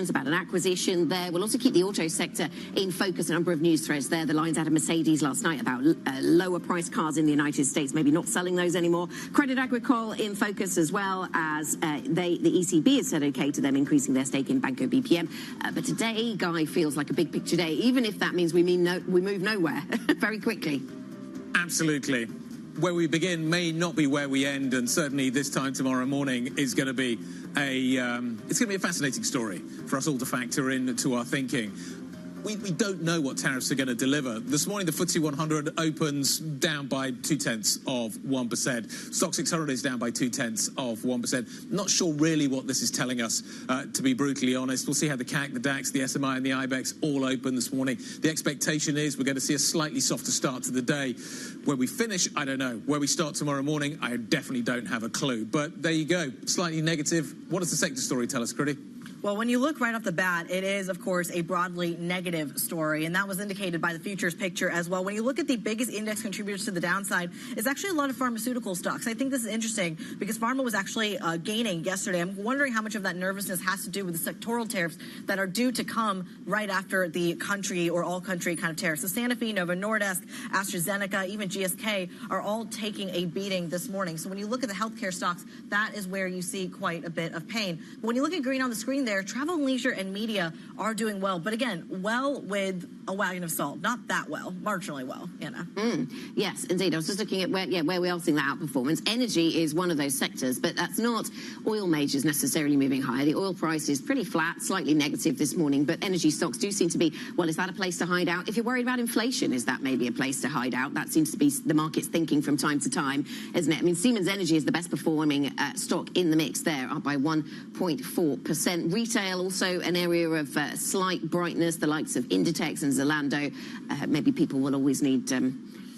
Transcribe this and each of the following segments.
About an acquisition there. We'll also keep the auto sector in focus. A number of news threads there. The lines out of Mercedes last night about lower price cars in the United States, maybe not selling those anymore. Credit Agricole in focus, as well as the ECB has said okay to them increasing their stake in Banco BPM. But today, Guy, feels like a big picture day, even if that means we move nowhere very quickly. Absolutely. Where we begin may not be where we end, and certainly this time tomorrow morning is going to be a fascinating story for us all to factor into our thinking. We don't know what tariffs are going to deliver. This morning, the FTSE 100 opens down by 0.2%. Stock 600 is down by 0.2%. Not sure really what this is telling us, to be brutally honest. We'll see how the CAC, the DAX, the SMI and the IBEX all open this morning. The expectation is we're going to see a slightly softer start to the day. Where we finish, I don't know. Where we start tomorrow morning, I definitely don't have a clue. But there you go, slightly negative. What does the sector story tell us, Critty? Well, when you look right off the bat, it is, of course, a broadly negative story, and that was indicated by the futures picture as well. When you look at the biggest index contributors to the downside, it's actually a lot of pharmaceutical stocks. I think this is interesting because pharma was actually gaining yesterday. I'm wondering how much of that nervousness has to do with the sectoral tariffs that are due to come right after the country or all-country kind of tariffs. So Sanofi, Novo Nordisk, AstraZeneca, even GSK are all taking a beating this morning. So when you look at the healthcare stocks, that is where you see quite a bit of pain. But when you look at green on the screen there, travel and leisure and media are doing well, but again, well with a wagon of salt. Not that well, marginally well, Anna. Yes, indeed. I was just looking at where we are seeing that outperformance. Energy is one of those sectors, but that's not oil majors necessarily moving higher. The oil price is pretty flat, slightly negative this morning, but energy stocks do seem to be, well, is that a place to hide out? If you're worried about inflation, is that maybe a place to hide out? That seems to be the market's thinking from time to time, isn't it? I mean, Siemens Energy is the best performing stock in the mix there, up by 1.4%. Retail also an area of slight brightness, the likes of Inditex and Zalando. Maybe people will always need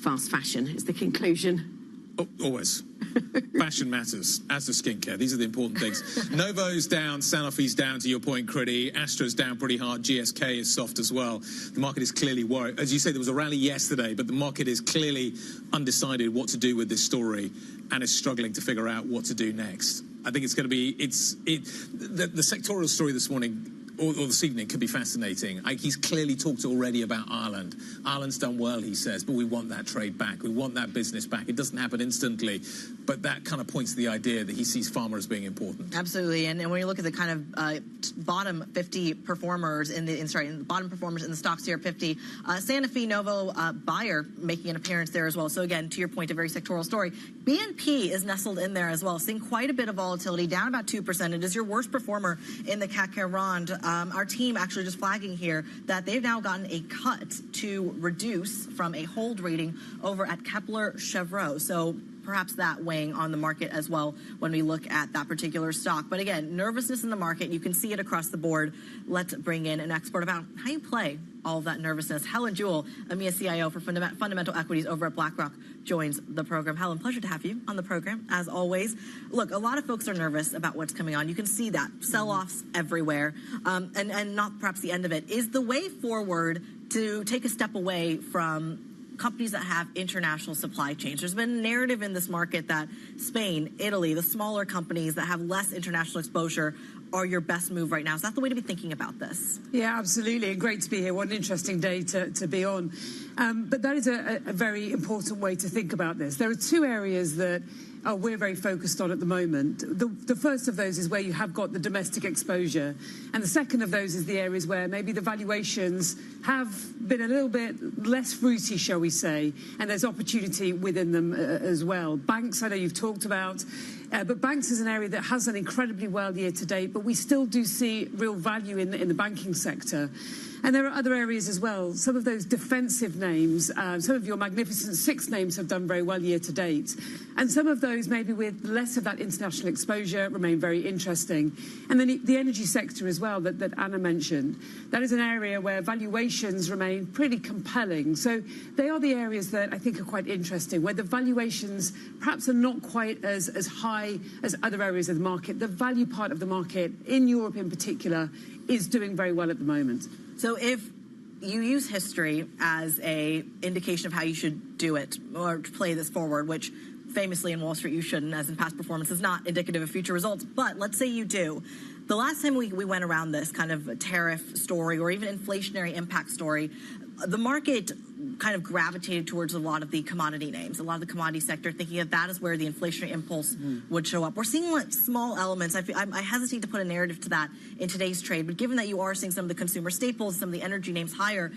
fast fashion, is the conclusion. Oh, always. Fashion matters, as does skincare. These are the important things. Novo's down, Sanofi's down, to your point, Critty. Astra's down pretty hard. GSK is soft as well. The market is clearly worried. As you say, there was a rally yesterday, but the market is clearly undecided what to do with this story and is struggling to figure out what to do next. I think it's going to be, the sectoral story this morning or this evening could be fascinating. He's clearly talked already about Ireland. Ireland's done well, he says, but we want that trade back. We want that business back. It doesn't happen instantly, but that kind of points to the idea that he sees pharma as being important. Absolutely, and when you look at the kind of bottom 50 performers in the bottom performers in the stocks tier 50, Sanofi, Novo, Bayer making an appearance there as well. So again, to your point, a very sectoral story. BNP is nestled in there as well, seeing quite a bit of volatility, down about 2%. It is your worst performer in the CAC 40. Our team actually just flagging here that they've now gotten a cut to reduce from a hold rating over at Kepler Cheuvreux. So perhaps that weighing on the market as well when we look at that particular stock. But again, nervousness in the market, you can see it across the board. Let's bring in an expert about how you play all of that nervousness. Helen Jewell, EMEA CIO for Fundamental Equities over at BlackRock, joins the program. Helen, pleasure to have you on the program, as always. Look, a lot of folks are nervous about what's coming on. You can see that. Sell-offs everywhere, and not perhaps the end of it. Is the way forward to take a step away from companies that have international supply chains? There's been a narrative in this market that Spain, Italy, the smaller companies that have less international exposure are your best move right now. Is that the way to be thinking about this? Yeah, absolutely. And great to be here. What an interesting day to be on. But that is a very important way to think about this. There are two areas that we're very focused on at the moment. The first of those is where you have got the domestic exposure, and the second of those is the areas where maybe the valuations have been a little bit less fruity, shall we say, and there's opportunity within them as well. Banks, I know you've talked about, but banks is an area that has done incredibly well year to date, but we still do see real value in the banking sector. And there are other areas as well. Some of those defensive names, some of your Magnificent Six names have done very well year to date. And some of those, maybe with less of that international exposure, remain very interesting. And then the energy sector as well that Anna mentioned. That is an area where valuations remain pretty compelling. So they are the areas that I think are quite interesting, where the valuations perhaps are not quite as high as other areas of the market. The value part of the market, in Europe in particular, is doing very well at the moment. So if you use history as a indication of how you should do it or play this forward, which famously in Wall Street you shouldn't, as in past performance is not indicative of future results, but let's say you do. The last time we went around this kind of tariff story or even inflationary impact story, the market kind of gravitated towards a lot of the commodity names, a lot of the commodity sector, thinking that is where the inflationary impulse would show up. We're seeing like small elements. I hesitate to put a narrative to that in today's trade, but given that you are seeing some of the consumer staples, some of the energy names higher,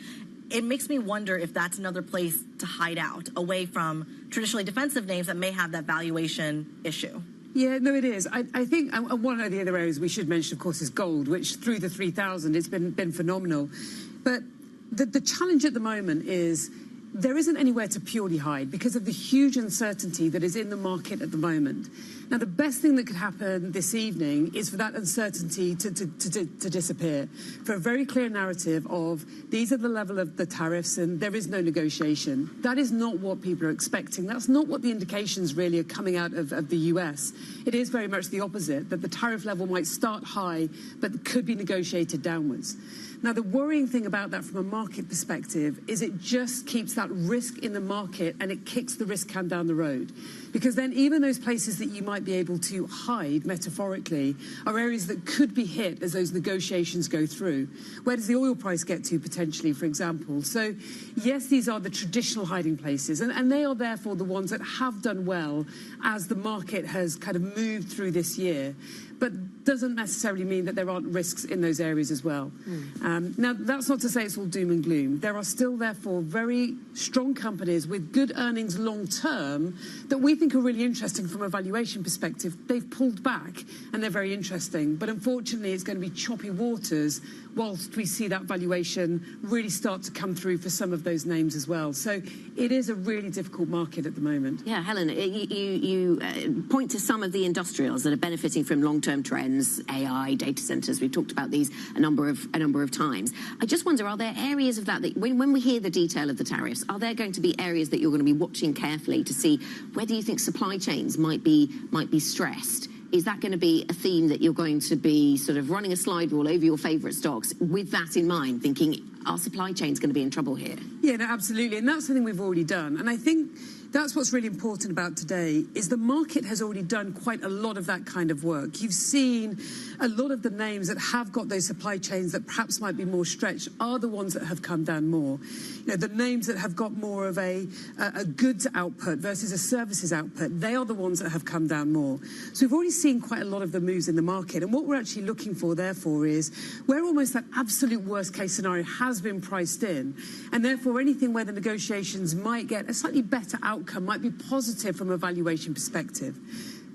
it makes me wonder if that's another place to hide out, away from traditionally defensive names that may have that valuation issue. Yeah, no, it is. I think one of the other areas we should mention, of course, is gold, which through the 3,000, it's been phenomenal. But the challenge at the moment is there isn't anywhere to purely hide because of the huge uncertainty that is in the market at the moment. Now, the best thing that could happen this evening is for that uncertainty to disappear, for a very clear narrative of these are the level of the tariffs and there is no negotiation. That is not what people are expecting. That's not what the indications really are coming out of the US. It is very much the opposite, that the tariff level might start high but could be negotiated downwards. Now, the worrying thing about that from a market perspective is it just keeps that risk in the market and it kicks the risk can down the road. Because then even those places that you might be able to hide, metaphorically, are areas that could be hit as those negotiations go through. Where does the oil price get to, potentially, for example? So, yes, these are the traditional hiding places, and they are therefore the ones that have done well as the market has kind of moved through this year. But doesn't necessarily mean that there aren't risks in those areas as well. Now, that's not to say it's all doom and gloom. There are still, therefore, very strong companies with good earnings long term that we think are really interesting from a valuation perspective. They've pulled back and they're very interesting. But unfortunately, it's going to be choppy waters whilst we see that valuation really start to come through for some of those names as well. So it is a really difficult market at the moment. Yeah, Helen, you point to some of the industrials that are benefiting from long-term trends, AI, data centers. We've talked about these a number of times. I just wonder, are there areas of that when we hear the detail of the tariffs, are there going to be areas that you're going to be watching carefully to see whether you think supply chains might be stressed? Is that going to be a theme that you're going to be sort of running a slide rule over your favourite stocks with that in mind, thinking our supply chain's going to be in trouble here? Yeah, no, absolutely. And that's something we've already done. And I think that's what's really important about today is the market has already done quite a lot of that kind of work. You've seen a lot of the names that have got those supply chains that perhaps might be more stretched are the ones that have come down more. You know, the names that have got more of a goods output versus a services output, they are the ones that have come down more. So we've already seen quite a lot of the moves in the market. And what we're actually looking for, therefore, is where almost that absolute worst case scenario has been priced in. And therefore, anything where the negotiations might get a slightly better outcome might be positive from a valuation perspective.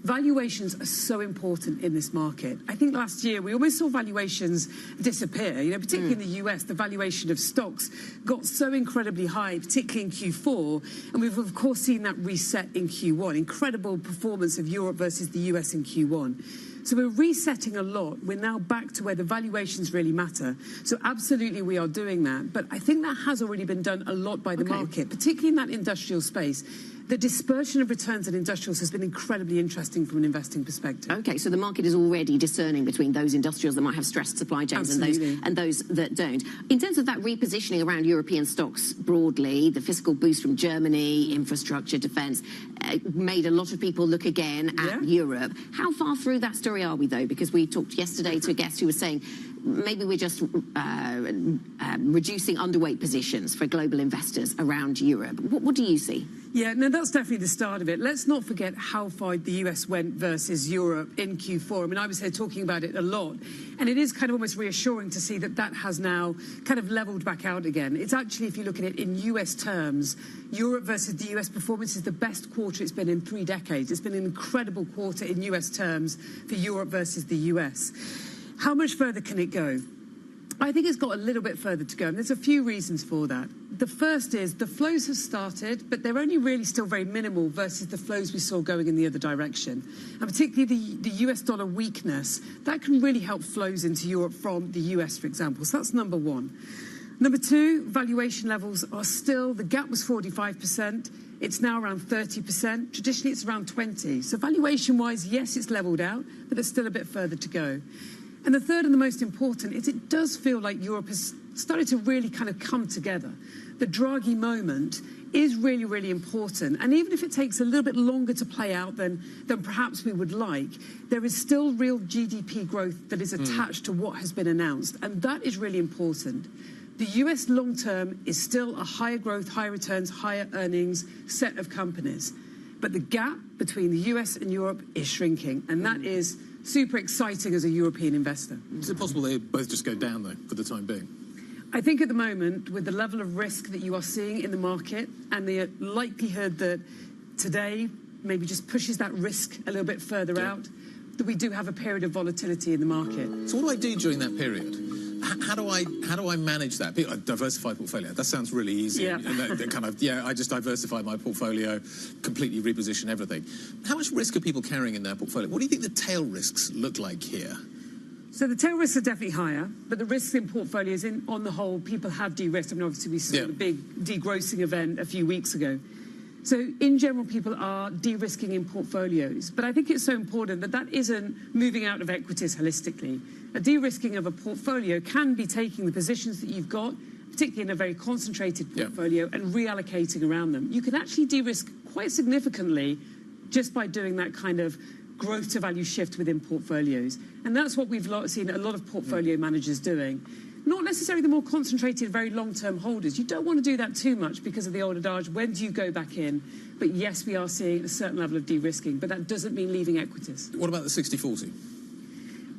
Valuations are so important in this market. I think last year we almost saw valuations disappear. You know, particularly in the US, the valuation of stocks got so incredibly high, particularly in Q4. And we've, of course, seen that reset in Q1. Incredible performance of Europe versus the US in Q1. So we're resetting a lot. We're now back to where the valuations really matter. So absolutely we are doing that. But I think that has already been done a lot by the market, particularly in that industrial space. The dispersion of returns in industrials has been incredibly interesting from an investing perspective. Okay, so the market is already discerning between those industrials that might have stressed supply chains and those that don't. In terms of that repositioning around European stocks broadly, the fiscal boost from Germany, infrastructure, defence, made a lot of people look again at Europe. How far through that story are we, though? Because we talked yesterday to a guest who was saying maybe we're just reducing underweight positions for global investors around Europe. What do you see? Yeah, no, that's definitely the start of it. Let's not forget how far the US went versus Europe in Q4. I mean, I was here talking about it a lot, and it is kind of almost reassuring to see that that has now kind of leveled back out again. It's actually, if you look at it in US terms, Europe versus the US performance is the best quarter it's been in 3 decades. It's been an incredible quarter in US terms for Europe versus the US. How much further can it go? I think it's got a little bit further to go, and there's a few reasons for that. The first is the flows have started, but they're only really still very minimal versus the flows we saw going in the other direction. And particularly the US dollar weakness, that can really help flows into Europe from the US, for example. So that's number one. Number two, valuation levels are still, the gap was 45%. It's now around 30%. Traditionally, it's around 20%. So valuation-wise, yes, it's leveled out, but there's still a bit further to go. And the third and the most important is it does feel like Europe has started to really kind of come together. The Draghi moment is really, really important. And even if it takes a little bit longer to play out than perhaps we would like, there is still real GDP growth that is attached to what has been announced. And that is really important. The US long term is still a higher growth, higher returns, higher earnings set of companies. But the gap between the US and Europe is shrinking. And that is super exciting as a European investor. Is it possible they both just go down, though, for the time being? I think at the moment, with the level of risk that you are seeing in the market and the likelihood that today maybe just pushes that risk a little bit further out, that we do have a period of volatility in the market. So what do I do during that period? How do I manage that? A diversified portfolio. That sounds really easy. Yeah. And I just diversify my portfolio, completely reposition everything. How much risk are people carrying in their portfolio? What do you think the tail risks look like here? So the tail risks are definitely higher, but the risks in portfolios, on the whole, people have de-risked. I mean, obviously, we saw the big degrossing event a few weeks ago. So in general, people are de-risking in portfolios. But I think it's so important that that isn't moving out of equities holistically. A de-risking of a portfolio can be taking the positions that you've got, particularly in a very concentrated portfolio, and reallocating around them. You can actually de-risk quite significantly just by doing that kind of growth to value shift within portfolios. And that's what we've seen a lot of portfolio managers doing. Not necessarily the more concentrated, very long-term holders. You don't want to do that too much because of the old adage, when do you go back in? But yes, we are seeing a certain level of de-risking, but that doesn't mean leaving equities. What about the 60-40?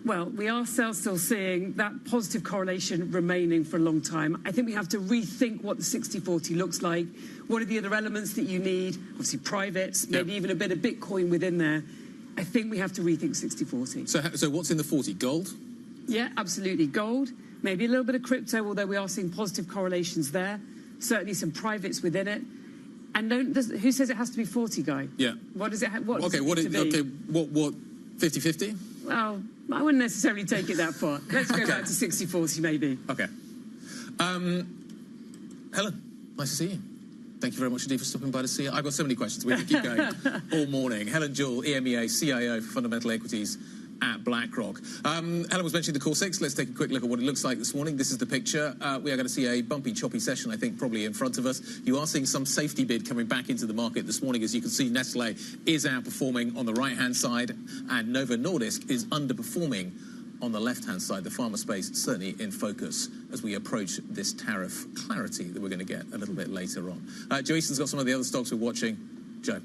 Well, we are still seeing that positive correlation remaining for a long time. I think we have to rethink what the 60-40 looks like. What are the other elements that you need? Obviously, privates, maybe even a bit of Bitcoin within there. I think we have to rethink 60-40. So what's in the 40? Gold? Yeah, absolutely. Gold. Maybe a little bit of crypto, although we are seeing positive correlations there. Certainly some privates within it. And who says it has to be 40, Guy? Yeah. What does it what 50-50? Well, I wouldn't necessarily take it that far. Let's go back to 60-40 maybe. Okay. Helen, nice to see you. Thank you very much indeed for stopping by to see you. I've got so many questions. We can keep going all morning. Helen Jewell, EMEA CIO for Fundamental Equities at BlackRock. Helen was mentioning the Core 6. Let's take a quick look at what it looks like this morning. This is the picture. We are going to see a bumpy, choppy session, I think, probably in front of us. You are seeing some safety bid coming back into the market this morning. As you can see, Nestlé is outperforming on the right-hand side, and Novo Nordisk is underperforming on the left-hand side. The pharma space certainly in focus as we approach this tariff clarity that we're going to get a little bit later on. Joe Easton's got some of the other stocks we're watching. Joe.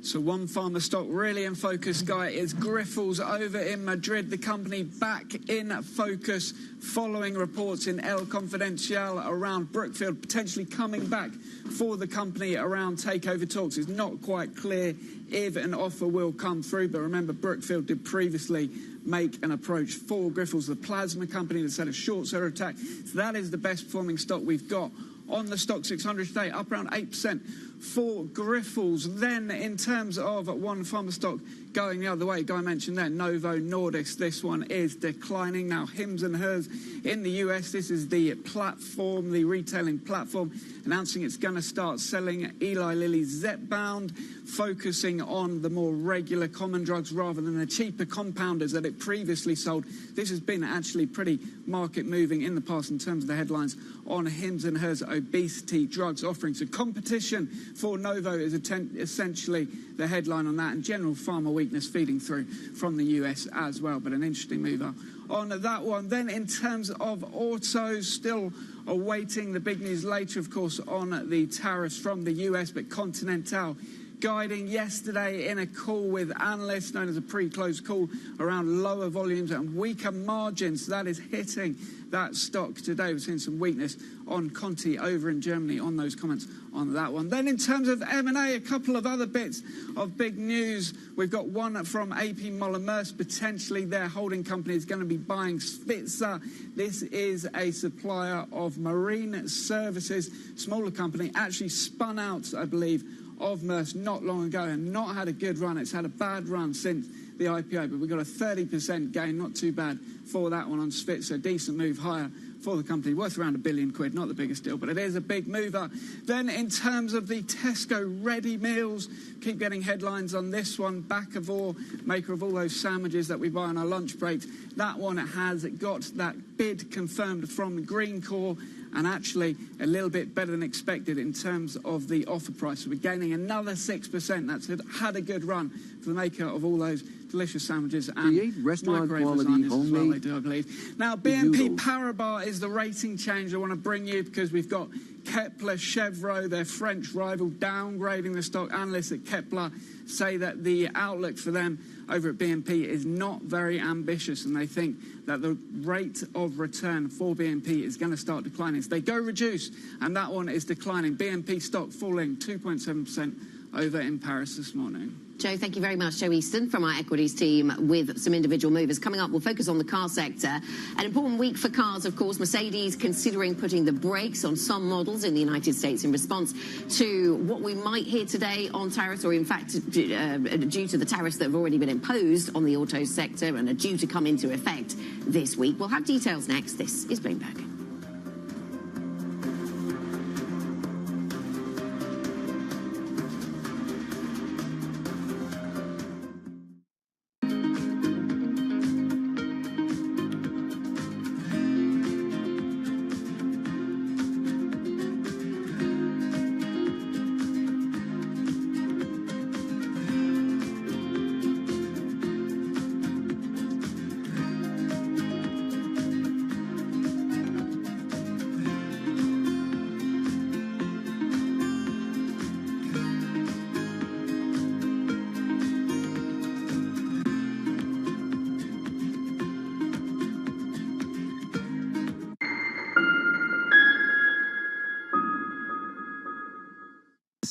So one pharma stock really in focus, Guy, is Grifols over in Madrid. The company back in focus following reports in El Confidencial around Brookfield potentially coming back for the company around takeover talks. It's not quite clear if an offer will come through, but remember Brookfield did previously make an approach for Grifols, the plasma company that had a short seller attack. So that is the best performing stock we've got on the stock 600 today, up around 8% for Grifols. Then in terms of one pharma stock going the other way, Guy mentioned there, Novo Nordisk. This one is declining. Now, Hims & Hers in the US, this is the platform, the retailing platform, announcing it's going to start selling Eli Lilly's Zepbound, focusing on the more regular common drugs rather than the cheaper compounders that it previously sold. This has been actually pretty market moving in the past in terms of the headlines on Hims & Hers obesity drugs offering. So competition for Novo is essentially the headline on that, and general pharma weakness feeding through from the US as well, but an interesting mover on that one. Then in terms of autos, still awaiting the big news later, of course, on the tariffs from the US, but Continental guiding yesterday in a call with analysts, known as a pre-close call, around lower volumes and weaker margins. That is hitting that stock today. We've seen some weakness on Conti over in Germany on those comments on that one. Then in terms of M&A, a couple of other bits of big news. We've got one from AP Moller-Maersk. Potentially their holding company is going to be buying Svitzer. This is a supplier of marine services, smaller company, actually spun out, I believe, of Maersk not long ago and not had a good run. It's had a bad run since the IPO, but we got a 30% gain, not too bad for that one on Svitzer. Decent move higher for the company, worth around £1 billion, not the biggest deal, but it is a big mover. Then in terms of the Tesco ready meals, keep getting headlines on this one. Bakkavor, maker of all those sandwiches that we buy on our lunch breaks, that one has got that bid confirmed from Greencore, and actually a little bit better than expected in terms of the offer price. So we're gaining another 6%. That's had a good run for the maker of all those delicious sandwiches and restaurant quality homemade as well, homemade. they do, I believe. Now, BNP Paribas is the rating change I want to bring you, because we've got Kepler Chevreux, their French rival, downgrading the stock. Analysts at Kepler say that the outlook for them over at BNP is not very ambitious, and they think that the rate of return for BNP is going to start declining. So they go reduce, and that one is declining. BNP stock falling 2.7% over in Paris this morning. Joe, thank you very much. Joe Easton from our equities team with some individual movers. Coming up, we'll focus on the car sector. An important week for cars, of course. Mercedes considering putting the brakes on some models in the United States in response to what we might hear today on tariffs, or in fact due to the tariffs that have already been imposed on the auto sector and are due to come into effect this week. We'll have details next. This is Bloomberg.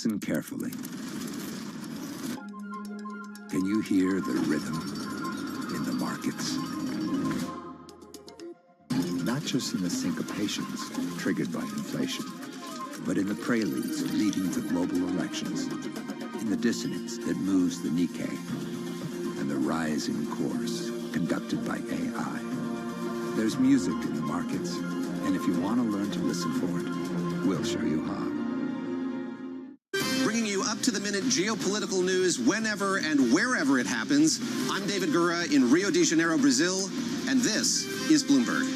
Listen carefully. Can you hear the rhythm in the markets? Not just in the syncopations triggered by inflation, but in the preludes leading to global elections, in the dissonance that moves the Nikkei, and the rising course conducted by AI. There's music in the markets, and if you want to learn to listen for it, we'll show you how. Bringing you up-to-the-minute geopolitical news whenever and wherever it happens. I'm David Gura in Rio de Janeiro, Brazil, and this is Bloomberg.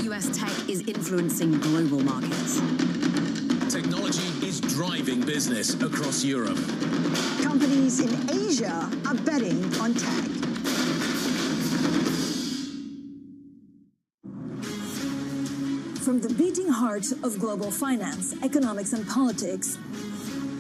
US tech is influencing global markets. Technology is driving business across Europe. Companies in Asia are betting on tech. From the beating heart of global finance, economics, and politics,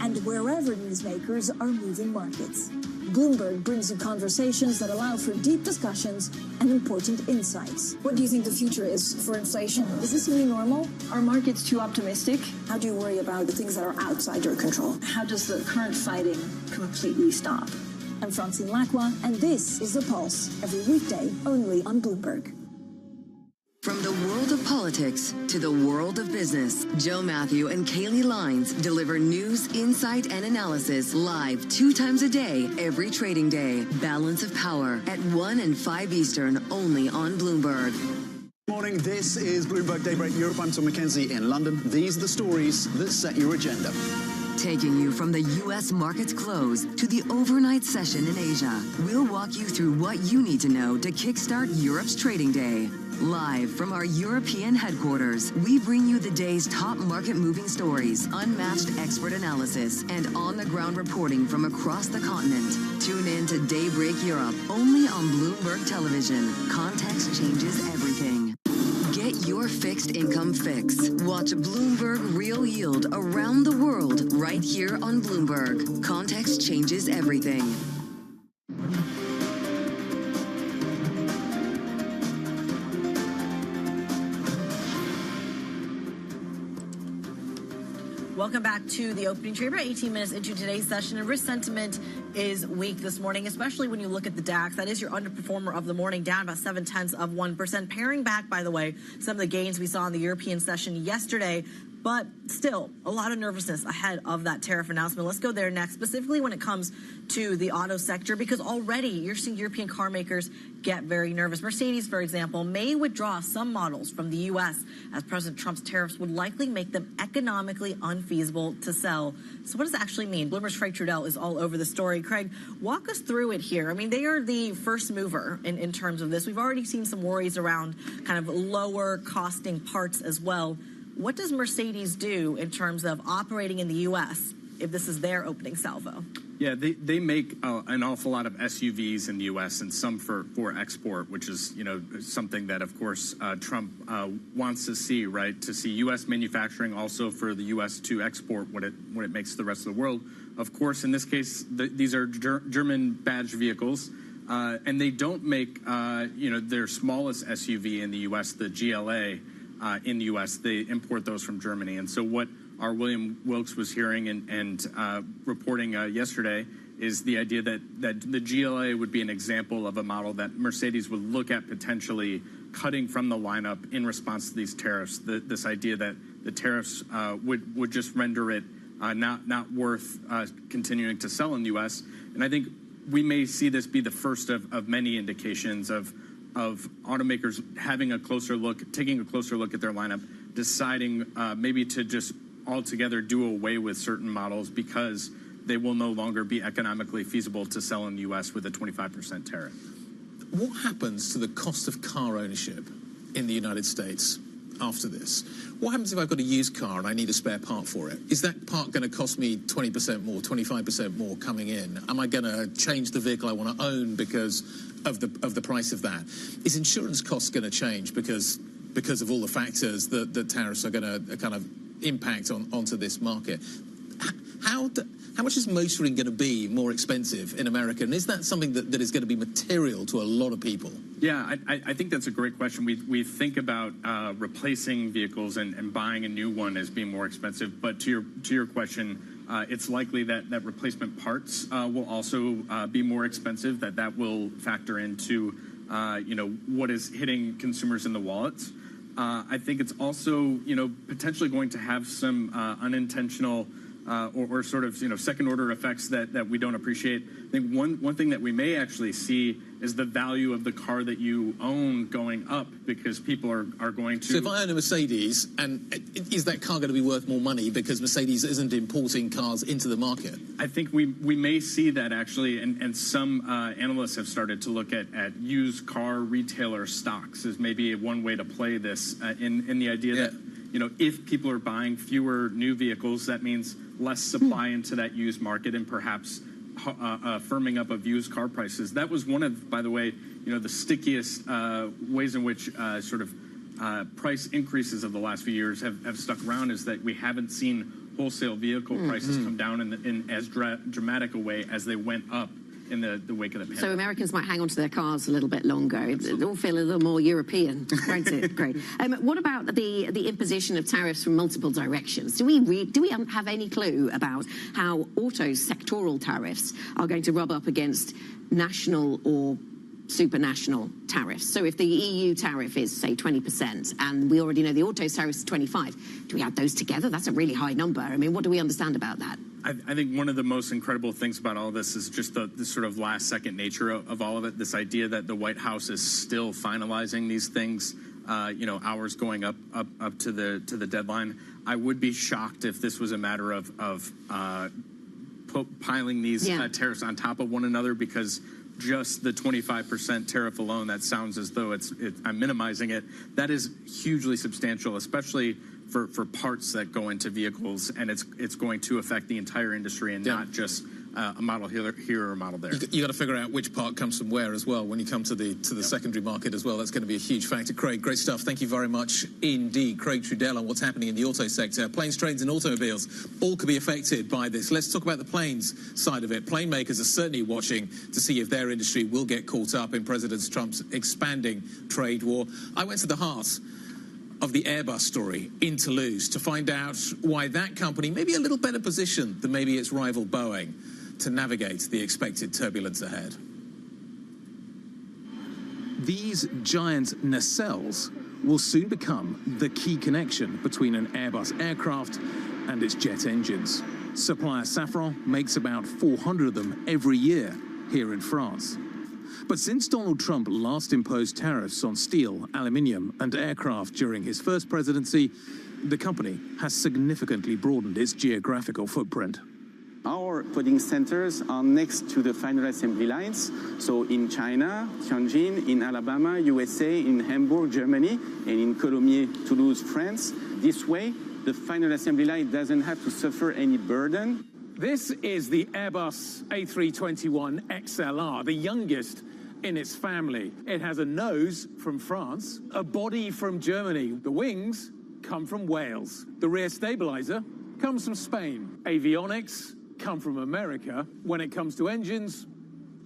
and wherever newsmakers are moving markets, Bloomberg brings you conversations that allow for deep discussions and important insights. What do you think the future is for inflation? Is this new normal? Are markets too optimistic? How do you worry about the things that are outside your control? How does the current fighting completely stop? I'm Francine Lacqua, and this is The Pulse, every weekday only on Bloomberg. From the world of politics to the world of business, Joe Matthew and Kaylee Lines deliver news, insight, and analysis live 2 times a day, every trading day. Balance of Power at 1 and 5 Eastern, only on Bloomberg. Morning, this is Bloomberg Daybreak Europe. I'm Tom McKenzie in London. These are the stories that set your agenda. Taking you from the U.S. markets close to the overnight session in Asia, we'll walk you through what you need to know to kickstart Europe's trading day. Live from our European headquarters, we bring you the day's top market-moving stories, unmatched expert analysis, and on-the-ground reporting from across the continent. Tune in to Daybreak Europe, only on Bloomberg Television. Context changes everything. Get your fixed income fix. Watch Bloomberg Real Yield around the world right here on Bloomberg. Context changes everything. Welcome back to the opening trade. We're 18 minutes into today's session, and risk sentiment is weak this morning, especially when you look at the DAX. That is your underperformer of the morning, down about 0.7%, paring back, by the way, some of the gains we saw in the European session yesterday. But still, a lot of nervousness ahead of that tariff announcement. Let's go there next, specifically when it comes to the auto sector, because already you're seeing European car makers get very nervous. Mercedes, for example, may withdraw some models from the U.S. as President Trump's tariffs would likely make them economically unfeasible to sell. So what does that actually mean? Bloomberg's Craig Trudell is all over the story. Craig, walk us through it here. I mean, they are the first mover in terms of this. We've already seen some worries around kind of lower costing parts as well. What does Mercedes do in terms of operating in the U.S. if this is their opening salvo? Yeah, they make an awful lot of SUVs in the U.S. and some for export, which is, something that, of course, Trump wants to see, right? To see U.S. manufacturing also for the U.S. to export what it makes to the rest of the world. Of course, in this case, these are German badge vehicles, and they don't make, their smallest SUV in the U.S., the GLA. In the U.S., they import those from Germany. And so what our William Wilkes was hearing and reporting yesterday is the idea that the GLA would be an example of a model that Mercedes would look at potentially cutting from the lineup in response to these tariffs. This idea that the tariffs would just render it not worth continuing to sell in the U.S. And I think we may see this be the first of many indications of automakers taking a closer look at their lineup, deciding maybe to just altogether do away with certain models because they will no longer be economically feasible to sell in the U.S. with a 25% tariff. What happens to the cost of car ownership in the United States after this? What happens if I've got a used car and I need a spare part for it? Is that part going to cost me 20% more, 25% more coming in? Am I going to change the vehicle I want to own because of the price of that? Is insurance costs going to change because of all the factors that tariffs are going to kind of impact onto this market? How much is motoring going to be more expensive in America? And is that something that is going to be material to a lot of people? Yeah, I think that's a great question. We think about replacing vehicles and buying a new one as being more expensive. But to your question, it's likely that replacement parts will also be more expensive, that will factor into what is hitting consumers in the wallets. I think it's also potentially going to have some unintentional or sort of second order effects that we don't appreciate. I think one thing that we may actually see is the value of the car that you own going up because people are going to. So if I own a Mercedes, and is that car going to be worth more money because Mercedes isn't importing cars into the market? I think we may see that actually, and some analysts have started to look at used car retailer stocks as maybe one way to play this in the idea that if people are buying fewer new vehicles, that means less supply into that used market and perhaps firming up of used car prices. That was one of, by the way, the stickiest ways in which price increases of the last few years have stuck around, is that we haven't seen wholesale vehicle prices come down in as dramatic a way as they went up in the wake of the pandemic. So Americans might hang on to their cars a little bit longer. It all feel a little more European, won't it? Great. What about the imposition of tariffs from multiple directions? Do we have any clue about how auto sectoral tariffs are going to rub up against national or supranational tariffs? So if the EU tariff is, say, 20%, and we already know the auto tariff is 25%, do we add those together? That's a really high number. I mean, what do we understand about that? I think one of the most incredible things about all this is just the sort of last-second nature of all of it, this idea that the White House is still finalizing these things, hours going up to the deadline. I would be shocked if this was a matter of piling these tariffs on top of one another, because just the 25% tariff alone, that sounds as though I'm minimizing it. That is hugely substantial, especially for parts that go into vehicles, and it's going to affect the entire industry and not just a model here or a model there. You got to figure out which part comes from where as well when you come to the secondary market as well. That's going to be a huge factor. Craig, great stuff. Thank you very much indeed. Craig Trudell on what's happening in the auto sector. Planes, trains and automobiles all could be affected by this. Let's talk about the planes side of it. Plane makers are certainly watching to see if their industry will get caught up in President Trump's expanding trade war. I went to the heart of the Airbus story in Toulouse to find out why that company may be a little better positioned than maybe its rival Boeing to navigate the expected turbulence ahead. These giant nacelles will soon become the key connection between an Airbus aircraft and its jet engines. Supplier Safran makes about 400 of them every year here in France. But since Donald Trump last imposed tariffs on steel, aluminium and aircraft during his first presidency, the company has significantly broadened its geographical footprint. Our coding centers are next to the final assembly lines, so in China, Tianjin, in Alabama, USA, in Hamburg, Germany, and in Colomiers, Toulouse, France. This way, the final assembly line doesn't have to suffer any burden. This is the Airbus A321 XLR, the youngest in its family. It has a nose from France, a body from Germany. The wings come from Wales. The rear stabilizer comes from Spain. Avionics come from America. When it comes to engines,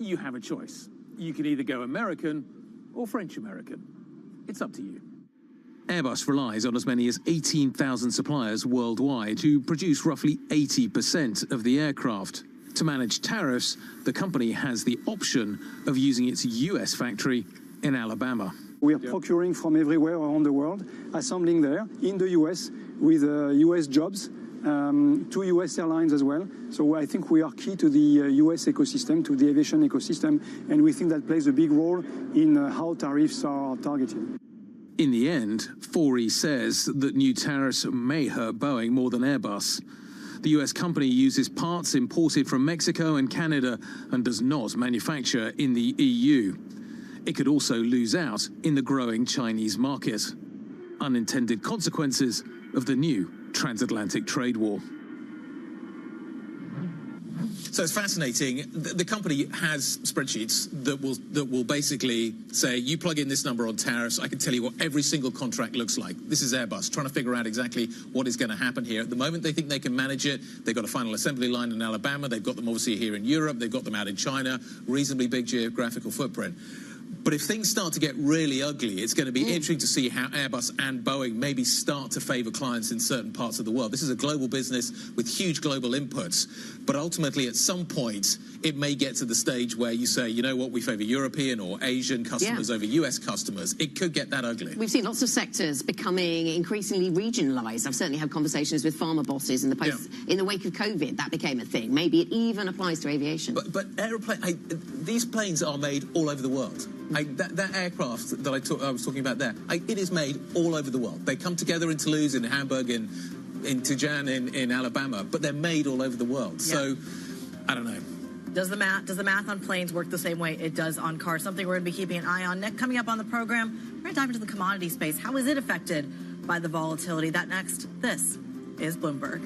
you have a choice. You can either go American or French-American. It's up to you. Airbus relies on as many as 18,000 suppliers worldwide to produce roughly 80% of the aircraft. To manage tariffs, the company has the option of using its US factory in Alabama. We are procuring from everywhere around the world, assembling there in the US with US jobs, to US airlines as well. So I think we are key to the US ecosystem, to the aviation ecosystem, and we think that plays a big role in how tariffs are targeted. In the end, Faury says that new tariffs may hurt Boeing more than Airbus. The US company uses parts imported from Mexico and Canada and does not manufacture in the EU. It could also lose out in the growing Chinese market. Unintended consequences of the new transatlantic trade war. So it's fascinating. The company has spreadsheets that will basically say, you plug in this number on tariffs, I can tell you what every single contract looks like. This is Airbus trying to figure out exactly what is going to happen here. At the moment, they think they can manage it. They've got a final assembly line in Alabama. They've got them obviously here in Europe. They've got them out in China. Reasonably big geographical footprint. But if things start to get really ugly, it's going to be interesting to see how Airbus and Boeing maybe start to favour clients in certain parts of the world. This is a global business with huge global inputs. But ultimately, at some point, it may get to the stage where you say, you know what, we favour European or Asian customers over US customers. It could get that ugly. We've seen lots of sectors becoming increasingly regionalised. I've certainly had conversations with farmer bosses in the wake of COVID. That became a thing. Maybe it even applies to aviation. But these planes are made all over the world. That aircraft that I was talking about there, it is made all over the world. They come together in Toulouse, in Hamburg, in Tijuana, in Alabama, but they're made all over the world. Yeah. So, I don't know. Does the math on planes work the same way it does on cars? Something we're going to be keeping an eye on. Next, coming up on the program, we're going to dive into the commodity space. How is it affected by the volatility? That next. This is Bloomberg.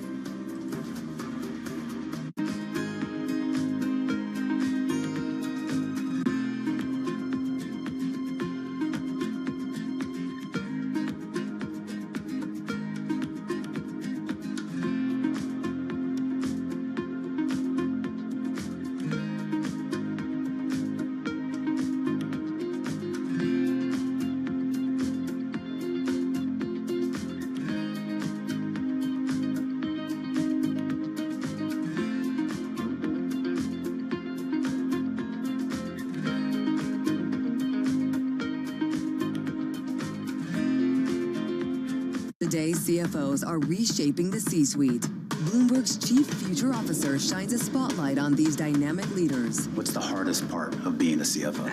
Today's CFOs are reshaping the C-suite, Bloomberg's chief future officer shines a spotlight on these dynamic leaders. What's the hardest part of being a CFO?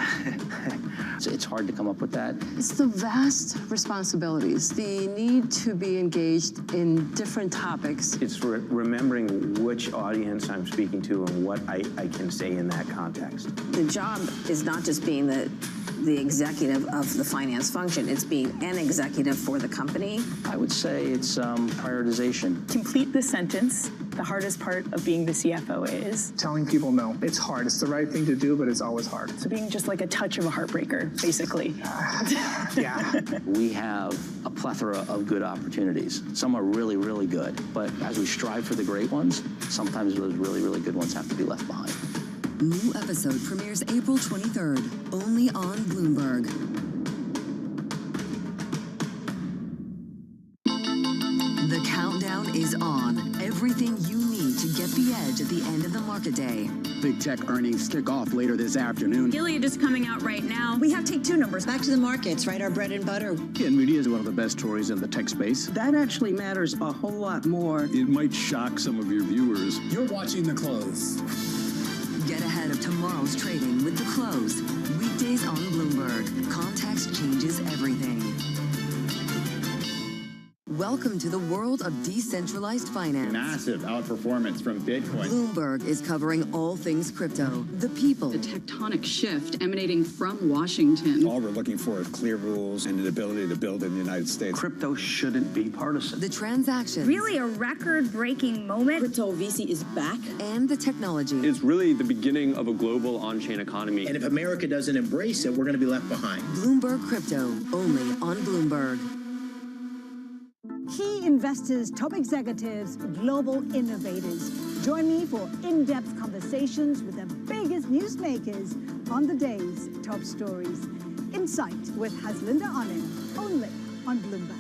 It's hard to come up with that. It's the vast responsibilities, the need to be engaged in different topics. It's remembering which audience I'm speaking to and what I can say in that context. The job is not just being the executive of the finance function, it's being an executive for the company. I would say it's prioritization. Complete the sentence. The hardest part of being the CFO is telling people no. It's hard. It's the right thing to do, but it's always hard. So being just like a touch of a heartbreaker, basically. Yeah. We have a plethora of good opportunities. Some are really, really good, but as we strive for the great ones, sometimes those really, really good ones have to be left behind. New episode premieres April 23rd, only on Bloomberg. The countdown is on. Everything you need to get the edge at the end of the market day. Big tech earnings kick off later this afternoon. Gilead is coming out right now. We have take two numbers. Back to the markets, right? Our bread and butter. NVIDIA is one of the best stories in the tech space. That actually matters a whole lot more. It might shock some of your viewers. You're watching The Close. Get ahead of tomorrow's trading with The Close. Weekdays on Bloomberg. Context changes everything. Welcome to the world of decentralized finance. Massive outperformance from Bitcoin. Bloomberg is covering all things crypto, the people. The tectonic shift emanating from Washington. All we're looking for is clear rules and an ability to build in the United States. Crypto shouldn't be partisan. The transactions. Really a record-breaking moment. Crypto VC is back. And the technology. It's really the beginning of a global on-chain economy. And if America doesn't embrace it, we're going to be left behind. Bloomberg Crypto, only on Bloomberg. Key investors, top executives, global innovators. Join me for in-depth conversations with the biggest newsmakers on the day's top stories. Insight with Haslinda Onen, only on Bloomberg.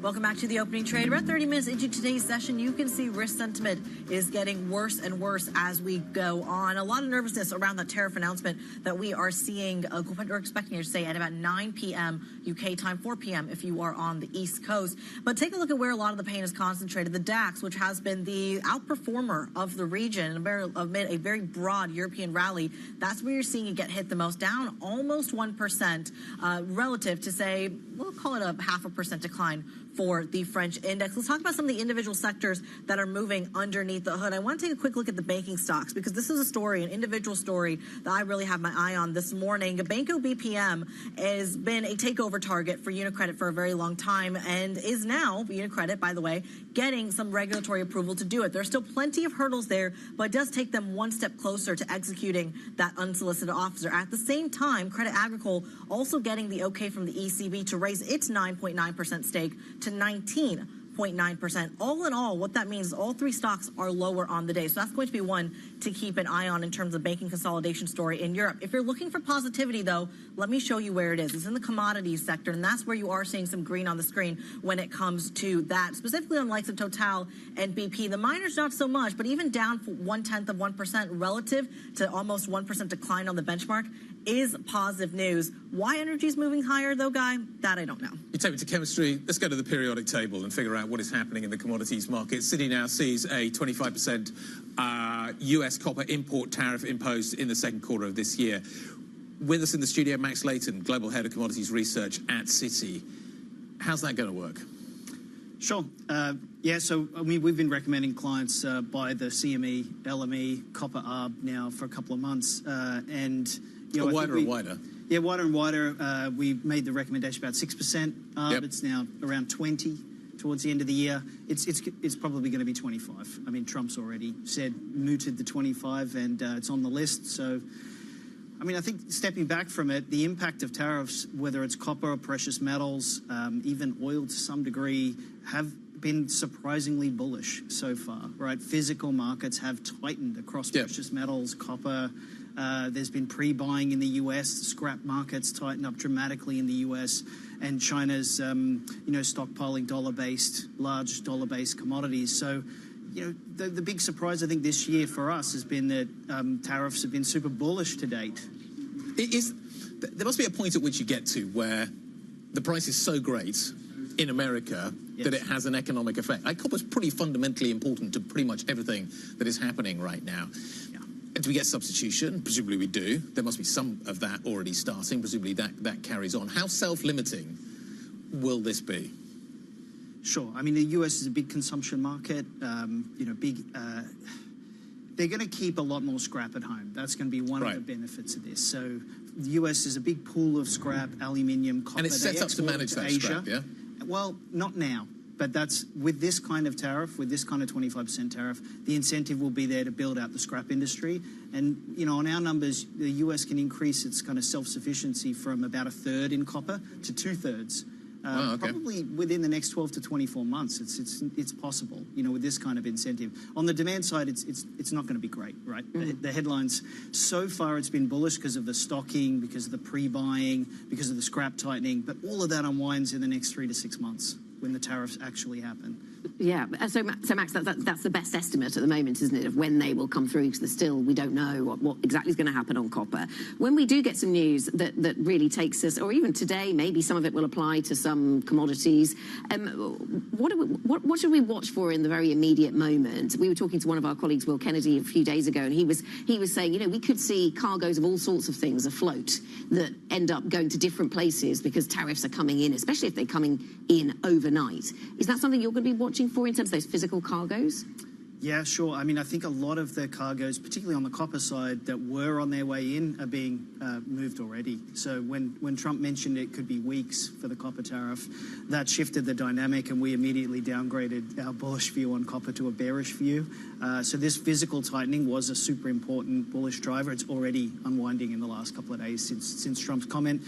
Welcome back to the opening trade. About 30 minutes into today's session, you can see risk sentiment is getting worse and worse as we go on. A lot of nervousness around that tariff announcement that we are seeing, or expecting to say at about 9 p.m. UK time, 4 p.m. if you are on the East Coast. But take a look at where a lot of the pain is concentrated. The DAX, which has been the outperformer of the region amid a very broad European rally, that's where you're seeing it get hit the most, down almost 1% relative to, say, we'll call it a 0.5% decline for the French index. Let's talk about some of the individual sectors that are moving underneath the hood. I want to take a quick look at the banking stocks because this is a story, an individual story that I really have my eye on this morning. Banco BPM has been a takeover target for UniCredit for a very long time and is now, UniCredit, by the way, getting some regulatory approval to do it. There's still plenty of hurdles there, but it does take them one step closer to executing that unsolicited offer. At the same time, Crédit Agricole also getting the okay from the ECB to raise its 9.9% stake to 19.9%. All in all, what that means is all three stocks are lower on the day. So that's going to be one to keep an eye on in terms of banking consolidation story in Europe. If you're looking for positivity, though, let me show you where it is. It's in the commodities sector, and that's where you are seeing some green on the screen when it comes to that, specifically on the likes of Total and BP. The miners, not so much, but even down 0.1% relative to almost 1% decline on the benchmark is positive news. Why energy is moving higher, though, Guy, that I don't know. You take me to chemistry. Let's go to the periodic table and figure out what is happening in the commodities market. Citi now sees a 25% US copper import tariff imposed in the second quarter of this year. With us in the studio, Max Layton, Global Head of Commodities Research at Citi. How's that going to work? Sure. Yeah, so I mean, we've been recommending clients buy the CME, LME, copper ARB now for a couple of months. And you know, wider and wider. Yeah, wider and wider. We made the recommendation about 6%. Yep. It's now around 20 towards the end of the year. It's probably going to be 25. I mean, Trump's already said mooted the 25, and it's on the list. So, I mean, I think stepping back from it, the impact of tariffs, whether it's copper or precious metals, even oil to some degree, have been surprisingly bullish so far, right? Physical markets have tightened across precious metals, copper. There's been pre-buying in the US. Scrap markets tighten up dramatically in the US, and China's, stockpiling large dollar-based commodities. So the big surprise I think this year for us has been that tariffs have been super bullish to date. There must be a point at which you get to where the price is so great in America that it has an economic effect. Copper's pretty fundamentally important to pretty much everything that is happening right now. Do we get substitution? Presumably we do. There must be some of that already starting. Presumably that carries on. How self-limiting will this be? Sure. I mean, the US is a big consumption market. They're going to keep a lot more scrap at home. That's going to be one of the benefits of this. So the US is a big pool of scrap, aluminium, copper. And it's set up to manage that scrap, yeah? Well, not now. But that's with this kind of tariff, with this kind of 25% tariff, the incentive will be there to build out the scrap industry. And, on our numbers, the US can increase its kind of self-sufficiency from about 1/3 in copper to 2/3. Probably within the next 12 to 24 months, it's possible. With this kind of incentive. On the demand side, it's not going to be great, right? The headlines so far it's been bullish because of the stocking, because of the pre-buying, because of the scrap tightening. But all of that unwinds in the next 3 to 6 months when the tariffs actually happen. Yeah, so Max, that's the best estimate at the moment, isn't it, of when they will come through, because we don't know what exactly is going to happen on copper. When we do get some news that really takes us, or even today, maybe some of it will apply to some commodities, what should we watch for in the very immediate moment? We were talking to one of our colleagues, Will Kennedy, a few days ago, and he was saying, we could see cargoes of all sorts of things afloat that end up going to different places because tariffs are coming in, especially if they're coming in overnight. Is that something you're going to be watching for in terms of those physical cargoes? Yeah, sure. I mean, I think a lot of the cargoes, particularly on the copper side, that were on their way in are being moved already. So when Trump mentioned it could be weeks for the copper tariff, that shifted the dynamic, and we immediately downgraded our bullish view on copper to a bearish view. So this physical tightening was a super important bullish driver. It's already unwinding in the last couple of days since Trump's comment.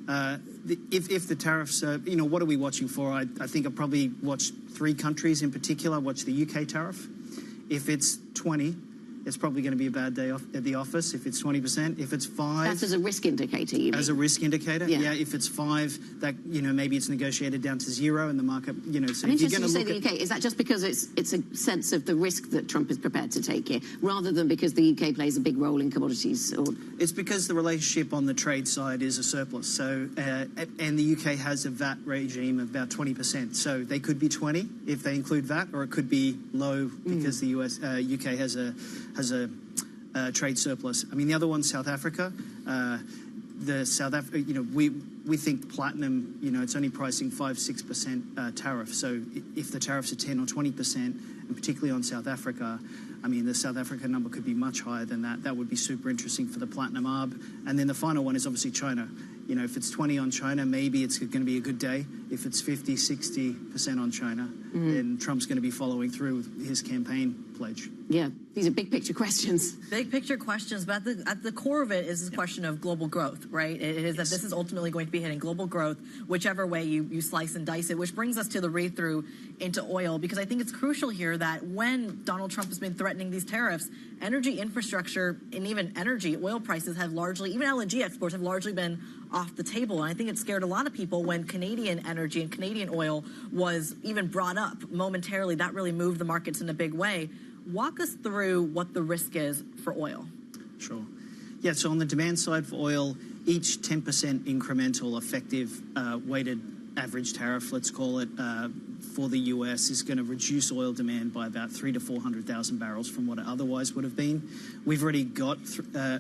If the tariffs, what are we watching for? I think I'll probably watch 3 countries in particular. Watch the UK tariff. If it's 20, it's probably going to be a bad day at the office. If it's 20%, if it's 5, that's as a risk indicator. You mean? As a risk indicator, yeah. If it's 5, that maybe it's negotiated down to 0 in the market. So I'm interested you say the UK. Is that just because it's a sense of the risk that Trump is prepared to take here, rather than because the UK plays a big role in commodities? Or it's because the relationship on the trade side is a surplus. So and the UK has a VAT regime of about 20%. So they could be 20 if they include VAT, or it could be low because the UK has a trade surplus. I mean, the other one's South Africa. We think platinum, it's only pricing 5-6% tariff. So if the tariffs are 10 or 20%, and particularly on South Africa, I mean, the South Africa number could be much higher than that. That would be super interesting for the platinum arb. And then the final one is obviously China. If it's 20 on China, maybe it's going to be a good day. If it's 50, 60% on China, then Trump's going to be following through with his campaign pledge. Yeah, these are big picture questions. Big picture questions, but at the core of it is this question of global growth, right? It is that this is ultimately going to be hitting global growth, whichever way you slice and dice it, which brings us to the read-through into oil, because I think it's crucial here that when Donald Trump has been threatening these tariffs, energy infrastructure and even oil prices have largely, even LNG exports have largely been off the table. And I think it scared a lot of people when Canadian energy and Canadian oil was even brought up momentarily. That really moved the markets in a big way. Walk us through what the risk is for oil. Sure. Yeah, so on the demand side for oil, each 10% incremental effective weighted average tariff, let's call it, for the US is going to reduce oil demand by about 300,000 to 400,000 barrels from what it otherwise would have been. We've already got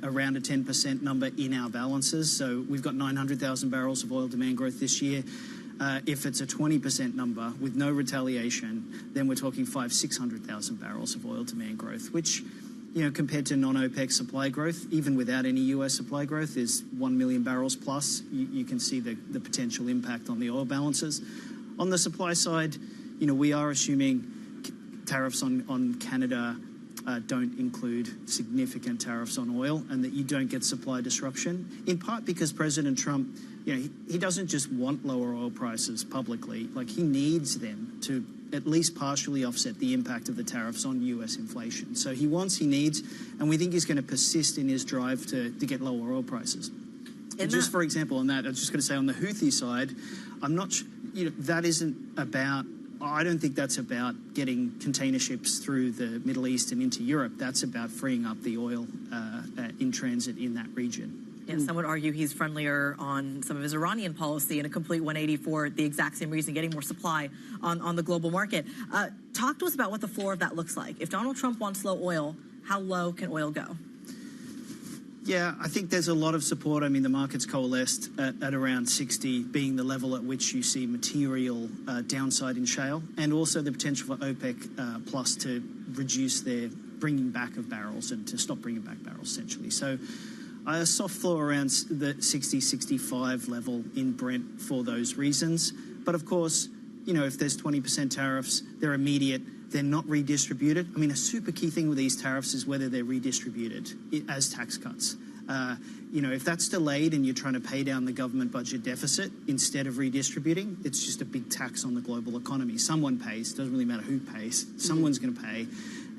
around a 10% number in our balances, so we've got 900,000 barrels of oil demand growth this year. If it's a 20% number with no retaliation, then we're talking 500,000-600,000 barrels of oil demand growth, which, compared to non-OPEC supply growth, even without any US supply growth, is 1 million barrels plus. You can see the potential impact on the oil balances. On the supply side, we are assuming tariffs on Canada don't include significant tariffs on oil, and that you don't get supply disruption, in part because President Trump, he doesn't just want lower oil prices publicly. Like, he needs them to at least partially offset the impact of the tariffs on US inflation. So he needs, and we think he's going to persist in his drive to get lower oil prices. And just for example on that, I was just going to say on the Houthi side, I'm not, that isn't about I don't think that's about getting container ships through the Middle East and into Europe. That's about freeing up the oil in transit in that region. Yeah, some would argue he's friendlier on some of his Iranian policy and a complete 180 for the exact same reason, getting more supply on the global market. Talk to us about what the floor of that looks like. If Donald Trump wants low oil, how low can oil go? Yeah, I think there's a lot of support. I mean, the market's coalesced at around 60 being the level at which you see material downside in shale, and also the potential for OPEC plus to reduce their bringing back of barrels and to stop bringing back barrels, essentially. So a soft floor around the 60, 65 level in Brent for those reasons. But of course, you know, if there's 20% tariffs, they're immediate. They're not redistributed. I mean, a super key thing with these tariffs is whether they're redistributed as tax cuts. You know, if that's delayed and you're trying to pay down the government budget deficit instead of redistributing, it's just a big tax on the global economy. Someone pays. Doesn't really matter who pays. Someone's going to pay,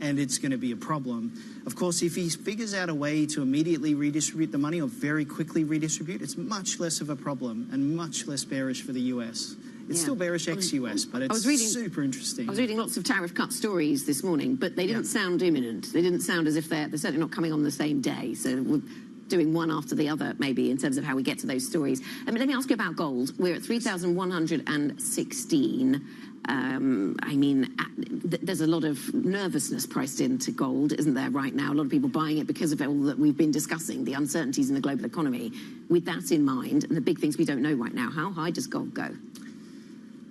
and it's going to be a problem. Of course, if he figures out a way to immediately redistribute the money or very quickly redistribute, it's much less of a problem and much less bearish for the US. It's still bearish ex-US, but it's super interesting. I was reading lots of tariff cut stories this morning, but they didn't sound imminent. They didn't sound as if they're certainly not coming on the same day. So we're doing one after the other, maybe, in terms of how we get to those stories. I mean, let me ask you about gold. We're at 3,116. I mean, there's a lot of nervousness priced into gold, isn't there, right now? A lot of people buying it because of all that we've been discussing, the uncertainties in the global economy. With that in mind, and the big things we don't know right now, how high does gold go?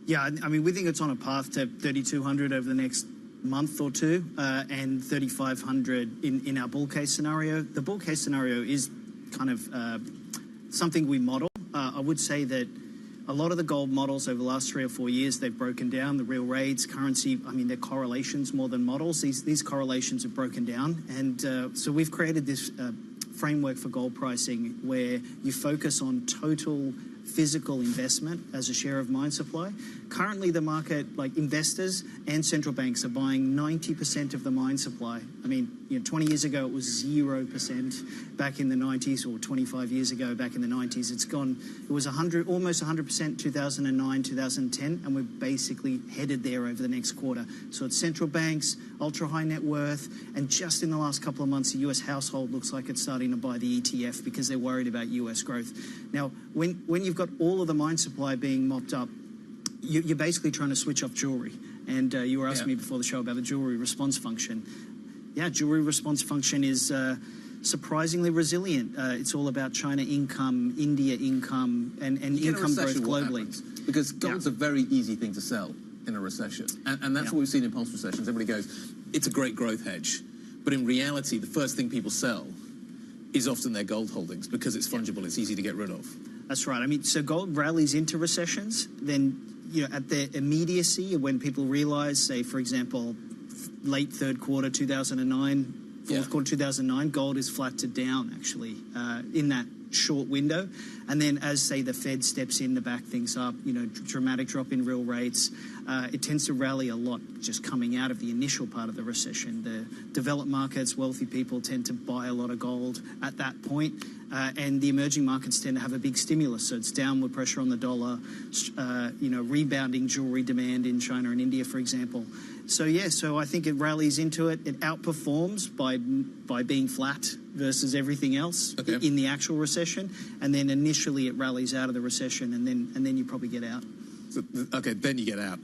Yeah, I mean, we think it's on a path to 3,200 over the next month or two, and 3,500 in our bull case scenario. The bull case scenario is kind of something we model. I would say that a lot of the gold models over the last 3 or 4 years, they've broken down. The real rates, currency, I mean, they're correlations more than models. These correlations have broken down. And so we've created this framework for gold pricing where you focus on total physical investment as a share of mine supply. Currently, the market, like investors and central banks, are buying 90% of the mine supply. I mean, 20 years ago, it was 0% back in the 90s, or 25 years ago back in the 90s. It's gone, it was almost 100% 2009, 2010, and we're basically headed there over the next quarter. So it's central banks, ultra-high net worth, and just in the last couple of months, the US household looks like it's starting to buy the ETF because they're worried about US growth. Now, when you've got all of the mine supply being mopped up, you're basically trying to switch off jewelry. And you were asking me before the show about the jewelry response function. Yeah, jewelry response function is surprisingly resilient. It's all about China income, India income, and income growth globally. Because gold's a very easy thing to sell in a recession. And that's what we've seen in past recessions. Everybody goes, it's a great growth hedge. But in reality, the first thing people sell is often their gold holdings because it's fungible, it's easy to get rid of. That's right. I mean, so gold rallies into recessions, then, at the immediacy, when people realize, say, for example, late third quarter 2009, fourth quarter 2009, gold is flat to down, actually, in that short window. And then as, say, the Fed steps in to back things up, dramatic drop in real rates, it tends to rally a lot just coming out of the initial part of the recession. The developed markets, wealthy people tend to buy a lot of gold at that point. And the emerging markets tend to have a big stimulus. So it's downward pressure on the dollar, rebounding jewelry demand in China and India, for example. So, so I think it rallies into it. It outperforms by being flat versus everything else in the actual recession. And then initially it rallies out of the recession, and then you probably get out. So, then you get out.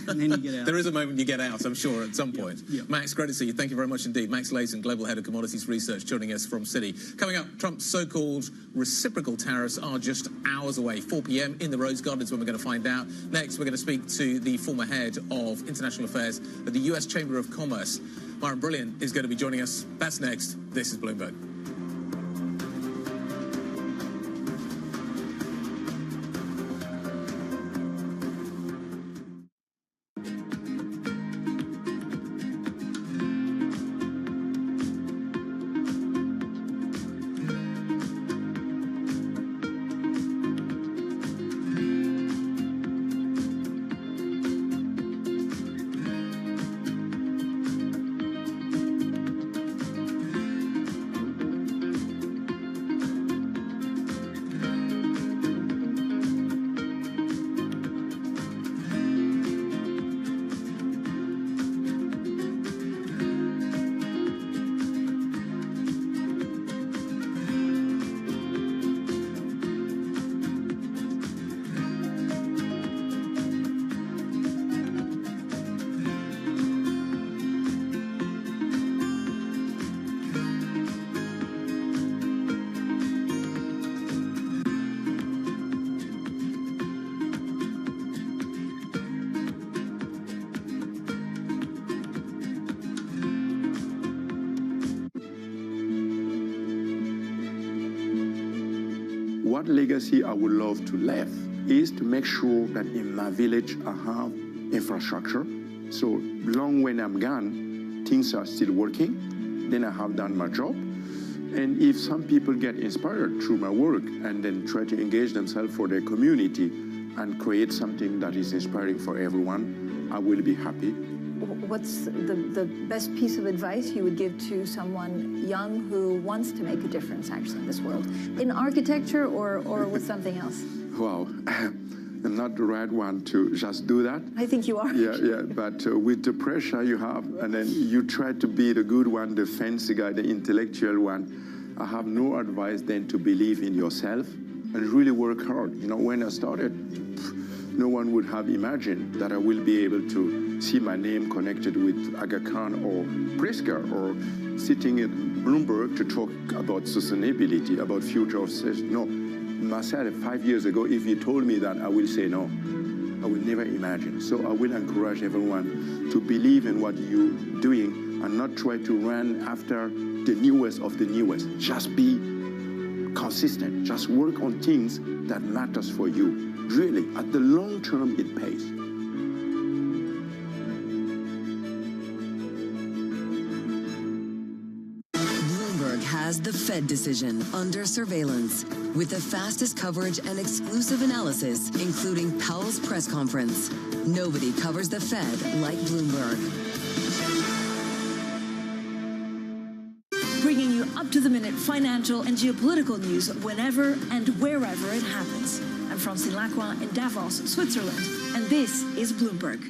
And then you get out. There is a moment you get out, I'm sure, at some point. Yeah. Max, great to see you. Thank you very much indeed. Max Layton, Global Head of Commodities Research, joining us from Citi. Coming up, Trump's so-called reciprocal tariffs are just hours away. 4 p.m. in the Rose Garden is when we're going to find out. Next, we're going to speak to the former head of international affairs at the US Chamber of Commerce. Myron Brilliant is going to be joining us. That's next. This is Bloomberg. what legacy I would love to leave is to make sure that in my village I have infrastructure. So long when I'm gone, things are still working. Then I have done my job. And if some people get inspired through my work and then try to engage themselves for their community and create something that is inspiring for everyone, I will be happy. What's the best piece of advice you would give to someone young who wants to make a difference actually in this world? In architecture or with something else? Wow, I'm not the right one to just do that. I think you are. Yeah, but with the pressure you have, and then you try to be the good one, the fancy guy, the intellectual one, I have no advice than to believe in yourself and really work hard. You know, when I started, no one would have imagined that I will be able to see my name connected with Aga Khan or Pritzker or sitting at Bloomberg to talk about sustainability, about future of no. Myself, 5 years ago, if you told me that, I will say no. I will never imagine. So I will encourage everyone to believe in what you're doing and not try to run after the newest of the newest. Just be consistent. Just work on things that matters for you. Really, at the long term, it pays. Bloomberg has the Fed decision under surveillance with the fastest coverage and exclusive analysis, including Powell's press conference. Nobody covers the Fed like Bloomberg. Bringing you up-to-the-minute financial and geopolitical news whenever and wherever it happens. I'm Francine Lacroix in Davos, Switzerland, and this is Bloomberg.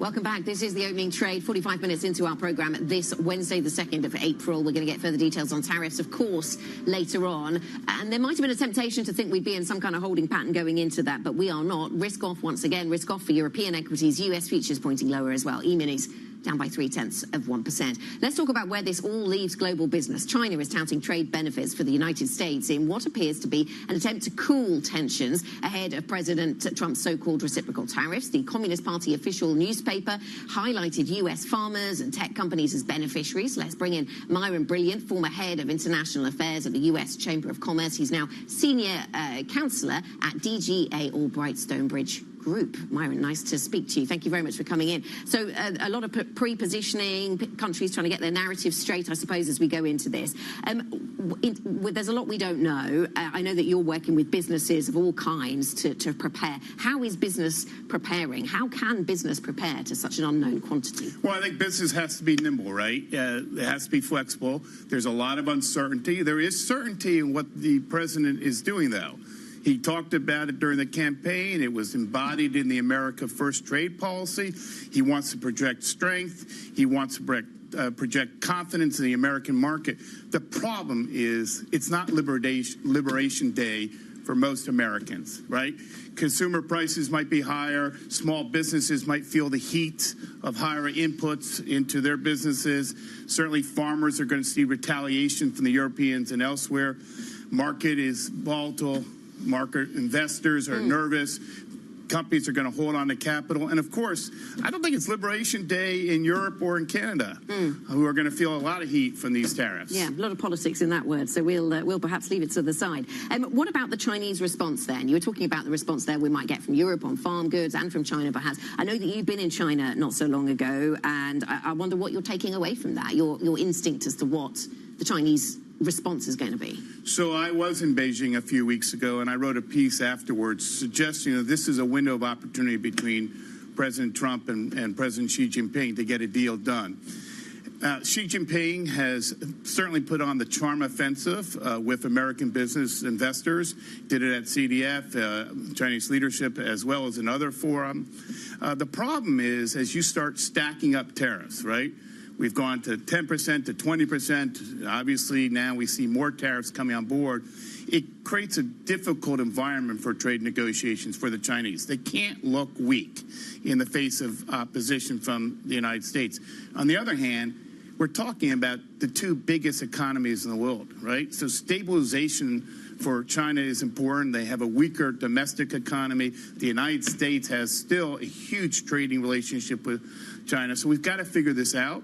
Welcome back. This is the opening trade, 45 minutes into our program this Wednesday, the 2nd of April. We're going to get further details on tariffs, of course, later on. And there might have been a temptation to think we'd be in some kind of holding pattern going into that, but we are not. Risk off once again. Risk off for European equities. US futures pointing lower as well. E-minis down by 0.3%. Let's talk about where this all leaves global business. China is touting trade benefits for the United States in what appears to be an attempt to cool tensions ahead of President Trump's so-called reciprocal tariffs. The Communist Party official newspaper highlighted US farmers and tech companies as beneficiaries. Let's bring in Myron Brilliant, former head of international affairs at the US Chamber of Commerce. He's now senior counselor at DGA Albright Stonebridge Group. Myron, nice to speak to you. Thank you very much for coming in. So a lot of pre-positioning, countries trying to get their narrative straight, I suppose, as we go into this. There's a lot we don't know. I know that you're working with businesses of all kinds to prepare. How is business preparing? How can business prepare to such an unknown quantity? Well, I think business has to be nimble, right? It has to be flexible. There's a lot of uncertainty. There is certainty in what the president is doing, though. He talked about it during the campaign. It was embodied in the America First trade policy. He wants to project strength. He wants to project confidence in the American market. The problem is it's not Liberation Day for most Americans, right? Consumer prices might be higher. Small businesses might feel the heat of higher inputs into their businesses. Certainly farmers are going to see retaliation from the Europeans and elsewhere. Market is volatile. Market investors are nervous. Companies are going to hold on to capital. And, of course, I don't think it's Liberation Day in Europe or in Canada who are going to feel a lot of heat from these tariffs. Yeah, a lot of politics in that word, so we'll perhaps leave it to the side. What about the Chinese response then? You were talking about the response there we might get from Europe on farm goods and from China perhaps. I know that you've been in China not so long ago, and I wonder what you're taking away from that, your instinct as to what the Chinese response is going to be. So I was in Beijing a few weeks ago, and I wrote a piece afterwards suggesting that this is a window of opportunity between President Trump and President Xi Jinping to get a deal done. Xi Jinping has certainly put on the charm offensive with American business investors, did it at CDF, Chinese leadership, as well as another forum. The problem is, as you start stacking up tariffs, right? We've gone to 10% to 20%. Obviously, now we see more tariffs coming on board. It creates a difficult environment for trade negotiations for the Chinese. They can't look weak in the face of opposition from the United States. On the other hand, we're talking about the two biggest economies in the world, right? So stabilization for China is important. They have a weaker domestic economy. The United States has still a huge trading relationship with China. So we've got to figure this out.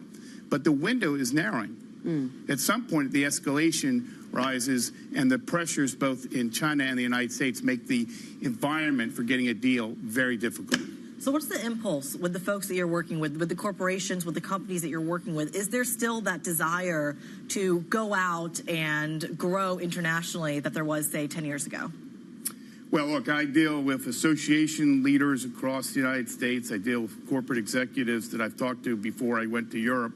But the window is narrowing. At some point, the escalation rises, and the pressures both in China and the United States make the environment for getting a deal very difficult. So what's the impulse with the folks that you're working with the corporations, with the companies that you're working with? Is there still that desire to go out and grow internationally that there was, say, 10 years ago? Well, look, I deal with association leaders across the United States. I deal with corporate executives that I've talked to before I went to Europe.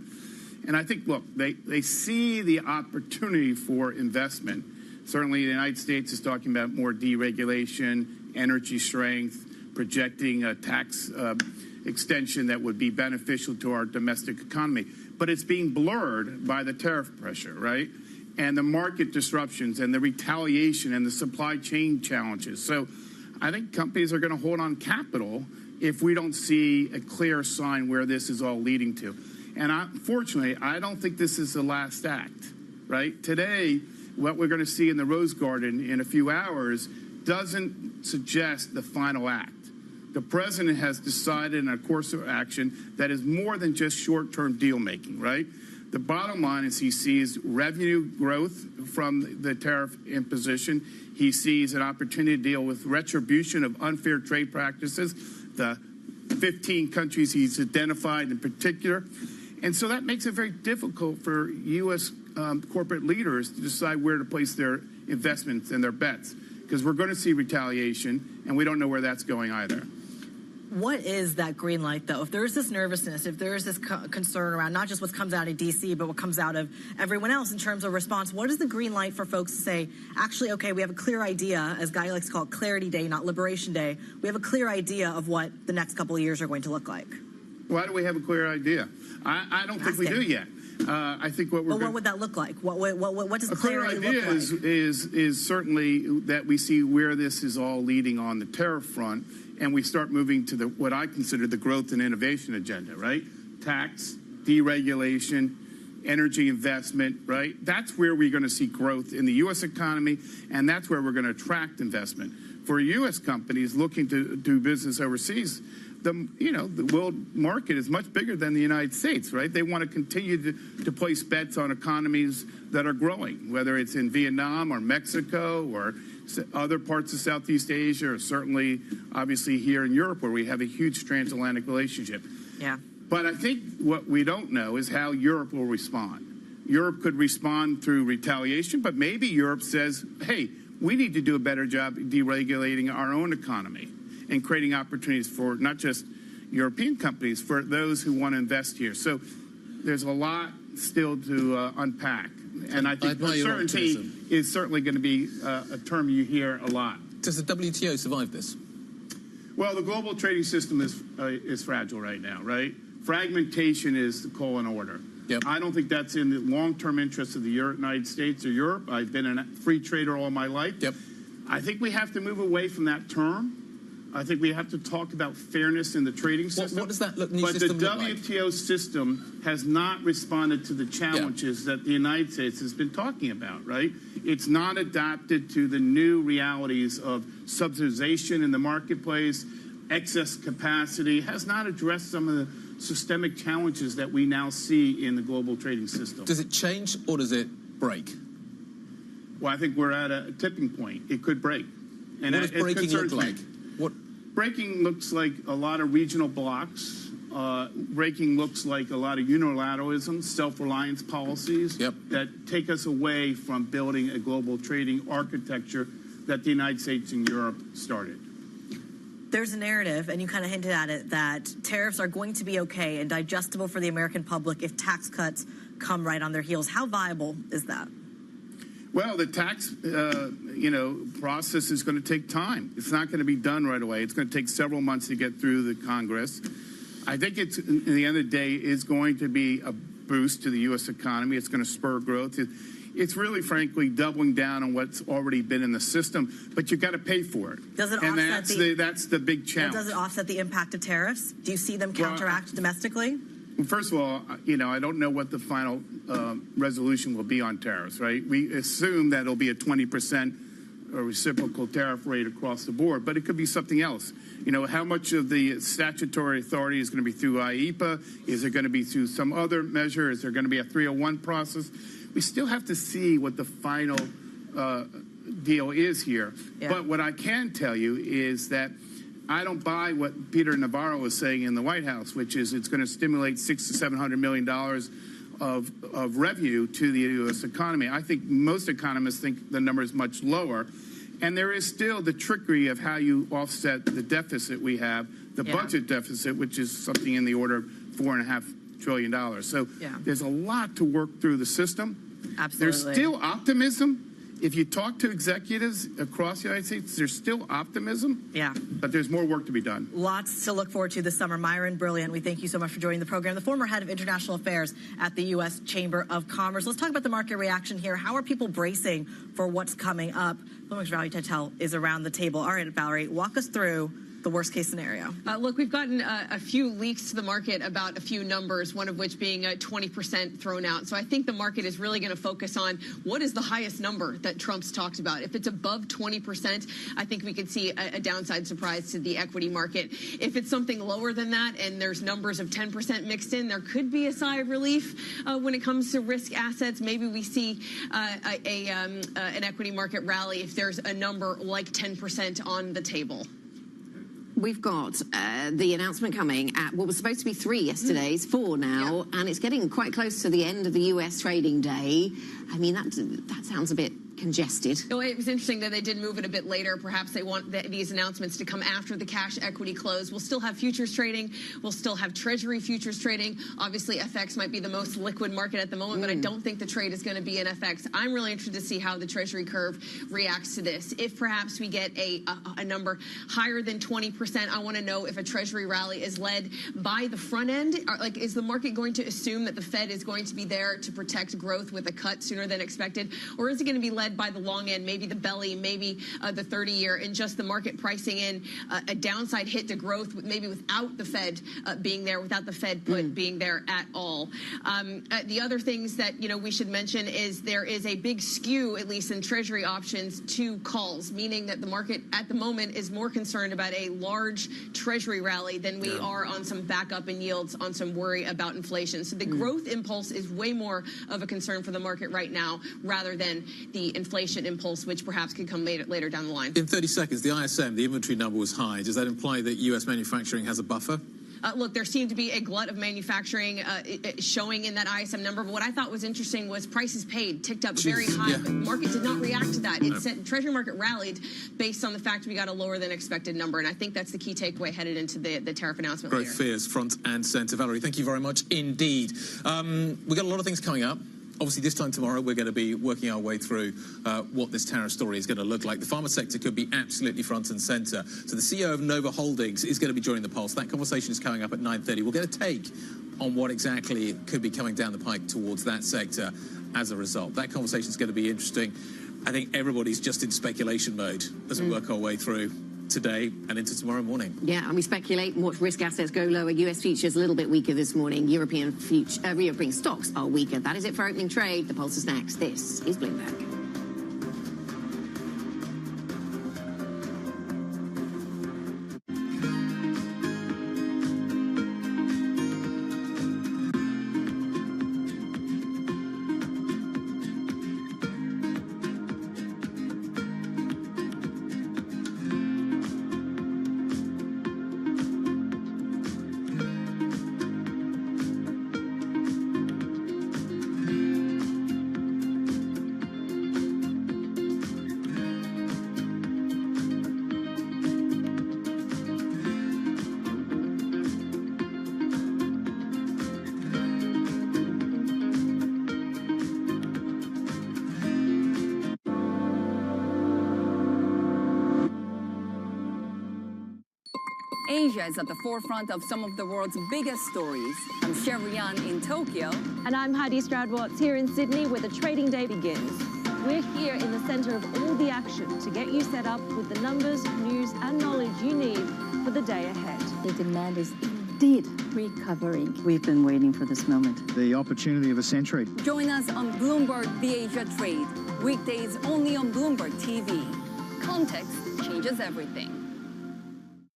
And I think, look, they see the opportunity for investment. Certainly the United States is talking about more deregulation, energy strength, projecting a tax extension that would be beneficial to our domestic economy. But it's being blurred by the tariff pressure, right? And the market disruptions and the retaliation and the supply chain challenges. So I think companies are going to hold on capital if we don't see a clear sign where this is all leading to. And unfortunately, I don't think this is the last act, right? Today, what we're going to see in the Rose Garden in a few hours doesn't suggest the final act. The president has decided on a course of action that is more than just short-term deal-making, right? The bottom line is he sees revenue growth from the tariff imposition. He sees an opportunity to deal with retribution of unfair trade practices, the 15 countries he's identified in particular. And so that makes it very difficult for U.S. Corporate leaders to decide where to place their investments and their bets, because we're going to see retaliation, and we don't know where that's going either. What is that green light, though? If there's this nervousness, if there's this concern around not just what comes out of D.C., but what comes out of everyone else in terms of response, what is the green light for folks to say, actually, okay, we have a clear idea, as Guy likes to call it, Clarity Day, not Liberation Day. We have a clear idea of what the next couple of years are going to look like. Why do we have a clear idea? I don't think we do yet. I think what we're. But what would that look like? What does clarity look like? A clear idea is certainly that we see where this is all leading on the tariff front, and we start moving to what I consider the growth and innovation agenda, right? Tax, deregulation, energy investment, right? That's where we're going to see growth in the U.S. economy, and that's where we're going to attract investment. For U.S. companies looking to do business overseas, the world market is much bigger than the United States, right? They want to continue to place bets on economies that are growing, whether it's in Vietnam or Mexico or other parts of Southeast Asia, or certainly, obviously, here in Europe, where we have a huge transatlantic relationship. Yeah. But I think what we don't know is how Europe will respond. Europe could respond through retaliation, but maybe Europe says, hey, we need to do a better job deregulating our own economy and creating opportunities for not just European companies, for those who want to invest here. So there's a lot still to unpack. And I think uncertainty is certainly going to be a term you hear a lot. Does the WTO survive this? Well, the global trading system is fragile right now, right? Fragmentation is the call in order. Yep. I don't think that's in the long-term interest of the United States or Europe. I've been a free trader all my life. Yep. I think we have to move away from that term. I think we have to talk about fairness in the trading system. What does that new but system the look like? WTO system has not responded to the challenges that the United States has been talking about, right? It's not adapted to the new realities of subsidization in the marketplace, excess capacity, has not addressed some of the systemic challenges that we now see in the global trading system. Does it change or does it break? Well, I think we're at a tipping point. It could break. And what does breaking look like? Breaking looks like a lot of regional blocks. Breaking looks like a lot of unilateralism, self-reliance policies that take us away from building a global trading architecture that the United States and Europe started. There's a narrative, and you kind of hinted at it, that tariffs are going to be okay and digestible for the American public if tax cuts come right on their heels. How viable is that? Well, the tax, process is going to take time. It's not going to be done right away. It's going to take several months to get through the Congress. I think it's, in the end of the day, is going to be a boost to the U.S. economy. It's going to spur growth. It's really, frankly, doubling down on what's already been in the system, but you've got to pay for it. Does it and offset that's the big challenge. Does it offset the impact of tariffs? Do you see them counteract domestically? First of all, I don't know what the final resolution will be on tariffs, right? We assume that it'll be a 20% reciprocal tariff rate across the board, but it could be something else. How much of the statutory authority is going to be through IEEPA? Is it going to be through some other measure? Is there going to be a 301 process? We still have to see what the final deal is here. Yeah. But what I can tell you is that I don't buy what Peter Navarro was saying in the White House, which is it's going to stimulate $600 to $700 million of revenue to the U.S. economy. I think most economists think the number is much lower. And there is still the trickery of how you offset the deficit we have, the budget deficit, which is something in the order of $4.5 trillion. So there's a lot to work through the system. Absolutely. There's still optimism. If you talk to executives across the United States, there's still optimism. Yeah. But there's more work to be done. Lots to look forward to this summer. Myron Brilliant, we thank you so much for joining the program. The former head of international affairs at the U.S. Chamber of Commerce. Let's talk about the market reaction here. How are people bracing for what's coming up? Bloomberg's Valerie Tetel is around the table. All right, Valerie, walk us through the worst case scenario. Look, we've gotten a few leaks to the market about a few numbers, one of which being 20% thrown out. So I think the market is really going to focus on what is the highest number that Trump's talked about. If it's above 20%, I think we could see a downside surprise to the equity market. If it's something lower than that and there's numbers of 10% mixed in, there could be a sigh of relief when it comes to risk assets. Maybe we see an equity market rally if there's a number like 10% on the table. We've got the announcement coming at what was supposed to be 3 yesterday. It's 4 now, and it's getting quite close to the end of the U.S. trading day. I mean, that sounds a bit congested. No, it was interesting that they did move it a bit later. Perhaps they want these announcements to come after the cash equity close. We'll still have futures trading. We'll still have Treasury futures trading. Obviously, FX might be the most liquid market at the moment, but I don't think the trade is going to be in FX. I'm really interested to see how the Treasury curve reacts to this. If perhaps we get a number higher than 20%, I want to know if a Treasury rally is led by the front end. Like, is the market going to assume that the Fed is going to be there to protect growth with a cut sooner than expected? Or is it going to be led by the long end, maybe the belly, maybe the 30-year, and just the market pricing in a downside hit to growth, maybe without the Fed being there, without the Fed put being there at all. The other things that we should mention is there is a big skew, at least in Treasury options, to calls, meaning that the market at the moment is more concerned about a large Treasury rally than we are on some backup in yields, on some worry about inflation. So the growth impulse is way more of a concern for the market right now, rather than the inflation impulse, which perhaps could come later down the line. In 30 seconds, the ISM, the inventory number was high. Does that imply that U.S. manufacturing has a buffer? Look, there seemed to be a glut of manufacturing showing in that ISM number. But what I thought was interesting was prices paid ticked up very high. The market did not react to that. It said Treasury market rallied based on the fact we got a lower than expected number. And I think that's the key takeaway headed into the tariff announcement Growth later. fears front and center. Valerie, thank you very much indeed. We've got a lot of things coming up. Obviously, this time tomorrow, we're going to be working our way through what this tariff story is going to look like. The pharma sector could be absolutely front and center. So the CEO of Nova Holdings is going to be joining the pulse. That conversation is coming up at 9:30. We'll get a take on what exactly could be coming down the pike towards that sector as a result. That conversation is going to be interesting. I think everybody's just in speculation mode as we work our way through today and into tomorrow morning. Yeah, and we speculate and watch risk assets go lower. US futures a little bit weaker this morning. European stocks are weaker. That is it for opening trade. The Pulse is next. This is Bloomberg. Asia is at the forefront of some of the world's biggest stories. I'm Sherrian in Tokyo. And I'm Heidi Stroud-Watts here in Sydney, where the trading day begins. We're here in the center of all the action to get you set up with the numbers, news, and knowledge you need for the day ahead. The demand is indeed recovering. We've been waiting for this moment. The opportunity of a century. Join us on Bloomberg The Asia Trade. Weekdays only on Bloomberg TV. Context changes everything.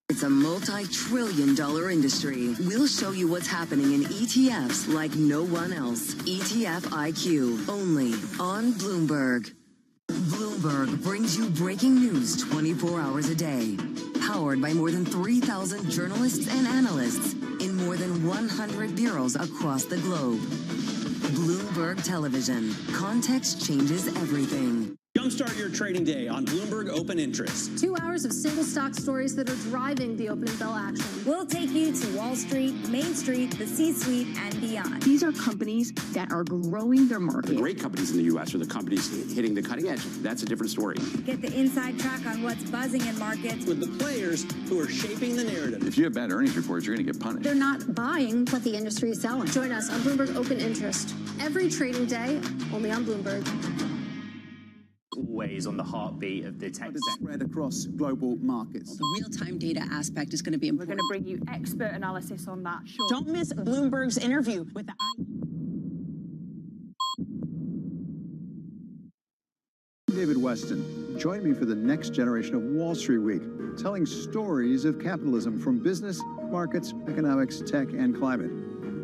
It's a multi-trillion-dollar industry. We'll show you what's happening in ETFs like no one else. ETF IQ, only on Bloomberg. Bloomberg brings you breaking news 24 hours a day. Powered by more than 3,000 journalists and analysts in more than 100 bureaus across the globe. Bloomberg Television. Context changes everything. Jumpstart your trading day on Bloomberg Open Interest. 2 hours of single stock stories that are driving the opening bell action. We'll take you to Wall Street, Main Street, the C-suite, and beyond. These are companies that are growing their market. The great companies in the U.S. are the companies hitting the cutting edge. That's a different story. Get the inside track on what's buzzing in markets. With the players who are shaping the narrative. If you have bad earnings reports, you're going to get punished. They're not buying what the industry is selling. Join us on Bloomberg Open Interest. Every trading day, only on Bloomberg. Always on the heartbeat of the tech spread across global markets. The real-time data aspect is going to be important. We're going to bring you expert analysis on that. Sure. Don't miss Bloomberg's interview with the David Weston. Join me for the next generation of Wall Street Week, telling stories of capitalism from business, markets, economics, tech, and climate.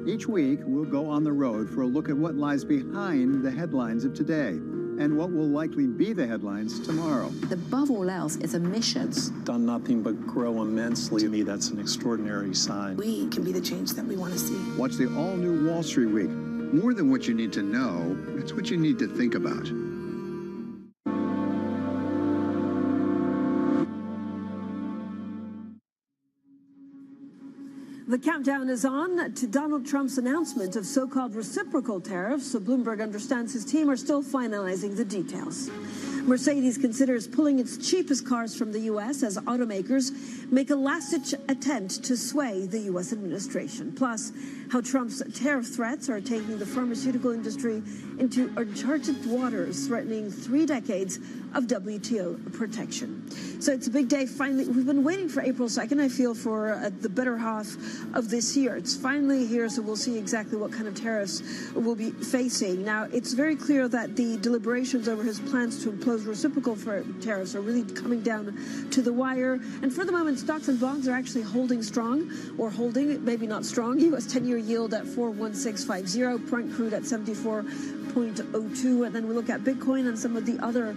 Each week, we'll go on the road for a look at what lies behind the headlines of today and what will likely be the headlines tomorrow. Above all else, it's a mission. It's done nothing but grow immensely. To me, that's an extraordinary sign. We can be the change that we want to see. Watch the all-new Wall Street Week. More than what you need to know, it's what you need to think about. The countdown is on to Donald Trump's announcement of so-called reciprocal tariffs, so Bloomberg understands his team are still finalizing the details. Mercedes considers pulling its cheapest cars from the U.S. as automakers make a last-ditch attempt to sway the U.S. administration. Plus, how Trump's tariff threats are taking the pharmaceutical industry into uncharted waters, threatening 3 decades of WTO protection. So it's a big day. Finally, we've been waiting for April 2nd, I feel, for the better half of this year. It's finally here, so we'll see exactly what kind of tariffs we'll be facing. Now, it's very clear that the deliberations over his plans to impose reciprocal tariffs are really coming down to the wire. And for the moment, stocks and bonds are actually holding strong, or holding, maybe not strong. U.S. 10-year yield at 4.1650, Brent crude at 74.02, and then we look at Bitcoin and some of the other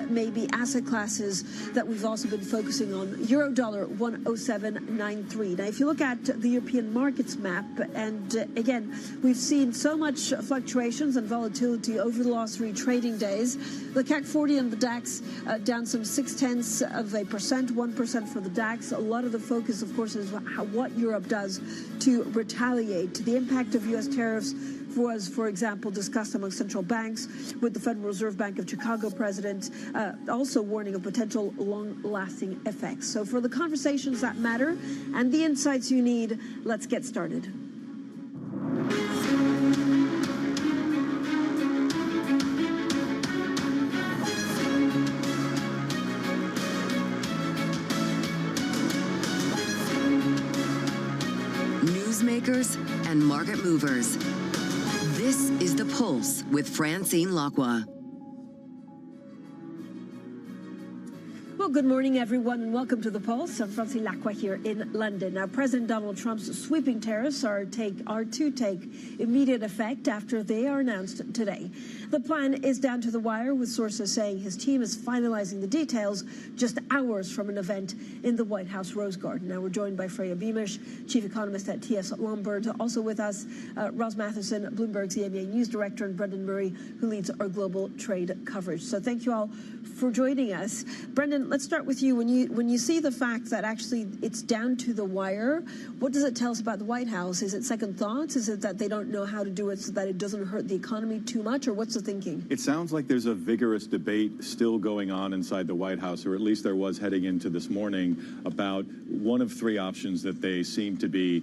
maybe asset classes that we've also been focusing on. Euro dollar 107.93. Now, if you look at the European markets map, and again, we've seen so much fluctuations and volatility over the last 3 trading days. The CAC 40 and the DAX down some 0.6%, 1% for the DAX. A lot of the focus, of course, is what Europe does to retaliate. The impact of U.S. tariffs was, for example, discussed among central banks, with the Federal Reserve Bank of Chicago president also warning of potential long-lasting effects. So for the conversations that matter and the insights you need, let's get started. Newsmakers and market movers. This is The Pulse with Francine Lacqua. Well, good morning, everyone, and welcome to The Pulse. I'm Francine Lacqua here in London. Now, President Donald Trump's sweeping tariffs are to take immediate effect after they are announced today. The plan is down to the wire, with sources saying his team is finalizing the details just hours from an event in the White House Rose Garden. Now, we're joined by Freya Beamish, chief economist at TS Lombard. Also with us, Ross Matheson, Bloomberg's EMEA News Director, and Brendan Murray, who leads our global trade coverage. So thank you all for joining us. Brendan, let's start with you. When you see the fact that actually it's down to the wire, what does it tell us about the White House? Is it second thoughts? Is it that they don't know how to do it so that it doesn't hurt the economy too much, or what's the thinking? It sounds like there's a vigorous debate still going on inside the White House, or at least there was heading into this morning, about one of 3 options that they seem to be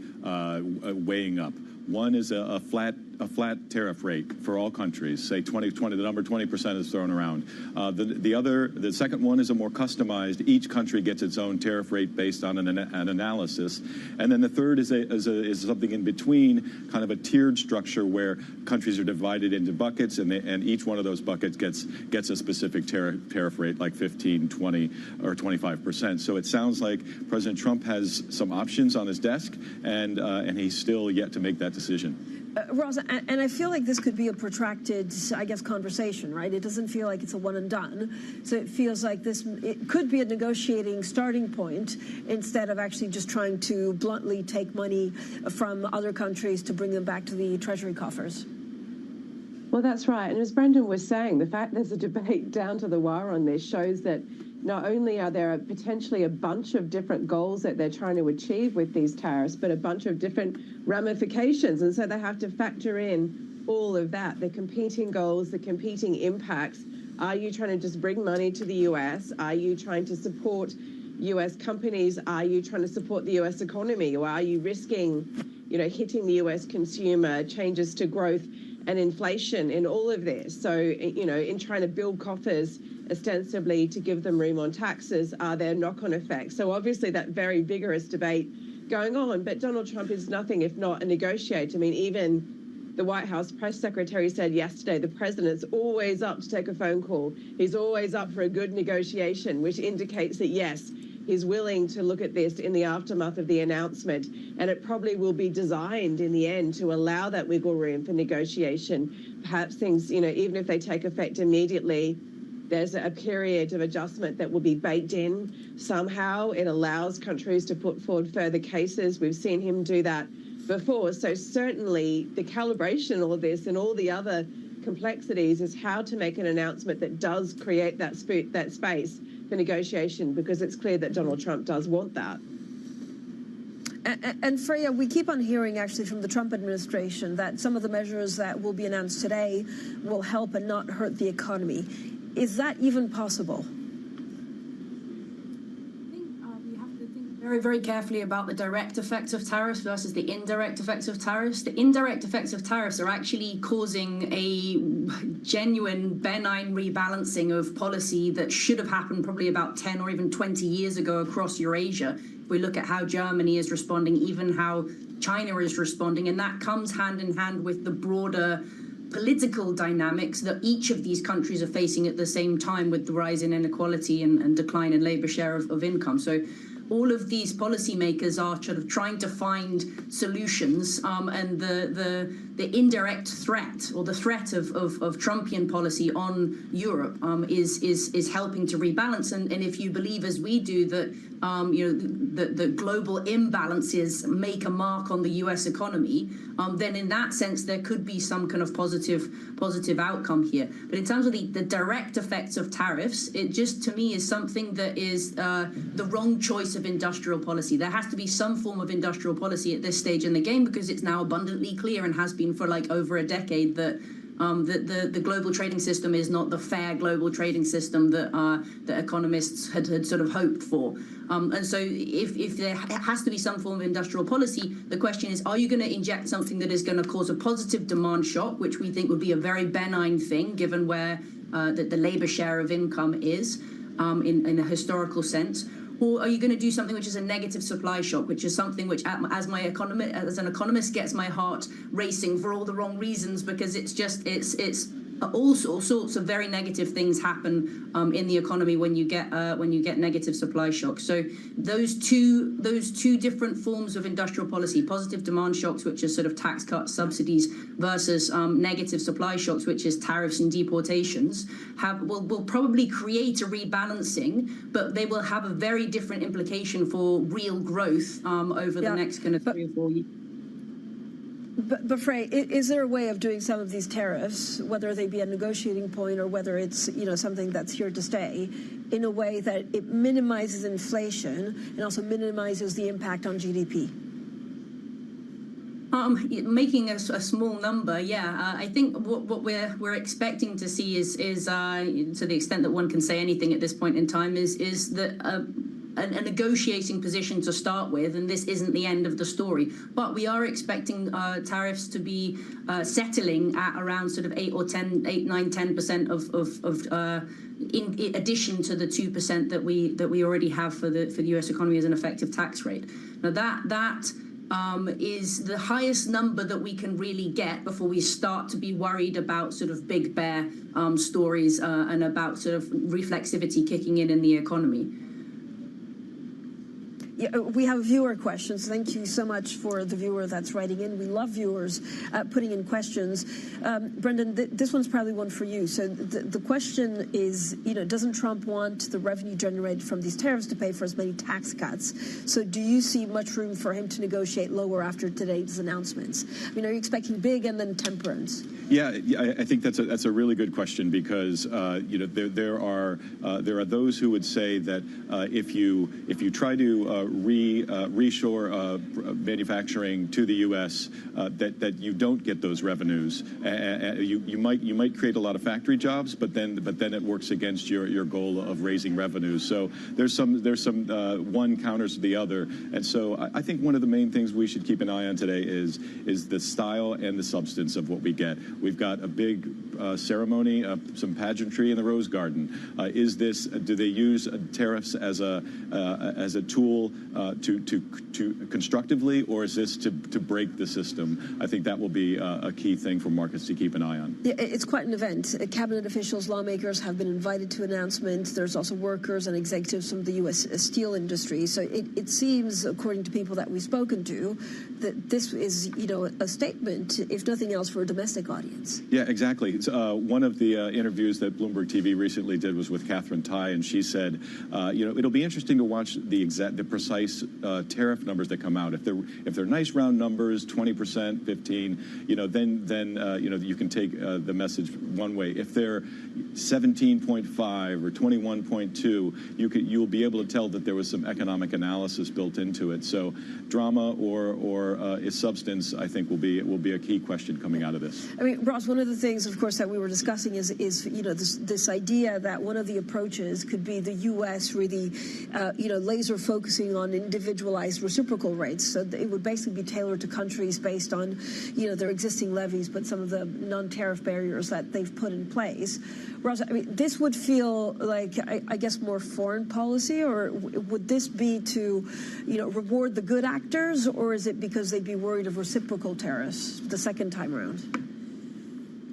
weighing up. One is a flat flat tariff rate for all countries, say 20, the number 20% is thrown around. The second one is a more customized. Each country gets its own tariff rate based on an analysis, and then the third is something in between, kind of a tiered structure where countries are divided into buckets, and each one of those buckets gets a specific tariff rate, like 15, 20, or 25%. So it sounds like President Trump has some options on his desk, and he's still yet to make that decision. Ross, and I feel like this could be a protracted, I guess, conversation, right? It doesn't feel like it's a one and done. So it feels like it could be a negotiating starting point instead of actually just trying to bluntly take money from other countries to bring them back to the treasury coffers. Well, that's right. And as Brendan was saying, the fact there's a debate down to the wire on this shows that not only are there potentially a bunch of different goals that they're trying to achieve with these tariffs, but a bunch of different ramifications. And so they have to factor in all of that, the competing goals, the competing impacts. Are you trying to just bring money to the U.S.? Are you trying to support U.S. companies? Are you trying to support the U.S. economy? Or are you risking, hitting the U.S. consumer, changes to growth and inflation in all of this? So, in trying to build coffers ostensibly to give them room on taxes, are there knock-on effects? So obviously that very vigorous debate going on, but Donald Trump is nothing if not a negotiator. I mean, even the White House press secretary said yesterday the president's always up to take a phone call. He's always up for a good negotiation, which indicates that, yes, he's willing to look at this in the aftermath of the announcement, and it probably will be designed in the end to allow that wiggle room for negotiation. Perhaps things, even if they take effect immediately, there's a period of adjustment that will be baked in somehow. It allows countries to put forward further cases. We've seen him do that before. So certainly the calibration of all this and all the other complexities is how to make an announcement that does create that space for negotiation, because it's clear that Donald Trump does want that. And Freya, we keep on hearing actually from the Trump administration that some of the measures that will be announced today will help and not hurt the economy. Is that even possible? I think we have to think very, very carefully about the direct effects of tariffs versus the indirect effects of tariffs. The indirect effects of tariffs are actually causing a genuine, benign rebalancing of policy that should have happened probably about 10 or even 20 years ago across Eurasia. If we look at how Germany is responding, even how China is responding, and that comes hand in hand with the broader political dynamics that each of these countries are facing at the same time, with the rise in inequality and decline in labor share of income. So all of these policymakers are sort of trying to find solutions, and the indirect threat, or the threat of Trumpian policy on Europe is helping to rebalance. And if you believe, as we do, that the global imbalances make a mark on the U.S. economy, then in that sense there could be some kind of positive outcome here. But in terms of the direct effects of tariffs, it just, to me, is something that is the wrong choice of industrial policy. There has to be some form of industrial policy at this stage in the game, because it's now abundantly clear, and has been for like over a decade, that the global trading system is not the fair global trading system that economists had sort of hoped for. And so if there has to be some form of industrial policy, the question is, are you going to inject something that is going to cause a positive demand shock, which we think would be a very benign thing given where the labor share of income is in a historical sense? Or are you going to do something which is a negative supply shock, which is something which, as an economist, gets my heart racing for all the wrong reasons, because it's all sorts of very negative things happen in the economy when you get negative supply shocks. So those two different forms of industrial policy, positive demand shocks, which are sort of tax cuts, subsidies, versus negative supply shocks, which is tariffs and deportations, will probably create a rebalancing, but they will have a very different implication for real growth over the next kind of 3 or 4 years. But Frey, is there a way of doing some of these tariffs, whether they be a negotiating point or whether it's something that's here to stay, in a way that it minimizes inflation and also minimizes the impact on GDP? Making a small number, yeah. I think what we're expecting to see is to the extent that one can say anything at this point in time, is that a negotiating position to start with, and this isn't the end of the story. But we are expecting tariffs to be settling at around sort of 8, 9, 10% in addition to the 2% that we already have for the US economy as an effective tax rate. Now that is the highest number that we can really get before we start to be worried about sort of big bear stories and about sort of reflexivity kicking in the economy. Yeah, we have viewer questions. Thank you so much for the viewer that's writing in. We love viewers putting in questions. Brendan, this one's probably one for you. So the question is, doesn't Trump want the revenue generated from these tariffs to pay for as many tax cuts? So do you see much room for him to negotiate lower after today's announcements? I mean, are you expecting big and then temperance? Yeah, I think that's a really good question because there are those who would say that if you try to reshore manufacturing to the U.S., that you don't get those revenues. You might create a lot of factory jobs, but then it works against your goal of raising revenues. So there's some one counters to the other, and so I think one of the main things we should keep an eye on today is the style and the substance of what we get. We've got a big ceremony, some pageantry in the Rose Garden. Do they use tariffs as a tool to constructively, or is this to break the system? I think that will be a key thing for markets to keep an eye on. Yeah, it's quite an event. Cabinet officials, lawmakers have been invited to announcements. There's also workers and executives from the U.S. steel industry. So it seems, according to people that we've spoken to, that this is, a statement, if nothing else, for a domestic audience. Yeah, exactly. One of the interviews that Bloomberg TV recently did was with Catherine Tai, and she said, it'll be interesting to watch the precise tariff numbers that come out. If they're nice round numbers, 20%, 15%, then you can take the message one way. If they're 17.5 or 21.2, you'll be able to tell that there was some economic analysis built into it. So drama or its substance, I think, will be a key question coming out of this. I mean, Ross, one of the things, of course, that we were discussing is this idea that one of the approaches could be the U.S. really, laser focusing on individualized reciprocal rates. So it would basically be tailored to countries based on, their existing levies, but some of the non-tariff barriers that they've put in place. Ross, I mean, this would feel like, I guess, more foreign policy, or would this be to, reward the good actors, or is it because they'd be worried of reciprocal tariffs the second time around?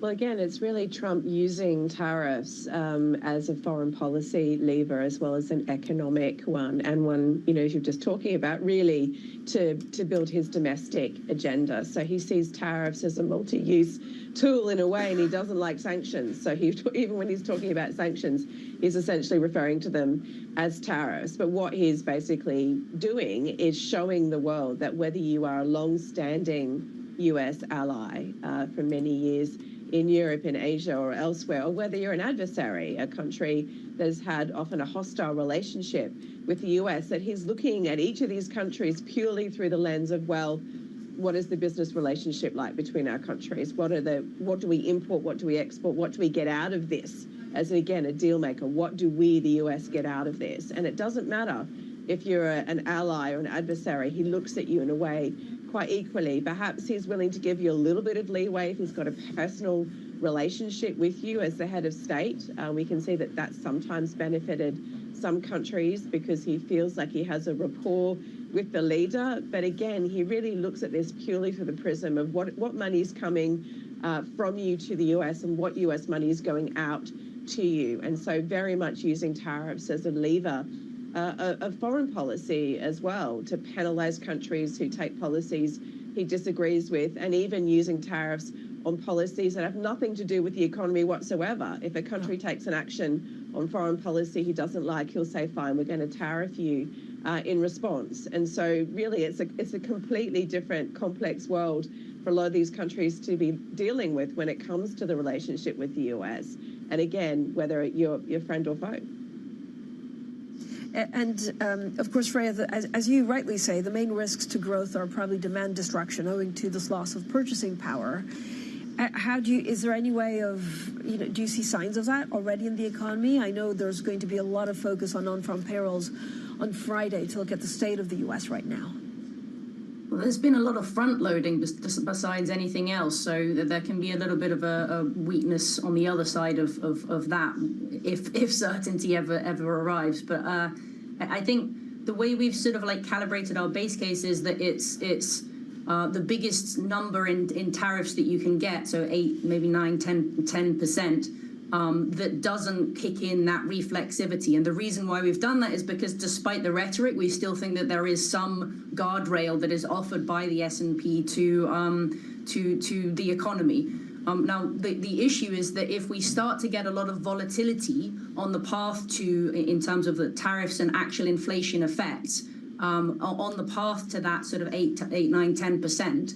Well, again, it's really Trump using tariffs as a foreign policy lever as well as an economic one, and one, as you're just talking about, really to build his domestic agenda. So he sees tariffs as a multi-use tool in a way, and he doesn't like sanctions. So even when he's talking about sanctions, he's essentially referring to them as tariffs. But what he's basically doing is showing the world that whether you are a long-standing U.S. ally for many years in Europe, in Asia, or elsewhere, or whether you're an adversary, a country that has had often a hostile relationship with the U.S., that he's looking at each of these countries purely through the lens of, well, what is the business relationship like between our countries? What do we import? What do we export? What do we get out of this? As, again, a deal maker, what do we, the U.S., get out of this? And it doesn't matter if you're an ally or an adversary. He looks at you in a way quite equally. Perhaps he's willing to give you a little bit of leeway if he's got a personal relationship with you as the head of state. We can see that that's sometimes benefited some countries because he feels like he has a rapport with the leader. But again, he really looks at this purely through the prism of what money is coming from you to the U.S. and what U.S. money is going out to you. And so very much using tariffs as a lever of foreign policy as well, to penalize countries who take policies he disagrees with, and even using tariffs on policies that have nothing to do with the economy whatsoever. If a country takes an action on foreign policy he doesn't like, he'll say, fine, we're going to tariff you in response. And so really it's a completely different, complex world for a lot of these countries to be dealing with when it comes to the relationship with the US. And again, whether you're your friend or foe. And, of course, Freya, as you rightly say, the main risks to growth are probably demand destruction owing to this loss of purchasing power. Is there any way of, do you see signs of that already in the economy? I know there's going to be a lot of focus on non-farm payrolls on Friday to look at the state of the U.S. right now. Well, there's been a lot of front-loading besides anything else, so that there can be a little bit of a weakness on the other side of that, if certainty ever arrives. But I think the way we've sort of like calibrated our base case is that it's the biggest number in tariffs that you can get, so 8, maybe 9, 10%. That doesn't kick in that reflexivity. And the reason why we've done that is because despite the rhetoric, we still think that there is some guardrail that is offered by the S&P to the economy. Now, the issue is that if we start to get a lot of volatility on the path in terms of the tariffs and actual inflation effects, on the path to that sort of 8, 9, 10%,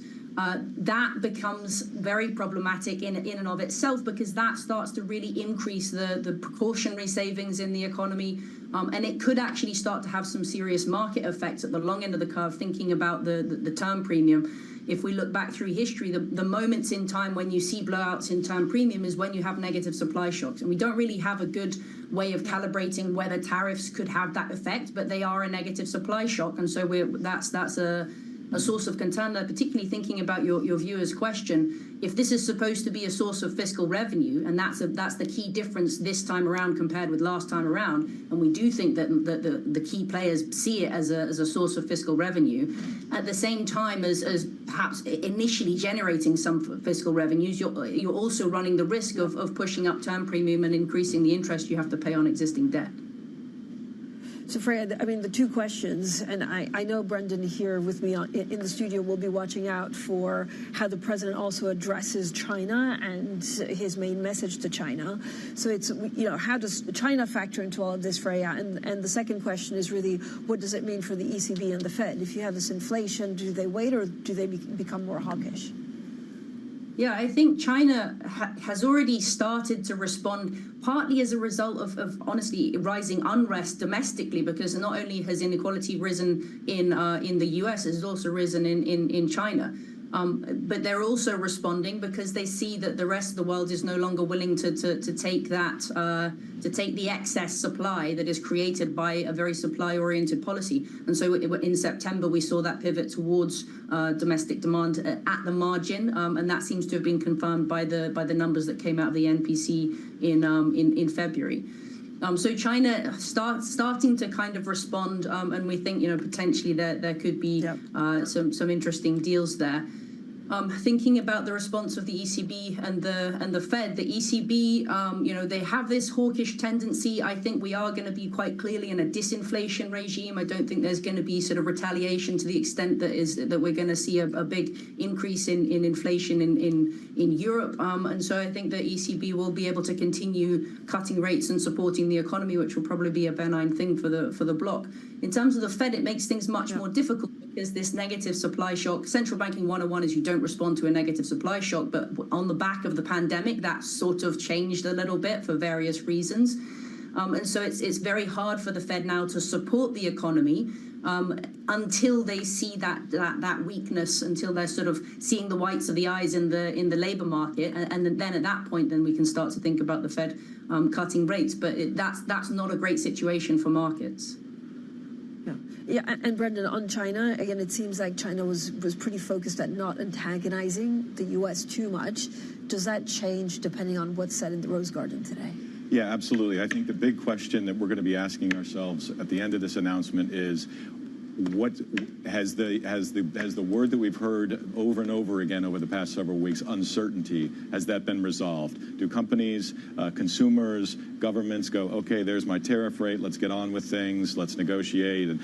that becomes very problematic in and of itself, because that starts to really increase the precautionary savings in the economy, and it could actually start to have some serious market effects at the long end of the curve, thinking about the term premium. If we look back through history, the moments in time when you see blowouts in term premium is when you have negative supply shocks. And we don't really have a good way of calibrating whether tariffs could have that effect, but they are a negative supply shock. And so that's a source of concern there, particularly thinking about your viewer's question. If this is supposed to be a source of fiscal revenue, and that's the key difference this time around compared with last time around, and we do think that the key players see it as a source of fiscal revenue, at the same time as perhaps initially generating some fiscal revenues, you're also running the risk of pushing up term premium and increasing the interest you have to pay on existing debt. So, Freya, I mean, the two questions, and I know Brendan here with me in the studio will be watching out for how the president also addresses China and his main message to China. So it's, how does China factor into all of this, Freya? And the second question is really, what does it mean for the ECB and the Fed? If you have this inflation, do they wait or do they become more hawkish? Yeah, I think China has already started to respond, partly as a result of honestly rising unrest domestically, because not only has inequality risen in the US, it has also risen in China. But they're also responding because they see that the rest of the world is no longer willing to take the excess supply that is created by a very supply-oriented policy. And so in September, we saw that pivot towards domestic demand at the margin, and that seems to have been confirmed by the numbers that came out of the NPC in February. So China starting to kind of respond, and we think potentially there could be some interesting deals there. Thinking about the response of the ECB and the Fed, the ECB, they have this hawkish tendency. I think we are going to be quite clearly in a disinflation regime. I don't think there's going to be sort of retaliation to the extent that we're going to see a big increase in inflation in Europe. And so I think the ECB will be able to continue cutting rates and supporting the economy, which will probably be a benign thing for the bloc. In terms of the Fed, it makes things much more difficult because this negative supply shock, central banking 101 is you don't respond to a negative supply shock, but on the back of the pandemic, that sort of changed a little bit for various reasons. And so it's very hard for the Fed now to support the economy until they see that weakness, until they're sort of seeing the whites of the eyes in the labor market, and then at that point, then we can start to think about the Fed cutting rates. But that's not a great situation for markets. Yeah, and Brendan, on China, again, it seems like China was pretty focused at not antagonizing the U.S. too much. Does that change depending on what's said in the Rose Garden today? Yeah, absolutely. I think the big question that we're going to be asking ourselves at the end of this announcement is, what has the word that we've heard over and over again over the past several weeks, uncertainty, has that been resolved? Do companies, consumers, governments go, okay, there's my tariff rate, let's get on with things, let's negotiate,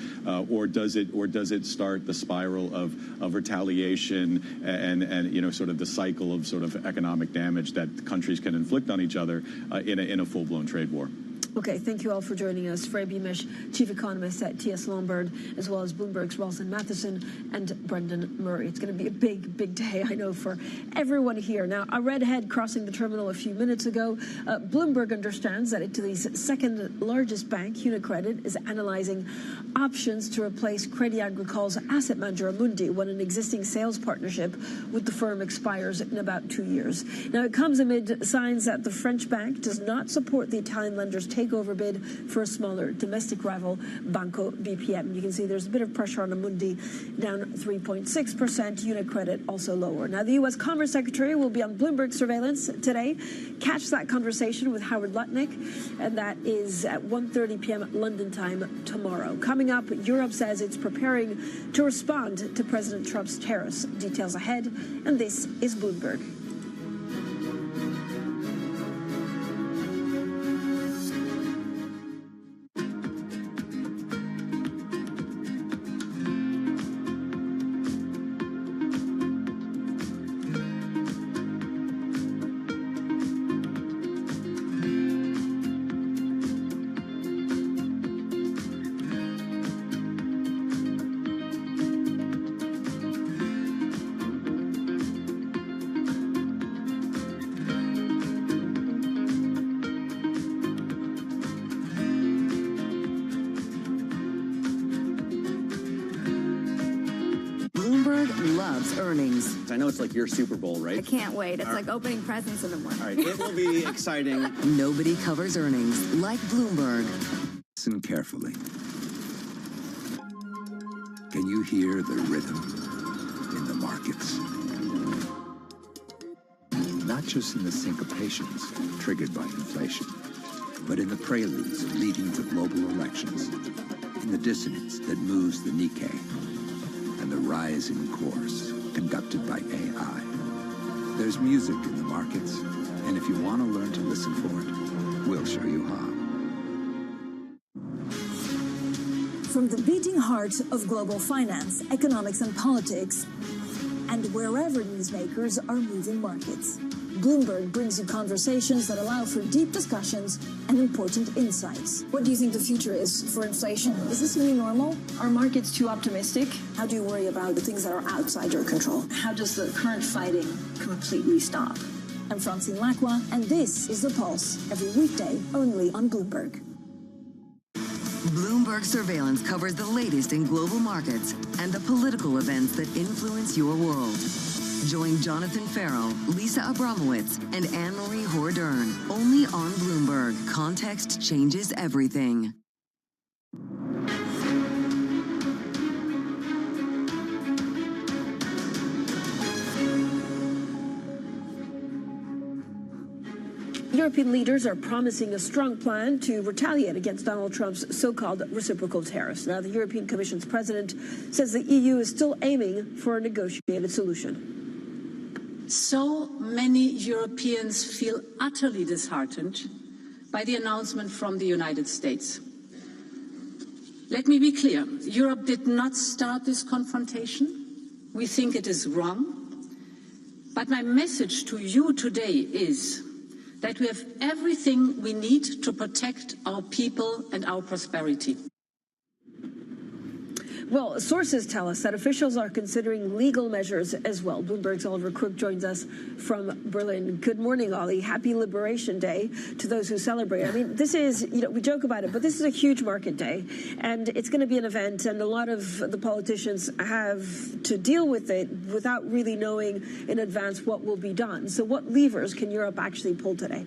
or does it start the spiral of retaliation and sort of the cycle of sort of economic damage that countries can inflict on each other in a full-blown trade war? Okay, thank you all for joining us. Freya Beamish, Chief Economist at T.S. Lombard, as well as Bloomberg's Ralston Matheson and Brendan Murray. It's going to be a big, big day, I know, for everyone here. Now, a redhead crossing the terminal a few minutes ago. Bloomberg understands that Italy's second largest bank, UniCredit, is analyzing options to replace Crédit Agricole's asset manager Amundi when an existing sales partnership with the firm expires in about 2 years. Now, it comes amid signs that the French bank does not support the Italian lender's takeover bid for a smaller domestic rival, Banco BPM. You can see there's a bit of pressure on Amundi, down 3.6%. UniCredit also lower. Now, the U.S. Commerce Secretary will be on Bloomberg surveillance today. Catch that conversation with Howard Lutnick, and that is at 1:30 p.m. London time tomorrow. Coming up, Europe says it's preparing to respond to President Trump's tariffs. Details ahead, and this is Bloomberg. Loves earnings. I know it's like your Super Bowl, right? I can't wait. It's like opening presents in the morning. All right, it will be exciting. Nobody covers earnings like Bloomberg. Listen carefully. Can you hear the rhythm in the markets? Not just in the syncopations triggered by inflation, but in the preludes leading to global elections, in the dissonance that moves the Nikkei, and the rising course conducted by AI. There's music in the markets, and if you want to learn to listen for it, we'll show you how. From the beating heart of global finance, economics, and politics, and wherever newsmakers are moving markets, Bloomberg brings you conversations that allow for deep discussions and important insights. What do you think the future is for inflation? Is this the new normal? Are markets too optimistic? How do you worry about the things that are outside your control? How does the current fighting completely stop? I'm Francine Lacqua, and this is The Pulse, every weekday only on Bloomberg. Bloomberg surveillance covers the latest in global markets and the political events that influence your world. Join Jonathan Farrell, Lisa Abramowitz, and Anne-Marie Hordern. Only on Bloomberg. Context changes everything. European leaders are promising a strong plan to retaliate against Donald Trump's so-called reciprocal tariffs. Now, the European Commission's president says the EU is still aiming for a negotiated solution. So many Europeans feel utterly disheartened by the announcement from the United States. Let me be clear, Europe did not start this confrontation. We think it is wrong. But my message to you today is that we have everything we need to protect our people and our prosperity. Well, sources tell us that officials are considering legal measures as well. Bloomberg's Oliver Crook joins us from Berlin. Good morning, Ollie. Happy Liberation Day to those who celebrate. I mean, this is, we joke about it, but this is a huge market day, and it's going to be an event, and a lot of the politicians have to deal with it without really knowing in advance what will be done. So what levers can Europe actually pull today?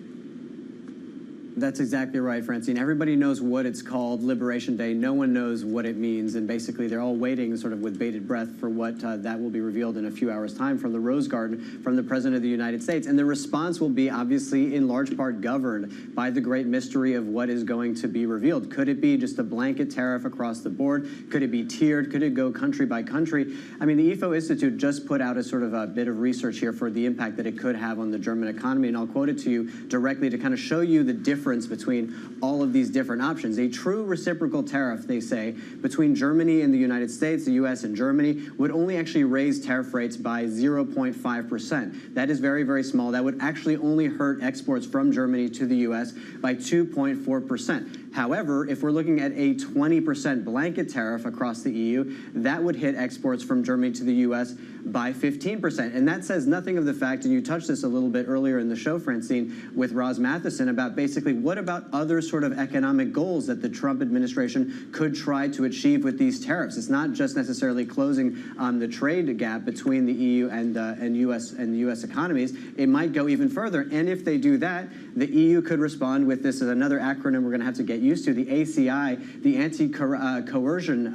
That's exactly right, Francine. Everybody knows what it's called, Liberation Day. No one knows what it means, and basically they're all waiting sort of with bated breath for what that will be revealed in a few hours' time from the Rose Garden from the President of the United States. And the response will be obviously in large part governed by the great mystery of what is going to be revealed. Could it be just a blanket tariff across the board? Could it be tiered? Could it go country by country? I mean, the IFO Institute just put out a sort of a bit of research here for the impact that it could have on the German economy, and I'll quote it to you directly to kind of show you the difference difference between all of these different options. A true reciprocal tariff, they say, between Germany and the United States, the U.S. and Germany, would only actually raise tariff rates by 0.5%. That is very, very small. That would actually only hurt exports from Germany to the U.S. by 2.4%. However, if we're looking at a 20% blanket tariff across the EU, that would hit exports from Germany to the U.S. by 15%. And that says nothing of the fact, and you touched this a little bit earlier in the show, Francine, with Roz Matheson, about basically what about other sort of economic goals that the Trump administration could try to achieve with these tariffs. It's not just necessarily closing the trade gap between the EU and U.S. economies. It might go even further. And if they do that, the EU could respond with this is another acronym we're going to have to get used to, the ACI, the anti-coercion,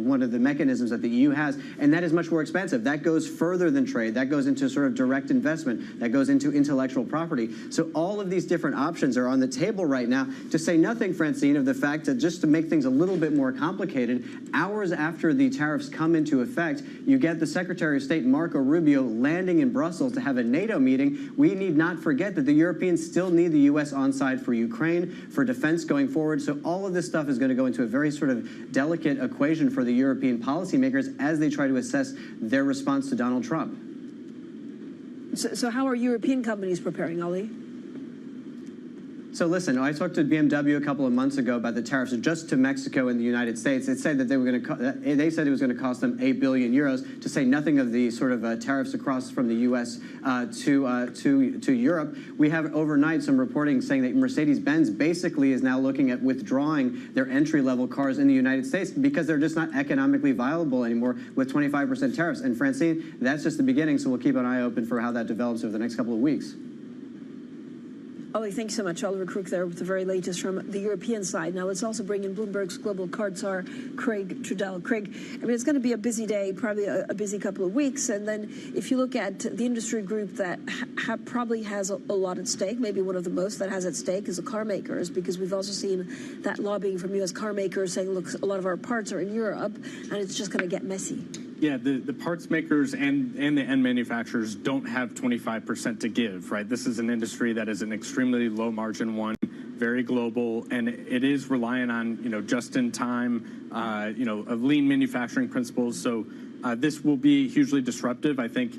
one of the mechanisms that the EU has, and that is much more expensive. That goes further than trade. That goes into sort of direct investment. That goes into intellectual property. So all of these different options are on the table right now, to say nothing, Francine, of the fact that just to make things a little bit more complicated, hours after the tariffs come into effect, you get the Secretary of State, Marco Rubio, landing in Brussels to have a NATO meeting. We need not forget that the Europeans still need the U.S. on side for Ukraine, for defense going forward. So all of this stuff is going to go into a very sort of delicate equation for the European policymakers as they try to assess their response to Donald Trump. So how are European companies preparing, Ali? So listen, I talked to BMW a couple of months ago about the tariffs just to Mexico and the United States. It said that they were going to. They said it was going to cost them €8 billion. To say nothing of the sort of tariffs across from the U.S. to Europe. We have overnight some reporting saying that Mercedes-Benz basically is now looking at withdrawing their entry-level cars in the United States because they're just not economically viable anymore with 25% tariffs. And Francine, that's just the beginning. So we'll keep an eye open for how that develops over the next couple of weeks. Ollie, thank you so much. Oliver Crook there with the very latest from the European side. Now let's also bring in Bloomberg's global card czar, Craig Trudell. Craig, I mean, it's going to be a busy day, probably a busy couple of weeks. And then if you look at the industry group that probably has a lot at stake, maybe one of the most that has at stake is the car makers, because we've also seen that lobbying from U.S. car makers saying, look, a lot of our parts are in Europe, and it's just going to get messy. Yeah, the parts makers and the end manufacturers don't have 25% to give, right? This is an industry that is an extremely low margin one, very global, and it is reliant on, just-in-time, lean manufacturing principles. So this will be hugely disruptive. I think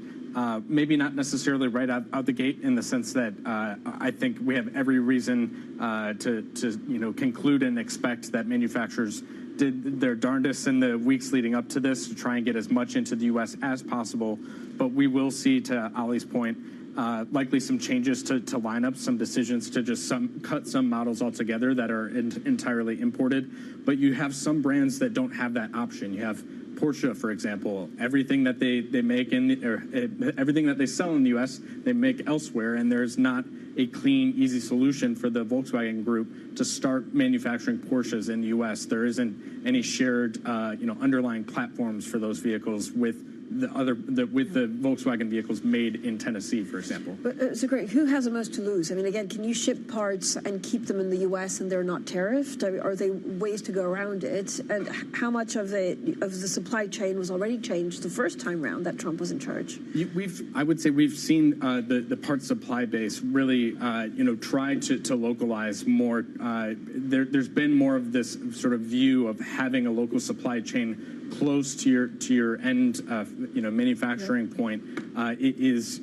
maybe not necessarily right out the gate, in the sense that I think we have every reason to conclude and expect that manufacturers did their darndest in the weeks leading up to this to try and get as much into the U.S. as possible. But we will see, to Ali's point, likely some changes to lineups, some decisions to just cut some models altogether that are entirely imported. But you have some brands that don't have that option. You have Porsche, for example. Everything that they make everything that they sell in the U.S., they make elsewhere, and there's not a clean, easy solution for the Volkswagen Group to start manufacturing Porsches in the U.S. There isn't any shared, underlying platforms for those vehicles with the Volkswagen vehicles made in Tennessee, for example. But, so Greg, who has the most to lose? I mean, again, can you ship parts and keep them in the U.S. and they're not tariffed? Are there ways to go around it? And how much of the supply chain was already changed the first time round that Trump was in charge? I would say we've seen the parts supply base really, try to localize more. There's been more of this sort of view of having a local supply chain close to your end, manufacturing point. It is,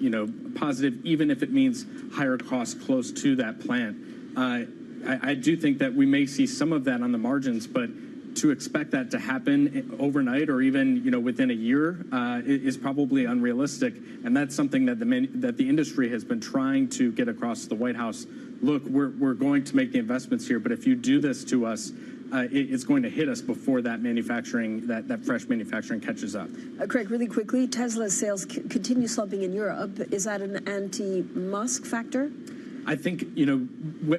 positive, even if it means higher costs close to that plant. I do think that we may see some of that on the margins, but to expect that to happen overnight or even within a year is probably unrealistic, and that's something that the industry has been trying to get across the White House. Look, we're going to make the investments here, but if you do this to us, it's going to hit us before that manufacturing, that fresh manufacturing catches up. Craig, really quickly, Tesla's sales continue slumping in Europe. Is that an anti-Musk factor? I think,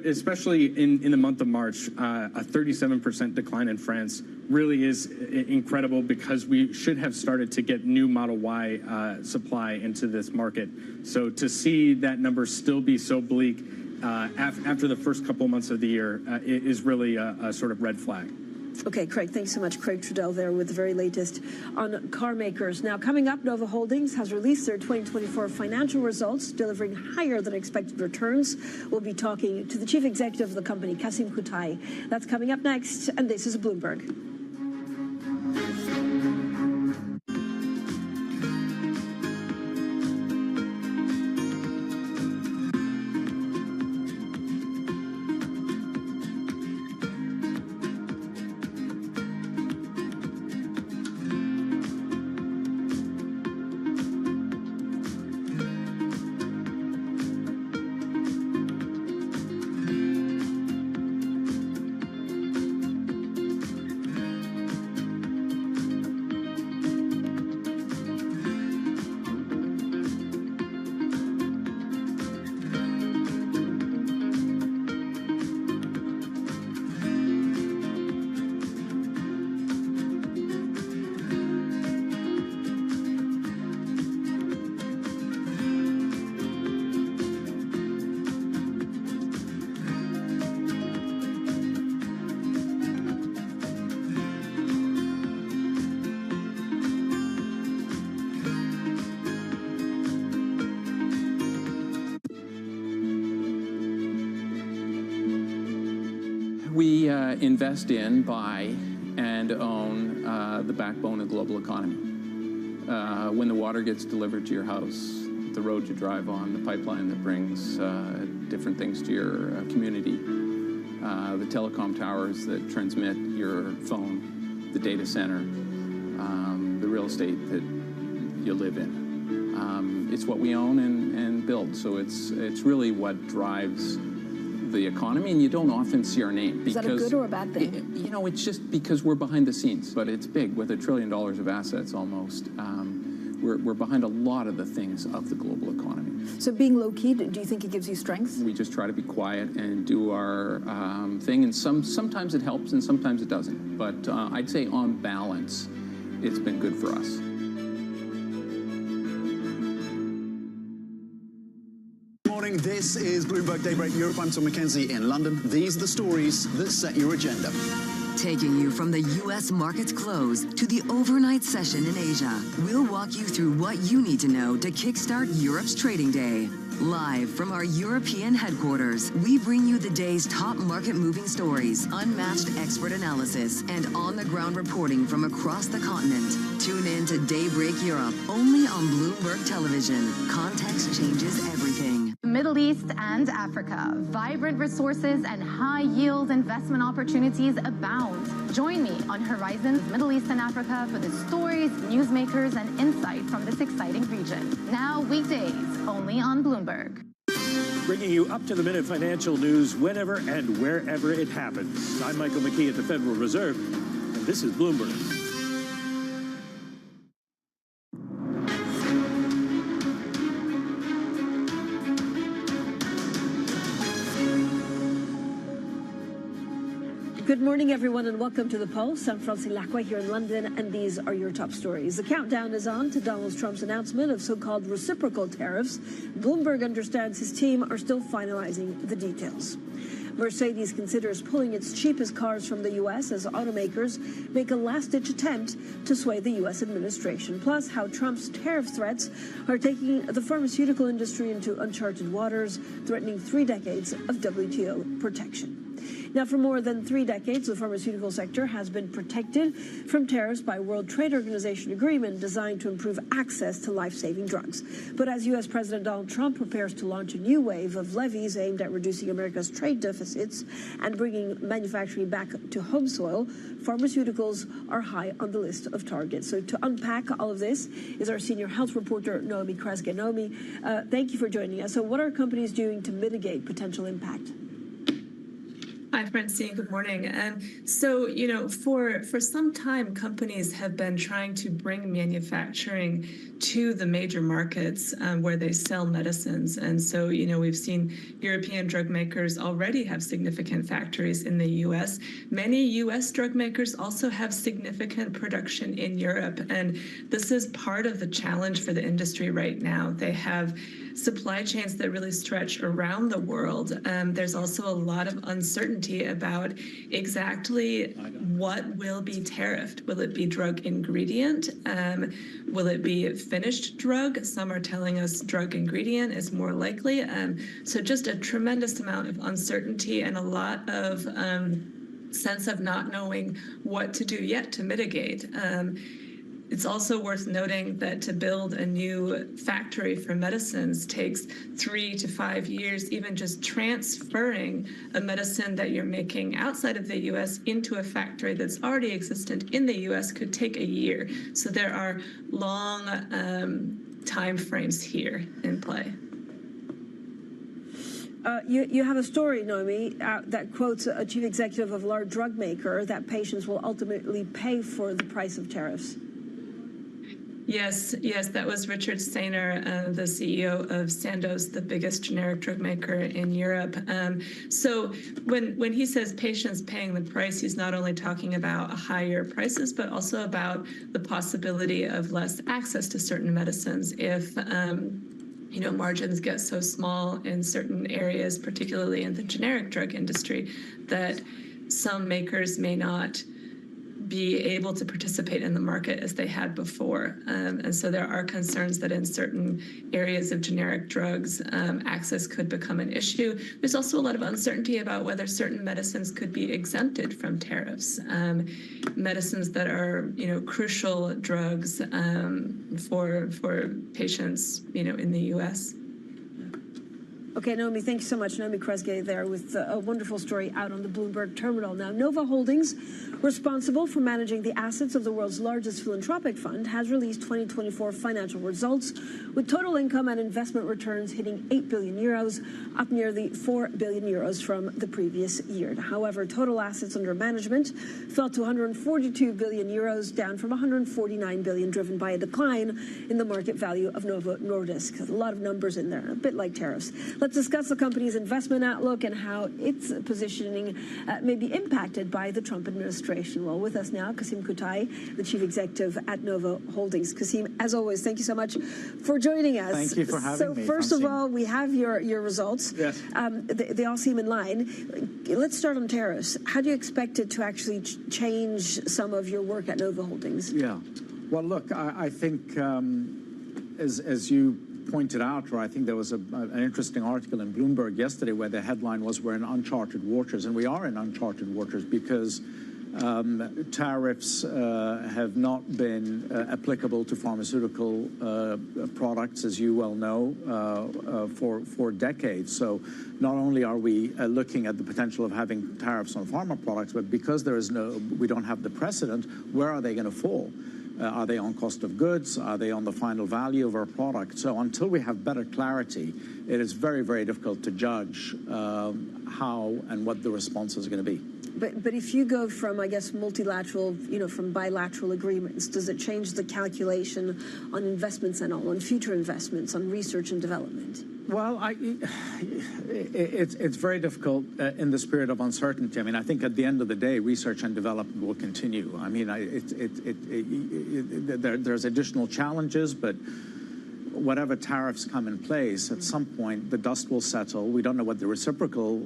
especially in the month of March, a 37% decline in France really is incredible, because we should have started to get new Model Y supply into this market. So to see that number still be so bleak after the first couple months of the year is really a sort of red flag. Okay, Craig, thanks so much. Craig Trudell there with the very latest on car makers. Now, coming up, Nova Holdings has released their 2024 financial results, delivering higher than expected returns. We'll be talking to the chief executive of the company, Kasim Khutai. That's coming up next, and this is Bloomberg. We invest in, buy, and own the backbone of the global economy. When the water gets delivered to your house, the road you drive on, the pipeline that brings different things to your community, the telecom towers that transmit your phone, the data center, the real estate that you live in. It's what we own and build. So it's really what drives the economy, and you don't often see our name. Is that a good or a bad thing? You know, it's just because we're behind the scenes, but it's big with $1 trillion of assets almost. We're behind a lot of the things of the global economy. So being low-key, do you think it gives you strength? We just try to be quiet and do our thing, and sometimes it helps and sometimes it doesn't. But I'd say on balance, it's been good for us. This is Bloomberg Daybreak Europe. I'm Tom McKenzie in London. These are the stories that set your agenda. Taking you from the U.S. market's close to the overnight session in Asia, we'll walk you through what you need to know to kickstart Europe's trading day. Live from our European headquarters, we bring you the day's top market-moving stories, unmatched expert analysis, and on-the-ground reporting from across the continent. Tune in to Daybreak Europe, only on Bloomberg Television. Context changes everything. Middle East and Africa. Vibrant resources and high-yield investment opportunities abound. Join me on Horizons Middle East and Africa for the stories, newsmakers, and insight from this exciting region. Now weekdays, only on Bloomberg. Bringing you up-to-the-minute financial news whenever and wherever it happens. I'm Michael McKee at the Federal Reserve, and this is Bloomberg. Good morning, everyone, and welcome to The Pulse. I'm Francine Lacqua here in London, and these are your top stories. The countdown is on to Donald Trump's announcement of so-called reciprocal tariffs. Bloomberg understands his team are still finalizing the details. Mercedes considers pulling its cheapest cars from the U.S. as automakers make a last-ditch attempt to sway the U.S. administration. Plus, how Trump's tariff threats are taking the pharmaceutical industry into uncharted waters, threatening 3 decades of WTO protection. Now, for more than 3 decades, the pharmaceutical sector has been protected from tariffs by World Trade Organization agreement designed to improve access to life-saving drugs. But as U.S. President Donald Trump prepares to launch a new wave of levies aimed at reducing America's trade deficits and bringing manufacturing back to home soil, pharmaceuticals are high on the list of targets. So to unpack all of this is our senior health reporter, Naomi Kresge. Naomi, thank you for joining us. So what are companies doing to mitigate potential impact? Hi, Francine. Good morning. And so, you know, for some time, companies have been trying to bring manufacturing to the major markets where they sell medicines. And so, you know, we've seen European drug makers already have significant factories in the U.S. Many U.S. drug makers also have significant production in Europe. And this is part of the challenge for the industry right now. They have supply chains that really stretch around the world. There's also a lot of uncertainty about exactly what will be tariffed. Will it be drug ingredient? Will it be finished drug? Some are telling us drug ingredient is more likely. So just a tremendous amount of uncertainty and a lot of sense of not knowing what to do yet to mitigate. It's also worth noting that to build a new factory for medicines takes 3 to 5 years. Even just transferring a medicine that you're making outside of the U.S. into a factory that's already existent in the U.S. could take a year. So there are long time frames here in play. You have a story, Naomi, that quotes a chief executive of a large drug maker that patients will ultimately pay for the price of tariffs. Yes, that was Richard Stainer, the CEO of Sandoz, the biggest generic drug maker in Europe. So when he says patients paying the price, he's not only talking about higher prices, but also about the possibility of less access to certain medicines if margins get so small in certain areas, particularly in the generic drug industry, that some makers may not be able to participate in the market as they had before. And so there are concerns that in certain areas of generic drugs, access could become an issue. There's also a lot of uncertainty about whether certain medicines could be exempted from tariffs. Medicines that are, crucial drugs for patients, in the U.S. Okay, Naomi, thank you so much. Naomi Kresge there with a wonderful story out on the Bloomberg terminal. Now, Nova Holdings, responsible for managing the assets of the world's largest philanthropic fund, has released 2024 financial results, with total income and investment returns hitting 8 billion euros, up nearly 4 billion euros from the previous year. However, total assets under management fell to 142 billion euros, down from 149 billion, driven by a decline in the market value of Novo Nordisk. A lot of numbers in there, a bit like tariffs. Let's discuss the company's investment outlook and how its positioning may be impacted by the Trump administration. Well, with us now, Kasim Kutai, the chief executive at Nova Holdings. Kasim, as always, thank you so much for joining us. Thank you for having me. So first of all, we have your results. Yes. They all seem in line. Let's start on tariffs. How do you expect it to actually change some of your work at Nova Holdings? Yeah. Well, look, I think as you pointed out, or I think there was an interesting article in Bloomberg yesterday where the headline was, "We're in uncharted waters," and we are in uncharted waters because tariffs have not been applicable to pharmaceutical products, as you well know, for decades. So not only are we looking at the potential of having tariffs on pharma products, but because we don't have the precedent, where are they going to fall? Are they on cost of goods? Are they on the final value of our product? So until we have better clarity, it is very, very difficult to judge how and what the response is going to be. But if you go from, I guess, multilateral, from bilateral agreements, does it change the calculation on investments and all, on future investments, on research and development? Well, it's very difficult in this period of uncertainty. I mean, I think at the end of the day, research and development will continue. I mean, there's additional challenges, but whatever tariffs come in place, at some point, the dust will settle. We don't know what the reciprocal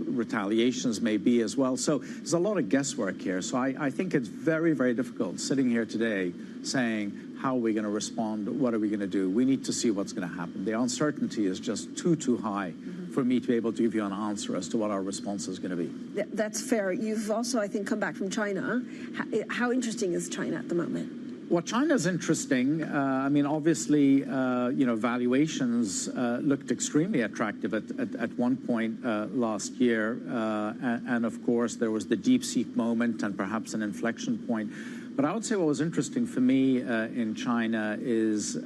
retaliations may be as well. So there's a lot of guesswork here. So I think it's very, very difficult sitting here today saying, how are we going to respond? What are we going to do? We need to see what's going to happen. The uncertainty is just too high for me to be able to give you an answer as to what our response is going to be. That's fair. You've also, I think, come back from China. How interesting is China at the moment? Well, China's interesting. I mean, obviously, valuations looked extremely attractive at one point last year. And of course, there was the DeepSeek moment and perhaps an inflection point. But I would say what was interesting for me in China is, it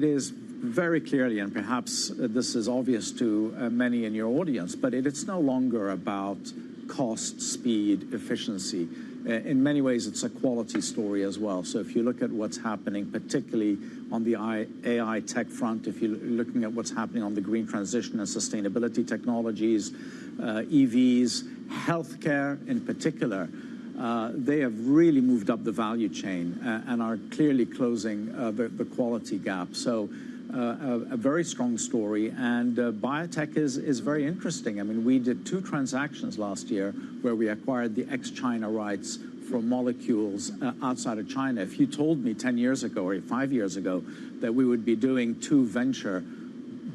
is very clearly, and perhaps this is obvious to many in your audience, but it's no longer about cost, speed, efficiency. In many ways, it's a quality story as well. So if you look at what's happening, particularly on the AI tech front, if you're looking at what's happening on the green transition and sustainability technologies, EVs, healthcare in particular, they have really moved up the value chain and are clearly closing the quality gap. So a very strong story, and biotech is very interesting. I mean, we did 2 transactions last year where we acquired the ex-China rights for molecules outside of China. If you told me 10 years ago or 5 years ago that we would be doing 2 venture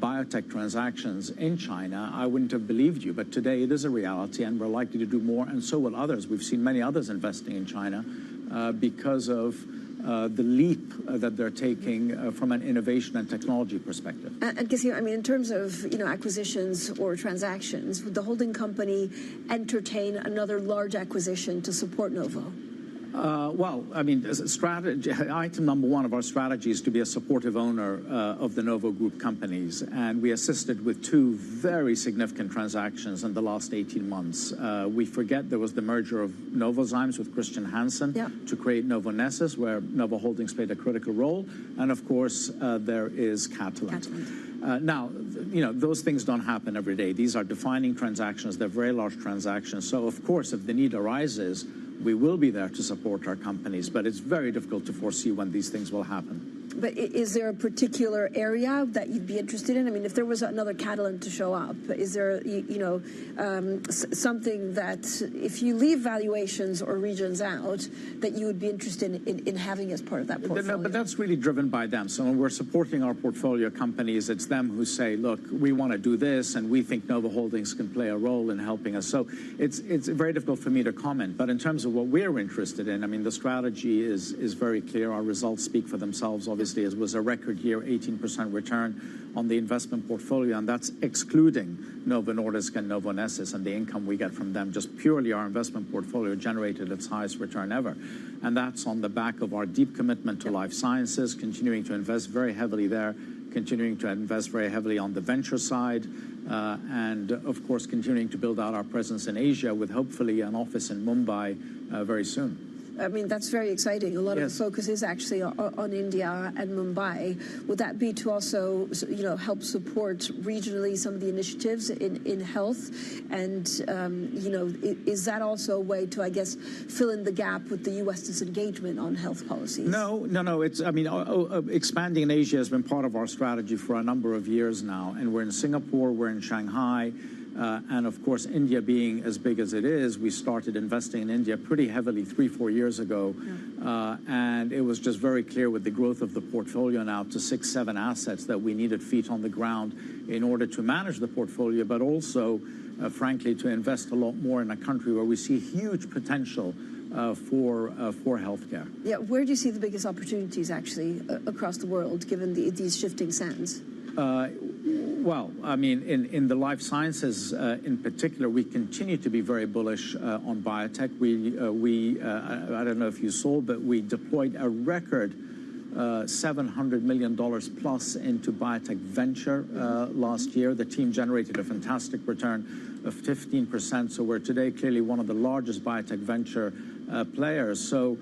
biotech transactions in China, I wouldn't have believed you. But today it is a reality, and we're likely to do more, and so will others. We've seen many others investing in China because of the leap that they're taking from an innovation and technology perspective. And Cassie, I mean, in terms of acquisitions or transactions, would the holding company entertain another large acquisition to support Novo? Well, I mean, item number 1 of our strategy is to be a supportive owner of the Novo Group companies, and we assisted with 2 very significant transactions in the last 18 months. We forget there was the merger of Novozymes with Christian Hansen to create Novo Nordisk, where Novo Holdings played a critical role, and of course there is Catalent. Now, those things don't happen every day. These are defining transactions. They're very large transactions. So, of course, if the need arises, we will be there to support our companies, but it's very difficult to foresee when these things will happen. But is there a particular area that you'd be interested in? I mean, if there was another Catalent to show up, is there, something that, if you leave valuations or regions out, that you would be interested in having as part of that portfolio? No, but that's really driven by them. So when we're supporting our portfolio companies, it's them who say, look, we want to do this, and we think Novo Holdings can play a role in helping us. So it's very difficult for me to comment. But in terms of what we're interested in, I mean, the strategy is very clear. Our results speak for themselves. Obviously, it was a record year, 18% return on the investment portfolio, and that's excluding Novo Nordisk and Novo Nordisk and the income we get from them. Just purely our investment portfolio generated its highest return ever. And that's on the back of our deep commitment to life sciences, continuing to invest very heavily there, continuing to invest very heavily on the venture side, and, of course, continuing to build out our presence in Asia with hopefully an office in Mumbai very soon. I mean, that's very exciting. A lot of the focus is actually on India and Mumbai. Would that be to also, help support regionally some of the initiatives in health? And, is that also a way to, I guess, fill in the gap with the U.S. disengagement on health policies? No. It's, expanding in Asia has been part of our strategy for a number of years now. And we're in Singapore, we're in Shanghai. And, of course, India being as big as it is, we started investing in India pretty heavily 3-4 years ago. And it was just very clear with the growth of the portfolio now to 6-7 assets that we needed feet on the ground in order to manage the portfolio, but also, frankly, to invest a lot more in a country where we see huge potential for healthcare. Yeah, where do you see the biggest opportunities, actually, across the world, given these shifting sands? Well, I mean, in the life sciences in particular, we continue to be very bullish on biotech. I don't know if you saw, but we deployed a record $700 million plus into biotech venture last year. The team generated a fantastic return of 15%. So we're today clearly one of the largest biotech venture players. So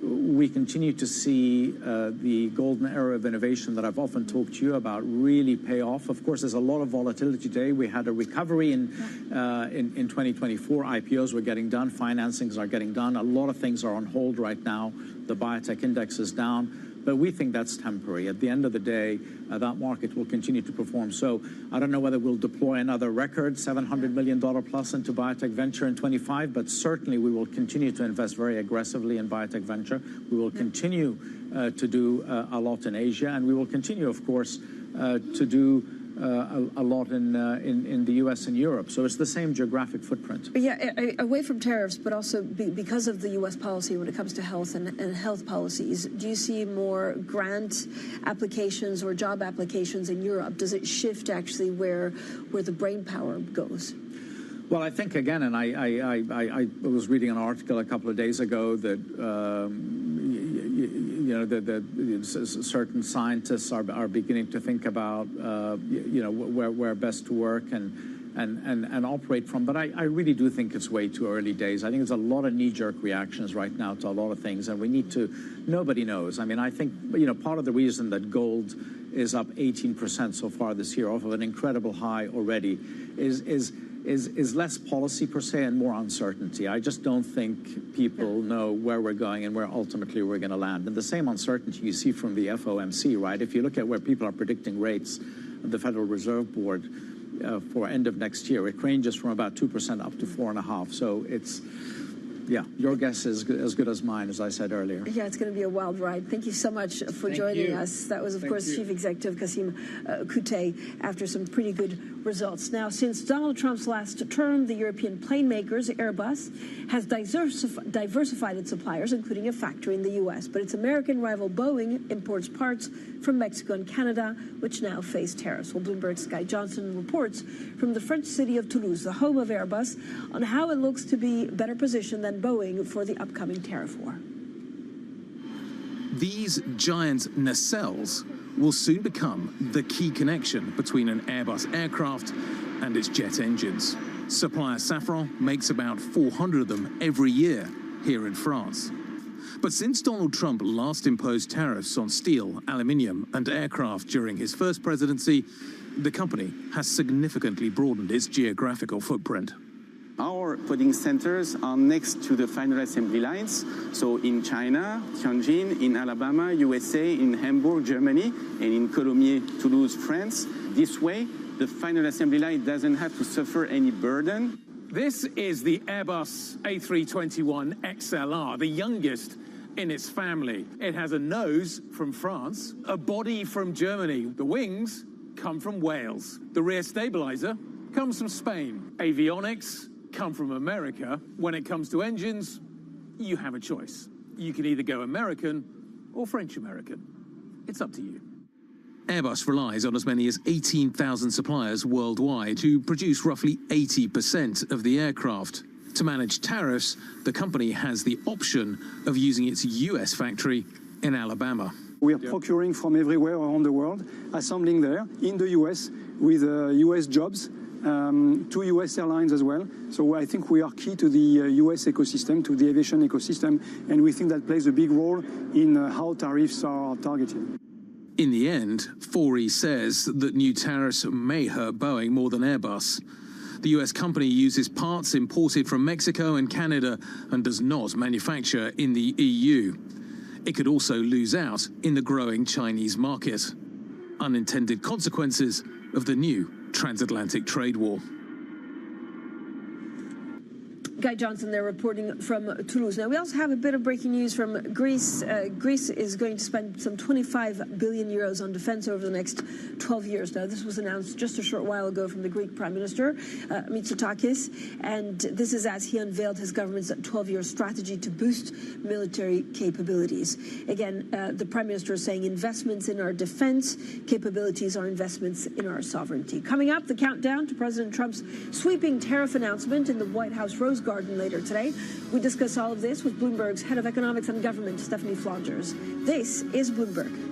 we continue to see the golden era of innovation that I've often talked to you about really pay off. Of course, there's a lot of volatility today. We had a recovery in 2024. IPOs were getting done. Financings are getting done. A lot of things are on hold right now. The biotech index is down. But we think that's temporary. At the end of the day, that market will continue to perform. So I don't know whether we'll deploy another record $700 million plus into biotech venture in 25, but certainly we will continue to invest very aggressively in biotech venture. We will continue to do a lot in Asia, and we will continue, of course, to do a lot in the U.S. and Europe. So it's the same geographic footprint. Yeah, away from tariffs, but also because of the U.S. policy when it comes to health and health policies, do you see more grant applications or job applications in Europe? Does it shift actually where the brain power goes? Well, I think, again, and I was reading an article a couple of days ago that certain scientists are beginning to think about where best to work and operate from. But I really do think it's way too early days. I think there's a lot of knee-jerk reactions right now to a lot of things, and we need to. Nobody knows. I mean, I think part of the reason that gold is up 18% so far this year, off of an incredible high already, is is less policy per se and more uncertainty. I just don't think people know where we're going and where ultimately we're going to land. And the same uncertainty you see from the FOMC, right? If you look at where people are predicting rates of the Federal Reserve Board for end of next year, it ranges from about 2% up to 4.5%. So it's, yeah, your guess is as good as mine, as I said earlier. Yeah, it's going to be a wild ride. Thank you so much for joining us. That was, of course, Chief Executive Kassim Kutay after some pretty good results. Now, since Donald Trump's last term, the European plane makers, Airbus, has diversified its suppliers, including a factory in the U.S. But its American rival Boeing imports parts from Mexico and Canada, which now face tariffs. Well, Bloomberg's Guy Johnson reports from the French city of Toulouse, the home of Airbus, on how it looks to be better positioned than Boeing for the upcoming tariff war. These giant nacelles will soon become the key connection between an Airbus aircraft and its jet engines. Supplier Safran makes about 400 of them every year here in France. But since Donald Trump last imposed tariffs on steel, aluminium, and aircraft during his first presidency, the company has significantly broadened its geographical footprint. Our putting centers are next to the final assembly lines, so in China, Tianjin, in Alabama, USA, in Hamburg, Germany, and in Colomiers, Toulouse, France. This way, the final assembly line doesn't have to suffer any burden. This is the Airbus A321 XLR, the youngest in its family. It has a nose from France, a body from Germany. The wings come from Wales. The rear stabilizer comes from Spain. Avionics come from America. When it comes to engines, you have a choice. You can either go American or French-American. It's up to you. Airbus relies on as many as 18,000 suppliers worldwide to produce roughly 80% of the aircraft. To manage tariffs, the company has the option of using its US factory in Alabama. We are procuring from everywhere around the world, assembling there in the US with US jobs, to US airlines as well. So I think we are key to the US ecosystem, to the aviation ecosystem, and we think that plays a big role in how tariffs are targeted. In the end, Faury says that new tariffs may hurt Boeing more than Airbus. The US company uses parts imported from Mexico and Canada and does not manufacture in the EU. It could also lose out in the growing Chinese market. Unintended consequences of the new transatlantic trade war. Guy Johnson there reporting from Toulouse. Now, we also have a bit of breaking news from Greece. Greece is going to spend some 25 billion euros on defense over the next 12 years. Now, this was announced just a short while ago from the Greek Prime Minister, Mitsotakis, and this is as he unveiled his government's 12-year strategy to boost military capabilities. Again, the Prime Minister is saying investments in our defense capabilities are investments in our sovereignty. Coming up, the countdown to President Trump's sweeping tariff announcement in the White House Rose Garden later today. We discuss all of this with Bloomberg's head of economics and government, Stephanie Flongers. This is Bloomberg.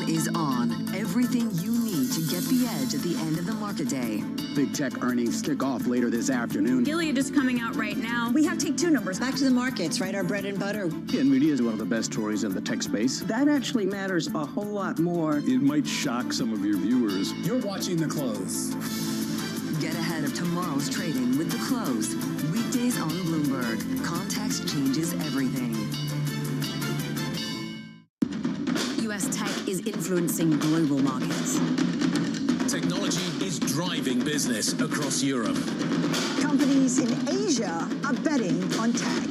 Is on. Everything you need to get the edge at the end of the market day. Big tech earnings kick off later this afternoon. Gilead is coming out right now. We have Take-Two numbers. Back to the markets, right? Our bread and butter. NVIDIA is one of the best stories in the tech space. That actually matters a whole lot more. It might shock some of your viewers. You're watching The Close. Get ahead of tomorrow's trading with The Close. Weekdays on Bloomberg. Context changes everything. U.S. tech is influencing global markets. Technology technology is driving business across Europe. Companies in Asia are betting on tech.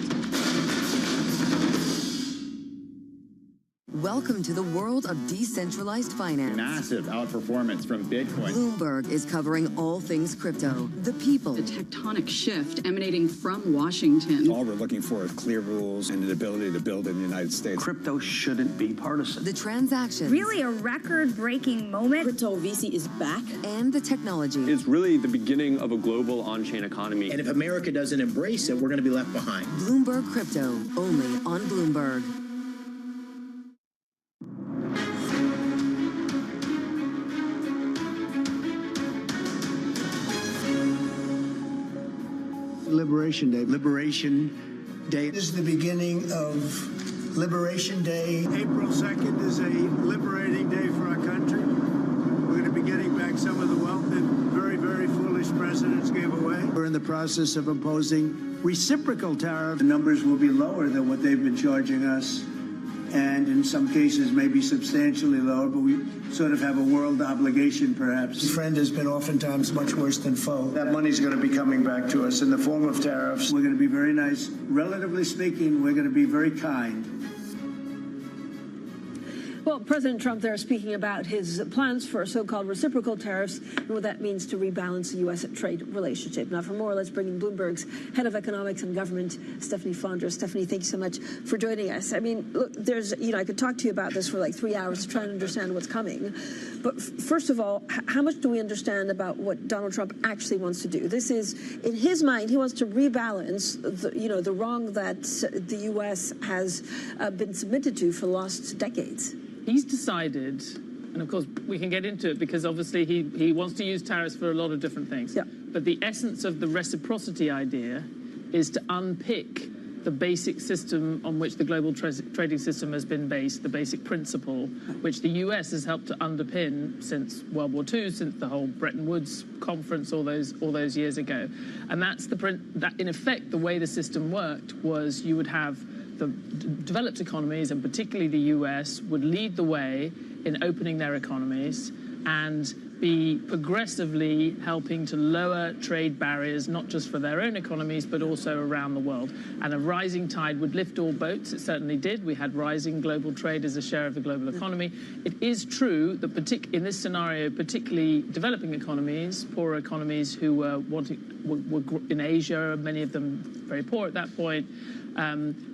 Welcome to the world of decentralized finance. Massive outperformance from Bitcoin. Bloomberg is covering all things crypto, the people. The tectonic shift emanating from Washington. All we're looking for is clear rules and an ability to build in the United States. Crypto shouldn't be partisan. The transactions. Really a record-breaking moment. Crypto VC is back. And the technology. It's really the beginning of a global on-chain economy. And if America doesn't embrace it, we're going to be left behind. Bloomberg Crypto, only on Bloomberg. Liberation Day. Liberation Day. This is the beginning of Liberation Day. April 2nd is a liberating day for our country. We're going to be getting back some of the wealth that very, very foolish presidents gave away. We're in the process of imposing reciprocal tariffs. The numbers will be lower than what they've been charging us, and in some cases maybe substantially lower, but we sort of have a world obligation, perhaps. Friend has been oftentimes much worse than foe. That money's going to be coming back to us in the form of tariffs. We're going to be very nice. Relatively speaking, we're going to be very kind. Well, President Trump there speaking about his plans for so-called reciprocal tariffs and what that means to rebalance the U.S. trade relationship. Now, for more, let's bring in Bloomberg's head of economics and government, Stephanie Fondra. Stephanie, thank you so much for joining us. I mean, look, there's, I could talk to you about this for like 3 hours to try and understand what's coming. But first of all, how much do we understand about what Donald Trump actually wants to do? This is, in his mind, he wants to rebalance the, the wrong that the U.S. has been submitted to for the last decades. He's decided, and of course we can get into it because obviously he wants to use tariffs for a lot of different things. Yeah. But the essence of the reciprocity idea is to unpick the basic system on which the global trading system has been based, the basic principle, which the US has helped to underpin since World War II, since the whole Bretton Woods conference all those years ago. And that's that in effect the way the system worked was you would have the developed economies, and particularly the US, would lead the way in opening their economies and be progressively helping to lower trade barriers, not just for their own economies, but also around the world. And a rising tide would lift all boats. It certainly did. We had rising global trade as a share of the global economy. It is true that in this scenario, particularly developing economies, poorer economies who were in Asia, many of them very poor at that point,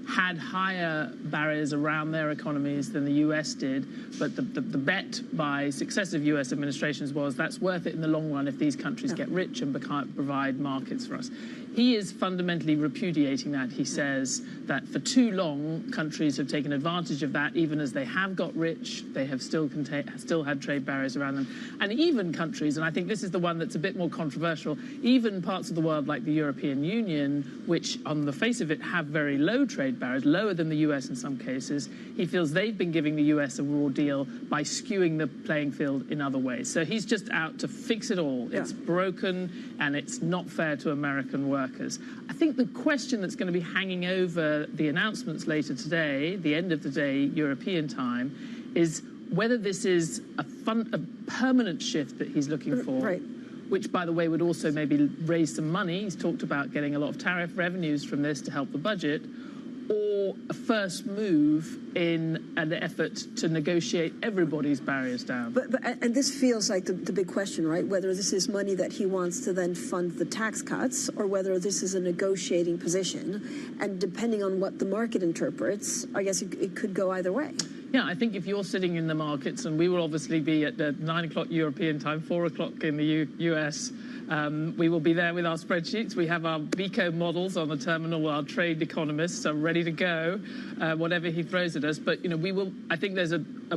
had higher barriers around their economies than the US did. But the bet by successive US administrations was that's worth it in the long run if these countries get rich and provide markets for us. He is fundamentally repudiating that. He says that for too long, countries have taken advantage of that. Even as they have got rich, they have still had trade barriers around them. And even countries, and I think this is the one that's a bit more controversial, even parts of the world like the European Union, which on the face of it have very low trade barriers, lower than the US in some cases, he feels they've been giving the US a raw deal by skewing the playing field in other ways. So he's just out to fix it all. Yeah. It's broken and it's not fair to American workers. I think the question that's going to be hanging over the announcements later today, the end of the day, European time, is whether this is a permanent shift that he's looking for. Right. Which, by the way, would also maybe raise some money. He's talked about getting a lot of tariff revenues from this to help the budget, or a first move in an effort to negotiate everybody's barriers down. And this feels like the big question, right? Whether this is money that he wants to then fund the tax cuts, or whether this is a negotiating position. And depending on what the market interprets, I guess it could go either way. Yeah, I think if you're sitting in the markets, and we will obviously be at 9 o'clock European time, 4 o'clock in the US, we will be there with our spreadsheets. We have our VICO models on the terminal. Our trade economists are ready to go, whatever he throws at us. But I think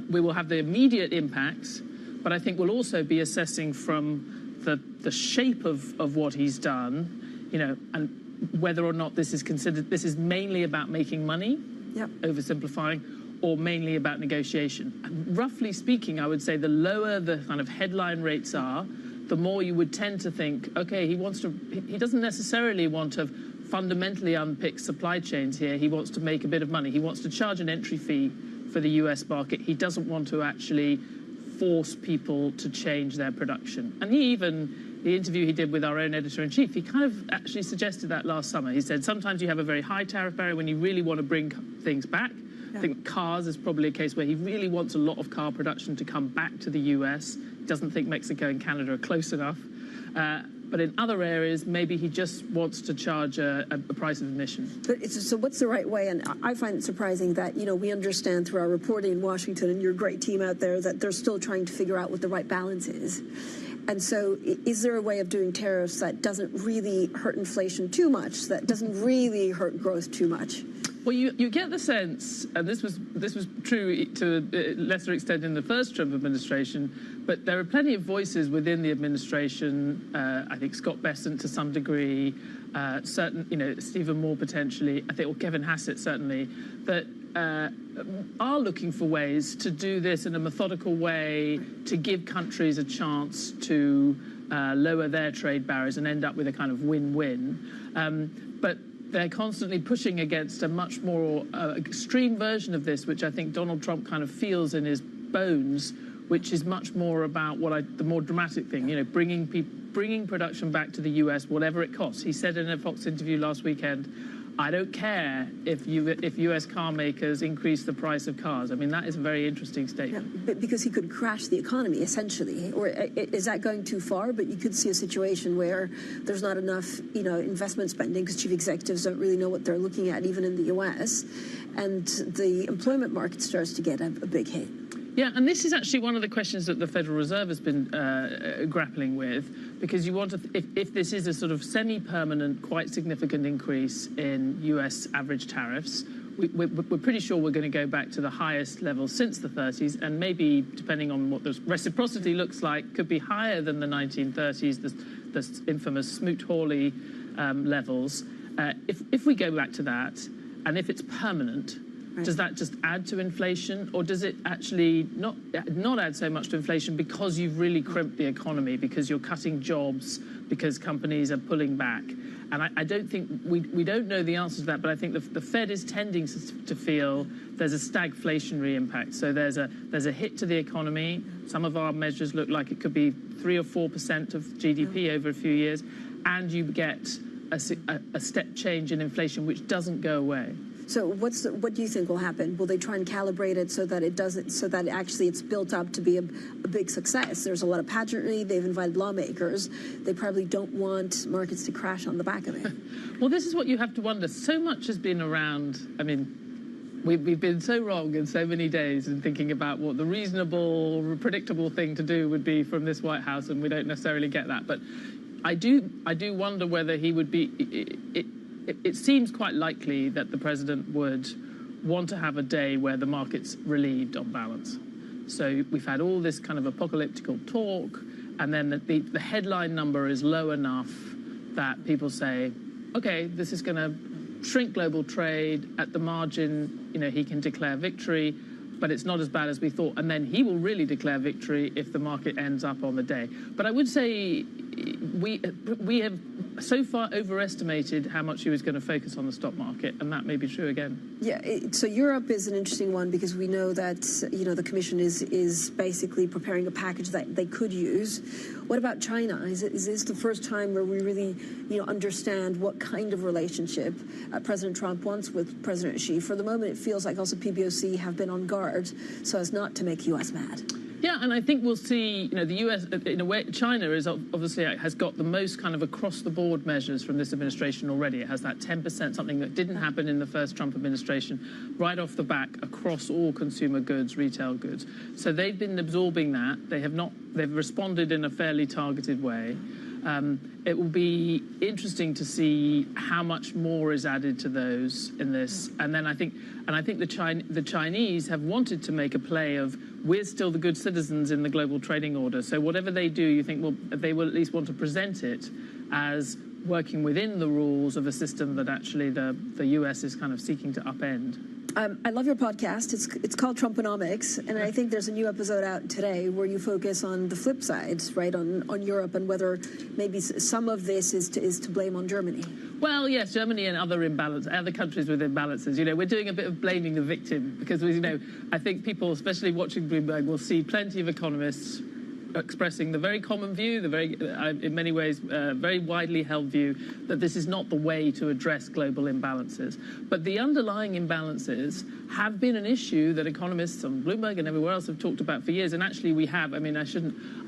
we will have the immediate impacts, but I think we'll also be assessing from the shape of what he's done, and whether or not this is considered. This is mainly about making money, oversimplifying, or mainly about negotiation. And roughly speaking, I would say the lower the kind of headline rates are, the more you would tend to think, okay, he doesn't necessarily want to fundamentally unpick supply chains here. He wants to make a bit of money. He wants to charge an entry fee for the US market. He doesn't want to actually force people to change their production. And the interview he did with our own editor-in-chief, he kind of actually suggested that last summer. He said sometimes you have a very high tariff barrier when you really want to bring things back. I think cars is probably a case where he really wants a lot of car production to come back to the US. He doesn't think Mexico and Canada are close enough. But in other areas, maybe he just wants to charge a price of admission. But so what's the right way? And I find it surprising that, we understand through our reporting in Washington and your great team out there that they're still trying to figure out what the right balance is. And so is there a way of doing tariffs that doesn't really hurt inflation too much, that doesn't really hurt growth too much? Well, you get the sense, and this was true to a lesser extent in the first Trump administration, but there are plenty of voices within the administration. I think Scott Bessent to some degree, Stephen Moore potentially, I think, or Kevin Hassett certainly, that are looking for ways to do this in a methodical way to give countries a chance to lower their trade barriers and end up with a kind of win-win. But they're constantly pushing against a much more extreme version of this, which I think Donald Trump kind of feels in his bones, which is much more about the more dramatic thing, bringing production back to the US, whatever it costs. He said in a Fox interview last weekend, I don't care if US car makers increase the price of cars. I mean, that is a very interesting statement. Yeah, but because he could crash the economy, essentially. Or is that going too far? But you could see a situation where there's not enough, investment spending because chief executives don't really know what they're looking at, even in the US. And the employment market starts to get a big hit. Yeah, and this is actually one of the questions that the Federal Reserve has been grappling with, because you want to, if this is a sort of semi-permanent, quite significant increase in US average tariffs, we're pretty sure we're going to go back to the highest level since the 30s, and maybe, depending on what the reciprocity looks like, could be higher than the 1930s, the infamous Smoot-Hawley levels. If we go back to that, and if it's permanent, does that just add to inflation, or does it actually not add so much to inflation because you've really crimped the economy, because you're cutting jobs, because companies are pulling back? And I don't think we don't know the answer to that, but I think the Fed is tending to feel there's a stagflationary impact. So there's a hit to the economy. Some of our measures look like it could be 3 or 4% of GDP over a few years, and you get a step change in inflation which doesn't go away. So what do you think will happen? Will they try and calibrate it so that it doesn't, so that actually it's built up to be a big success? There's a lot of pageantry. They've invited lawmakers. They probably don't want markets to crash on the back of it. Well, this is what you have to wonder. So much has been around. I mean, we've been so wrong in so many days in thinking about what the reasonable, predictable thing to do would be from this White House, and we don't necessarily get that. But I do wonder whether he would be. It seems quite likely that the president would want to have a day where the market's relieved on balance. So we've had all this kind of apocalyptical talk, and then the headline number is low enough that people say, okay, this is going to shrink global trade. At the margin, he can declare victory, but it's not as bad as we thought. And then he will really declare victory if the market ends up on the day. But I would say we have so far overestimated how much he was going to focus on the stock market, and that may be true again. Yeah, so Europe is an interesting one because we know that, the Commission is basically preparing a package that they could use. What about China? Is this the first time where we really, understand what kind of relationship President Trump wants with President Xi? For the moment, it feels like also PBOC have been on guard so as not to make U.S. mad. Yeah, and I think we'll see, the US, in a way, China is obviously has got the most kind of across-the-board measures from this administration already. It has that 10%, something that didn't happen in the first Trump administration, right off the back across all consumer goods, retail goods. So they've been absorbing that. They've responded in a fairly targeted way. It will be interesting to see how much more is added to those in this. And then I think the Chinese have wanted to make a play of, we're still the good citizens in the global trading order. So whatever they do, you think, well, they will at least want to present it as working within the rules of a system that actually the US is kind of seeking to upend. I love your podcast. It's called Trumponomics, and I think there's a new episode out today where you focus on the flip side, right, on Europe and whether maybe some of this is to blame on Germany. Well, yes, Germany and other countries with imbalances. You know, we're doing a bit of blaming the victim because, you know, I think people, especially watching Bloomberg, will see plenty of economists expressing the very common view, the very, in many ways, very widely held view that this is not the way to address global imbalances. But the underlying imbalances have been an issue that economists on Bloomberg and everywhere else have talked about for years. And actually we have, I mean, I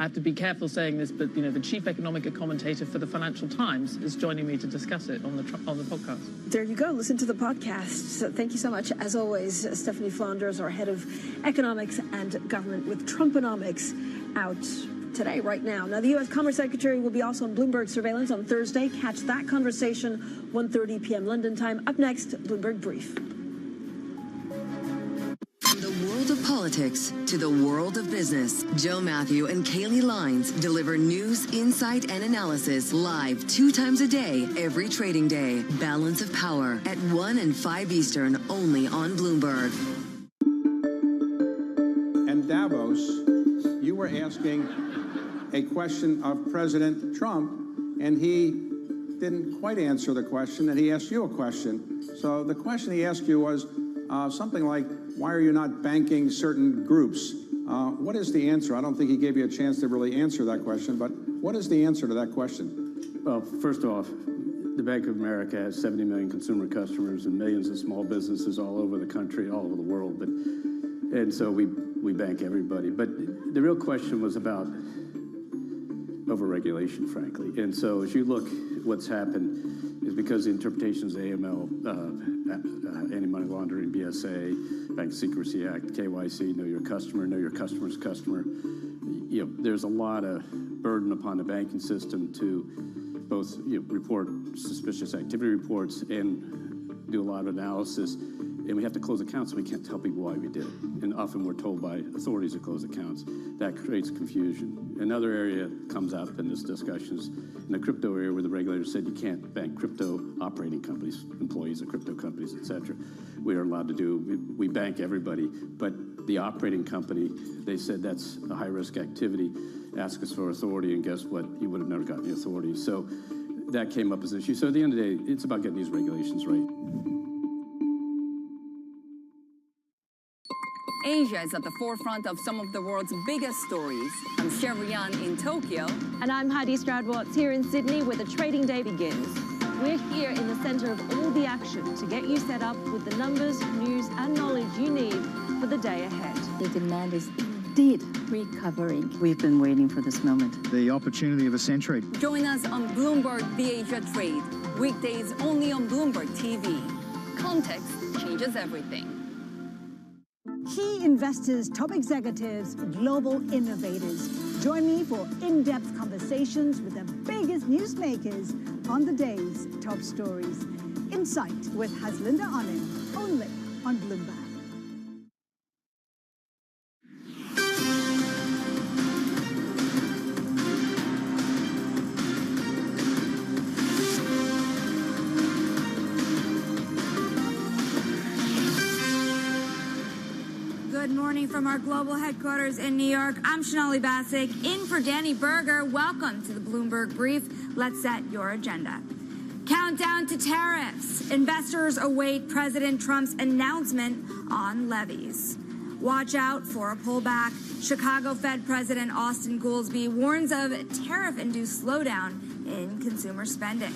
have to be careful saying this, but, you know, the chief economic commentator for the Financial Times is joining me to discuss it on the podcast. There you go. Listen to the podcast. So thank you so much. As always, Stephanie Flanders, our head of economics and government with Trumponomics, out today, right now. Now, the U.S. Commerce Secretary will be also on Bloomberg surveillance on Thursday. Catch that conversation 1:30 p.m. London time. Up next, Bloomberg Brief. From the world of politics to the world of business, Joe Matthew and Kaylee Lines deliver news, insight, and analysis live 2 times a day, every trading day. Balance of Power at 1 and 5 Eastern, only on Bloomberg. And Davos, you were asking a question of President Trump, and he didn't quite answer the question, and he asked you a question. So the question he asked you was something like, why are you not banking certain groups? What is the answer? I don't think he gave you a chance to really answer that question, but what is the answer to that question? Well, first off, the Bank of America has 70 million consumer customers and millions of small businesses all over the country, all over the world, and so we bank everybody. But the real question was about overregulation, frankly. And so as you look, what's happened is because the interpretations of AML, anti-money laundering, BSA, Bank Secrecy Act, KYC, know your customer's customer, you know, there's a lot of burden upon the banking system to both, you know, report suspicious activity reports and do a lot of analysis. And we have to close accounts, so we can't tell people why we did it. And often we're told by authorities to close accounts. That creates confusion. Another area comes up in this discussion is in the crypto area where the regulator said you can't bank crypto operating companies, employees of crypto companies, et cetera. We are allowed to do, we bank everybody, but the operating company, they said that's a high-risk activity. Ask us for authority, and guess what? You would have never gotten the authority. So that came up as an issue. So at the end of the day, it's about getting these regulations right. Asia is at the forefront of some of the world's biggest stories. I'm Sherrian in Tokyo. And I'm Heidi Stroud-Watts here in Sydney, where the trading day begins. We're here in the center of all the action to get you set up with the numbers, news, and knowledge you need for the day ahead. The demand is indeed recovering. We've been waiting for this moment. The opportunity of a century. Join us on Bloomberg The Asia Trade. Weekdays only on Bloomberg TV. Context changes everything. Key investors, top executives, global innovators. Join me for in-depth conversations with the biggest newsmakers on the day's top stories. Insight with Haslinda Onen, only on Bloomberg. Good morning from our global headquarters in New York. I'm Shonali Bassick, in for Danny Berger. Welcome to the Bloomberg Brief. Let's set your agenda. Countdown to tariffs. Investors await President Trump's announcement on levies. Watch out for a pullback. Chicago Fed President Austin Goolsbee warns of tariff-induced slowdown in consumer spending.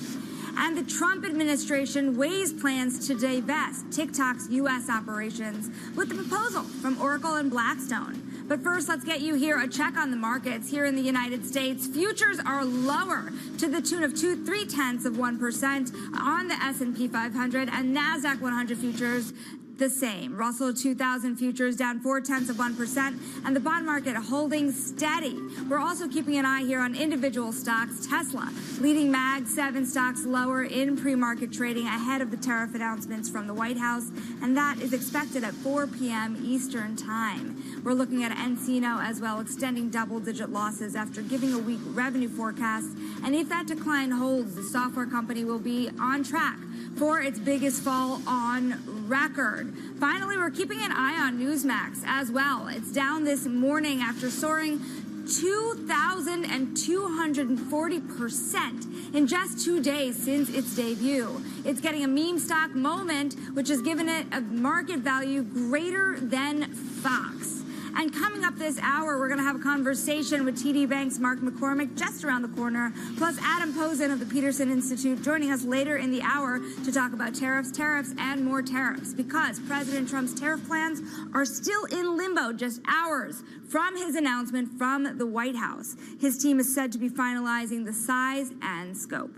And the Trump administration weighs plans to divest TikTok's U.S. operations with a proposal from Oracle and Blackstone. But first, let's get you here a check on the markets here in the United States. Futures are lower to the tune of 0.3% on the S&P 500 and NASDAQ 100 futures. The same. Russell 2000 futures down 0.4%, and the bond market holding steady. We're also keeping an eye here on individual stocks. Tesla leading Mag 7 stocks lower in pre-market trading ahead of the tariff announcements from the White House, and that is expected at 4 p.m. Eastern Time. We're looking at Encino as well, extending double-digit losses after giving a weak revenue forecast, and if that decline holds, the software company will be on track for its biggest fall on record. Bloomberg. Finally, we're keeping an eye on Newsmax as well. It's down this morning after soaring 2,240% in just 2 days since its debut. It's getting a meme stock moment, which has given it a market value greater than Fox. And coming up this hour, we're going to have a conversation with TD Bank's Mark McCormick just around the corner, plus Adam Posen of the Peterson Institute joining us later in the hour to talk about tariffs, and more tariffs, because President Trump's tariff plans are still in limbo just hours from his announcement from the White House. His team is said to be finalizing the size and scope.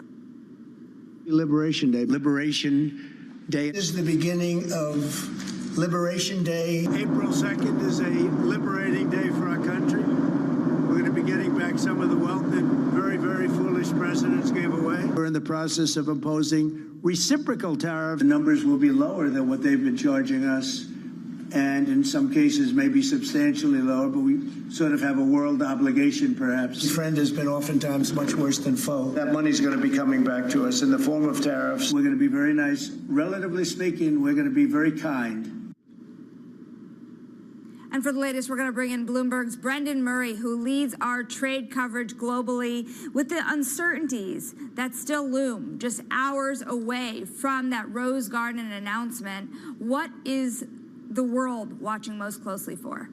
Liberation Day. Liberation Day is the beginning of Liberation Day. April 2nd is a liberating day for our country. We're going to be getting back some of the wealth that very, very foolish presidents gave away. We're in the process of imposing reciprocal tariffs. The numbers will be lower than what they've been charging us, and in some cases maybe substantially lower, but we sort of have a world obligation, perhaps. Friend has been oftentimes much worse than foe. That money's going to be coming back to us in the form of tariffs. We're going to be very nice. Relatively speaking, we're going to be very kind. And for the latest, we're going to bring in Bloomberg's Brendan Murray, who leads our trade coverage globally with the uncertainties that still loom just hours away from that Rose Garden announcement. What is the world watching most closely for?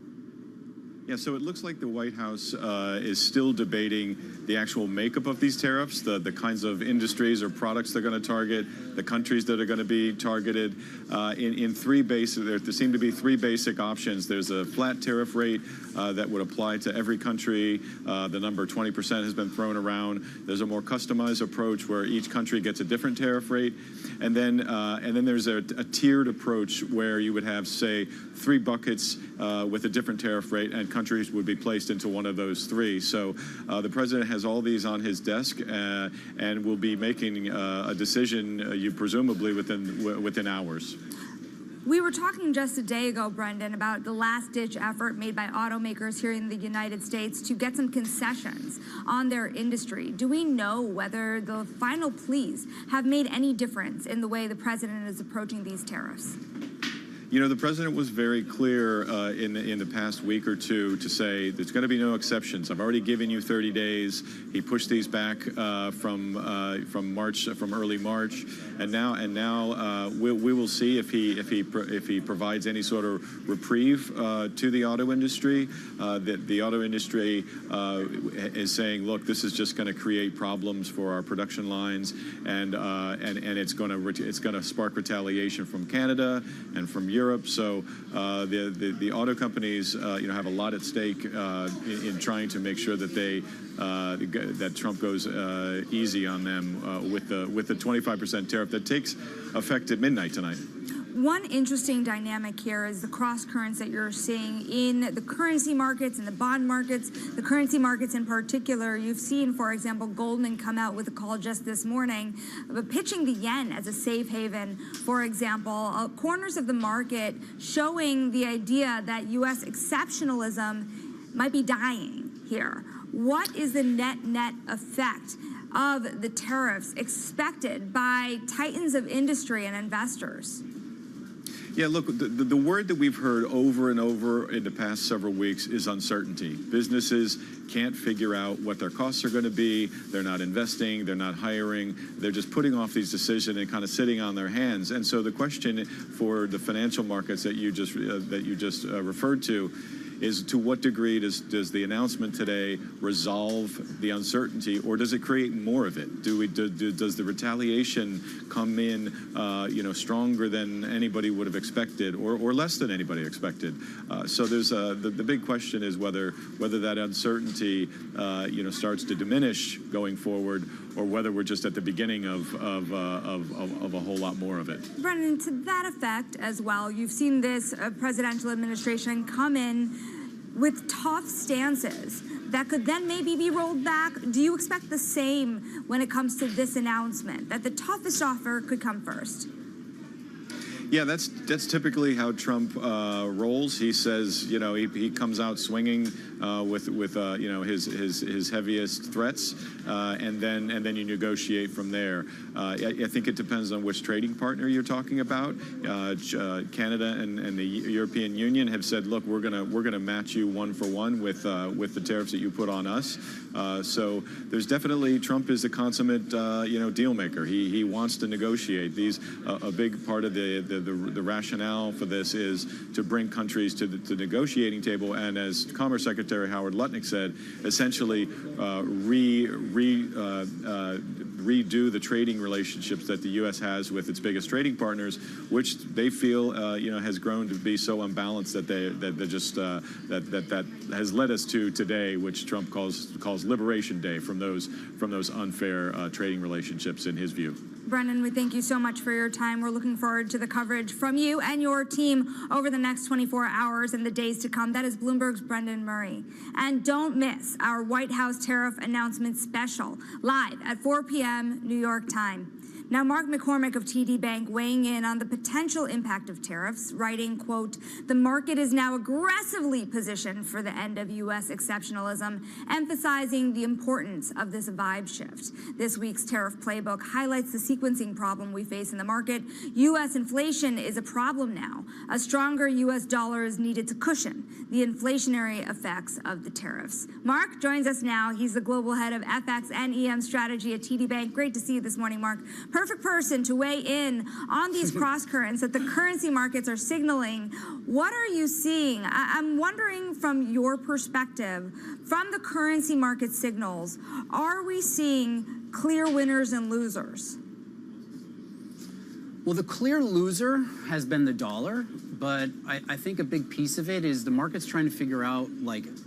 Yeah, so it looks like the White House is still debating the actual makeup of these tariffs, the kinds of industries or products they're going to target, the countries that are going to be targeted. In three basic, there seem to be three basic options. There's a flat tariff rate that would apply to every country. The number 20% has been thrown around. There's a more customized approach where each country gets a different tariff rate, and then there's a tiered approach where you would have, say, three buckets with a different tariff rate, and countries would be placed into one of those three. So the president has all these on his desk and will be making a decision, presumably within hours. We were talking just a day ago, Brendan, about the last-ditch effort made by automakers here in the United States to get some concessions on their industry. Do we know whether the final pleas have made any difference in the way the president is approaching these tariffs? You know, the president was very clear in the past week or two to say there's going to be no exceptions. I've already given you 30 days. He pushed these back from early March, and now we will see if he provides any sort of reprieve to the auto industry. The auto industry is saying, look, this is just going to create problems for our production lines, and it's going to spark retaliation from Canada and from Europe. So the auto companies, have a lot at stake in trying to make sure that that Trump goes easy on them with the 25% tariff that takes effect at midnight tonight. One interesting dynamic here is the cross currents that you're seeing in the currency markets and the bond markets. The currency markets in particular, you've seen, for example, Goldman come out with a call just this morning, pitching the yen as a safe haven, for example. Corners of the market showing the idea that U.S. exceptionalism might be dying here. What is the net effect of the tariffs expected by titans of industry and investors? Yeah, look, the word that we've heard over and over in the past several weeks is uncertainty. Businesses can't figure out what their costs are going to be. They're not investing. They're not hiring. They're just putting off these decisions and kind of sitting on their hands. And so the question for the financial markets that you just referred to is, to what degree does the announcement today resolve the uncertainty, or does it create more of it? Does the retaliation come in, stronger than anybody would have expected, or less than anybody expected? So there's the big question is whether that uncertainty, starts to diminish going forward, or whether we're just at the beginning of a whole lot more of it. Brendan, to that effect as well, you've seen this presidential administration come in with tough stances that could then maybe be rolled back. Do you expect the same when it comes to this announcement, that the toughest offer could come first? Yeah, that's typically how Trump rolls. He says, he comes out swinging with his heaviest threats, and then you negotiate from there. I think it depends on which trading partner you're talking about. Canada and the European Union have said, look, we're gonna match you 1-for-1 with the tariffs that you put on us. So there's definitely, Trump is a consummate deal maker. He wants to negotiate. A big part of the rationale for this is to bring countries to the negotiating table, and as Commerce Secretary Howard Lutnick said, essentially redo the trading relationships that the U.S. has with its biggest trading partners, which they feel has grown to be so unbalanced that that has led us to today, which Trump calls Liberation Day from those unfair trading relationships in his view. Brendan, we thank you so much for your time. We're looking forward to the coverage from you and your team over the next 24 hours and the days to come. That is Bloomberg's Brendan Murray. And don't miss our White House tariff announcement special, live at 4 p.m. New York time. Now, Mark McCormick of TD Bank weighing in on the potential impact of tariffs, writing, quote, "The market is now aggressively positioned for the end of U.S. exceptionalism, emphasizing the importance of this vibe shift. This week's tariff playbook highlights the sequencing problem we face in the market. U.S. inflation is a problem now. A stronger U.S. dollar is needed to cushion the inflationary effects of the tariffs." Mark joins us now. He's the global head of FX and EM strategy at TD Bank. Great to see you this morning, Mark. Perfect person to weigh in on these cross currents that the currency markets are signaling. What are you seeing? I'm wondering from your perspective, from the currency market signals, are we seeing clear winners and losers? Well, the clear loser has been the dollar, but I think a big piece of it is the market's trying to figure out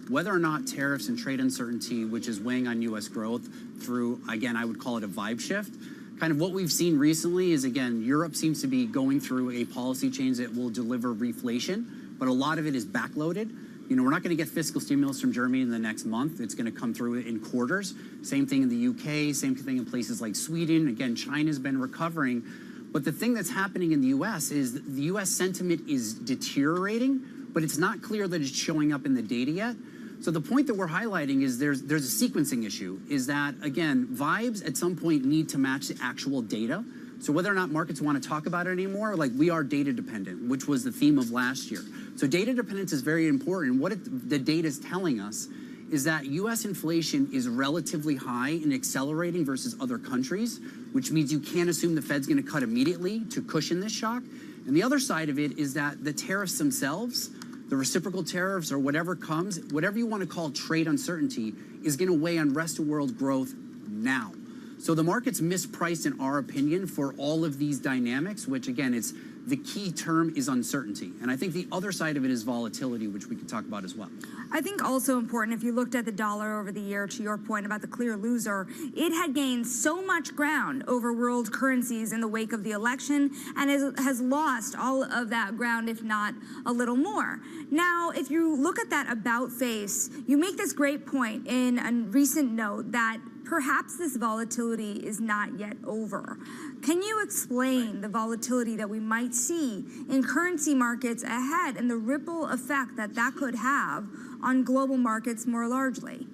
whether or not tariffs and trade uncertainty, which is weighing on U.S. growth through, again, I would call it a vibe shift. Kind of what we've seen recently is, again, Europe seems to be going through a policy change that will deliver reflation, but a lot of it is backloaded. We're not going to get fiscal stimulus from Germany in the next month. It's going to come through in quarters. Same thing in the UK, same thing in places like Sweden. Again, China's been recovering. But the thing that's happening in the U.S. is the U.S. sentiment is deteriorating, but it's not clear that it's showing up in the data yet. So the point that we're highlighting is there's a sequencing issue, is that, again, vibes at some point need to match the actual data. So whether or not markets want to talk about it anymore, we are data dependent, which was the theme of last year. So data dependence is very important. What the data is telling us is that U.S. inflation is relatively high and accelerating versus other countries, which means you can't assume the Fed's going to cut immediately to cushion this shock. And the other side of it is that the tariffs themselves, the reciprocal tariffs or whatever comes, whatever you want to call trade uncertainty, is going to weigh on rest of world growth now. So the market's mispriced, in our opinion, for all of these dynamics, which, again, it's the key term is uncertainty. And I think the other side of it is volatility, which we could talk about as well. I think also important, if you looked at the dollar over the year, to your point about the clear loser, it had gained so much ground over world currencies in the wake of the election and has lost all of that ground, if not a little more. Now, if you look at that about face, you make this great point in a recent note that perhaps this volatility is not yet over. Can you explain the volatility that we might see in currency markets ahead and the ripple effect that could have on global markets more largely?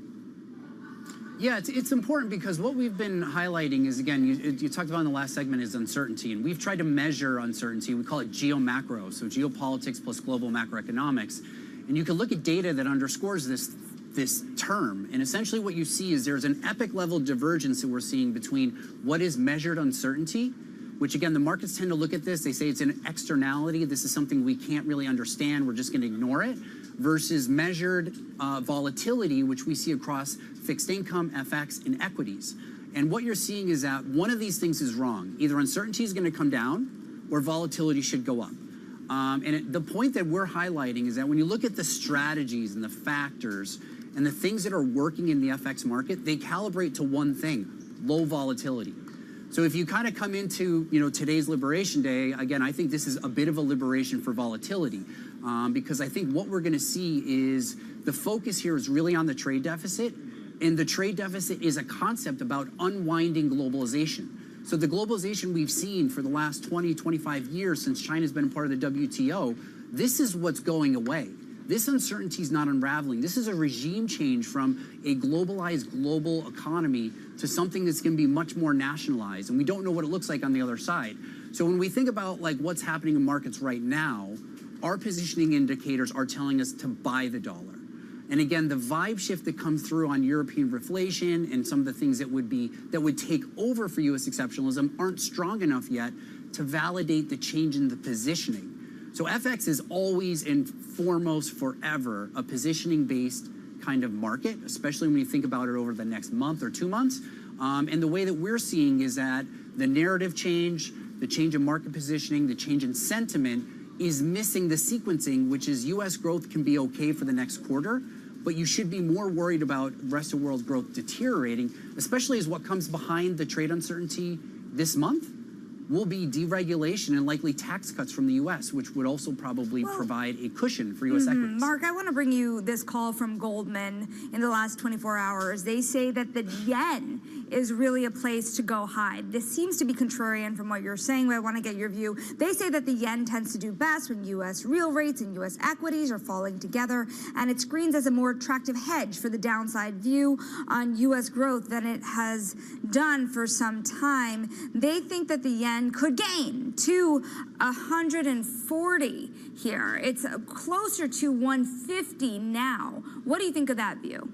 Yeah, it's important because what we've been highlighting is, again, you talked about in the last segment is uncertainty, and we've tried to measure uncertainty. We call it geo-macro, so geopolitics plus global macroeconomics. And you can look at data that underscores this term, and essentially what you see is there's an epic level divergence that we're seeing between what is measured uncertainty, which, again, the markets tend to look at this, they say it's an externality, this is something we can't really understand, we're just going to ignore it, versus measured volatility, which we see across fixed income, FX, and equities. And what you're seeing is that one of these things is wrong. Either uncertainty is going to come down or volatility should go up. The point that we're highlighting is that when you look at the strategies and the factors and the things that are working in the FX market, they calibrate to one thing: low volatility. So if you kind of come into today's Liberation Day, again, I think this is a bit of a liberation for volatility, because I think what we're going to see is the focus here is really on the trade deficit, and the trade deficit is a concept about unwinding globalization. So the globalization we've seen for the last 20, 25 years since China's been part of the WTO, this is what's going away. This uncertainty is not unraveling. This is a regime change from a globalized global economy to something that's going to be much more nationalized, and we don't know what it looks like on the other side. So when we think about like what's happening in markets right now, our positioning indicators are telling us to buy the dollar. And again, the vibe shift that comes through on European reflation and some of the things that would take over for U.S. exceptionalism aren't strong enough yet to validate the change in the positioning. So FX is always and foremost forever a positioning-based kind of market, especially when you think about it over the next month or 2 months. And the way that we're seeing is that the narrative change, the change in market positioning, the change in sentiment is missing the sequencing, which is U.S. growth can be okay for the next quarter, but you should be more worried about rest of world growth deteriorating, especially as what comes behind the trade uncertainty this month will be deregulation and likely tax cuts from the U.S., which would also probably provide a cushion for U.S. equities. Mark, I want to bring you this call from Goldman in the last 24 hours. They say that the yen is really a place to go hide. This seems to be contrarian from what you're saying, but I want to get your view. They say that the yen tends to do best when U.S. real rates and U.S. equities are falling together, and it screens as a more attractive hedge for the downside view on U.S. growth than it has done for some time. They think that the yen could gain to 140 here. It's closer to 150 now. What do you think of that view?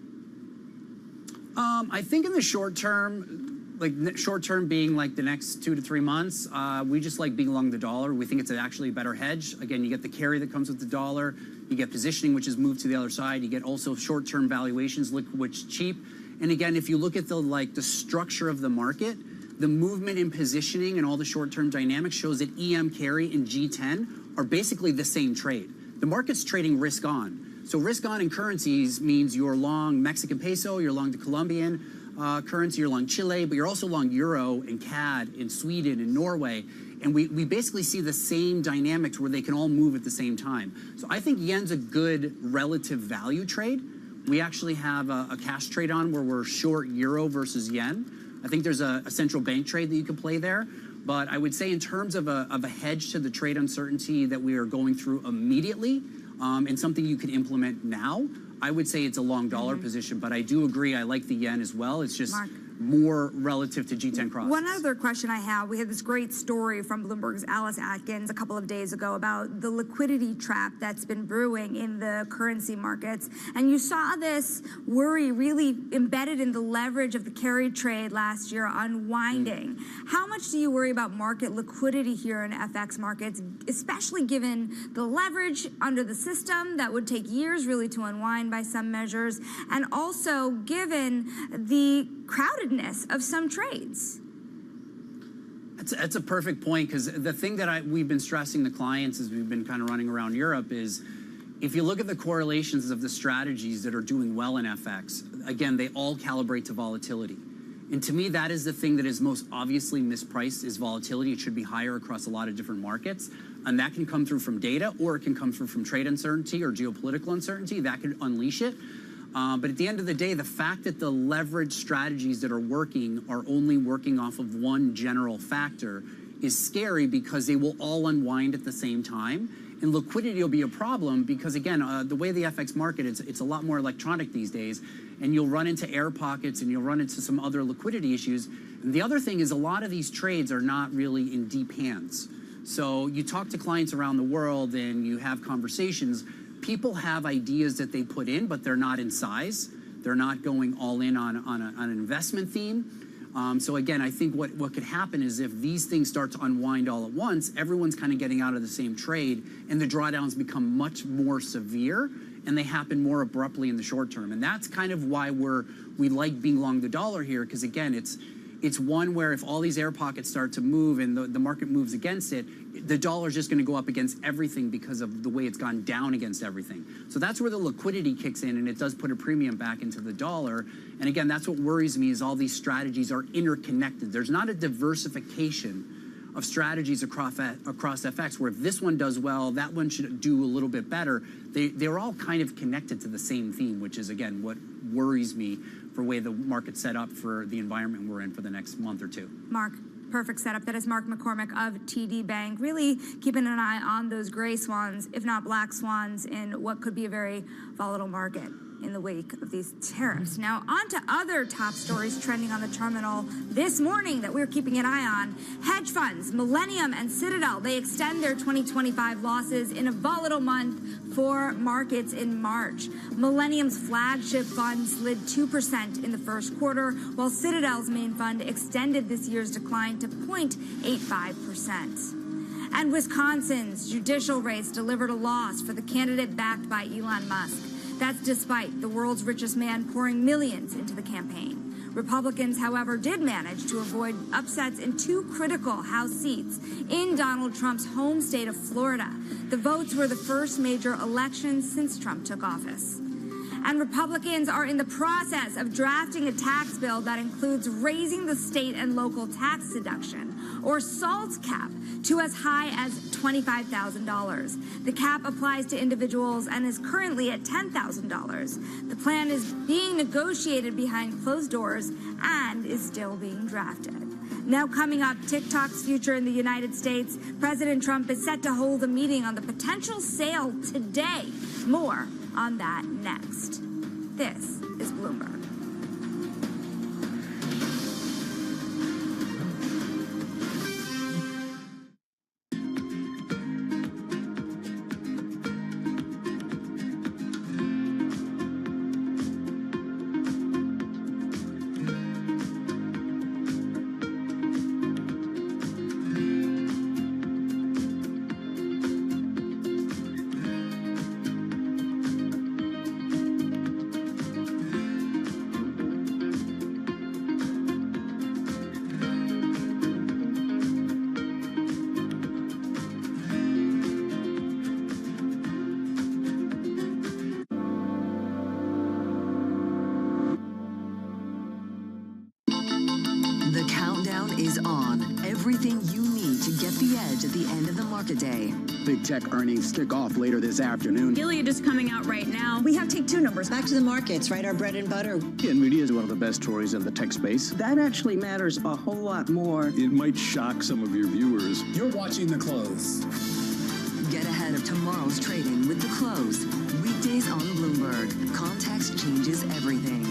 I think in the short term, like short term being like the next 2 to 3 months, we just like being along the dollar. We think it's actually a better hedge. Again, you get the carry that comes with the dollar. You get positioning, which is moved to the other side. You get also short-term valuations, which is cheap. And again, if you look at the structure of the market, the movement in positioning and all the short-term dynamics shows that EM carry and G10 are basically the same trade. The market's trading risk on. So risk on in currencies means you're long Mexican peso, you're long the Colombian currency, you're long Chile, but you're also long euro and CAD in Sweden and Norway. And we basically see the same dynamics where they can all move at the same time. So I think yen's a good relative value trade. We actually have a cash trade on where we're short euro versus yen. I think there's a central bank trade that you can play there. But I would say in terms of a hedge to the trade uncertainty that we are going through immediately and something you can implement now, I would say it's a long dollar position. But I do agree, I like the yen as well. It's just more relative to G10 crosses. One other question I have, we had this great story from Bloomberg's Alice Atkins a couple of days ago about the liquidity trap that's been brewing in the currency markets. And you saw this worry really embedded in the leverage of the carry trade last year unwinding. How much do you worry about market liquidity here in FX markets, especially given the leverage under the system that would take years really to unwind by some measures, and also given the crowdedness of some trades? That's a perfect point, because the thing that we've been stressing to clients as we've been kind of running around Europe is if you look at the correlations of the strategies that are doing well in FX, again, they all calibrate to volatility. And to me, that is the thing that is most obviously mispriced is volatility. It should be higher across a lot of different markets. And that can come through from data, or it can come through from trade uncertainty or geopolitical uncertainty. That could unleash it. But at the end of the day, the fact that the leverage strategies that are working are only working off of one general factor is scary, because they will all unwind at the same time. And liquidity will be a problem because, again, the way the FX market is, it's a lot more electronic these days. And you'll run into air pockets and you'll run into some other liquidity issues. And the other thing is a lot of these trades are not really in deep hands. So you talk to clients around the world and you have conversations. People have ideas that they put in, but they're not in size. They're not going all in on an investment theme. So again, I think what could happen is if these things start to unwind all at once, everyone's kind of getting out of the same trade, and the drawdowns become much more severe, and they happen more abruptly in the short term. And that's kind of why we like being long the dollar here, because again, it's one where if all these air pockets start to move and the market moves against it, the dollar's just going to go up against everything because of the way it's gone down against everything. So that's where the liquidity kicks in, and it does put a premium back into the dollar. And again, that's what worries me, is all these strategies are interconnected. There's not a diversification of strategies across FX, where if this one does well, that one should do a little bit better. They're all kind of connected to the same theme, which is, again, what worries me for the way the market's set up for the environment we're in for the next month or two. Mark? Perfect setup. That is Mark McCormick of TD Bank, really keeping an eye on those gray swans, if not black swans, in what could be a very volatile market in the wake of these tariffs. Now, on to other top stories trending on the terminal this morning that we're keeping an eye on. Hedge funds, Millennium and Citadel, they extend their 2025 losses in a volatile month for markets in March. Millennium's flagship fund slid 2% in the first quarter, while Citadel's main fund extended this year's decline to 0.85%. And Wisconsin's judicial race delivered a loss for the candidate backed by Elon Musk. That's despite the world's richest man pouring millions into the campaign. Republicans, however, did manage to avoid upsets in two critical House seats in Donald Trump's home state of Florida. The votes were the first major election since Trump took office. And Republicans are in the process of drafting a tax bill that includes raising the state and local tax deduction, or SALT cap, to as high as $25,000. The cap applies to individuals and is currently at $10,000. The plan is being negotiated behind closed doors and is still being drafted. Now coming up, TikTok's future in the United States. President Trump is set to hold a meeting on the potential sale today. More on that next. This is Bloomberg. Is on. Everything you need to get the edge at the end of the market day. Big tech earnings kick off later this afternoon. Gilead is coming out right now. We have take two numbers. Back to the markets, right? Our bread and butter. NVIDIA is one of the best stories in the tech space. That actually matters a whole lot more. It might shock some of your viewers. You're watching The Close. Get ahead of tomorrow's trading with The Close. Weekdays on Bloomberg. Context changes everything.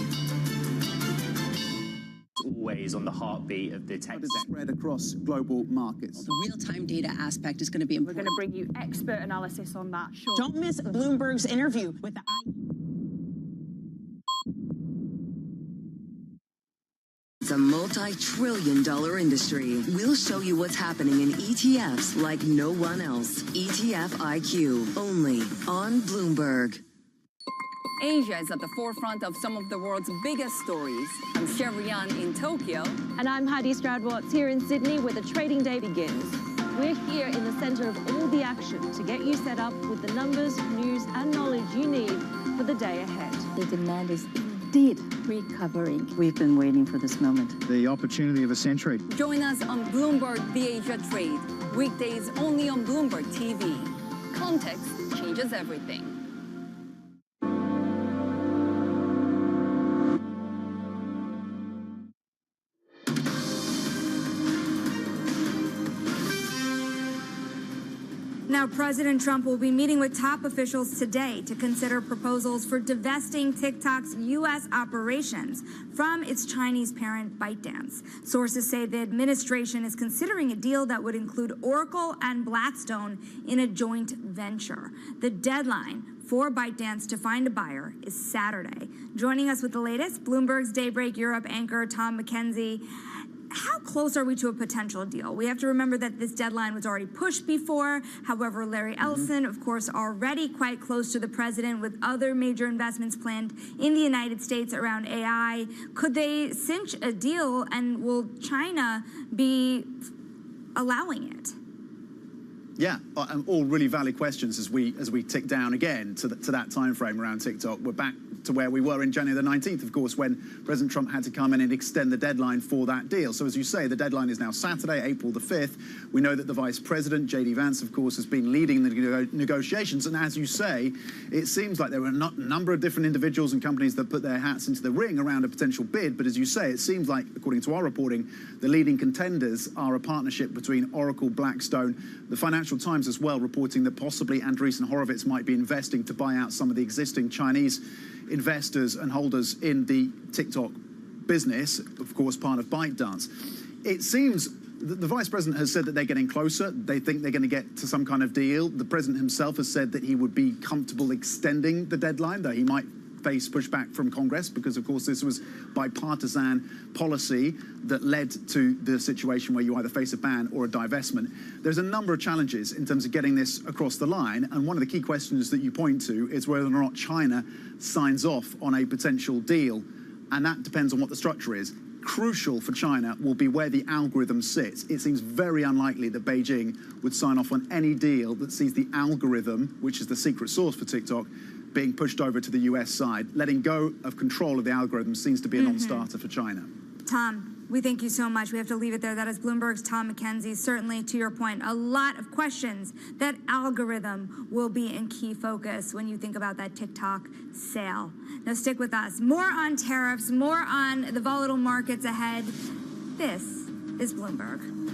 Always on the heartbeat of the tech spread across global markets. The real-time data aspect is going to be important. We're going to bring you expert analysis on that. Sure. Don't miss Bloomberg's interview with the It's a multi-trillion-dollar industry. We'll show you what's happening in ETFs like no one else. ETF IQ, only on Bloomberg. Asia is at the forefront of some of the world's biggest stories. I'm Sherrian in Tokyo. And I'm Heidi Stroud-Watts here in Sydney, where the trading day begins. We're here in the center of all the action to get you set up with the numbers, news, and knowledge you need for the day ahead. The demand is indeed recovering. We've been waiting for this moment. The opportunity of a century. Join us on Bloomberg The Asia Trade. Weekdays only on Bloomberg TV. Context changes everything. Now, President Trump will be meeting with top officials today to consider proposals for divesting TikTok's U.S. operations from its Chinese parent ByteDance. Sources say the administration is considering a deal that would include Oracle and Blackstone in a joint venture. The deadline for ByteDance to find a buyer is Saturday. Joining us with the latest, Bloomberg's Daybreak Europe anchor Tom McKenzie. How close are we to a potential deal? We have to remember that this deadline was already pushed before. However, Larry Ellison, of course, already quite close to the president with other major investments planned in the United States around AI. Could they cinch a deal, and will China be allowing it? Yeah, all really valid questions as we tick down again to that time frame around TikTok. We're back to where we were in January the 19th, of course, when President Trump had to come in and extend the deadline for that deal. So as you say, the deadline is now Saturday, April the 5th. We know that the Vice President, J.D. Vance, of course, has been leading the negotiations. And as you say, it seems like there were a number of different individuals and companies that put their hats into the ring around a potential bid. But as you say, it seems like, according to our reporting, the leading contenders are a partnership between Oracle, Blackstone, the Financial Times as well, reporting that possibly Andreessen Horowitz might be investing to buy out some of the existing Chinese investors and holders in the TikTok business, of course, part of ByteDance. It seems the Vice President has said that they're getting closer. They think they're going to get to some kind of deal. The President himself has said that he would be comfortable extending the deadline, though he might face pushback from Congress because, of course, this was bipartisan policy that led to the situation where you either face a ban or a divestment. There's a number of challenges in terms of getting this across the line, and one of the key questions that you point to is whether or not China signs off on a potential deal, and that depends on what the structure is. Crucial for China will be where the algorithm sits. It seems very unlikely that Beijing would sign off on any deal that sees the algorithm, which is the secret sauce for TikTok, being pushed over to the US side. Letting go of control of the algorithm seems to be a non-starter for China. Tom, we thank you so much. We have to leave it there. That is Bloomberg's Tom McKenzie. Certainly, to your point, a lot of questions. That algorithm will be in key focus when you think about that TikTok sale. Now, stick with us. More on tariffs, more on the volatile markets ahead. This is Bloomberg.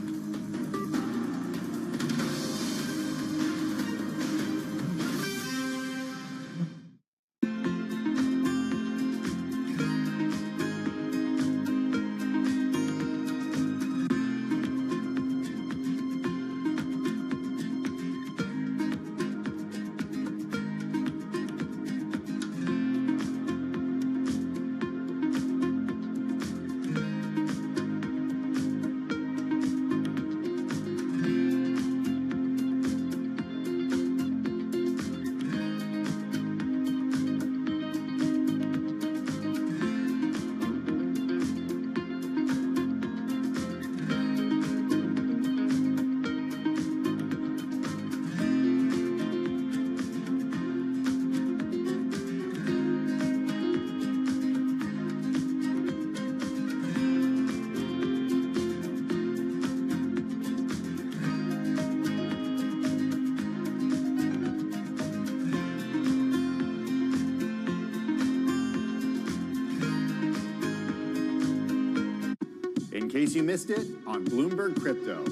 In case you missed it, on Bloomberg Crypto.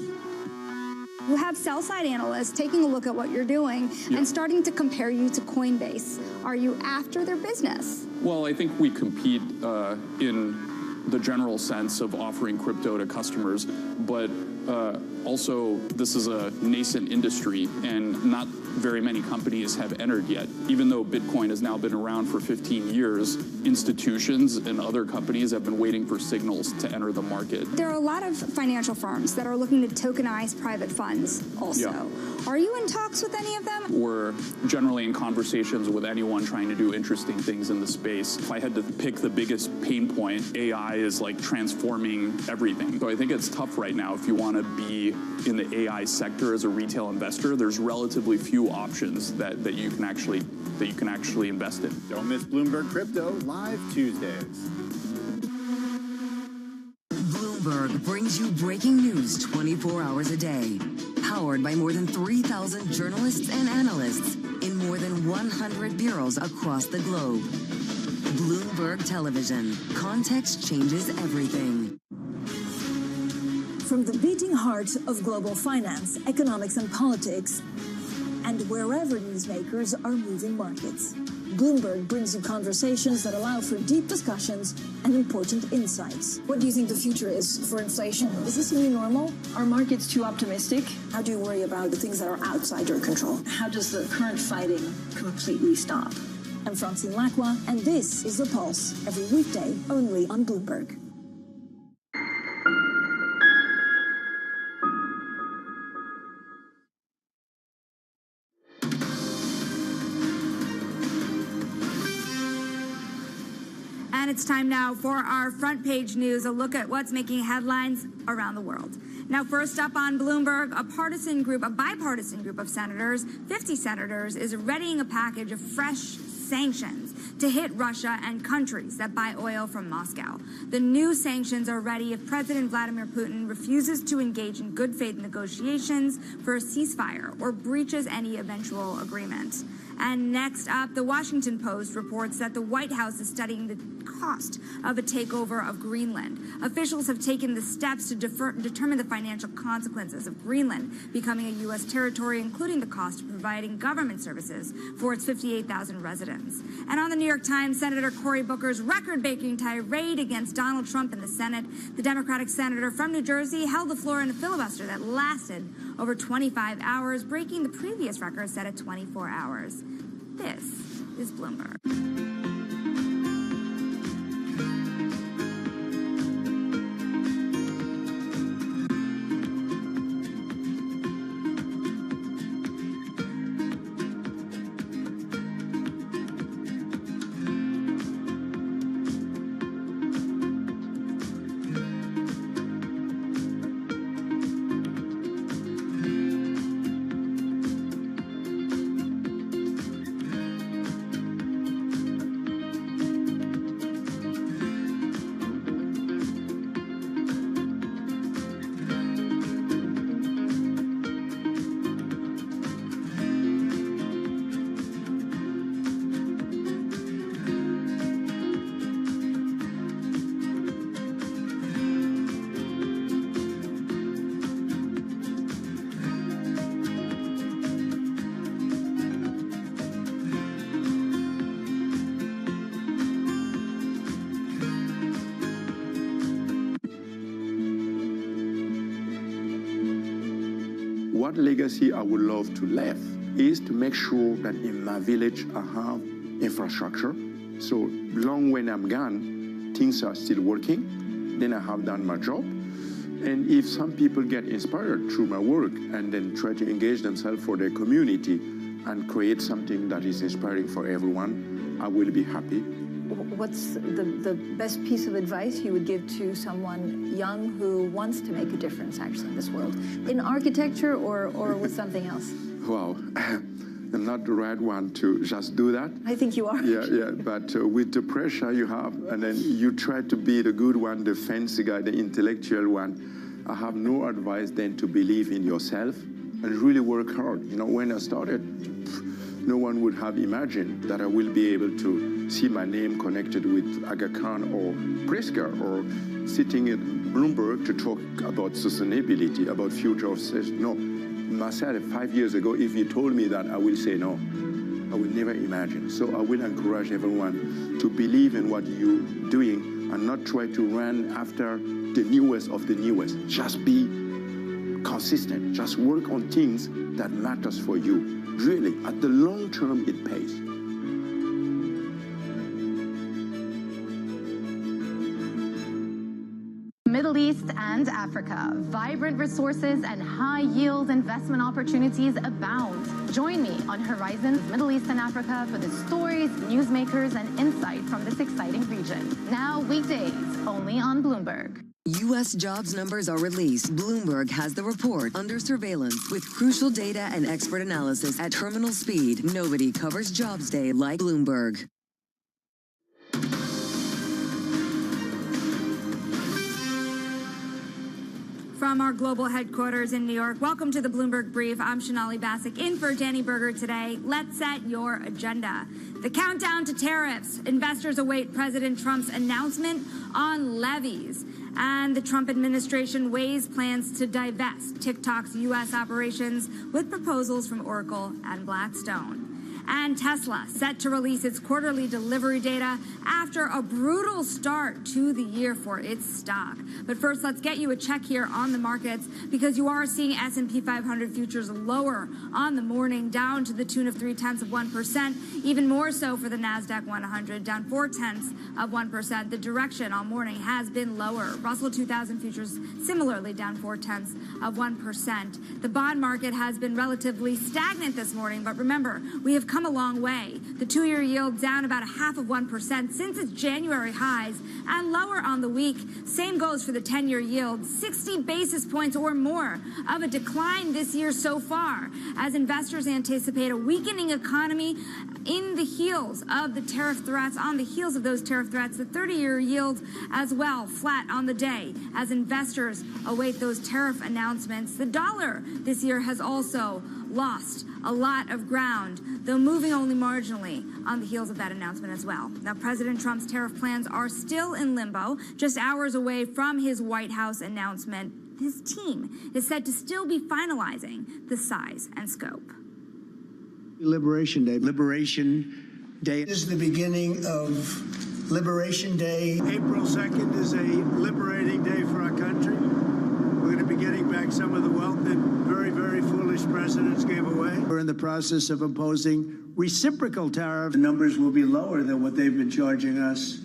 You have sell-side analysts taking a look at what you're doing and starting to compare you to Coinbase. Are you after their business? Well, I think we compete in the general sense of offering crypto to customers, but also this is a nascent industry and not very many companies have entered yet. Even though Bitcoin has now been around for 15 years, institutions and other companies have been waiting for signals to enter the market. There are a lot of financial firms that are looking to tokenize private funds also. Yeah. Are you in talks with any of them? We're generally in conversations with anyone trying to do interesting things in the space. If I had to pick the biggest pain point, AI is like transforming everything. So I think it's tough right now if you want to be in the AI sector as a retail investor. There's relatively few options that you can actually invest in. Don't miss Bloomberg Crypto live Tuesdays. Bloomberg brings you breaking news 24 hours a day. Powered by more than 3,000 journalists and analysts in more than 100 bureaus across the globe. Bloomberg Television. Context changes everything. From the beating heart of global finance, economics, and politics, and wherever newsmakers are moving markets, Bloomberg brings you conversations that allow for deep discussions and important insights. What do you think the future is for inflation? Is this a new normal? Are markets too optimistic? How do you worry about the things that are outside your control? How does the current fighting completely stop? I'm Francine Lacroix, and this is The Pulse, every weekday only on Bloomberg. And it's time now for our front page news, a look at what's making headlines around the world. Now, first up on Bloomberg, a bipartisan group of senators, 50 senators, is readying a package of fresh sanctions to hit Russia and countries that buy oil from Moscow. The new sanctions are ready if President Vladimir Putin refuses to engage in good faith negotiations for a ceasefire or breaches any eventual agreement. And next up, the Washington Post reports that the White House is studying the cost of a takeover of Greenland. Officials have taken the steps to determine the financial consequences of Greenland becoming a U.S. territory, including the cost of providing government services for its 58,000 residents. And on the New York Times, Senator Cory Booker's record-breaking tirade against Donald Trump in the Senate. The Democratic senator from New Jersey held the floor in a filibuster that lasted over 25 hours, breaking the previous record set at 24 hours. This is Bloomberg. What legacy I would love to leave is to make sure that in my village I have infrastructure. So long when I'm gone, things are still working, then I have done my job. And if some people get inspired through my work and then try to engage themselves for their community and create something that is inspiring for everyone, I will be happy. What's the best piece of advice you would give to someone young who wants to make a difference actually in this world? In architecture or with something else? Wow, I'm not the right one to just do that. I think you are. Yeah, but with the pressure you have, and then you try to be the good one, the fancy guy, the intellectual one, I have no advice than to believe in yourself and really work hard. You know, when I started, no one would have imagined that I will be able to see my name connected with Aga Khan or Pritzker or sitting at Bloomberg to talk about sustainability, about future of sales. No, myself 5 years ago, if you told me that, I will say no. I would never imagine. So I will encourage everyone to believe in what you're doing and not try to run after the newest of the newest. Just be consistent. Just work on things that matters for you. Really, at the long term, it pays. Middle East and Africa. Vibrant resources and high-yield investment opportunities abound. Join me on Horizons Middle East and Africa for the stories, newsmakers, and insight from this exciting region. Now weekdays, only on Bloomberg. U.S. jobs numbers are released. Bloomberg has the report under surveillance with crucial data and expert analysis at terminal speed. Nobody covers Jobs Day like Bloomberg. From our global headquarters in New York, welcome to the Bloomberg Brief. I'm Sonali Basak, in for Danny Berger today. Let's set your agenda. The countdown to tariffs. Investors await President Trump's announcement on levies. And the Trump administration weighs plans to divest TikTok's U.S. operations with proposals from Oracle and Blackstone. And Tesla set to release its quarterly delivery data after a brutal start to the year for its stock. But first, let's get you a check here on the markets because you are seeing S&P 500 futures lower on the morning, down to the tune of 0.3%, even more so for the NASDAQ 100, down 0.4%. The direction all morning has been lower. Russell 2000 futures similarly down 0.4%. The bond market has been relatively stagnant this morning, but remember, we have come a long way. The 2-year yield down about 0.5% since its January highs and lower on the week. Same goes for the 10-year yield, 60 basis points or more of a decline this year so far, as investors anticipate a weakening economy in the heels of the tariff threats. On the heels of those tariff threats, the 30-year yield as well flat on the day as investors await those tariff announcements. The dollar this year has also lost a lot of ground, though moving only marginally on the heels of that announcement as well. Now, President Trump's tariff plans are still in limbo, just hours away from his White House announcement. His team is said to still be finalizing the size and scope. Liberation Day. Liberation Day is the beginning of Liberation Day. April 2nd is a liberating day for our country. We're going to be getting back some of the wealth that very, very foolish presidents gave away. We're in the process of imposing reciprocal tariffs. The numbers will be lower than what they've been charging us,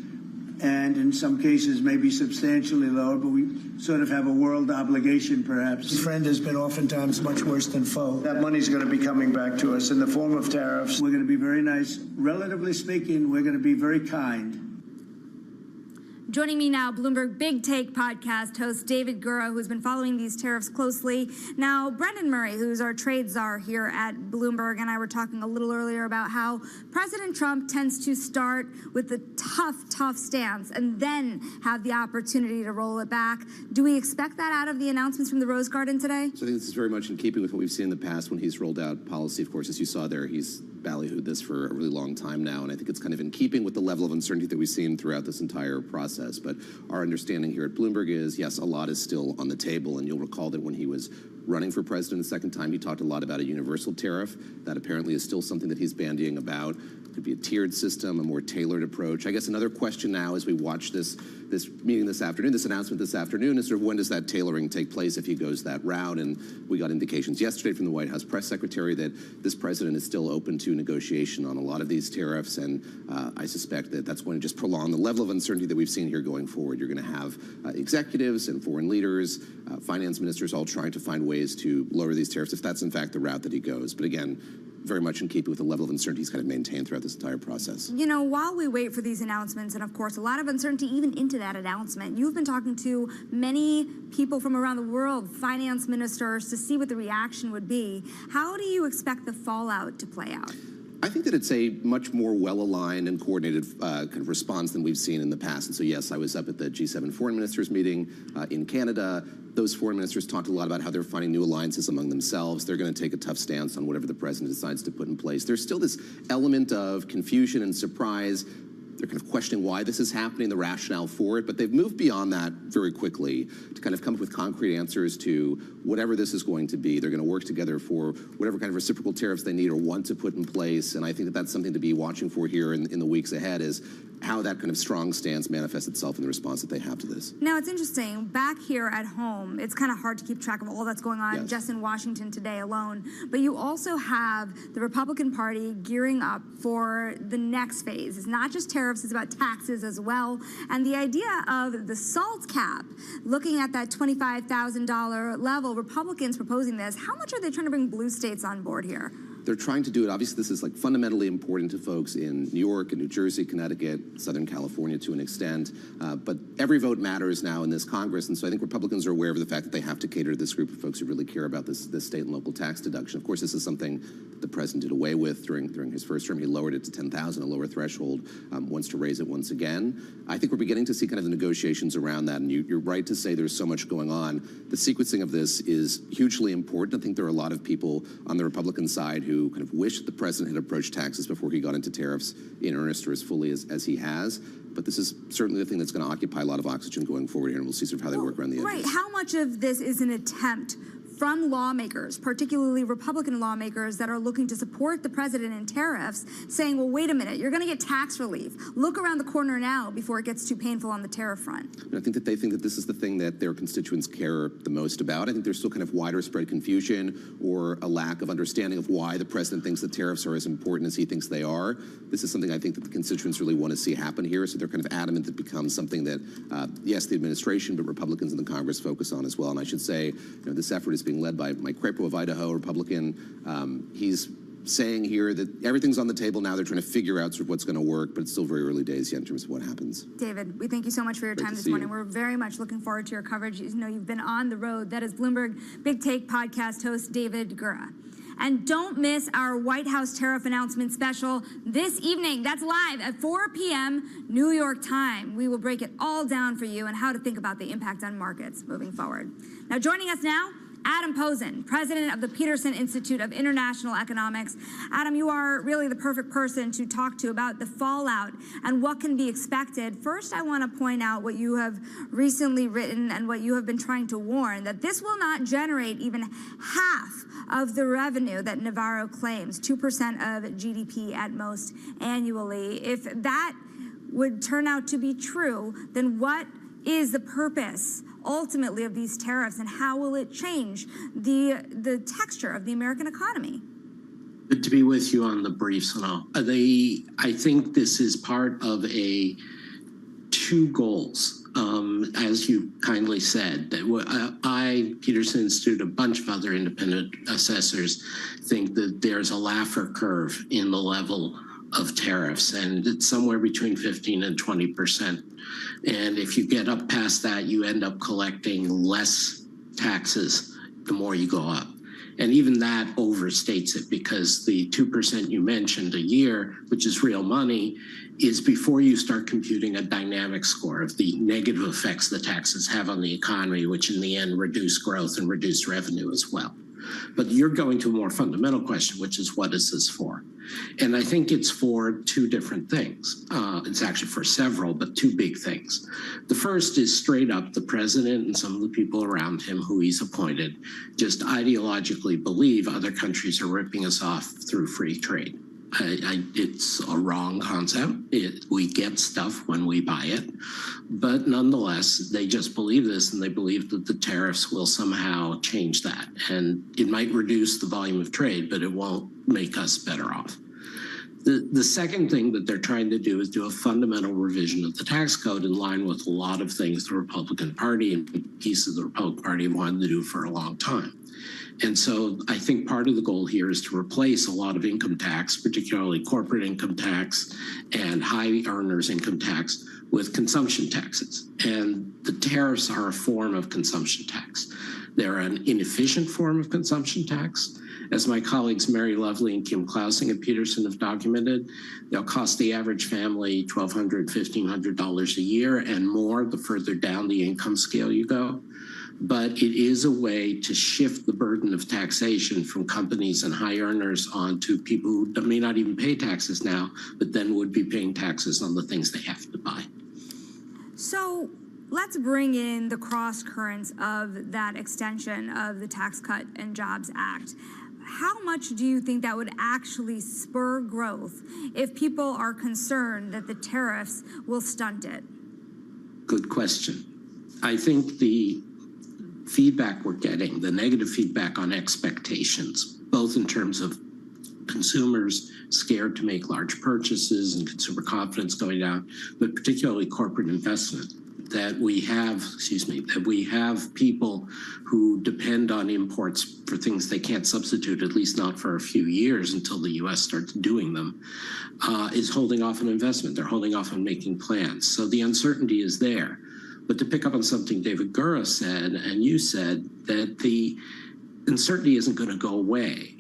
and in some cases maybe substantially lower, but we sort of have a world obligation, perhaps. Friend has been oftentimes much worse than foe. That money's going to be coming back to us in the form of tariffs. We're going to be very nice. Relatively speaking, we're going to be very kind. Joining me now, Bloomberg Big Take podcast host David Gura, who's been following these tariffs closely. Now, Brendan Murray, who's our trade czar here at Bloomberg, and I were talking a little earlier about how President Trump tends to start with the tough stance and then have the opportunity to roll it back. Do we expect that out of the announcements from the Rose Garden today? So I think this is very much in keeping with what we've seen in the past when he's rolled out policy. Of course, as you saw there, he's ballyhooed this for a really long time now, and I think it's kind of in keeping with the level of uncertainty that we've seen throughout this entire process. But our understanding here at Bloomberg is, yes, a lot is still on the table, and you'll recall that when he was running for president the second time, he talked a lot about a universal tariff. That apparently is still something that he's bandying about. It could be a tiered system, a more tailored approach. I guess another question now as we watch this meeting this afternoon, this announcement this afternoon, is sort of when does that tailoring take place if he goes that route? And we got indications yesterday from the White House press secretary that this president is still open to negotiation on a lot of these tariffs, and I suspect that that's going to just prolong the level of uncertainty that we've seen here going forward. You're going to have executives and foreign leaders, finance ministers all trying to find ways to lower these tariffs if that's in fact the route that he goes. But again, very much in keeping with the level of uncertainty he's kind of maintained throughout this entire process. You know, while we wait for these announcements, and of course a lot of uncertainty even into that announcement, you've been talking to many people from around the world, finance ministers, to see what the reaction would be. How do you expect the fallout to play out? I think that it's a much more well-aligned and coordinated kind of response than we've seen in the past. And so, yes, I was up at the G7 foreign ministers meeting in Canada. Those foreign ministers talked a lot about how they're finding new alliances among themselves. They're going to take a tough stance on whatever the president decides to put in place. There's still this element of confusion and surprise. They're kind of questioning why this is happening, the rationale for it, but they've moved beyond that very quickly to kind of come up with concrete answers to whatever this is going to be. They're going to work together for whatever kind of reciprocal tariffs they need or want to put in place, and I think that that's something to be watching for here in the weeks ahead, is how that kind of strong stance manifests itself in the response that they have to this. Now, it's interesting. Back here at home, it's kind of hard to keep track of all that's going on just in Washington today alone. But you also have the Republican Party gearing up for the next phase. It's not just tariffs, it's about taxes as well. And the idea of the SALT cap, looking at that $25,000 level, Republicans proposing this, how much are they trying to bring blue states on board here? They're trying to do it. Obviously, this is like fundamentally important to folks in New York and New Jersey, Connecticut, Southern California to an extent. But every vote matters now in this Congress. And so I think Republicans are aware of the fact that they have to cater to this group of folks who really care about this state and local tax deduction. Of course, this is something that the president did away with during his first term. He lowered it to $10,000, a lower threshold, wants to raise it once again. I think we're beginning to see kind of the negotiations around that. And you're right to say there's so much going on. The sequencing of this is hugely important. I think there are a lot of people on the Republican side who kind of wish that the president had approached taxes before he got into tariffs in earnest or as fully as he has. But this is certainly the thing that's going to occupy a lot of oxygen going forward here, and we'll see sort of how they work around the edges. Right. How much of this is an attempt from lawmakers, particularly Republican lawmakers that are looking to support the president in tariffs, saying, well, wait a minute, you're going to get tax relief. Look around the corner now before it gets too painful on the tariff front. I think that they think that this is the thing that their constituents care the most about. I think there's still kind of wider spread confusion or a lack of understanding of why the president thinks that tariffs are as important as he thinks they are. This is something I think that the constituents really want to see happen here, so they're kind of adamant that it becomes something that, yes, the administration, but Republicans in the Congress focus on as well. And I should say, this effort is being led by Mike Crapo of Idaho, Republican. He's saying here that everything's on the table now. They're trying to figure out sort of what's going to work, but it's still very early days yet in terms of what happens. David, we thank you so much for your time this morning. We're very much looking forward to your coverage. You know, you've been on the road. That is Bloomberg Big Take podcast host David Gura. And don't miss our White House tariff announcement special this evening. That's live at 4 p.m. New York time. We will break it all down for you and how to think about the impact on markets moving forward. Now, joining us now, Adam Posen, president of the Peterson Institute of International Economics. Adam, you are really the perfect person to talk to about the fallout and what can be expected. First, I want to point out what you have recently written and what you have been trying to warn, that this will not generate even half of the revenue that Navarro claims, 2% of GDP at most annually. If that would turn out to be true, then what is the purpose ultimately of these tariffs, and how will it change the texture of the American economy? Good to be with you on the briefs and all. I think this is part of two goals. As you kindly said, that Peterson Institute, a bunch of other independent assessors think that there's a Laffer curve in the level of tariffs, and it's somewhere between 15 and 20%. And if you get up past that, you end up collecting less taxes the more you go up. And even that overstates it, because the 2% you mentioned a year, which is real money, is before you start computing a dynamic score of the negative effects the taxes have on the economy, which in the end reduce growth and reduce revenue as well. But you're going to a more fundamental question, which is, what is this for? And I think it's for two different things. It's actually for several, but two big things. The first is straight up the president and some of the people around him who he's appointed just ideologically believe other countries are ripping us off through free trade. It's a wrong concept. We get stuff when we buy it, but nonetheless, they just believe this, and they believe that the tariffs will somehow change that. And it might reduce the volume of trade, but it won't make us better off. The second thing that they're trying to do is do a fundamental revision of the tax code in line with a lot of things the Republican Party and pieces of the Republican Party have wanted to do for a long time. And so I think part of the goal here is to replace a lot of income tax, particularly corporate income tax and high earners income tax, with consumption taxes. And the tariffs are a form of consumption tax. They're an inefficient form of consumption tax. As my colleagues Mary Lovely and Kim Klausing at Peterson have documented, they'll cost the average family $1,200, $1,500 a year and more the further down the income scale you go. But it is a way to shift the burden of taxation from companies and high earners onto people who may not even pay taxes now, but then would be paying taxes on the things they have to buy. So let's bring in the cross currents of that extension of the Tax Cut and Jobs Act. How much do you think that would actually spur growth if people are concerned that the tariffs will stunt it? Good question. I think the feedback we're getting, the negative feedback on expectations, both in terms of consumers scared to make large purchases and consumer confidence going down, but particularly corporate investment, that we have people who depend on imports for things they can't substitute, at least not for a few years until the U.S. starts doing them, is holding off on investment. They're holding off on making plans. So the uncertainty is there. But to pick up on something David Gura said, and you said, that the uncertainty isn't going to go away.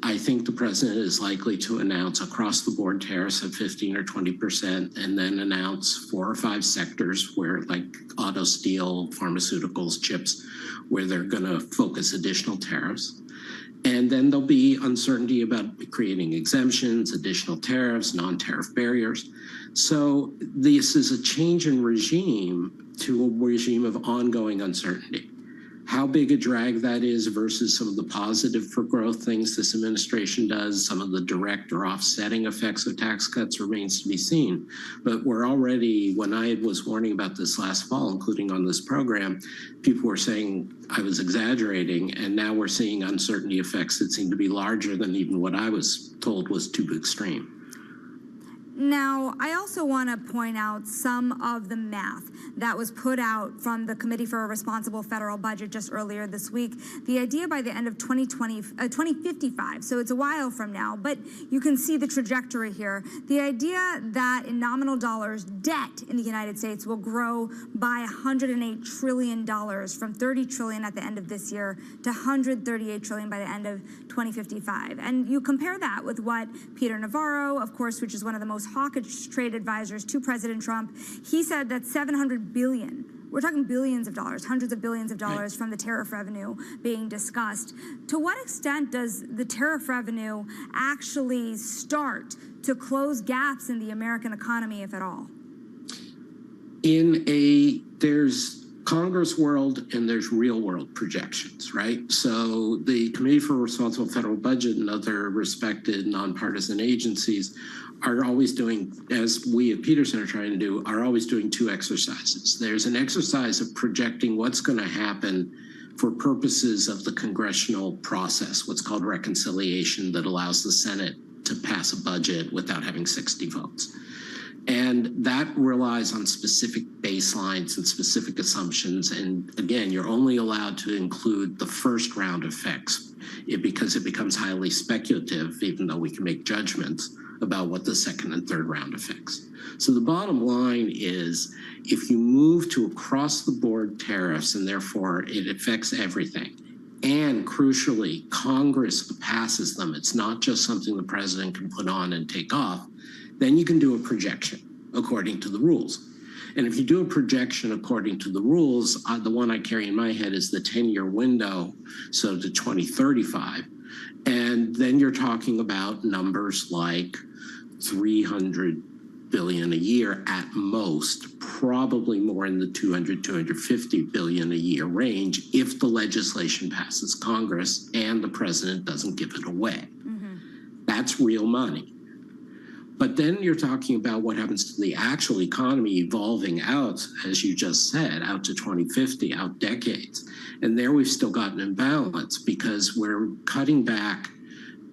I think the president is likely to announce across-the-board tariffs of 15 or 20%, and then announce 4 or 5 sectors where, like auto, steel, pharmaceuticals, chips, where they're going to focus additional tariffs. And then there'll be uncertainty about creating exemptions, additional tariffs, non-tariff barriers. So this is a change in regime to a regime of ongoing uncertainty. How big a drag that is versus some of the positive for growth things this administration does, some of the direct or offsetting effects of tax cuts remains to be seen. But we're already, when I was warning about this last fall, including on this program, people were saying I was exaggerating, and now we're seeing uncertainty effects that seem to be larger than even what I was told was too extreme. Now, I also want to point out some of the math that was put out from the Committee for a Responsible Federal Budget just earlier this week. The idea by the end of 2055, so it's a while from now, but you can see the trajectory here. The idea that in nominal dollars, debt in the United States will grow by $108 trillion from $30 trillion at the end of this year to $138 trillion by the end of 2055. And you compare that with what Peter Navarro, of course, which is one of the most hawkish trade advisors to President Trump, he said that $700 billion, we're talking billions of dollars, hundreds of billions of dollars from the tariff revenue being discussed. To what extent does the tariff revenue actually start to close gaps in the American economy, if at all? There's Congress world and there's real world projections, right? So the Committee for a Responsible Federal Budget and other respected nonpartisan agencies are always doing, as we at Peterson are trying to do, are always doing two exercises. There's an exercise of projecting what's going to happen for purposes of the congressional process, what's called reconciliation, that allows the Senate to pass a budget without having 60 votes. And that relies on specific baselines and specific assumptions. And again, you're only allowed to include the first round effects because it becomes highly speculative, even though we can make judgments about what the second and third round affects. So the bottom line is, if you move to across the board tariffs and therefore it affects everything, and crucially, Congress passes them, it's not just something the president can put on and take off, then you can do a projection according to the rules. And if you do a projection according to the rules, the one I carry in my head is the 10-year window, so to 2035. And then you're talking about numbers like $300 billion a year at most, probably more in the $250 billion a year range if the legislation passes Congress and the president doesn't give it away. That's real money. But then you're talking about what happens to the actual economy evolving out, as you just said, out to 2050, out decades. And there we've still got an imbalance because we're cutting back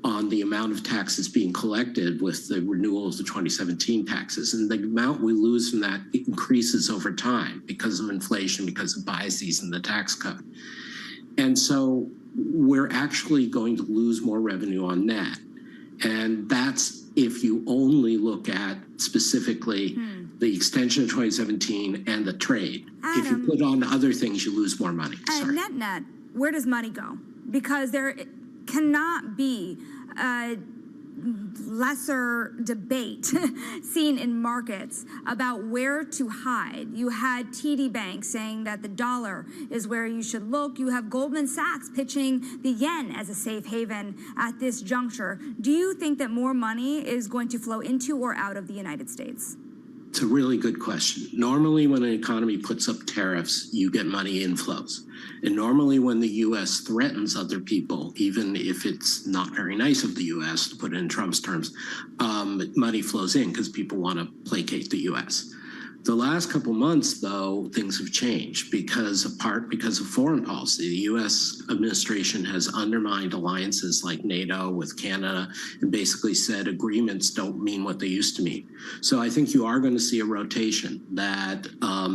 on the amount of taxes being collected with the renewal of the 2017 taxes. And the amount we lose from that increases over time because of inflation, because of biases in the tax code. And so we're actually going to lose more revenue on that. And that's if you only look at specifically the extension of 2017 and the trade. Adam, if you put on other things, you lose more money. And net, where does money go? Because there cannot be a lesser debate seen in markets about where to hide. You had TD Bank saying that the dollar is where you should look. You have Goldman Sachs pitching the yen as a safe haven at this juncture. Do you think that more money is going to flow into or out of the United States? It's a really good question. Normally, when an economy puts up tariffs, you get money inflows. And normally when the U.S. threatens other people, even if it's not very nice of the U.S., to put it in Trump's terms, money flows in because people want to placate the U.S. The last couple months, though, things have changed because of foreign policy. The U.S. administration has undermined alliances like NATO with Canada and basically said agreements don't mean what they used to mean. So I think you are going to see a rotation that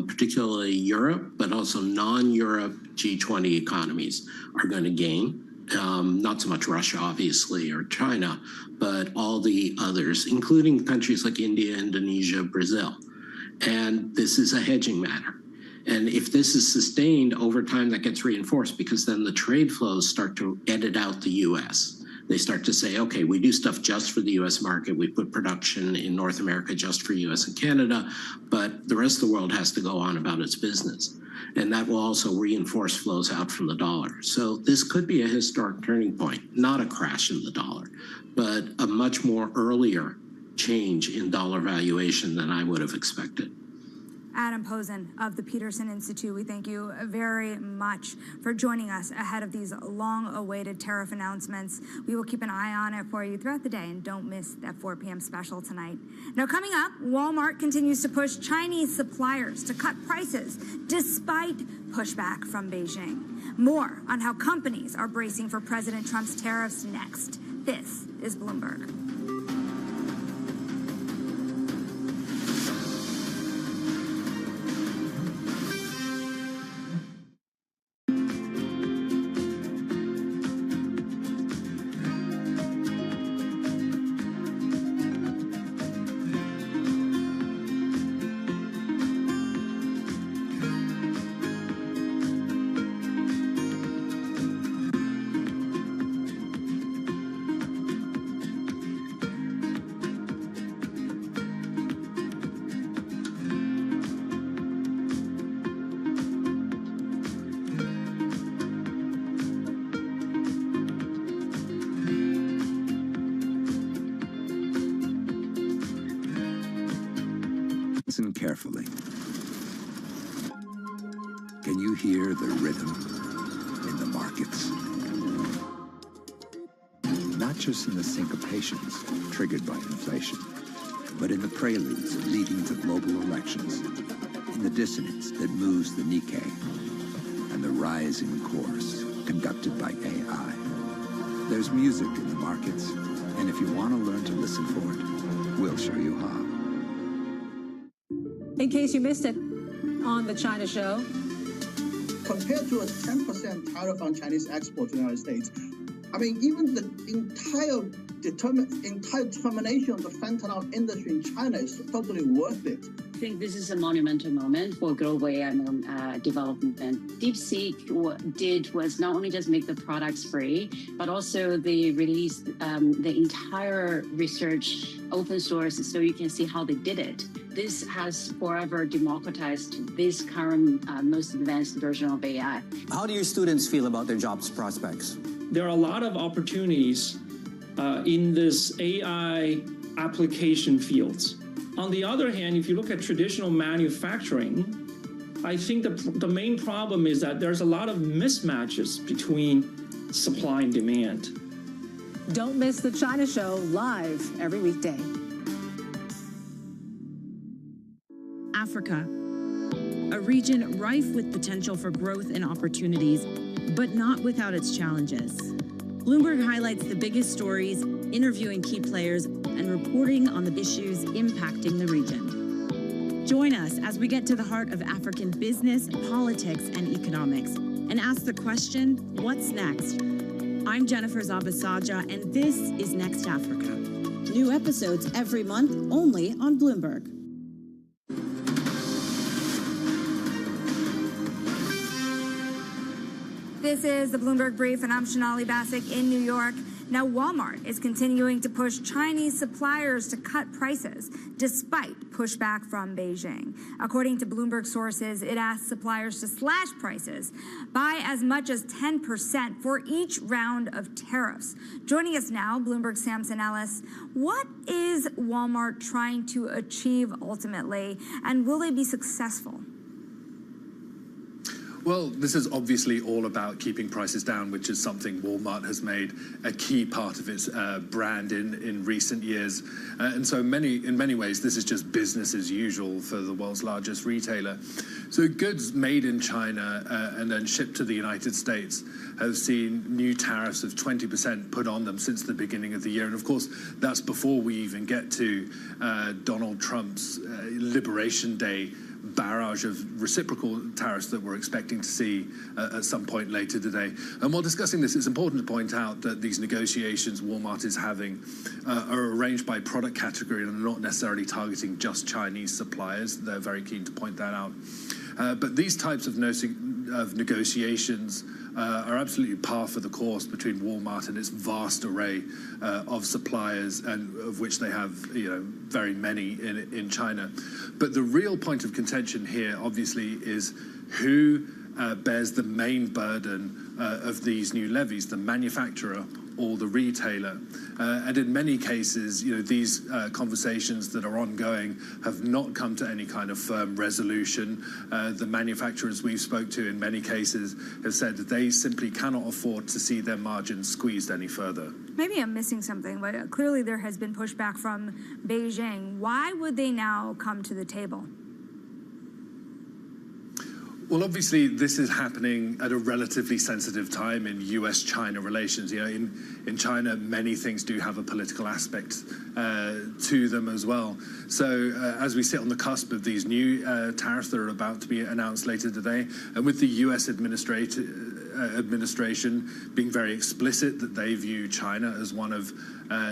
particularly Europe, but also non-Europe G20 economies are going to gain. Not so much Russia, obviously, or China, but all the others, including countries like India, Indonesia, Brazil. And this is a hedging matter. And if this is sustained over time, that gets reinforced because then the trade flows start to edit out the U.S. They start to say, okay, we do stuff just for the U.S. market. We put production in North America just for U.S. and Canada, but the rest of the world has to go on about its business. And that will also reinforce flows out from the dollar. So this could be a historic turning point, not a crash in the dollar, but a much more earlier change in dollar valuation than I would have expected. Adam Posen of the Peterson Institute, we thank you very much for joining us ahead of these long-awaited tariff announcements. We will keep an eye on it for you throughout the day, and don't miss that 4 p.m. special tonight. Now, coming up, Walmart continues to push Chinese suppliers to cut prices despite pushback from Beijing. More on how companies are bracing for President Trump's tariffs next. This is Bloomberg. Listen carefully. Can you hear the rhythm in the markets? Not just in the syncopations triggered by inflation, but in the preludes leading to global elections, in the dissonance that moves the Nikkei, and the rising course conducted by AI. There's music in the markets, and if you want to learn to listen for it, we'll show you how. In case you missed it on the China show. Compared to a 10% tariff on Chinese export to the United States, I mean, even the entire determination of the fentanyl industry in China is totally worth it. I think this is a monumental moment for global AI development. DeepSeek did was not only just make the products free, but also they released the entire research open source so you can see how they did it. This has forever democratized this current most advanced version of AI. How do your students feel about their jobs prospects? There are a lot of opportunities in this AI application fields. On the other hand, if you look at traditional manufacturing, I think the main problem is that there's a lot of mismatches between supply and demand. Don't miss the China show live every weekday. Africa, a region rife with potential for growth and opportunities, but not without its challenges. Bloomberg highlights the biggest stories, interviewing key players, and reporting on the issues impacting the region. Join us as we get to the heart of African business, politics, and economics, and ask the question, what's next? I'm Jennifer Zabasaja, and this is Next Africa. New episodes every month, only on Bloomberg. This is the Bloomberg Brief, and I'm Sonali Basak in New York. Now, Walmart is continuing to push Chinese suppliers to cut prices, despite pushback from Beijing. According to Bloomberg sources, it asked suppliers to slash prices by as much as 10% for each round of tariffs. Joining us now, Bloomberg's Samson Ellis. What is Walmart trying to achieve ultimately, and will they be successful? Well, this is obviously all about keeping prices down, which is something Walmart has made a key part of its brand in recent years. And so in many ways, this is just business as usual for the world's largest retailer. So goods made in China and then shipped to the United States have seen new tariffs of 20% put on them since the beginning of the year. And of course, that's before we even get to Donald Trump's Liberation Day barrage of reciprocal tariffs that we're expecting to see at some point later today. And while discussing this, it's important to point out that these negotiations Walmart is having are arranged by product category and are not necessarily targeting just Chinese suppliers. They're very keen to point that out. But these types of negotiations are absolutely par for the course between Walmart and its vast array of suppliers, and of which they have very many in China. But the real point of contention here, obviously, is who bears the main burden of these new levies, the manufacturer or the retailer. And in many cases, these conversations that are ongoing have not come to any kind of firm resolution. The manufacturers we've spoke to in many cases have said that they simply cannot afford to see their margins squeezed any further. Maybe I'm missing something, but clearly there has been pushback from Beijing. Why would they now come to the table? Well, obviously, this is happening at a relatively sensitive time in U.S.-China relations. In China, many things do have a political aspect to them as well. So as we sit on the cusp of these new tariffs that are about to be announced later today, and with the U.S. administration being very explicit that they view China as one of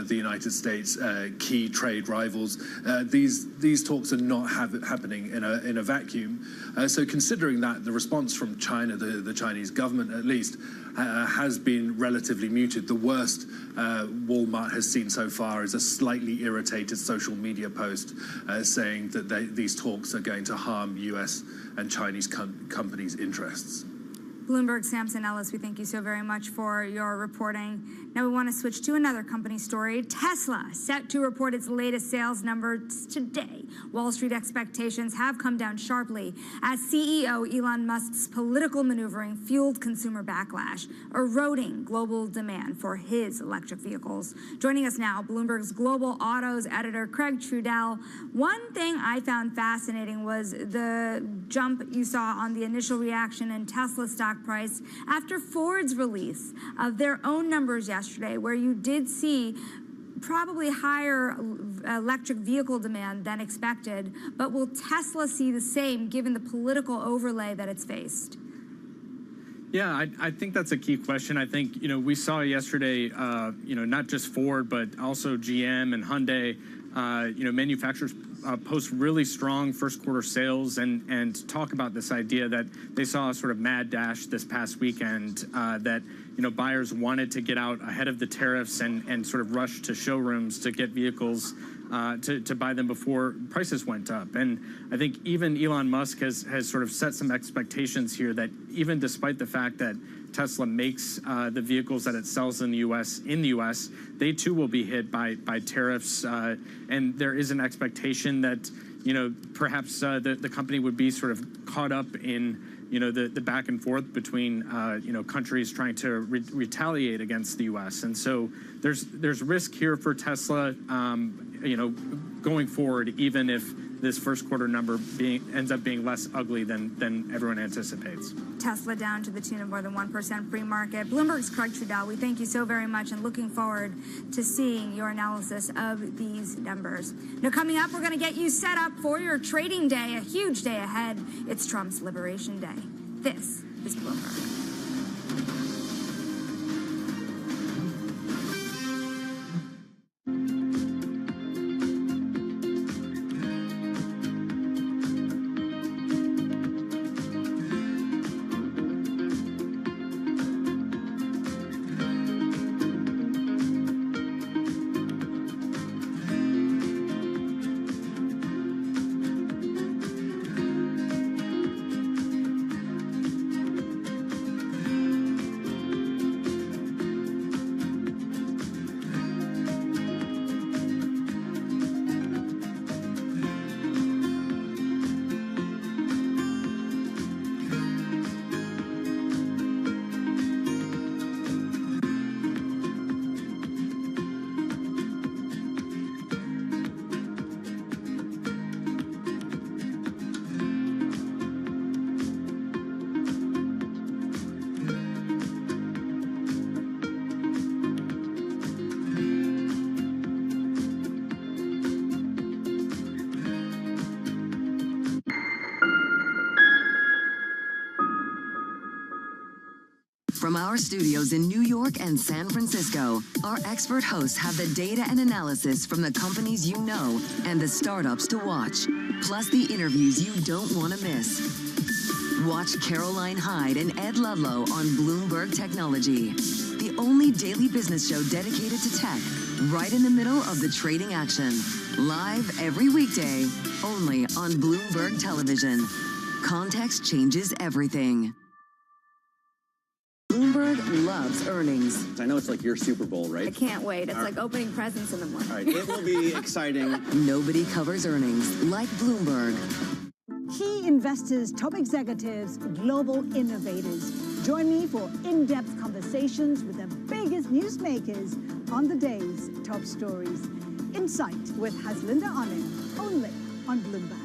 the United States' key trade rivals, these talks are not happening in a vacuum. So considering that, the response from China, the Chinese government at least, has been relatively muted. The worst Walmart has seen so far is a slightly irritated social media post saying that these talks are going to harm U.S. and Chinese companies' interests. Bloomberg, Samson Ellis, we thank you so very much for your reporting. Now we want to switch to another company story. Tesla set to report its latest sales numbers today. Wall Street expectations have come down sharply as CEO Elon Musk's political maneuvering fueled consumer backlash, eroding global demand for his electric vehicles. Joining us now, Bloomberg's Global Autos editor, Craig Trudell. One thing I found fascinating was the jump you saw on the initial reaction in Tesla stock price after Ford's release of their own numbers yesterday, where you did see probably higher electric vehicle demand than expected. But will Tesla see the same given the political overlay that it's faced? Yeah, I think that's a key question. I think, we saw yesterday, not just Ford, but also GM and Hyundai, manufacturers post really strong first quarter sales and talk about this idea that they saw a sort of mad dash this past weekend, that buyers wanted to get out ahead of the tariffs and sort of rush to showrooms to get vehicles to buy them before prices went up. And I think even Elon Musk has sort of set some expectations here that even despite the fact that Tesla makes the vehicles that it sells in the U.S., they too will be hit by tariffs. And there is an expectation that, perhaps the company would be sort of caught up in, the back and forth between, countries trying to retaliate against the U.S. And so there's risk here for Tesla, going forward, even if this first quarter number ends up being less ugly than everyone anticipates. Tesla down to the tune of more than 1% pre-market. Bloomberg's Craig Trudell, we thank you so very much and looking forward to seeing your analysis of these numbers. Now, coming up, we're going to get you set up for your trading day, a huge day ahead. It's Trump's Liberation Day. This is Bloomberg. From our studios in New York and San Francisco, our expert hosts have the data and analysis from the companies you know and the startups to watch, plus the interviews you don't want to miss. Watch Caroline Hyde and Ed Ludlow on Bloomberg Technology, the only daily business show dedicated to tech, right in the middle of the trading action. Live every weekday, only on Bloomberg Television. Context changes everything. Bloomberg loves earnings. I know it's like your Super Bowl, right? I can't wait. It's like opening presents in the morning. All right, it will be exciting. Nobody covers earnings like Bloomberg. Key investors, top executives, global innovators. Join me for in-depth conversations with the biggest newsmakers on the day's top stories. Insight with Haslinda Onim, only on Bloomberg.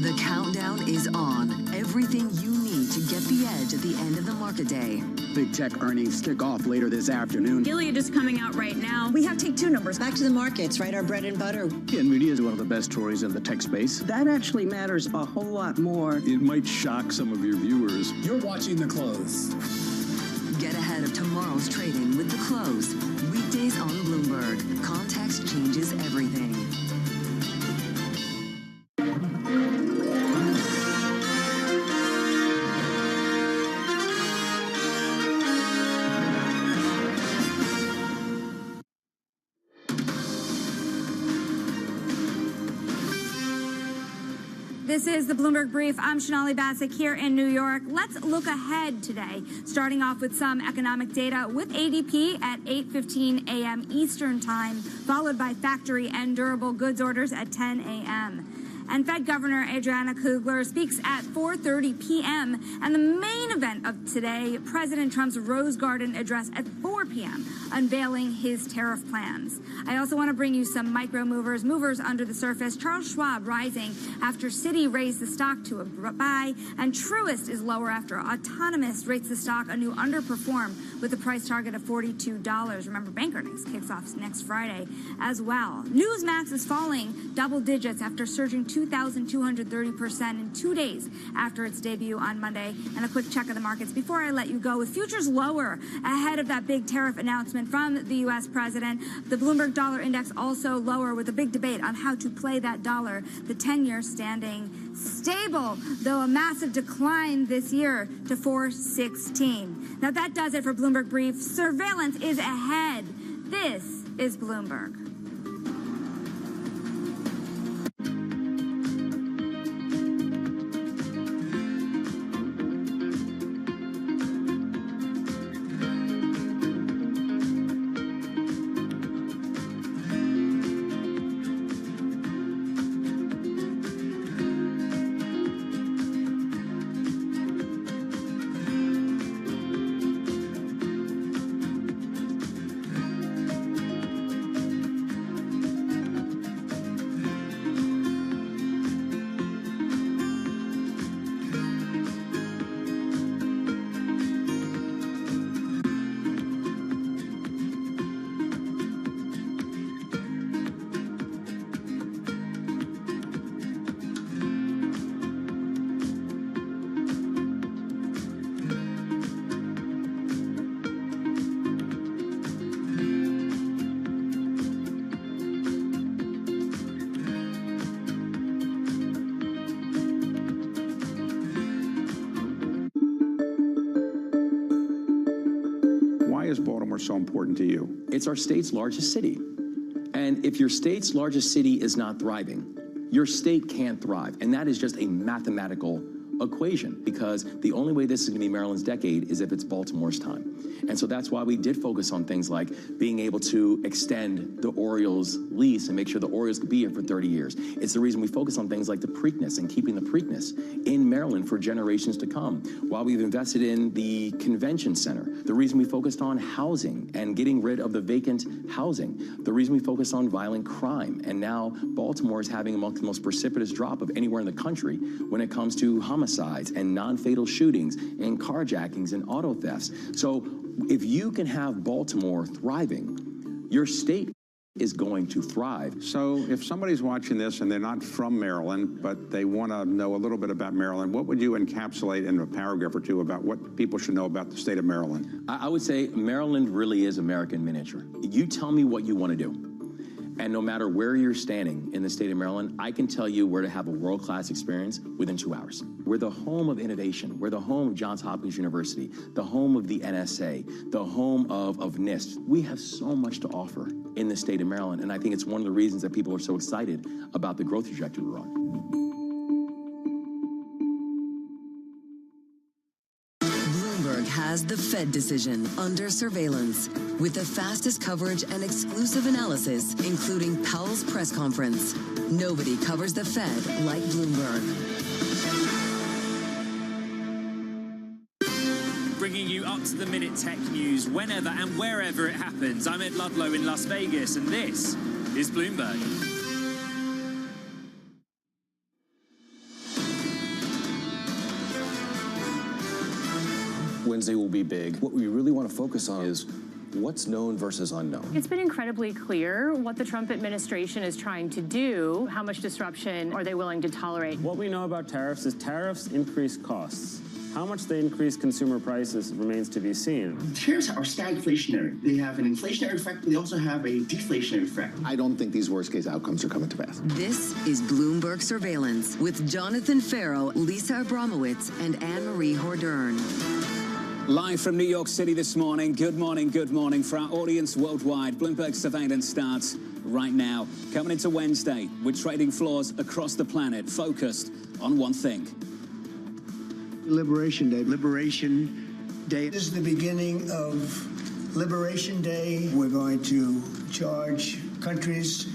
The countdown is on. Everything you need to get the edge at the end of the market day. Big tech earnings kick off later this afternoon. Gilead is coming out right now. We have take two numbers. Back to the markets, right? Our bread and butter. NVIDIA is one of the best stories in the tech space. That actually matters a whole lot more. It might shock some of your viewers. You're watching The Close. Get ahead of tomorrow's trading with The Close. Weekdays on Bloomberg. Context changes everything. This is the Bloomberg Brief. I'm Sonali Basak here in New York. Let's look ahead today, starting off with some economic data with ADP at 8:15 a.m. Eastern Time, followed by factory and durable goods orders at 10 a.m. And Fed Governor Adriana Kugler speaks at 4:30 p.m. And the main event of today, President Trump's Rose Garden address at 4 p.m., unveiling his tariff plans. I also want to bring you some micro movers under the surface. Charles Schwab rising after Citi raised the stock to a buy, and Truist is lower after Autonomous rates the stock a new underperform with a price target of $42. Remember, bank earnings kicks off next Friday as well. Newsmax is falling double digits after surging 2,230% in 2 days after its debut on Monday. And a quick check of the markets before I let you go. With futures lower ahead of that big tariff announcement from the U.S. president, the Bloomberg Dollar Index also lower with a big debate on how to play that dollar. The 10-year standing stable, though a massive decline this year to 4.16. Now that does it for Bloomberg Brief. Surveillance is ahead. This is Bloomberg. is Baltimore so important to you? It's our state's largest city. And if your state's largest city is not thriving, your state can't thrive. And that is just a mathematical equation, because the only way this is going to be Maryland's decade is if it's Baltimore's time. And so that's why we did focus on things like being able to extend the Orioles lease and make sure the Orioles could be here for 30 years. It's the reason we focus on things like the Preakness and keeping the Preakness in Maryland for generations to come. While we've invested in the convention center, the reason we focused on housing and getting rid of the vacant housing, the reason we focused on violent crime. And now Baltimore is having among the most precipitous drop of anywhere in the country when it comes to homicides and non-fatal shootings and carjackings and auto thefts. So if you can have Baltimore thriving, your state is going to thrive. So if somebody's watching this and they're not from Maryland, but they want to know a little bit about Maryland, what would you encapsulate in a paragraph or two about what people should know about the state of Maryland? I would say Maryland really is American miniature. You tell me what you want to do. And no matter where you're standing in the state of Maryland, I can tell you where to have a world-class experience within 2 hours. We're the home of innovation. We're the home of Johns Hopkins University, the home of the NSA, the home of NIST. We have so much to offer in the state of Maryland, and I think it's one of the reasons that people are so excited about the growth trajectory we're on. Has the Fed decision under surveillance with the fastest coverage and exclusive analysis, including Powell's press conference. Nobody covers the Fed like Bloomberg. Bringing you up-to-the-minute tech news whenever and wherever it happens. I'm Ed Ludlow in Las Vegas, and this is Bloomberg. Wednesday will be big. What we really want to focus on is what's known versus unknown. It's been incredibly clear what the Trump administration is trying to do. How much disruption are they willing to tolerate? What we know about tariffs is tariffs increase costs. How much they increase consumer prices remains to be seen. Tariffs are stagflationary. They have an inflationary effect, but they also have a deflationary effect. I don't think these worst-case outcomes are coming to pass. This is Bloomberg Surveillance with Jonathan Farrow, Lisa Abramowitz, and Anne-Marie Hordern. Live from New York City this morning. Good morning for our audience worldwide. Bloomberg surveillance starts right now. Coming into Wednesday with trading floors across the planet focused on one thing. Liberation Day. Liberation Day. This is the beginning of Liberation Day. We're going to charge countries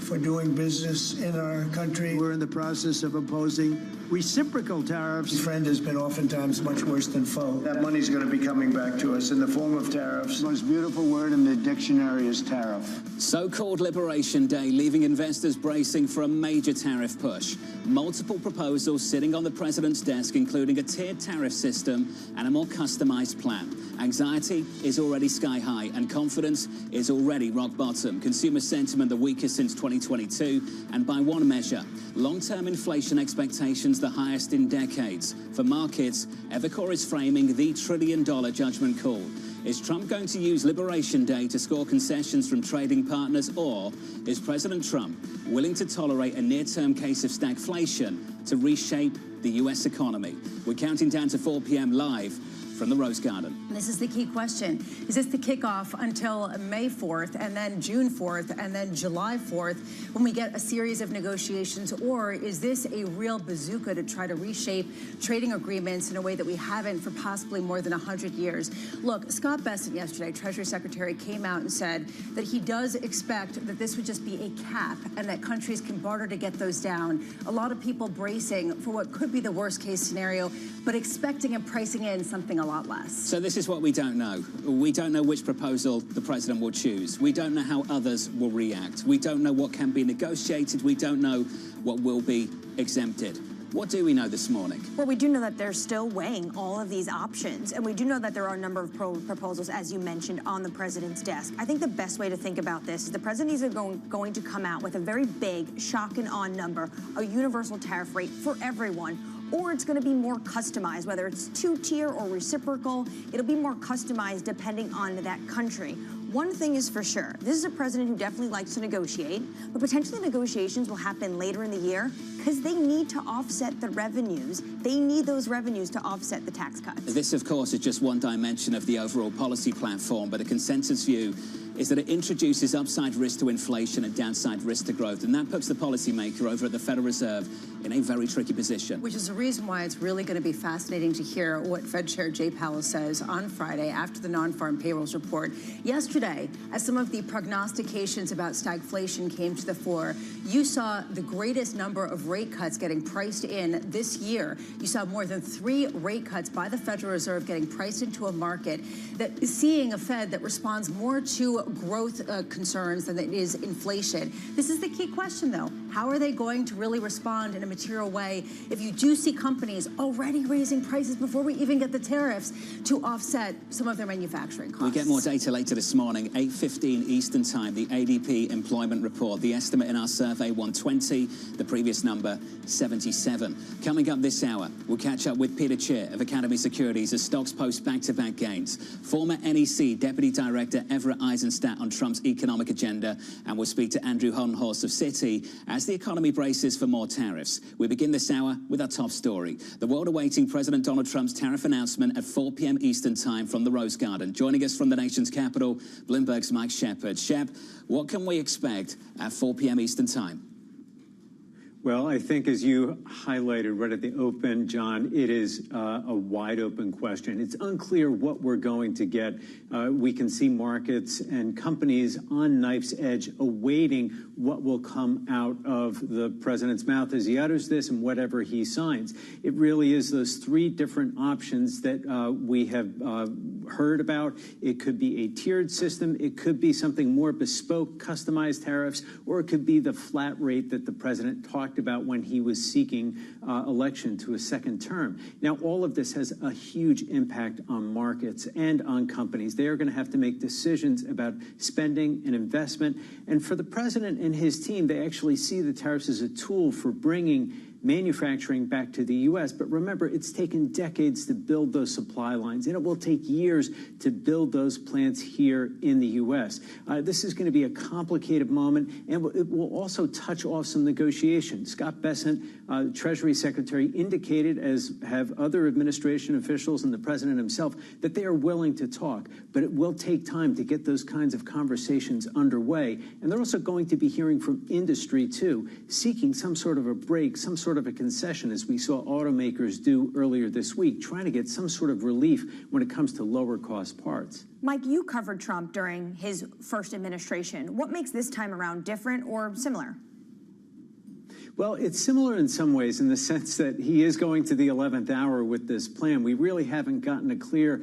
for doing business in our country. We're in the process of imposing reciprocal tariffs. Friend has been oftentimes much worse than foe. That money's going to be coming back to us in the form of tariffs. The most beautiful word in the dictionary is tariff. So-called Liberation Day, leaving investors bracing for a major tariff push. Multiple proposals sitting on the president's desk, including a tiered tariff system and a more customized plan. Anxiety is already sky high and confidence is already rock bottom. Consumer sentiment the weakest since 2022, and by one measure, long-term inflation expectations the highest in decades. For markets, Evercore is framing the trillion-dollar judgment call. Is Trump going to use Liberation Day to score concessions from trading partners, or is President Trump willing to tolerate a near-term case of stagflation to reshape the U.S. economy? We're counting down to 4 p.m. live from the Rose Garden. This is the key question. Is this the kickoff until May 4th, and then June 4th, and then July 4th, when we get a series of negotiations, or is this a real bazooka to try to reshape trading agreements in a way that we haven't for possibly more than 100 years? Look, Scott Bessent yesterday, Treasury Secretary, came out and said that he does expect that this would just be a cap and that countries can barter to get those down. A lot of people bracing for what could be the worst case scenario, but expecting and pricing in something a lot less. So this is what we don't know. We don't know which proposal the president will choose. We don't know how others will react. We don't know what can be negotiated. We don't know what will be exempted. What do we know this morning? Well, we do know that they're still weighing all of these options, and we do know that there are a number of proposals, as you mentioned, on the president's desk. I think the best way to think about this is the president is going to come out with a very big shock and awe number, a universal tariff rate for everyone, or it's going to be more customized, whether it's two-tier or reciprocal. It'll be more customized depending on that country. One thing is for sure, this is a president who definitely likes to negotiate, but potentially negotiations will happen later in the year because they need to offset the revenues. They need those revenues to offset the tax cuts. This, of course, is just one dimension of the overall policy platform, but a consensus view is that it introduces upside risk to inflation and downside risk to growth, and that puts the policymaker over at the Federal Reserve in a very tricky position. Which is the reason why it's really going to be fascinating to hear what Fed Chair Jay Powell says on Friday after the non-farm payrolls report. Yesterday, as some of the prognostications about stagflation came to the fore, you saw the greatest number of rate cuts getting priced in this year. You saw more than 3 rate cuts by the Federal Reserve getting priced into a market that is seeing a Fed that responds more to growth concerns than it is inflation. This is the key question, though. How are they going to really respond in a material way if you do see companies already raising prices before we even get the tariffs to offset some of their manufacturing costs? We get more data later this morning, 8:15 Eastern Time, the ADP employment report. The estimate in our survey, 120, the previous number, 77. Coming up this hour, we'll catch up with Peter Cheer of Academy Securities as stocks post back-to-back gains. Former NEC Deputy Director Everett Eisenstadt on Trump's economic agenda, and we'll speak to Andrew Hollenhorst of Citi as the economy braces for more tariffs. We begin this hour with our top story. The world awaiting President Donald Trump's tariff announcement at 4 p.m. Eastern Time from the Rose Garden. Joining us from the nation's capital, Bloomberg's Mike Shepard. Shep, what can we expect at 4 p.m. Eastern Time? Well, I think as you highlighted right at the open, John, it is a wide open question. It's unclear what we're going to get. We can see markets and companies on knife's edge awaiting what will come out of the president's mouth as he utters this and whatever he signs. It really is those 3 different options that we have heard about. It could be a tiered system. It could be something more bespoke, customized tariffs, or it could be the flat rate that the president talked about when he was seeking election to a second term. Now, all of this has a huge impact on markets and on companies. They are going to have to make decisions about spending and investment. And for the president and his team, they actually see the tariffs as a tool for bringing manufacturing back to the U.S. But remember, it's taken decades to build those supply lines, and it will take years to build those plants here in the U.S. This is going to be a complicated moment, and it will also touch off some negotiations. Scott Bessent, Treasury Secretary, indicated, as have other administration officials and the president himself, that they are willing to talk, but it will take time to get those kinds of conversations underway. And they're also going to be hearing from industry, too, seeking some sort of a break, some sort of a concession, as we saw automakers do earlier this week, trying to get some sort of relief when it comes to lower cost parts. Mike, you covered Trump during his first administration. What makes this time around different or similar? Well, it's similar in some ways in the sense that he is going to the 11th hour with this plan. We really haven't gotten a clear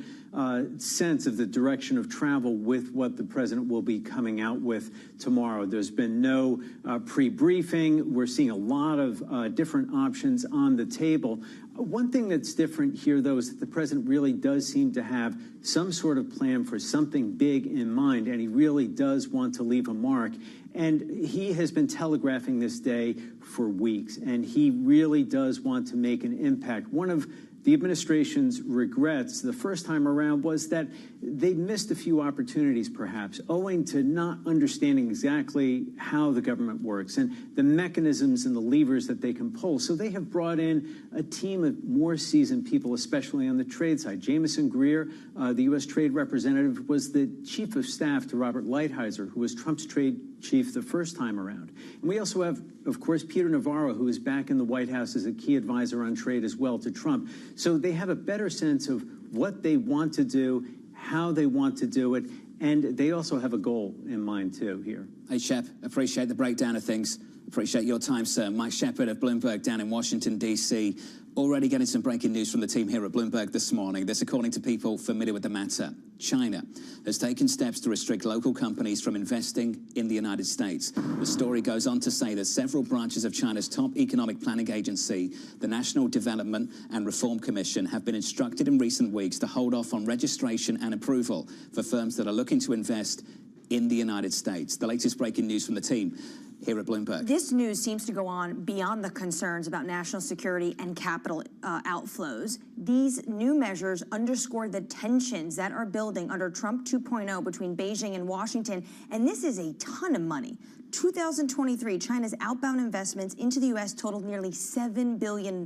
sense of the direction of travel with what the president will be coming out with tomorrow. There's been no pre-briefing. We're seeing a lot of different options on the table. One thing that's different here, though, is that the president really does seem to have some sort of plan for something big in mind, and he really does want to leave a mark. And he has been telegraphing this day for weeks, and he really does want to make an impact. One of the administration's regrets the first time around was that they missed a few opportunities, perhaps, owing to not understanding exactly how the government works and the mechanisms and the levers that they can pull. So they have brought in a team of more seasoned people, especially on the trade side. Jamieson Greer, the U.S. trade representative, was the chief of staff to Robert Lighthizer, who was Trump's trade chief the first time around. And we also have, of course, Peter Navarro, who is back in the White House as a key advisor on trade as well to Trump. So they have a better sense of what they want to do, how they want to do it, and they also have a goal in mind, too, here. Hey, Shep, appreciate the breakdown of things. Appreciate your time, sir. Mike Shepard of Bloomberg down in Washington, D.C. Already getting some breaking news from the team here at Bloomberg this morning. This, according to people familiar with the matter. China has taken steps to restrict local companies from investing in the United States. The story goes on to say that several branches of China's top economic planning agency, the National Development and Reform Commission, have been instructed in recent weeks to hold off on registration and approval for firms that are looking to invest in the United States. The latest breaking news from the team here at Bloomberg. This news seems to go on beyond the concerns about national security and capital outflows. These new measures underscore the tensions that are building under Trump 2.0 between Beijing and Washington, and this is a ton of money. 2023, China's outbound investments into the U.S. totaled nearly $7 billion.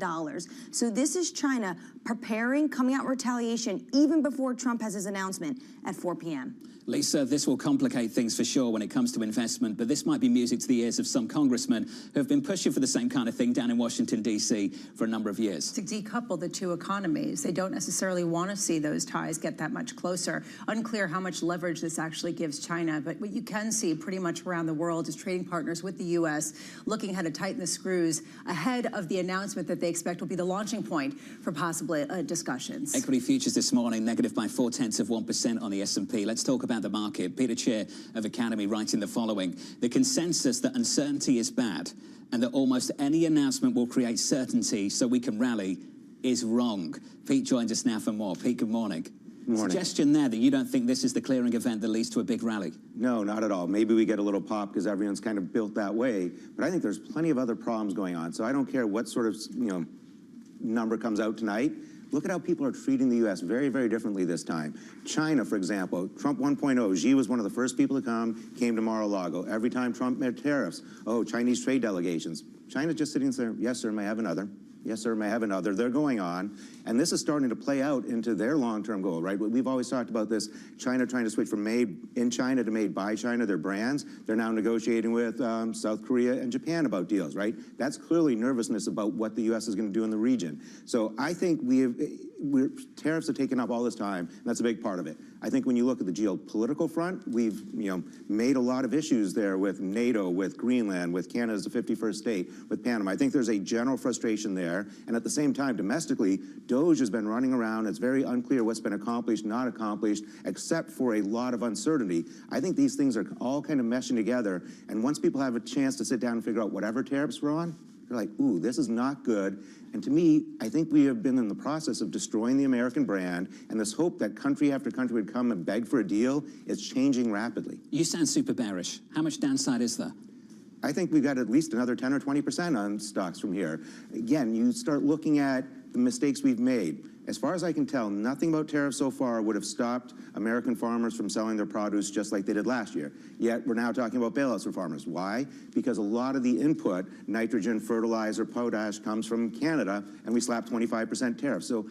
So this is China preparing, coming out retaliation even before Trump has his announcement at 4 p.m. Lisa, this will complicate things for sure when it comes to investment, but this might be music to the ears of some congressmen who have been pushing for the same kind of thing down in Washington, D.C. for a number of years. To decouple the two economies, they don't necessarily want to see those ties get that much closer. Unclear how much leverage this actually gives China, but what you can see pretty much around the world is trading partners with the U.S. looking how to tighten the screws ahead of the announcement that they expect will be the launching point for possible discussions. Equity futures this morning negative by 0.4% on the S&P. Let's talk about the market. Peter Chair of Academy writing the following: the consensus that uncertainty is bad and that almost any announcement will create certainty so we can rally is wrong. Pete joins us now for more. Pete, good morning. Good morning. Suggestion there that you don't think this is the clearing event that leads to a big rally? No, not at all. Maybe we get a little pop because everyone's kind of built that way, but I think there's plenty of other problems going on. So I don't care what sort of number comes out tonight. Look at how people are treating the U.S. very, very differently this time. China, for example, Trump 1.0, Xi was one of the first people to came to Mar-a-Lago. Every time Trump met tariffs, oh, Chinese trade delegations. China's just sitting there, yes, sir, may I have another? Yes, sir, may I have another? They're going on. And this is starting to play out into their long-term goal, right? We've always talked about this, China trying to switch from made in China to made by China, their brands. They're now negotiating with South Korea and Japan about deals, right? That's clearly nervousness about what the U.S. is going to do in the region. So I think tariffs have taken up all this time, and that's a big part of it. I think when you look at the geopolitical front, we've made a lot of issues there with NATO, with Greenland, with Canada as the 51st state, with Panama. I think there's a general frustration there, and at the same time, domestically, DOGE has been running around. It's very unclear what's been accomplished, not accomplished, except for a lot of uncertainty. I think these things are all kind of meshing together, and once people have a chance to sit down and figure out whatever tariffs we're on, they're like, ooh, this is not good. And to me, I think we have been in the process of destroying the American brand, and this hope that country after country would come and beg for a deal is changing rapidly. You sound super bearish. How much downside is there? I think we've got at least another 10 or 20% on stocks from here. Again, you start looking at the mistakes we've made. As far as I can tell, nothing about tariffs so far would have stopped American farmers from selling their produce just like they did last year. Yet we're now talking about bailouts for farmers. Why? Because a lot of the input, nitrogen, fertilizer, potash, comes from Canada, and we slap 25% tariffs. So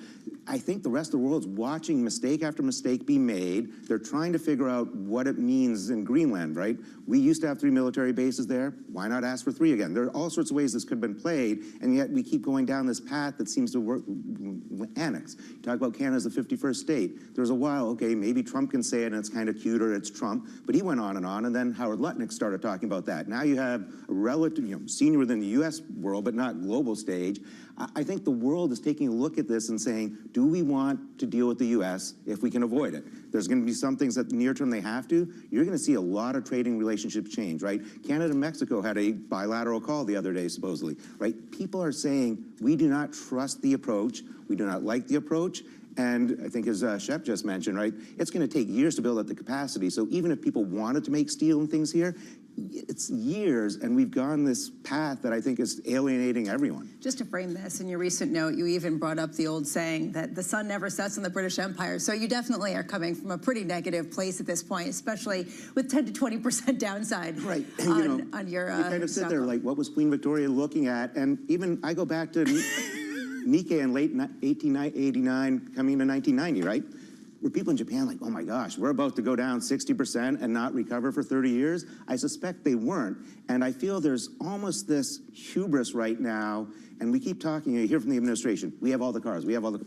I think the rest of the world's watching mistake after mistake be made. They're trying to figure out what it means in Greenland, right? We used to have 3 military bases there. Why not ask for 3 again? There are all sorts of ways this could have been played, and yet we keep going down this path that seems to work. Annex. You talk about Canada as the 51st state. There was a while, okay, maybe Trump can say it and it's kind of cute or it's Trump, but he went on, and then Howard Lutnick started talking about that. Now you have a relative, senior within the U.S. world, but not global stage. I think the world is taking a look at this and saying, do we want to deal with the U.S. if we can avoid it? There's going to be some things that near term they have to. You're going to see a lot of trading relationships change, right? Canada and Mexico had a bilateral call the other day, supposedly, right? People are saying, we do not trust the approach. We do not like the approach. And I think as Shep just mentioned, right, it's going to take years to build up the capacity. So even if people wanted to make steel and things here, it's years, and we've gone this path that I think is alienating everyone. Just to frame this, in your recent note, you even brought up the old saying that the sun never sets on the British Empire. So you definitely are coming from a pretty negative place at this point, especially with 10 to 20% downside right. on your you kind of sit there like, what was Queen Victoria looking at? And even I go back to Nikkei in late 1889, coming into 1990, right? Were people in Japan like, oh my gosh, we're about to go down 60% and not recover for 30 years? I suspect they weren't. And I feel there's almost this hubris right now, and we keep talking, you hear from the administration, we have all the cars, we have all the...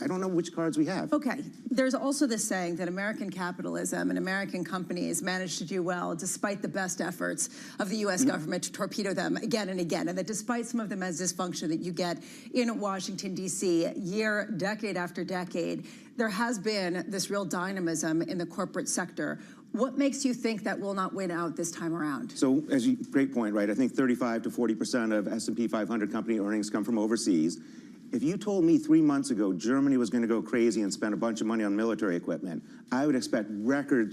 I don't know which cards we have. Okay. There's also this saying that American capitalism and American companies manage to do well despite the best efforts of the U.S. government to torpedo them again and again, and that despite some of the dysfunction that you get in Washington, D.C., decade after decade, there has been this real dynamism in the corporate sector. What makes you think that will not win out this time around? So, great point, right? I think 35 to 40% of S&P 500 company earnings come from overseas. If you told me 3 months ago Germany was going to go crazy and spend a bunch of money on military equipment, I would expect record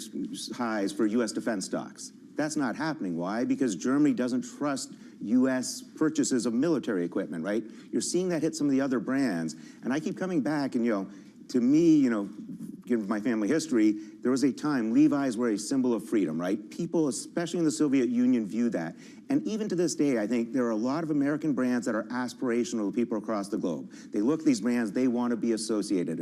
highs for U.S. defense stocks. That's not happening. Why? Because Germany doesn't trust U.S. purchases of military equipment, right? You're seeing that hit some of the other brands. And I keep coming back, and, to me, given my family history, there was a time Levi's were a symbol of freedom, right? People, especially in the Soviet Union, view that. And even to this day, I think there are a lot of American brands that are aspirational to people across the globe. They look at these brands, they want to be associated.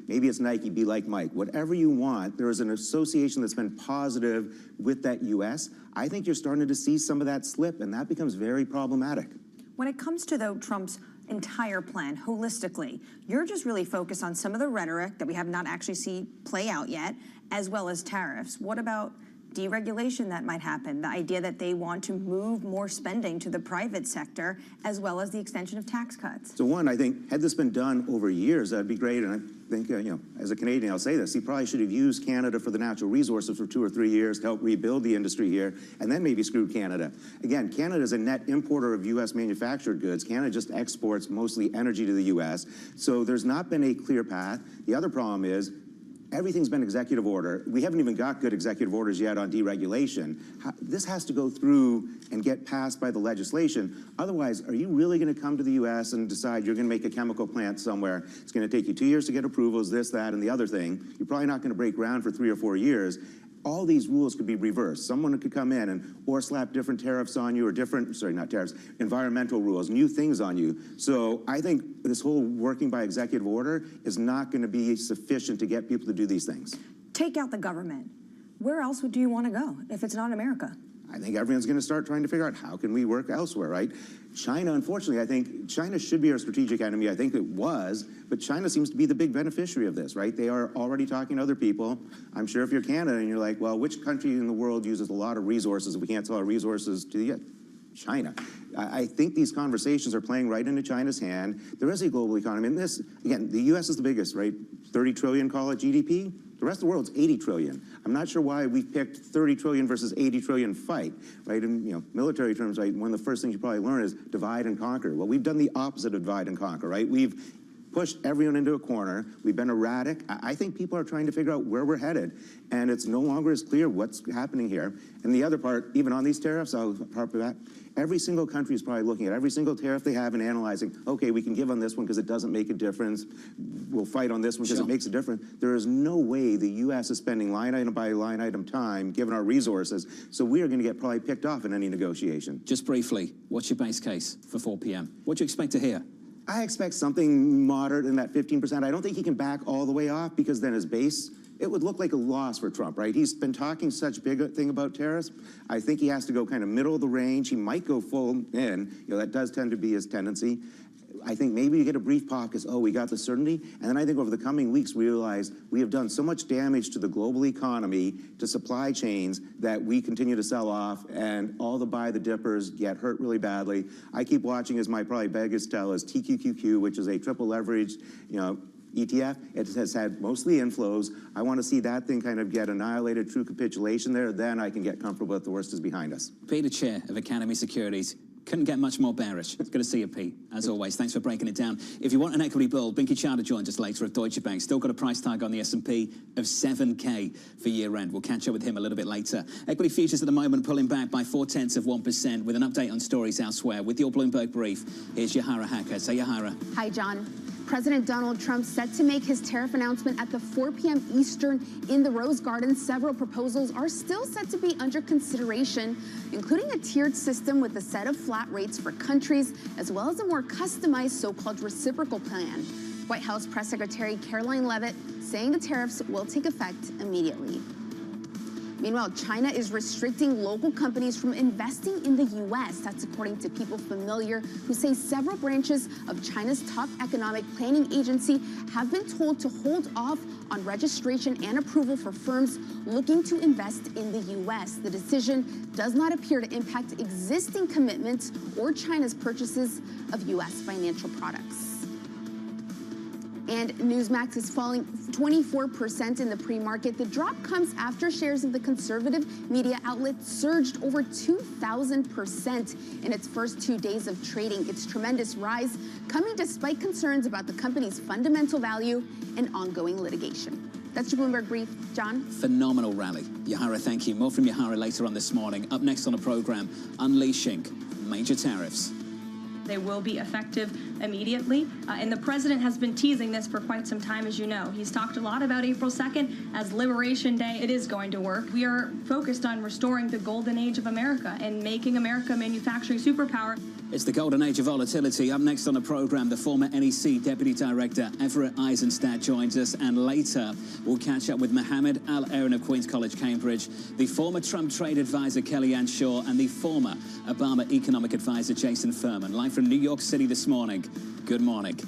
Maybe it's Nike, be like Mike. Whatever you want, there is an association that's been positive with that U.S. I think you're starting to see some of that slip, and that becomes very problematic. When it comes to, though, Trump's entire plan holistically, you're just really focused on some of the rhetoric that we have not actually seen play out yet, as well as tariffs. What about deregulation that might happen, the idea that they want to move more spending to the private sector, as well as the extension of tax cuts? So one, I think, had this been done over years, that'd be great. And I think, as a Canadian, I'll say this, he probably should have used Canada for the natural resources for 2 or 3 years to help rebuild the industry here, and then maybe screwed Canada. Again, Canada is a net importer of U.S. manufactured goods. Canada just exports mostly energy to the U.S. So there's not been a clear path. The other problem is, everything's been executive order. We haven't even got good executive orders yet on deregulation. This has to go through and get passed by the legislation. Otherwise, are you really going to come to the U.S. and decide you're going to make a chemical plant somewhere? It's going to take you 2 years to get approvals, this, that, and the other thing. You're probably not going to break ground for 3 or 4 years. All these rules could be reversed. Someone could come in or slap different tariffs on you, or environmental rules, new things on you. So I think this whole working by executive order is not going to be sufficient to get people to do these things. Take out the government. Where else do you want to go if it's not America? I think everyone's going to start trying to figure out how can we work elsewhere, right? China, unfortunately, I think China should be our strategic enemy. I think it was, but China seems to be the big beneficiary of this, right? They are already talking to other people. I'm sure if you're Canada and you're like, well, which country in the world uses a lot of resources if we can't sell our resources to China? I think these conversations are playing right into China's hand. There is a global economy. And this, again, the U.S. is the biggest, right? 30 trillion, call it GDP. The rest of the world's 80 trillion. I'm not sure why we picked 30 trillion versus 80 trillion fight, right? In military terms, right, one of the first things you probably learn is divide and conquer. Well, we've done the opposite of divide and conquer, right? We've pushed everyone into a corner. We've been erratic. I think people are trying to figure out where we're headed, and it's no longer as clear what's happening here. And the other part, even on these tariffs, I'll harp on that. Every single country is probably looking at every single tariff they have and analyzing, okay, we can give on this one because it doesn't make a difference. We'll fight on this one because it makes a difference. There is no way the U.S. is spending line item by line item time, given our resources, so we are going to get probably picked off in any negotiation. Just briefly, what's your base case for 4 p.m.? What do you expect to hear? I expect something moderate in that 15%. I don't think he can back all the way off, because then his base, it would look like a loss for Trump, right? He's been talking such big thing about tariffs. I think he has to go kind of middle of the range. He might go full in. That does tend to be his tendency. I think maybe you get a brief pop because, oh, we got the certainty. And then I think over the coming weeks, we realize we have done so much damage to the global economy, to supply chains, that we continue to sell off, and all the buy the dippers get hurt really badly. I keep watching as my probably biggest tell is TQQQ, which is a triple leveraged, ETF. It has had mostly inflows. I want to see that thing kind of get annihilated, true capitulation there. Then I can get comfortable that the worst is behind us. Peter Chair of Academy Securities. Couldn't get much more bearish. It's good to see you, Pete. As always, thanks for breaking it down. If you want an equity bull, Binky Charter joins us later at Deutsche Bank. Still got a price tag on the S&P of 7K for year end. We'll catch up with him a little bit later. Equity futures at the moment pulling back by 0.4% with an update on stories elsewhere. With your Bloomberg brief, here's Yahara Hacker. Say Yahara. Hi, John. President Donald Trump set to make his tariff announcement at the 4 p.m. Eastern in the Rose Garden. Several proposals are still set to be under consideration, including a tiered system with a set of flat rates for countries, as well as a more customized so-called reciprocal plan. White House Press Secretary Caroline Leavitt saying the tariffs will take effect immediately. Meanwhile, China is restricting local companies from investing in the U.S. That's according to people familiar who say several branches of China's top economic planning agency have been told to hold off on registration and approval for firms looking to invest in the U.S. The decision does not appear to impact existing commitments or China's purchases of U.S. financial products. And Newsmax is falling 24% in the pre-market. The drop comes after shares of the conservative media outlet surged over 2,000% in its first 2 days of trading. Its tremendous rise coming despite concerns about the company's fundamental value and ongoing litigation. That's your Bloomberg Brief. John? Phenomenal rally. Yahara, thank you. More from Yahara later on this morning. Up next on the program, unleashing major tariffs. They will be effective immediately. And the president has been teasing this for quite some time, as you know. He's talked a lot about April 2nd as Liberation Day. It is going to work. We are focused on restoring the golden age of America and making America a manufacturing superpower. It's the golden age of volatility. Up next on the program, the former NEC Deputy Director Everett Eisenstadt joins us, and later we'll catch up with Mohammed Al-Erin of Queen's College, Cambridge, the former Trump trade advisor Kellyanne Shaw, and the former Obama economic advisor Jason Furman. Live from New York City this morning. Good morning.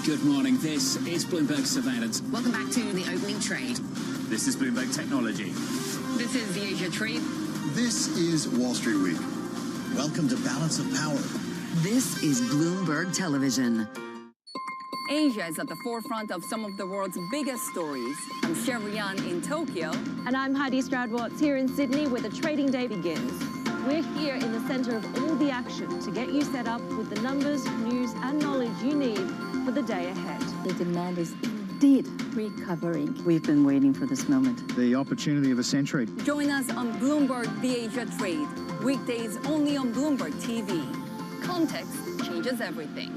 Good morning. This is Bloomberg Surveillance. Welcome back to the opening trade. This is Bloomberg Technology. This is the Asia Trade. This is Wall Street Week. Welcome to Balance of Power. This is Bloomberg Television. Asia is at the forefront of some of the world's biggest stories. I'm Sherrian in Tokyo. And I'm Heidi Stroud-Watts here in Sydney, where the trading day begins. We're here in the center of all the action to get you set up with the numbers, news, and knowledge you need for the day ahead. The demand is indeed recovering. We've been waiting for this moment. The opportunity of a century. Join us on Bloomberg The Asia Trade. Weekdays only on Bloomberg TV. Context changes everything.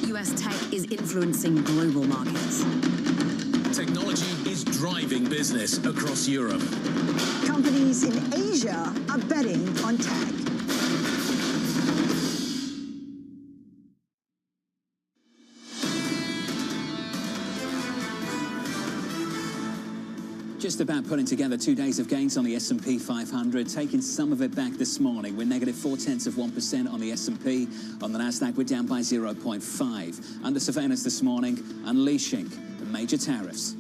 U.S. tech is influencing global markets. Technology is driving business across Europe. Companies in Asia are betting on tech. Just about putting together 2 days of gains on the S&P 500, taking some of it back this morning. We're negative 0.4% on the S&P. On the Nasdaq, we're down by 0.5. Under surveillance this morning, unleashing the major tariffs.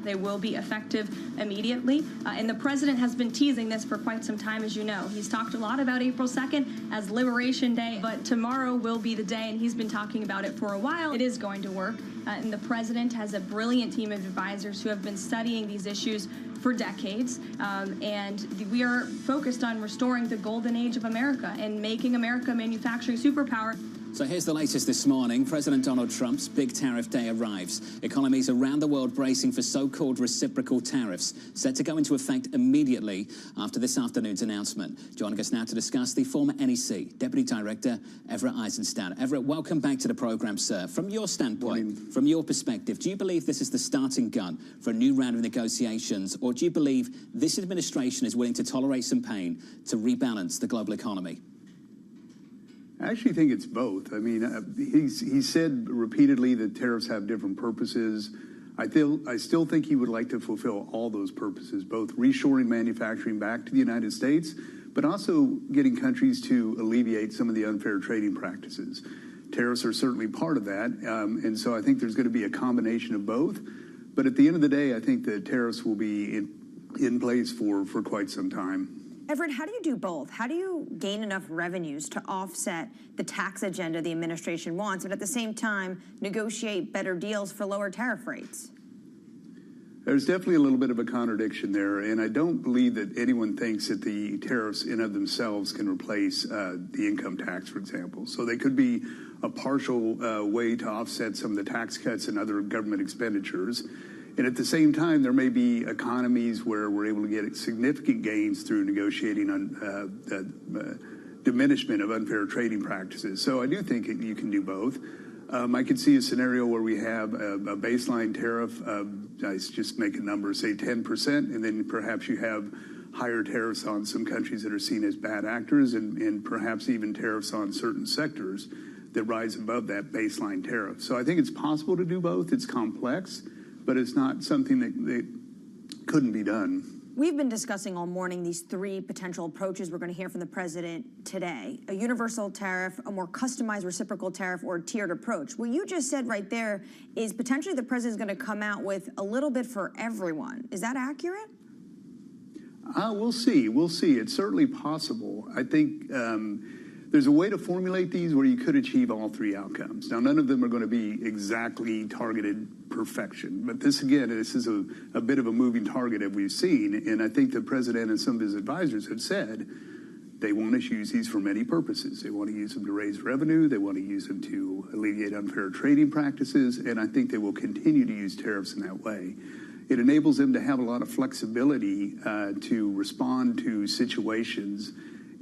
They will be effective immediately. And the president has been teasing this for quite some time, as you know. He's talked a lot about April 2nd as Liberation Day, but tomorrow will be the day, and he's been talking about it for a while. It is going to work. And the president has a brilliant team of advisors who have been studying these issues for decades. And we are focused on restoring the golden age of America and making America a manufacturing superpower. So here's the latest this morning. President Donald Trump's big tariff day arrives. Economies around the world bracing for so-called reciprocal tariffs, set to go into effect immediately after this afternoon's announcement. Joining us now to discuss, the former NEC Deputy Director, Everett Eisenstadt. Everett, welcome back to the program, sir. From your standpoint, from your perspective, do you believe this is the starting gun for a new round of negotiations, or do you believe this administration is willing to tolerate some pain to rebalance the global economy? I actually think it's both. I mean, he said repeatedly that tariffs have different purposes. I still think he would like to fulfill all those purposes, both reshoring manufacturing back to the United States, but also getting countries to alleviate some of the unfair trading practices. Tariffs are certainly part of that, and so I think there's going to be a combination of both. But at the end of the day, I think the tariffs will be in place for quite some time. Everett, how do you do both? How do you gain enough revenues to offset the tax agenda the administration wants, but at the same time negotiate better deals for lower tariff rates? There's definitely a little bit of a contradiction there, and I don't believe that anyone thinks that the tariffs in of themselves can replace the income tax, for example. So they could be a partial way to offset some of the tax cuts and other government expenditures. And at the same time, there may be economies where we're able to get significant gains through negotiating on diminishment of unfair trading practices. So I do think you can do both. I could see a scenario where we have a baseline tariff, I just make a number, say 10%, and then perhaps you have higher tariffs on some countries that are seen as bad actors, and perhaps even tariffs on certain sectors that rise above that baseline tariff. So I think it's possible to do both. It's complex, but it's not something that couldn't be done. We've been discussing all morning these three potential approaches we're going to hear from the president today. A universal tariff, a more customized reciprocal tariff, or a tiered approach. What you just said right there is potentially the president's going to come out with a little bit for everyone. Is that accurate? We'll see. We'll see. It's certainly possible. I think there's a way to formulate these where you could achieve all three outcomes. Now, none of them are going to be exactly targeted perfection. But this, again, this is a bit of a moving target, as we've seen. And I think the president and some of his advisors have said they want to use these for many purposes. They want to use them to raise revenue. They want to use them to alleviate unfair trading practices. And I think they will continue to use tariffs in that way. It enables them to have a lot of flexibility to respond to situations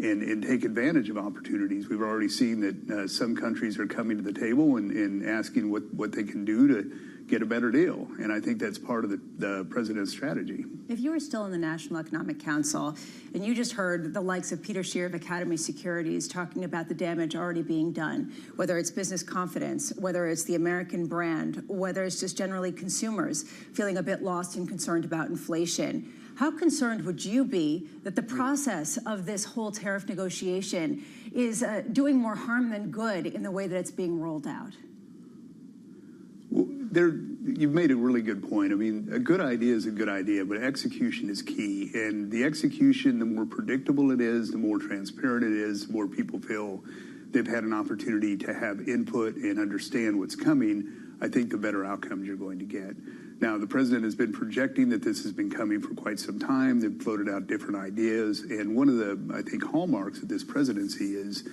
and take advantage of opportunities. We've already seen that some countries are coming to the table and asking what they can do to get a better deal. And I think that's part of the president's strategy. If you were still in the National Economic Council and you just heard the likes of Peter Scheer of Academy Securities talking about the damage already being done, whether it's business confidence, whether it's the American brand, whether it's just generally consumers feeling a bit lost and concerned about inflation, how concerned would you be that the process of this whole tariff negotiation is doing more harm than good in the way that it's being rolled out? Well, you've made a really good point. I mean, a good idea is a good idea, but execution is key. And the execution, the more predictable it is, the more transparent it is, the more people feel they've had an opportunity to have input and understand what's coming, I think the better outcomes you're going to get. Now, the president has been projecting that this has been coming for quite some time. They've floated out different ideas. And one of the, I think, hallmarks of this presidency is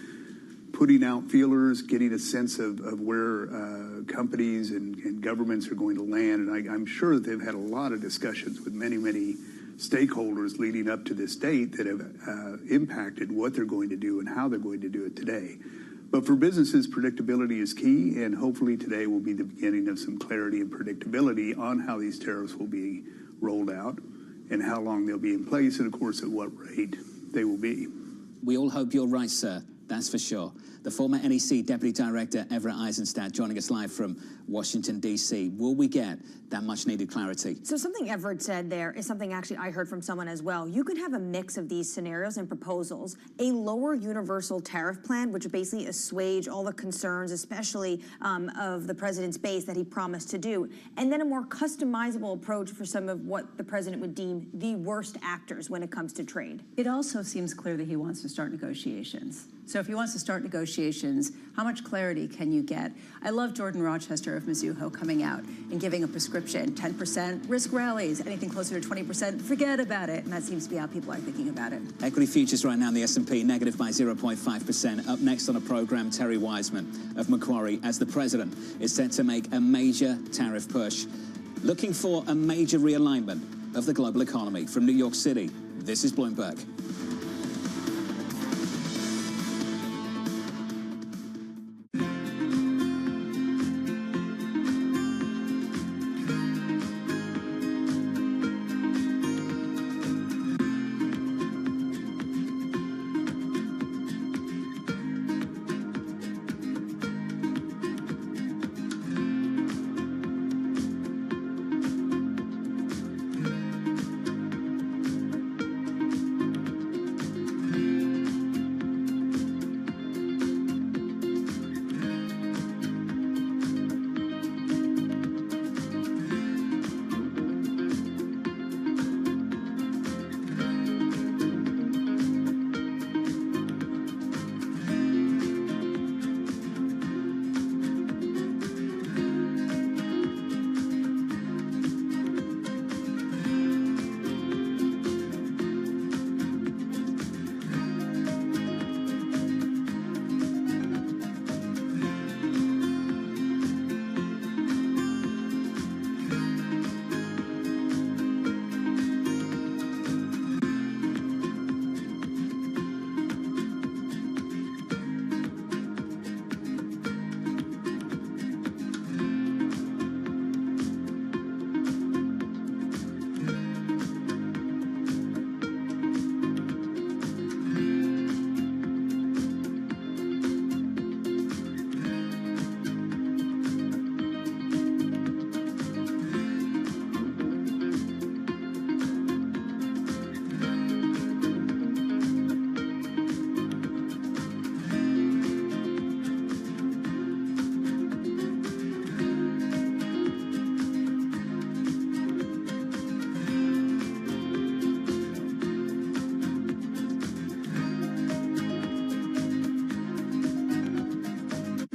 putting out feelers, getting a sense of where companies and governments are going to land. And I'm sure that they've had a lot of discussions with many, many stakeholders leading up to this date that have impacted what they're going to do and how they're going to do it today. But for businesses, predictability is key, and hopefully today will be the beginning of some clarity and predictability on how these tariffs will be rolled out and how long they'll be in place, and of course at what rate they will be. We all hope you're right, sir. That's for sure. The former NEC Deputy Director, Everett Eisenstadt, joining us live from Washington, D.C. Will we get that much-needed clarity? So something Everett said there is something actually I heard from someone as well. You could have a mix of these scenarios and proposals. A lower universal tariff plan, which would basically assuage all the concerns, especially of the president's base that he promised to do. And then a more customizable approach for some of what the president would deem the worst actors when it comes to trade. It also seems clear that he wants to start negotiations. So if he wants to start negotiations, how much clarity can you get? I love Jordan Rochester of Mizuho coming out and giving a prescription, 10% risk rallies, anything closer to 20%, forget about it. And that seems to be how people are thinking about it. Equity futures right now in the S&P negative by 0.5%. Up next on a program, Terry Wiseman of Macquarie, as the president is set to make a major tariff push, looking for a major realignment of the global economy. From New York City, this is Bloomberg.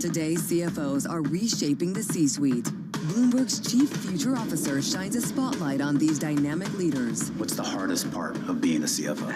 Today's CFOs are reshaping the C-suite. Bloomberg's chief future officer shines a spotlight on these dynamic leaders. What's the hardest part of being a CFO?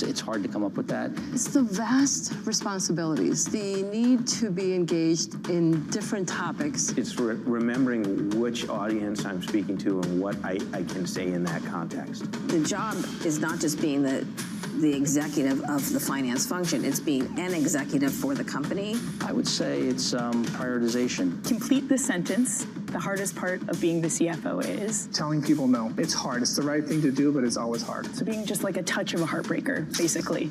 It's hard to come up with that. It's the vast responsibilities, the need to be engaged in different topics. It's remembering which audience I'm speaking to and what I can say in that context. The job is not just being the executive of the finance function, it's being an executive for the company. I would say it's prioritization. Complete the sentence. The hardest part of being the CFO is telling people no. It's hard. It's the right thing to do, but it's always hard. So being just like a touch of a heartbreaker, basically.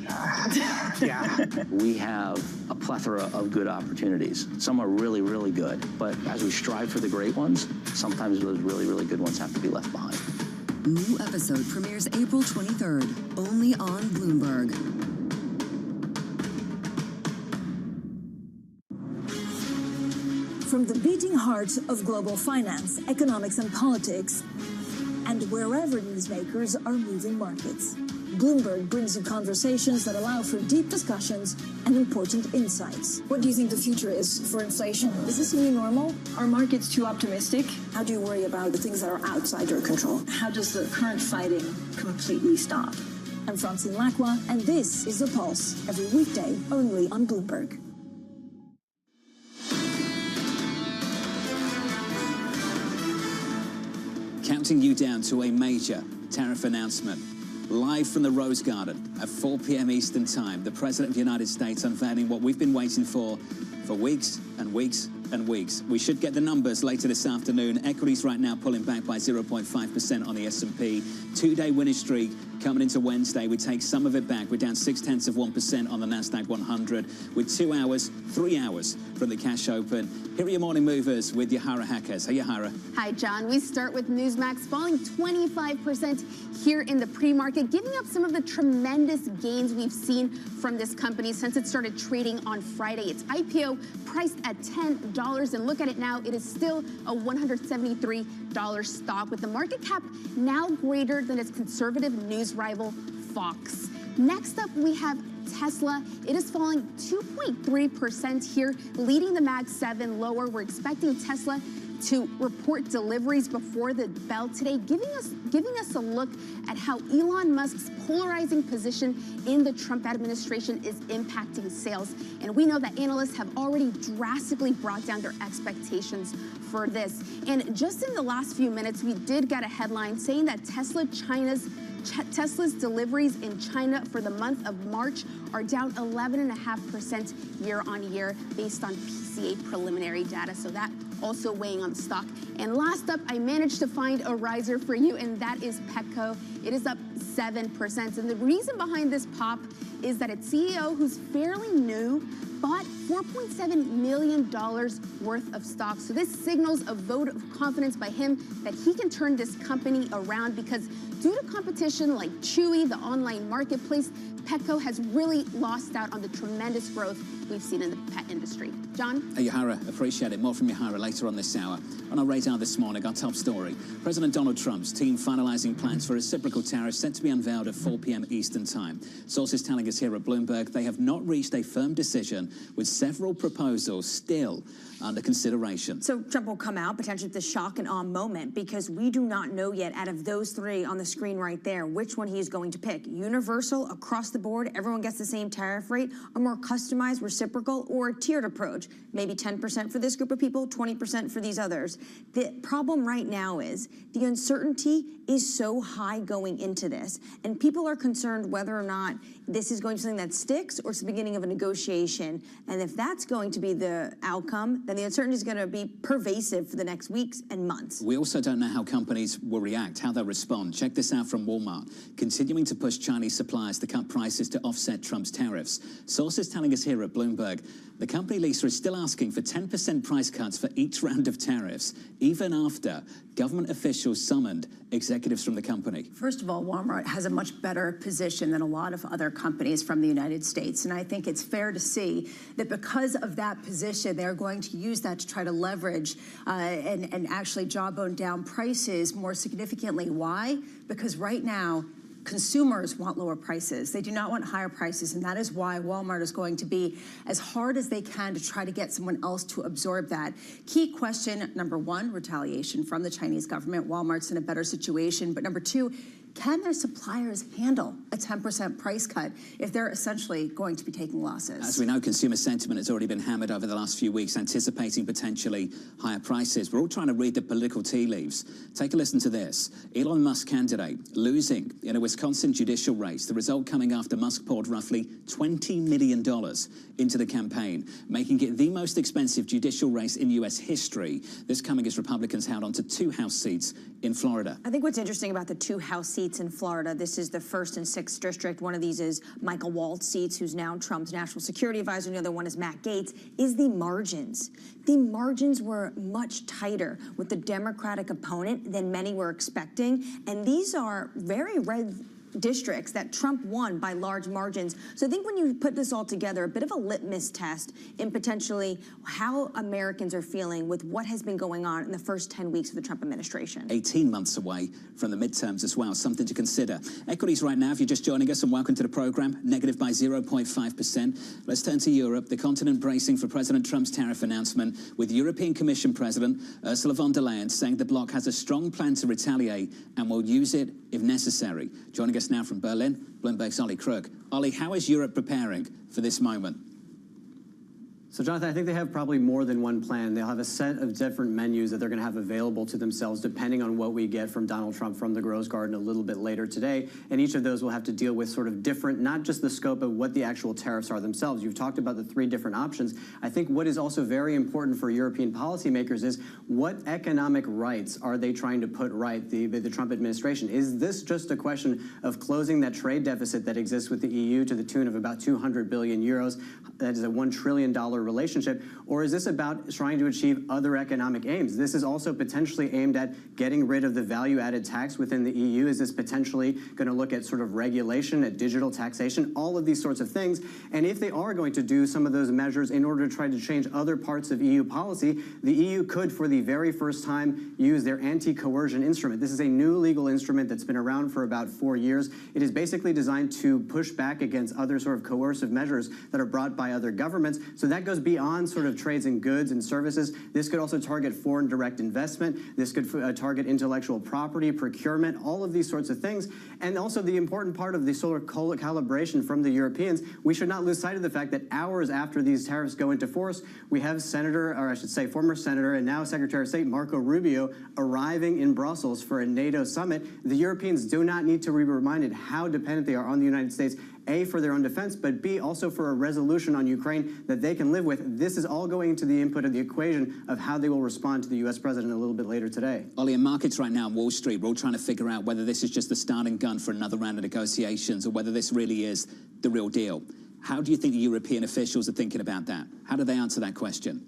Yeah. We have a plethora of good opportunities. Some are really, really good, but as we strive for the great ones, sometimes those really, really good ones have to be left behind. New episode premieres April 23rd, only on Bloomberg. From the beating heart of global finance, economics, and politics, and wherever newsmakers are moving markets, Bloomberg brings you conversations that allow for deep discussions and important insights. What do you think the future is for inflation? Is this a new normal? Are markets too optimistic? How do you worry about the things that are outside your control? How does the current fighting completely stop? I'm Francine Lacqua, and this is The Pulse, every weekday only on Bloomberg. Counting you down to a major tariff announcement. Live from the Rose Garden at 4 p.m. Eastern Time, the President of the United States unveiling what we've been waiting for weeks and weeks and weeks. We should get the numbers later this afternoon. Equities right now pulling back by 0.5% on the S&P. Two-day winning streak coming into Wednesday. We take some of it back. We're down 0.6% on the Nasdaq 100 with 2 hours, 3 hours from the cash open. Here are your morning movers with Yahara Hackers. Hey, Yahara. Hi, John. We start with Newsmax falling 25% here in the pre-market, giving up some of the tremendous gains we've seen from this company since it started trading on Friday. Its IPO priced at $10, and look at it now, it is still a $173 stock, with the market cap now greater than its conservative news rival Fox. Next up, we have Tesla. It is falling 2.3% here, leading the Mag 7 lower. We're expecting Tesla to report deliveries before the bell today, giving us a look at how Elon Musk's polarizing position in the Trump administration is impacting sales. And we know that analysts have already drastically brought down their expectations for this. And just in the last few minutes, we did get a headline saying that Tesla's deliveries in China for the month of March are down 11.5% year on year based on PCA preliminary data. So that also weighing on the stock. And last up, I managed to find a riser for you, and that is Petco. It is up 7%. And the reason behind this pop is that its CEO, who's fairly new, bought $4.7 million worth of stock. So this signals a vote of confidence by him that he can turn this company around, because due to competition like Chewy, the online marketplace, Petco has really lost out on the tremendous growth we've seen in the pet industry. John? Hey, Yahara, appreciate it. More from Yahara later on this hour. On our radar this morning, our top story. President Donald Trump's team finalizing plans for reciprocal tariffs set to be unveiled at 4 p.m. Eastern Time. Sources telling us here at Bloomberg they have not reached a firm decision, with several proposals still under consideration. So Trump will come out potentially with the shock and awe moment, because we do not know yet, out of those three on the screen right there, which one he is going to pick. Universal, across the board, everyone gets the same tariff rate, a more customized reciprocal, or a tiered approach. Maybe 10% for this group of people, 20% for these others. The problem right now is the uncertainty is so high going into this, and people are concerned whether or not this is going to be something that sticks or it's the beginning of a negotiation. And if that's going to be the outcome, then the uncertainty is going to be pervasive for the next weeks and months. We also don't know how companies will react, how they'll respond. Check this out from Walmart, continuing to push Chinese suppliers to cut prices to offset Trump's tariffs. Sources telling us here at Bloomberg the company, Lisa, is still asking for 10% price cuts for each round of tariffs, even after government officials summoned executives from the company. First of all, Walmart has a much better position than a lot of other companies from the United States. And I think it's fair to see that because of that position, they're going to use that to try to leverage and actually jawbone down prices more significantly. Why? Because right now, consumers want lower prices. They do not want higher prices, and that is why Walmart is going to be as hard as they can to try to get someone else to absorb that. Key question, number one, retaliation from the Chinese government. Walmart's in a better situation. But number two, can their suppliers handle a 10% price cut if they're essentially going to be taking losses? As we know, consumer sentiment has already been hammered over the last few weeks, anticipating potentially higher prices. We're all trying to read the political tea leaves. Take a listen to this. Elon Musk candidate losing in a Wisconsin judicial race. The result coming after Musk poured roughly $20 million into the campaign, making it the most expensive judicial race in U.S. history. This coming as Republicans held onto 2 House seats in Florida. I think what's interesting about the 2 House seats in Florida, this is the 1st and 6th district. One of these is Michael Waltz's seats, who's now Trump's national security advisor. The other one is Matt Gaetz, is the margins. The margins were much tighter with the Democratic opponent than many were expecting. And these are very red districts that Trump won by large margins. So I think when you put this all together, a bit of a litmus test in potentially how Americans are feeling with what has been going on in the first 10 weeks of the Trump administration. 18 months away from the midterms as well, something to consider. Equities right now, if you're just joining us, and welcome to the program, negative by 0.5%. Let's turn to Europe, the continent bracing for President Trump's tariff announcement, with European Commission President Ursula von der Leyen saying the bloc has a strong plan to retaliate and will use it if necessary. Joining us us now from Berlin, Bloomberg's Ollie Krug. Ollie, how is Europe preparing for this moment? So, Jonathan, I think they have probably more than one plan. They'll have a set of different menus that they're going to have available to themselves depending on what we get from Donald Trump from the Rose Garden a little bit later today. And each of those will have to deal with sort of different, not just the scope of what the actual tariffs are themselves. You've talked about the 3 different options. I think what is also very important for European policymakers is what economic rights are they trying to put right, the Trump administration? Is this just a question of closing that trade deficit that exists with the EU to the tune of about 200 billion euros? That is a $1 trillion relationship, or is this about trying to achieve other economic aims? This is also potentially aimed at getting rid of the value-added tax within the EU. Is this potentially going to look at sort of regulation, at digital taxation, all of these sorts of things? And if they are going to do some of those measures in order to try to change other parts of EU policy, the EU could, for the very first time, use their anti-coercion instrument. This is a new legal instrument that's been around for about 4 years. It is basically designed to push back against other sort of coercive measures that are brought by other governments. So that goes beyond sort of trades in goods and services. This could also target foreign direct investment. This could target intellectual property, procurement, all of these sorts of things. And also the important part of the sort of calibration from the Europeans, we should not lose sight of the fact that hours after these tariffs go into force, we have former Senator and now Secretary of State Marco Rubio arriving in Brussels for a NATO summit. The Europeans do not need to be reminded how dependent they are on the United States, A, for their own defense, but B, also for a resolution on Ukraine that they can live with. This is all going into the input of the equation of how they will respond to the U.S. president a little bit later today. Ollie, in markets right now on Wall Street, we're all trying to figure out whether this is just the starting gun for another round of negotiations or whether this really is the real deal. How do you think the European officials are thinking about that? How do they answer that question?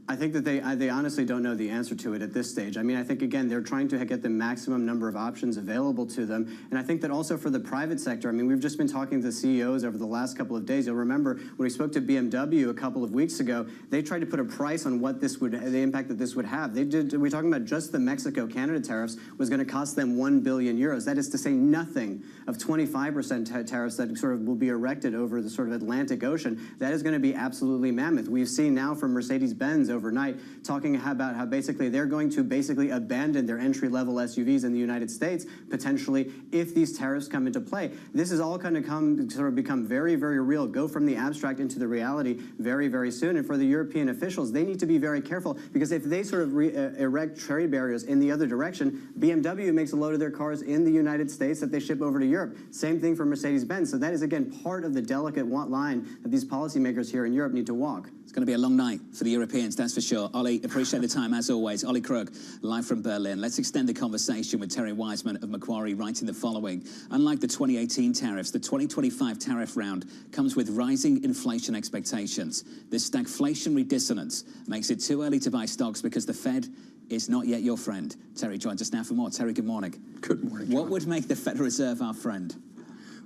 I think that they honestly don't know the answer to it at this stage. I mean, I think, again, they're trying to get the maximum number of options available to them. And I think that also for the private sector, I mean, we've just been talking to CEOs over the last couple of days. You'll remember when we spoke to BMW a couple of weeks ago, they tried to put a price on what this would, the impact that this would have. We're talking about just the Mexico-Canada tariffs was going to cost them 1 billion euros. That is to say nothing of 25% tariffs that sort of will be erected over the sort of Atlantic Ocean. That is going to be absolutely mammoth. We've seen now from Mercedes-Benz overnight talking about how basically they're going to abandon their entry-level SUVs in the United States, potentially, if these tariffs come into play. This is all going to become very, very real, go from the abstract into the reality very, very soon. And for the European officials, they need to be very careful, because if they sort of erect trade barriers in the other direction, BMW makes a load of their cars in the United States that they ship over to Europe. Same thing for Mercedes-Benz. So that is, again, part of the delicate line that these policymakers here in Europe need to walk. It's going to be a long night for the Europeans, that's for sure. Ollie, appreciate the time as always. Ollie Krug, live from Berlin. Let's extend the conversation with Terry Wiseman of Macquarie, writing the following. Unlike the 2018 tariffs, the 2025 tariff round comes with rising inflation expectations. This stagflationary dissonance makes it too early to buy stocks because the Fed is not yet your friend. Terry joins us now for more. Terry, good morning. Good morning, John. What would make the Federal Reserve our friend?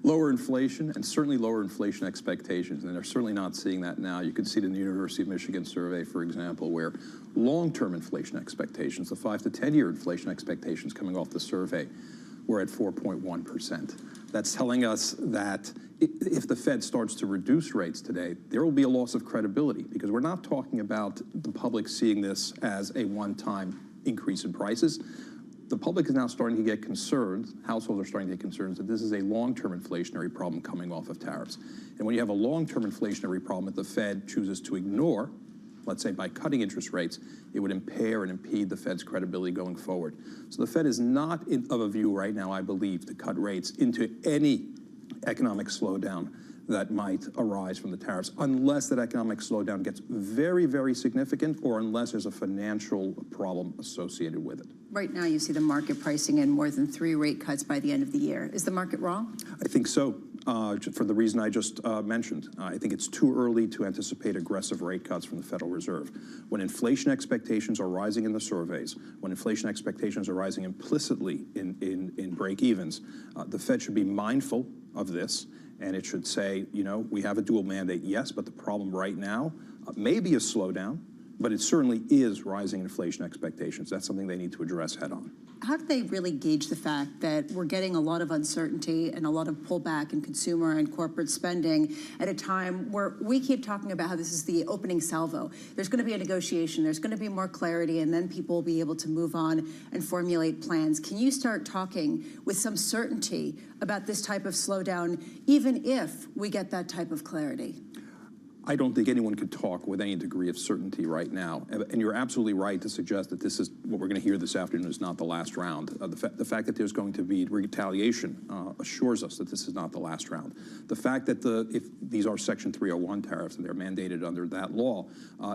Lower inflation, and certainly lower inflation expectations, and they're certainly not seeing that now. You can see it in the University of Michigan survey, for example, where long-term inflation expectations, the 5 to 10-year inflation expectations coming off the survey, were at 4.1%. That's telling us that if the Fed starts to reduce rates today, there will be a loss of credibility, because we're not talking about the public seeing this as a one-time increase in prices. The public is now starting to get concerned, households are starting to get concerned that this is a long-term inflationary problem coming off of tariffs. And when you have a long-term inflationary problem that the Fed chooses to ignore, let's say by cutting interest rates, it would impair and impede the Fed's credibility going forward. So the Fed is not of a view right now, I believe, to cut rates into any economic slowdown that might arise from the tariffs, unless that economic slowdown gets very, very significant, or unless there's a financial problem associated with it. Right now, you see the market pricing in more than 3 rate cuts by the end of the year. Is the market wrong? I think so, for the reason I just mentioned. I think it's too early to anticipate aggressive rate cuts from the Federal Reserve. When inflation expectations are rising in the surveys, when inflation expectations are rising implicitly in break-evens, the Fed should be mindful of this, and it should say, you know, we have a dual mandate, yes, but the problem right now may be a slowdown, but it certainly is rising inflation expectations. That's something they need to address head on. how do they really gauge the fact that we're getting a lot of uncertainty and a lot of pullback in consumer and corporate spending at a time where we keep talking about how this is the opening salvo? There's going to be a negotiation, there's going to be more clarity, and then people will be able to move on and formulate plans. Can you start talking with some certainty about this type of slowdown, even if we get that type of clarity? I don't think anyone could talk with any degree of certainty right now. And you're absolutely right to suggest that this is what we're going to hear this afternoon is not the last round. The fact that there's going to be retaliation assures us that this is not the last round. The fact that if these are Section 301 tariffs and they're mandated under that law,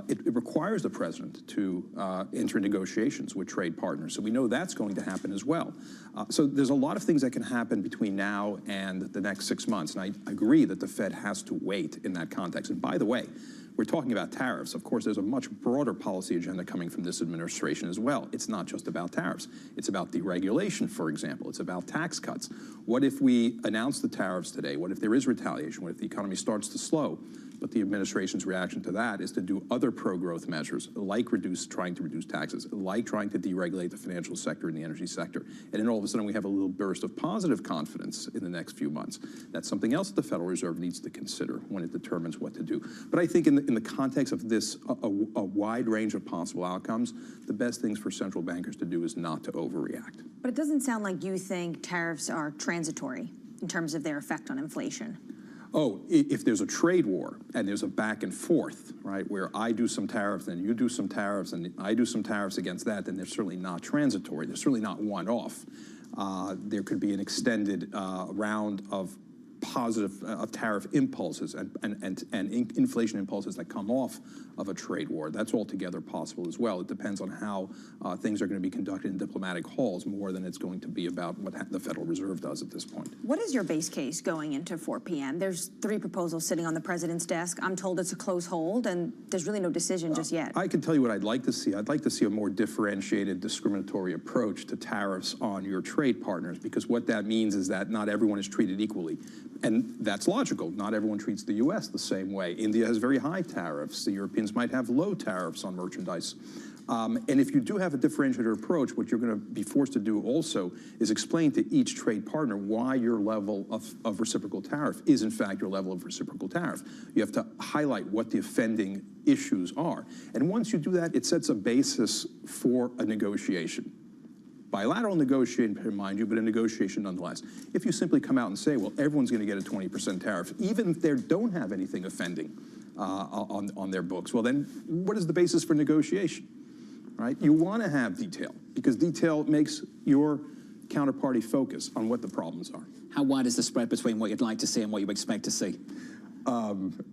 it requires the president to enter negotiations with trade partners. So we know that's going to happen as well. So there's a lot of things that can happen between now and the next 6 months. And I agree that the Fed has to wait in that context. And by the way, we're talking about tariffs. Of course, there's a much broader policy agenda coming from this administration as well. It's not just about tariffs. It's about deregulation, for example. It's about tax cuts. What if we announce the tariffs today? What if there is retaliation? What if the economy starts to slow? But the administration's reaction to that is to do other pro-growth measures, like trying to reduce taxes, like trying to deregulate the financial sector and the energy sector. And then all of a sudden we have a little burst of positive confidence in the next few months. That's something else that the Federal Reserve needs to consider when it determines what to do. But I think in the context of this, a wide range of possible outcomes, the best things for central bankers to do is not to overreact. But it doesn't sound like you think tariffs are transitory in terms of their effect on inflation. Oh, if there's a trade war and there's a back and forth, right, where I do some tariffs and you do some tariffs and I do some tariffs against that, then they're certainly not transitory. They're certainly not one-off. There could be an extended round of tariff impulses and inflation impulses that come off of a trade war. That's altogether possible as well. It depends on how things are going to be conducted in diplomatic halls more than it's going to be about what the Federal Reserve does at this point. What is your base case going into 4 p.m.? There's 3 proposals sitting on the president's desk. I'm told it's a close hold, and there's really no decision just yet. I can tell you what I'd like to see. I'd like to see a more differentiated, discriminatory approach to tariffs on your trade partners, because what that means is that not everyone is treated equally. And that's logical. Not everyone treats the U.S. the same way. India has very high tariffs. The Europeans might have low tariffs on merchandise. And if you do have a differentiated approach, what you're going to be forced to do also is explain to each trade partner why your level of reciprocal tariff is, in fact, your level of reciprocal tariff. You have to highlight what the offending issues are. And once you do that, it sets a basis for a negotiation. Bilateral negotiation, mind you, but a negotiation nonetheless. If you simply come out and say, well, everyone's going to get a 20% tariff, even if they don't have anything offending on their books, well, then what is the basis for negotiation, right? You want to have detail, because detail makes your counterparty focus on what the problems are. How wide is the spread between what you'd like to see and what you expect to see?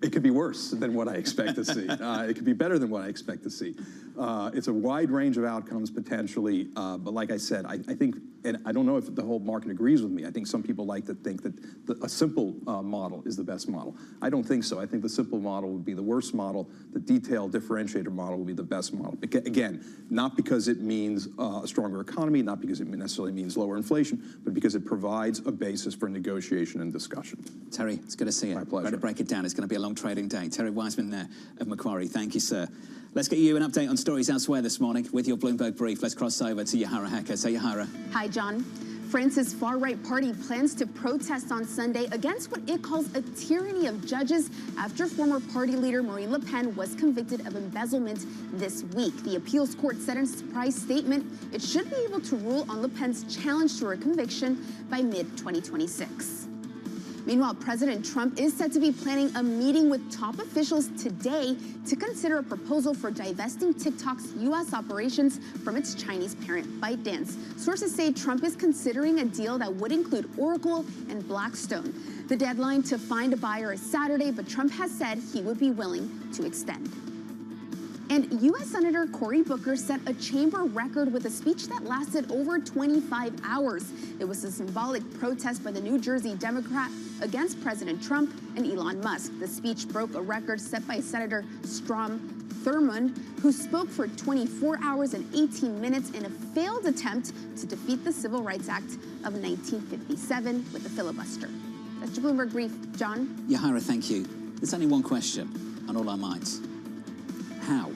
It could be worse than what I expect to see. It could be better than what I expect to see. It's a wide range of outcomes potentially, but like I said, I think, and I don't know if the whole market agrees with me, I think some people like to think that a simple model is the best model. I don't think so. I think the simple model would be the worst model. The detailed differentiator model would be the best model. Again, not because it means a stronger economy, not because it necessarily means lower inflation, but because it provides a basis for negotiation and discussion. Terry, it's good to see you. My pleasure. Better break it down. It's going to be a long trading day. Terry Wiseman there of Macquarie. Thank you, sir. Let's get you an update on stories elsewhere this morning with your Bloomberg brief. Let's cross over to Yahara Hacker. So, Yahara. Hi, John. France's far-right party plans to protest on Sunday against what it calls a tyranny of judges after former party leader Marine Le Pen was convicted of embezzlement this week. The appeals court said in a surprise statement it should be able to rule on Le Pen's challenge to her conviction by mid-2026. Meanwhile, President Trump is said to be planning a meeting with top officials today to consider a proposal for divesting TikTok's U.S. operations from its Chinese parent, ByteDance. Sources say Trump is considering a deal that would include Oracle and Blackstone. The deadline to find a buyer is Saturday, but Trump has said he would be willing to extend. And U.S. Senator Cory Booker set a chamber record with a speech that lasted over 25 hours. It was a symbolic protest by the New Jersey Democrat against President Trump and Elon Musk. The speech broke a record set by Senator Strom Thurmond, who spoke for 24 hours and 18 minutes in a failed attempt to defeat the Civil Rights Act of 1957 with a filibuster. That's your Bloomberg brief. John? Yahara, thank you. There's only one question on all our minds. How?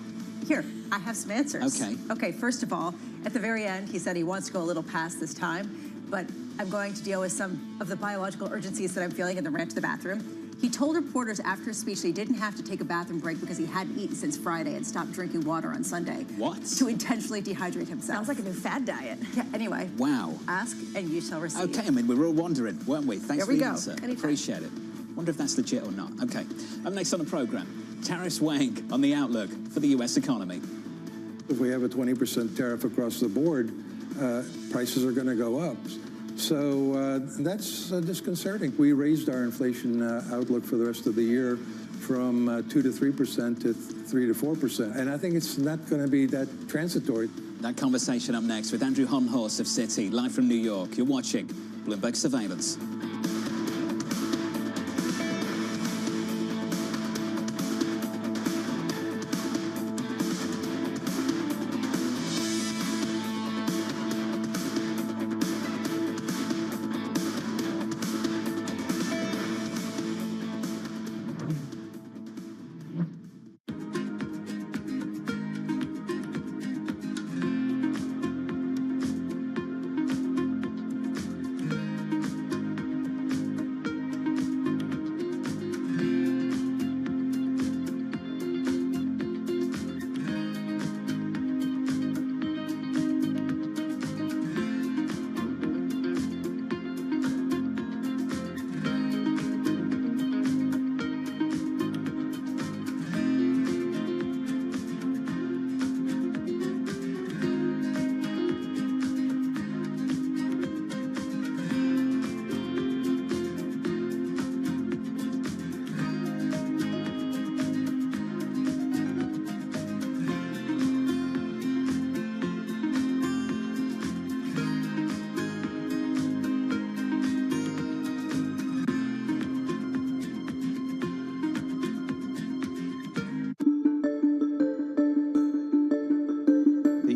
Here, I have some answers. Okay. Okay, first of all, At the very end, he said he wants to go a little past this time, but I'm going to deal with some of the biological urgencies that I'm feeling in the rant to the bathroom. He told reporters after his speech that he didn't have to take a bathroom break because he hadn't eaten since Friday and stopped drinking water on Sunday. What? To intentionally dehydrate himself. Sounds like a new fad diet. Yeah, anyway. Wow. Ask and you shall receive. Okay, I mean, we were all wondering, weren't we? Thanks for the answer. Anytime. Appreciate it. Wonder if that's legit or not. Okay. Up next on the program, tariffs weighing on the outlook for the U.S. economy. If we have a 20% tariff across the board, prices are going to go up. So that's disconcerting. We raised our inflation outlook for the rest of the year from 2 to 3% to 3 to 4%. And I think it's not going to be that transitory. That conversation up next with Andrew Honhorst of Citi, live from New York. You're watching Bloomberg Surveillance.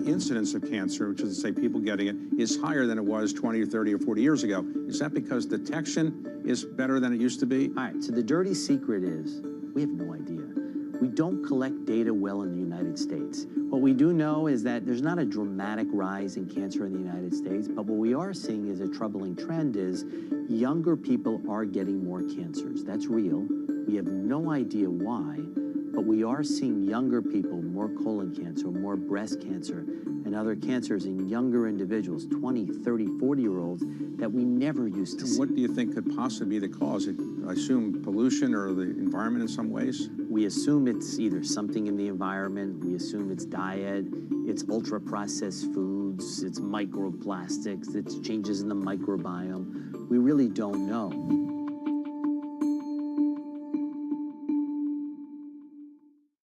Incidence of cancer, which is to say people getting it, is higher than it was 20 or 30 or 40 years ago. Is that because detection is better than it used to be? All right, so the dirty secret is we have no idea. We don't collect data well in the United States. What we do know is that there's not a dramatic rise in cancer in the United States, but what we are seeing is a troubling trend is younger people are getting more cancers. That's real. We have no idea why, but we are seeing younger people, more colon cancer, more breast cancer, and other cancers in younger individuals, 20, 30, 40-year-olds, that we never used to see. What do you think could possibly be the cause? I assume pollution or the environment in some ways? We assume it's either something in the environment, we assume it's diet, it's ultra-processed foods, it's microplastics, it's changes in the microbiome. We really don't know.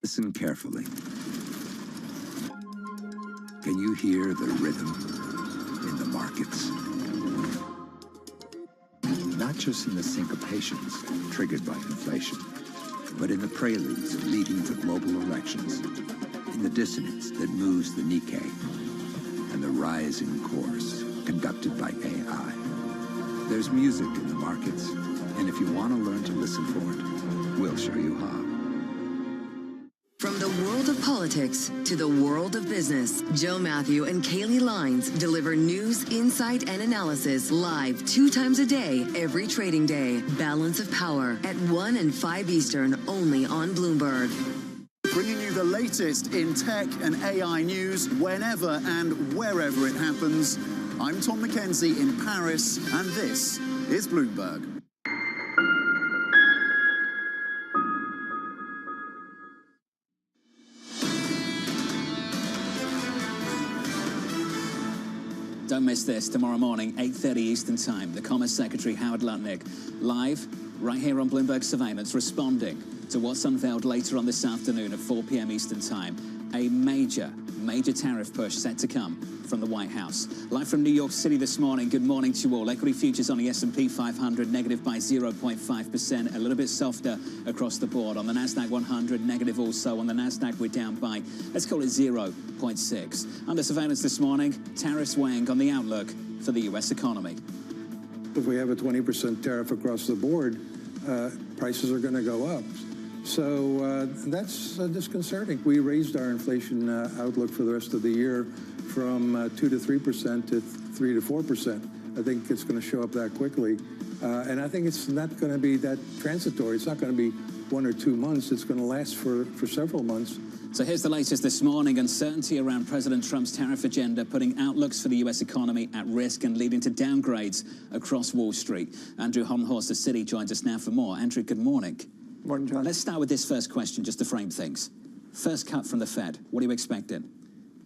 Listen carefully. Can you hear the rhythm in the markets? Not just in the syncopations triggered by inflation, but in the preludes leading to global elections, in the dissonance that moves the Nikkei, and the rising course conducted by AI. There's music in the markets, and if you want to learn to listen for it, we'll show you how. From the world of politics to the world of business, Joe Matthew and Kaylee Lines deliver news, insight, and analysis live 2 times a day, every trading day. Balance of Power at 1 and 5 Eastern, only on Bloomberg. Bringing you the latest in tech and AI news whenever and wherever it happens. I'm Tom McKenzie in Paris, and this is Bloomberg. Don't miss this tomorrow morning, 8:30 Eastern Time. The Commerce Secretary, Howard Lutnick, live right here on Bloomberg Surveillance, responding to what's unveiled later on this afternoon at 4 p.m. Eastern Time. A major tariff push set to come from the White House. Live from New York City this morning, good morning to you all. Equity futures on the S&P 500, negative by 0.5%, a little bit softer across the board. On the NASDAQ 100, negative also. On the NASDAQ, we're down by, let's call it 0.6. Under surveillance this morning, tariffs weighing on the outlook for the U.S. economy. If we have a 20% tariff across the board, prices are going to go up. So that's disconcerting. We raised our inflation outlook for the rest of the year from 2 to 3% to 3 to 4%. I think it's going to show up that quickly. And I think it's not going to be that transitory. It's not going to be 1 or 2 months. It's going to last for several months. So here's the latest this morning. Uncertainty around President Trump's tariff agenda putting outlooks for the U.S. economy at risk and leading to downgrades across Wall Street. Andrew Honhorst of Citi joins us now for more. Andrew, good morning. Morning, John. Let's start with this first question, just to frame things. First cut from the Fed. What are you expecting?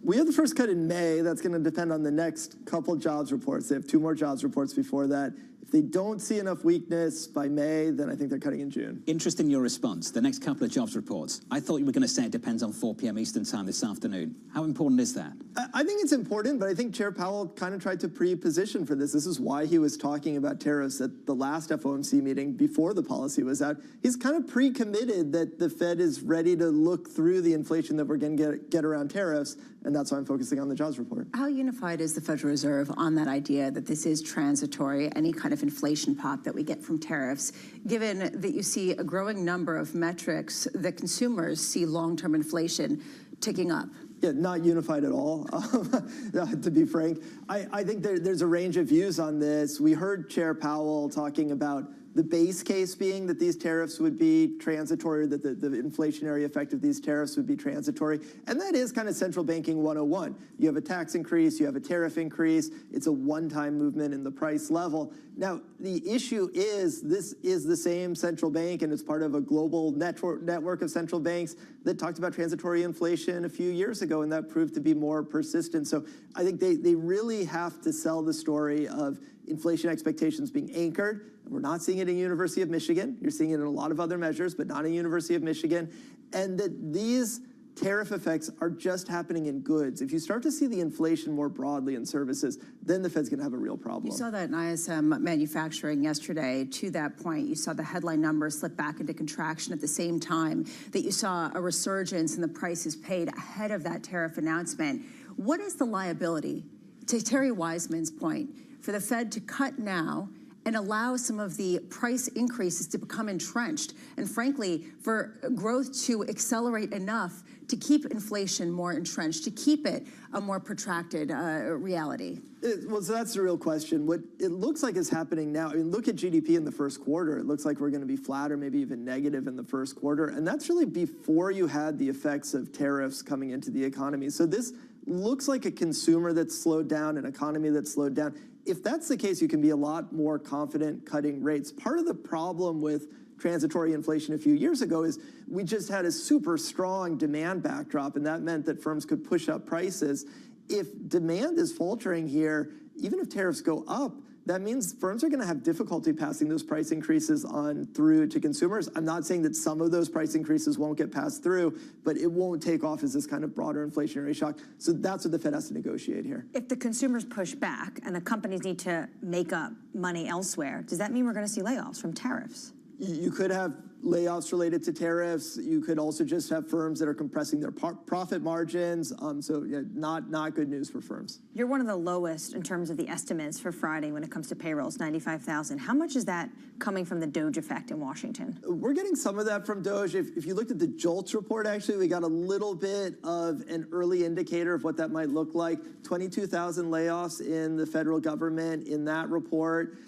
We have the first cut in May. That's going to depend on the next couple jobs reports. They have 2 more jobs reports before that. If they don't see enough weakness by May, then I think they're cutting in June. Interest in your response. The next couple of jobs reports. I thought you were going to say it depends on 4 p.m. Eastern time this afternoon. How important is that? I think it's important, but I think Chair Powell kind of tried to pre-position for this. This is why he was talking about tariffs at the last FOMC meeting before the policy was out. He's kind of pre-committed that the Fed is ready to look through the inflation that we're going to get around tariffs, and that's why I'm focusing on the jobs report. How unified is the Federal Reserve on that idea that this is transitory, any kind of inflation pop that we get from tariffs, given that you see a growing number of metrics that consumers see long-term inflation ticking up? Yeah, not unified at all, to be frank. I think there's a range of views on this. We heard Chair Powell talking about the base case being that these tariffs would be transitory, that the inflationary effect of these tariffs would be transitory. And that is kind of central banking 101. You have a tax increase, you have a tariff increase. It's a one-time movement in the price level. Now, the issue is this is the same central bank, and it's part of a global network of central banks that talked about transitory inflation a few years ago, and that proved to be more persistent. So I think they really have to sell the story of inflation expectations being anchored. We're not seeing it in University of Michigan. You're seeing it in a lot of other measures, but not in University of Michigan. And that these tariff effects are just happening in goods. If you start to see the inflation more broadly in services, then the Fed's going to have a real problem. You saw that in ISM manufacturing yesterday. To that point, you saw the headline numbers slip back into contraction at the same time that you saw a resurgence in the prices paid ahead of that tariff announcement. What is the liability, to Terry Wiseman's point, for the Fed to cut now and allow some of the price increases to become entrenched, and frankly, for growth to accelerate enough to keep inflation more entrenched, to keep it a more protracted reality? Well, so that's the real question. What it looks like is happening now, I mean, look at GDP in the first quarter. It looks like we're going to be flat or maybe even negative in the first quarter, and that's really before you had the effects of tariffs coming into the economy. So this looks like a consumer that's slowed down, an economy that's slowed down. If that's the case, you can be a lot more confident cutting rates. Part of the problem with transitory inflation a few years ago is we just had a super strong demand backdrop, and that meant that firms could push up prices. If demand is faltering here, even if tariffs go up, that means firms are going to have difficulty passing those price increases on through to consumers. I'm not saying that some of those price increases won't get passed through, but it won't take off as this kind of broader inflationary shock. So that's what the Fed has to negotiate here. If the consumers push back and the companies need to make up money elsewhere, does that mean we're going to see layoffs from tariffs? You could have layoffs related to tariffs. You could also just have firms that are compressing their profit margins. So yeah, not good news for firms. You're one of the lowest in terms of the estimates for Friday when it comes to payrolls, 95,000. How much is that coming from the Doge effect in Washington? We're getting some of that from Doge. If you looked at the JOLTS report, actually, we got a little bit of an early indicator of what that might look like. 22,000 layoffs in the federal government in that report.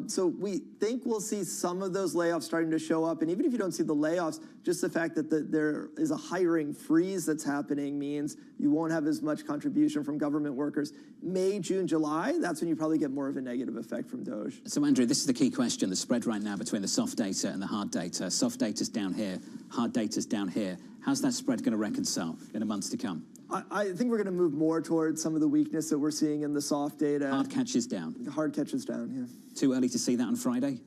So we think we'll see some of those layoffs starting to show up. And even if you don't see the layoffs, just the fact that there is a hiring freeze that's happening means you won't have as much contribution from government workers. May, June, July, that's when you probably get more of a negative effect from Doge. So, Andrew, this is the key question, the spread right now between the soft data and the hard data. Soft data's down here, hard data's down here. How's that spread going to reconcile in the months to come? I think we're going to move more towards some of the weakness that we're seeing in the soft data. Hard catches down. Hard catches down, yeah. Too early to see that on Friday?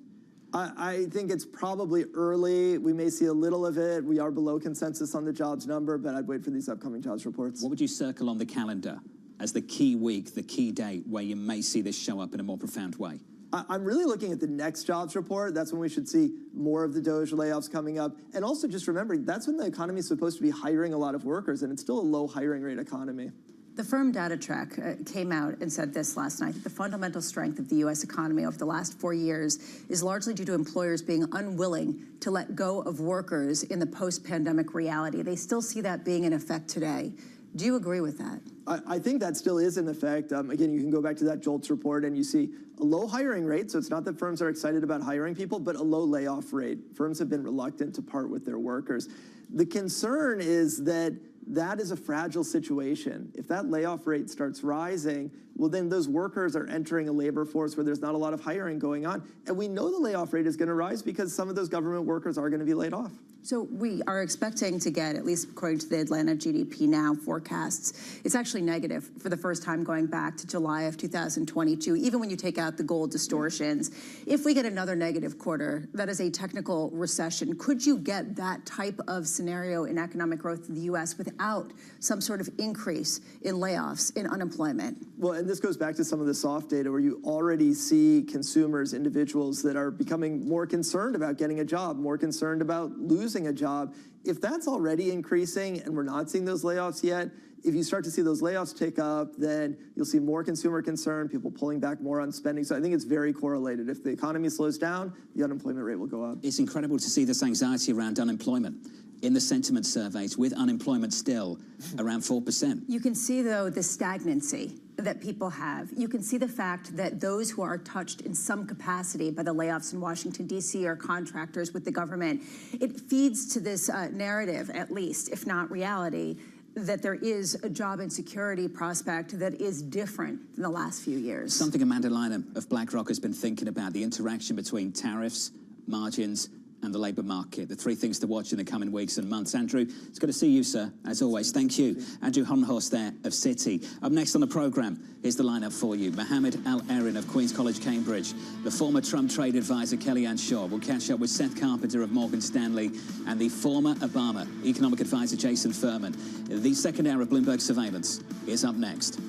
I think it's probably early. We may see a little of it. We are below consensus on the jobs number, but I'd wait for these upcoming jobs reports. What would you circle on the calendar as the key week, the key date where you may see this show up in a more profound way? I'm really looking at the next jobs report. That's when we should see more of the Doge layoffs coming up. And also just remembering, that's when the economy is supposed to be hiring a lot of workers, and it's still a low hiring rate economy. The firm DataTrack came out and said this last night, that the fundamental strength of the U.S. economy over the last 4 years is largely due to employers being unwilling to let go of workers in the post-pandemic reality. They still see that being in effect today. Do you agree with that? I think that still is in effect. Again, you can go back to that JOLTS report and you see a low hiring rate. So it's not that firms are excited about hiring people, but a low layoff rate. Firms have been reluctant to part with their workers. The concern is that that is a fragile situation. If that layoff rate starts rising, well, then those workers are entering a labor force where there's not a lot of hiring going on. And we know the layoff rate is going to rise because some of those government workers are going to be laid off. So we are expecting to get, at least according to the Atlanta GDP Now forecasts, it's actually negative for the first time going back to July of 2022, even when you take out the gold distortions. If we get another negative quarter, that is a technical recession. Could you get that type of scenario in economic growth in the U.S. without some sort of increase in layoffs, in unemployment? Well, and this goes back to some of the soft data where you already see consumers, individuals that are becoming more concerned about getting a job, more concerned about losing a job. If that's already increasing and we're not seeing those layoffs yet, if you start to see those layoffs tick up, then you'll see more consumer concern, people pulling back more on spending. So I think it's very correlated. If the economy slows down, the unemployment rate will go up. It's incredible to see this anxiety around unemployment in the sentiment surveys, with unemployment still around 4%. You can see, though, the stagnancy that people have. You can see the fact that those who are touched in some capacity by the layoffs in Washington, D.C. are contractors with the government. It feeds to this narrative, at least, if not reality, that there is a job insecurity prospect that is different than the last few years. Something Amanda Liner of BlackRock has been thinking about, the interaction between tariffs, margins, and the labour market, the three things to watch in the coming weeks and months. Andrew, it's good to see you, sir, as always. Thank you. Andrew Honhorst there of Citi. Up next on the programme, here's the lineup for you. Mohammed Al-Erin of Queen's College, Cambridge, the former Trump trade advisor Kellyanne Shaw. We'll catch up with Seth Carpenter of Morgan Stanley and the former Obama economic advisor Jason Furman. The second hour of Bloomberg Surveillance is up next.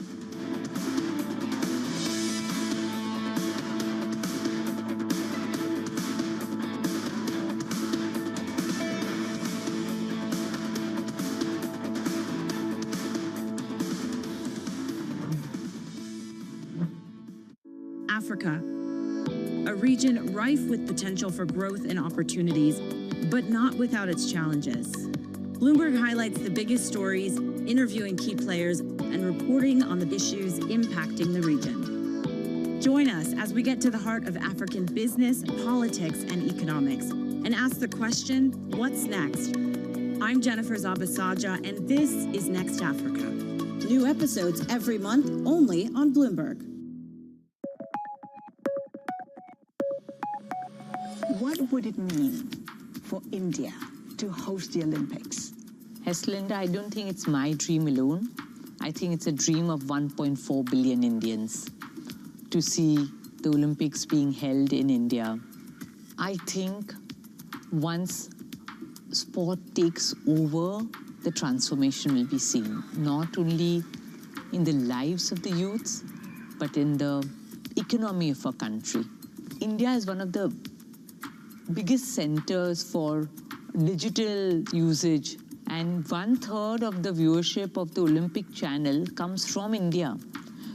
Africa, a region rife with potential for growth and opportunities, but not without its challenges. Bloomberg highlights the biggest stories, interviewing key players, and reporting on the issues impacting the region. Join us as we get to the heart of African business, politics, and economics, and ask the question, what's next? I'm Jennifer Zabasaja, and this is Next Africa. New episodes every month, only on Bloomberg. What would it mean for India to host the Olympics? Linda, I don't think it's my dream alone. I think it's a dream of 1.4 billion Indians to see the Olympics being held in India. I think once sport takes over, the transformation will be seen, not only in the lives of the youths, but in the economy of our country. India is one of the biggest centers for digital usage, and 1/3 of the viewership of the Olympic channel comes from India.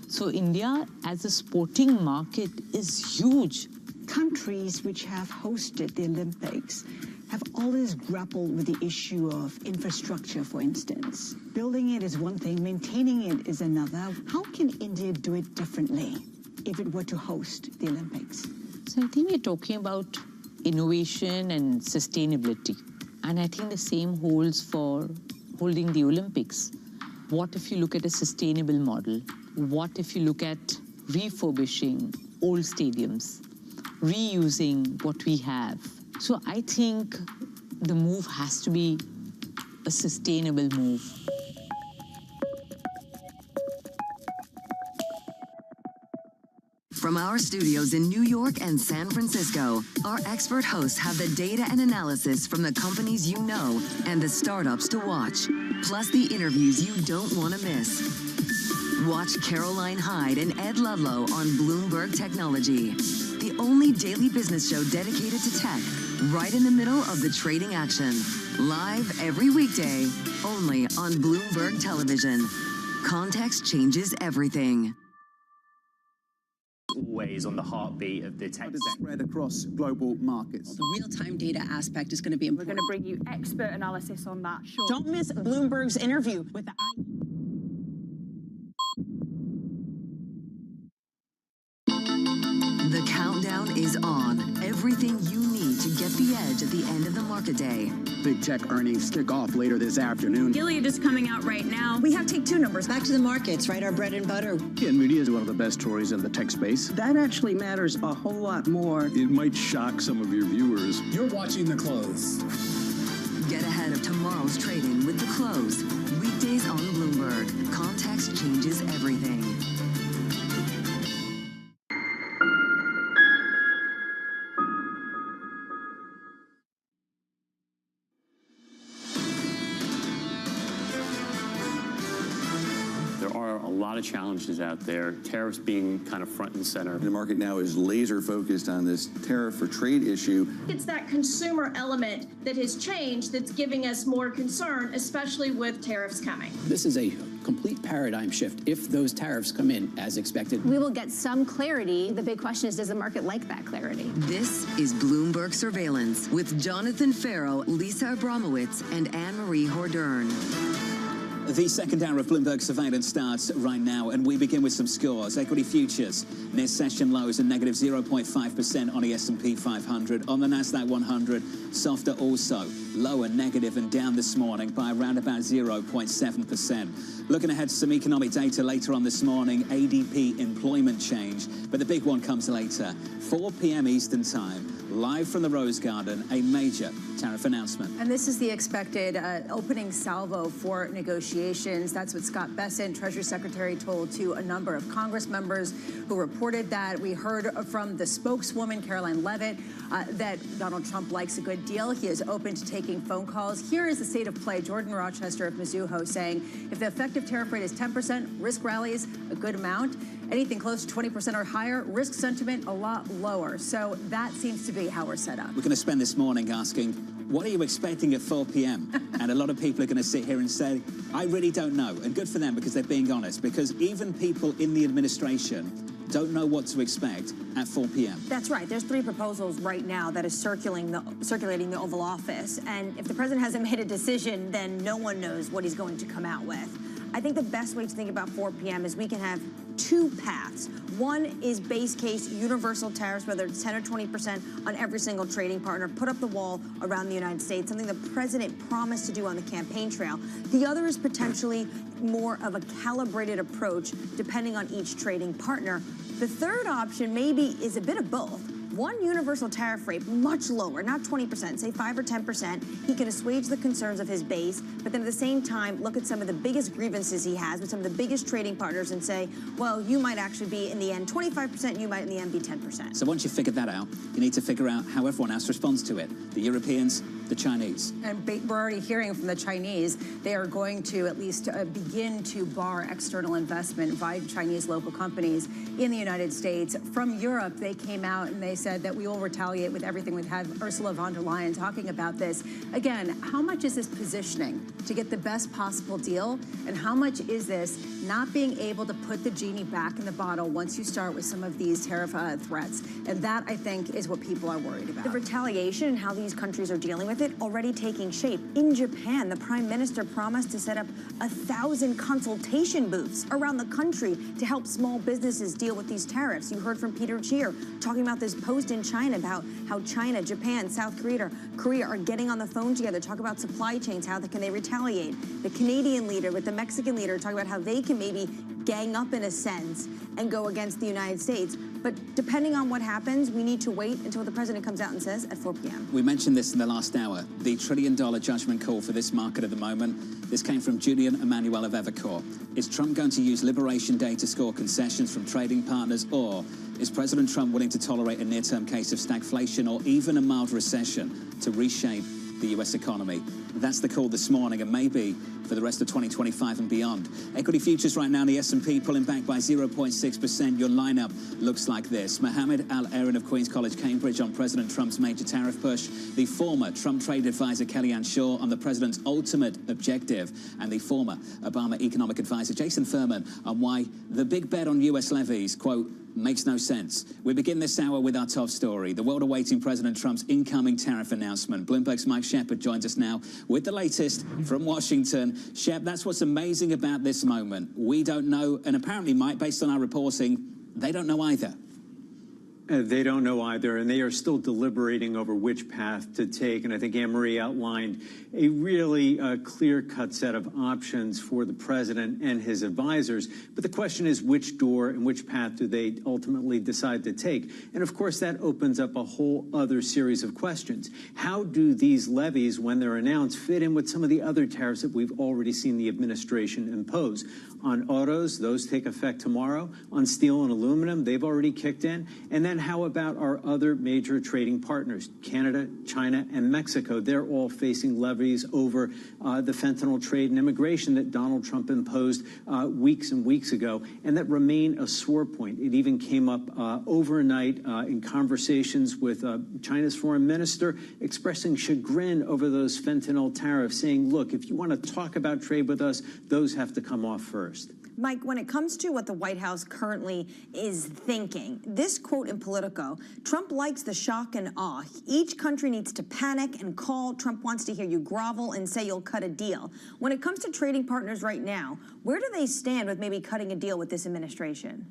So India as a sporting market is huge. Countries which have hosted the Olympics have always grappled with the issue of infrastructure, for instance. Building it is one thing, maintaining it is another. How can India do it differently if it were to host the Olympics? So I think we're talking about innovation and sustainability. And I think the same holds for holding the Olympics. What if you look at a sustainable model? What if you look at refurbishing old stadiums, reusing what we have? So I think the move has to be a sustainable move. From our studios in New York and San Francisco, our expert hosts have the data and analysis from the companies you know and the startups to watch, plus the interviews you don't want to miss. Watch Caroline Hyde and Ed Ludlow on Bloomberg Technology, the only daily business show dedicated to tech, right in the middle of the trading action. Live every weekday, only on Bloomberg Television. Context changes everything. Always on the heartbeat of the tech spread across global markets. The real-time data aspect is going to be important. We're going to bring you expert analysis on that. Sure. Don't miss Bloomberg's interview with the everything you need to get the edge at the end of the market day. Big tech earnings kick off later this afternoon. Gilead is coming out right now. We have take two numbers. Back to the markets, right? Our bread and butter. NVIDIA is one of the best stories in the tech space. That actually matters a whole lot more. It might shock some of your viewers. You're watching The Close. Get ahead of tomorrow's trading with The Close. Weekdays on Bloomberg. Context changes everything. There are a lot of challenges out there, tariffs being kind of front and center. The market now is laser focused on this tariff for trade issue. It's that consumer element that has changed that's giving us more concern, especially with tariffs coming. This is a complete paradigm shift if those tariffs come in as expected. We will get some clarity. The big question is, does the market like that clarity? This is Bloomberg Surveillance with Jonathan Farrow, Lisa Abramowitz, and Anne-Marie Hordern. The second hour of Bloomberg Surveillance starts right now, and we begin with some scores. Equity futures near session lows and negative 0.5% on the S&P 500. On the Nasdaq 100, softer also, lower, negative, and down this morning by around about 0.7%. Looking ahead to some economic data later on this morning, ADP employment change, but the big one comes later. 4 p.m. Eastern Time. Live from the Rose Garden, a major tariff announcement. And this is the expected opening salvo for negotiations. That's what Scott Bessent, Treasury Secretary, told to a number of Congress members who reported that. We heard from the spokeswoman, Caroline Leavitt, that Donald Trump likes a good deal. He is open to taking phone calls. Here is the state of play. Jordan Rochester of Mizuho saying, if the effective tariff rate is 10%, risk rallies a good amount. Anything close to 20% or higher, risk sentiment a lot lower. So that seems to be how we're set up. We're going to spend this morning asking, what are you expecting at 4 p.m.? And a lot of people are going to sit here and say, I really don't know. And good for them because they're being honest. Because even people in the administration don't know what to expect at 4 p.m. That's right. There's 3 proposals right now that is circulating the Oval Office. And if the president hasn't made a decision, then no one knows what he's going to come out with. I think the best way to think about 4 p.m. is we can have 2 paths. One is base case universal tariffs, whether it's 10 or 20% on every single trading partner, put up the wall around the United States, something the president promised to do on the campaign trail. The other is potentially more of a calibrated approach depending on each trading partner. The third option maybe is a bit of both. One universal tariff rate, much lower, not 20%, say 5 or 10%. He can assuage the concerns of his base, but then at the same time, look at some of the biggest grievances he has with some of the biggest trading partners and say, well, you might actually be in the end 25%, you might in the end be 10%. So once you've figured that out, you need to figure out how everyone else responds to it. The Europeans, the Chinese. And we're already hearing from the Chinese, they are going to at least begin to bar external investment by Chinese local companies in the United States. From Europe, they came out and they said that we will retaliate with everything. We've had Ursula von der Leyen talking about this. Again, how much is this positioning to get the best possible deal? And how much is this not being able to put the genie back in the bottle once you start with some of these tariff threats? And that, I think, is what people are worried about. The retaliation and how these countries are dealing with it already taking shape. In Japan, the prime minister promised to set up 1,000 consultation booths around the country to help small businesses deal with these tariffs. You heard from Peter Cheer talking about this post in China about how China, Japan, South Korea are getting on the phone together, talk about supply chains, how can they retaliate. The Canadian leader with the Mexican leader talking about how they can maybe gang up in a sense and go against the United States. But depending on what happens, we need to wait until the president comes out and says at 4 p.m. We mentioned this in the last hour, the $1 trillion judgment call for this market at the moment. This came from Julian Emmanuel of Evercore. Is Trump going to use Liberation Day to score concessions from trading partners, or is President Trump willing to tolerate a near-term case of stagflation or even a mild recession to reshape the U.S. economy? That's the call this morning, and maybe for the rest of 2025 and beyond. Equity futures right now in the S&P pulling back by 0.6%. Your lineup looks like this. Mohammed Al-Erin of Queen's College, Cambridge on President Trump's major tariff push. The former Trump trade advisor Kellyanne Shaw on the president's ultimate objective. And the former Obama economic advisor Jason Furman on why the big bet on U.S. levies, quote, makes no sense. We begin this hour with our top story, the world awaiting President Trump's incoming tariff announcement. Bloomberg's Mike Shepard joins us now with the latest from Washington. Shep, that's what's amazing about this moment. We don't know, and apparently, Mike, based on our reporting, they don't know either. They don't know either, and they are still deliberating over which path to take. And I think Anne-Marie outlined a really clear-cut set of options for the president and his advisors. But the question is, which door and which path do they ultimately decide to take? And of course, that opens up a whole other series of questions. How do these levies, when they're announced, fit in with some of the other tariffs that we've already seen the administration impose? On autos, those take effect tomorrow. On steel and aluminum, they've already kicked in. And then how about our other major trading partners, Canada, China, and Mexico? They're all facing levies over the fentanyl trade and immigration that Donald Trump imposed weeks and weeks ago, and that remain a sore point. It even came up overnight in conversations with China's foreign minister, expressing chagrin over those fentanyl tariffs, saying, look, if you want to talk about trade with us, those have to come off first. Mike, when it comes to what the White House currently is thinking, this quote in Politico, Trump likes the shock and awe. Each country needs to panic and call. Trump wants to hear you grovel and say you'll cut a deal. When it comes to trading partners right now, where do they stand with maybe cutting a deal with this administration?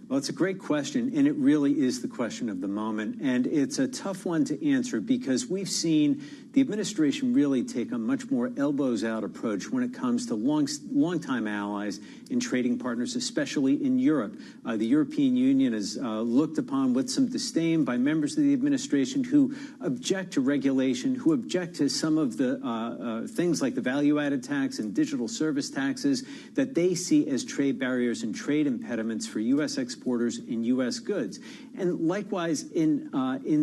Well, it's a great question, and it really is the question of the moment. And it's a tough one to answer because we've seen the administration really take a much more elbows-out approach when it comes to longtime allies and trading partners, especially in Europe. The European Union is looked upon with some disdain by members of the administration who object to regulation, who object to some of the things like the value-added tax and digital service taxes that they see as trade barriers and trade impediments for U.S. exporters and U.S. goods. And likewise, in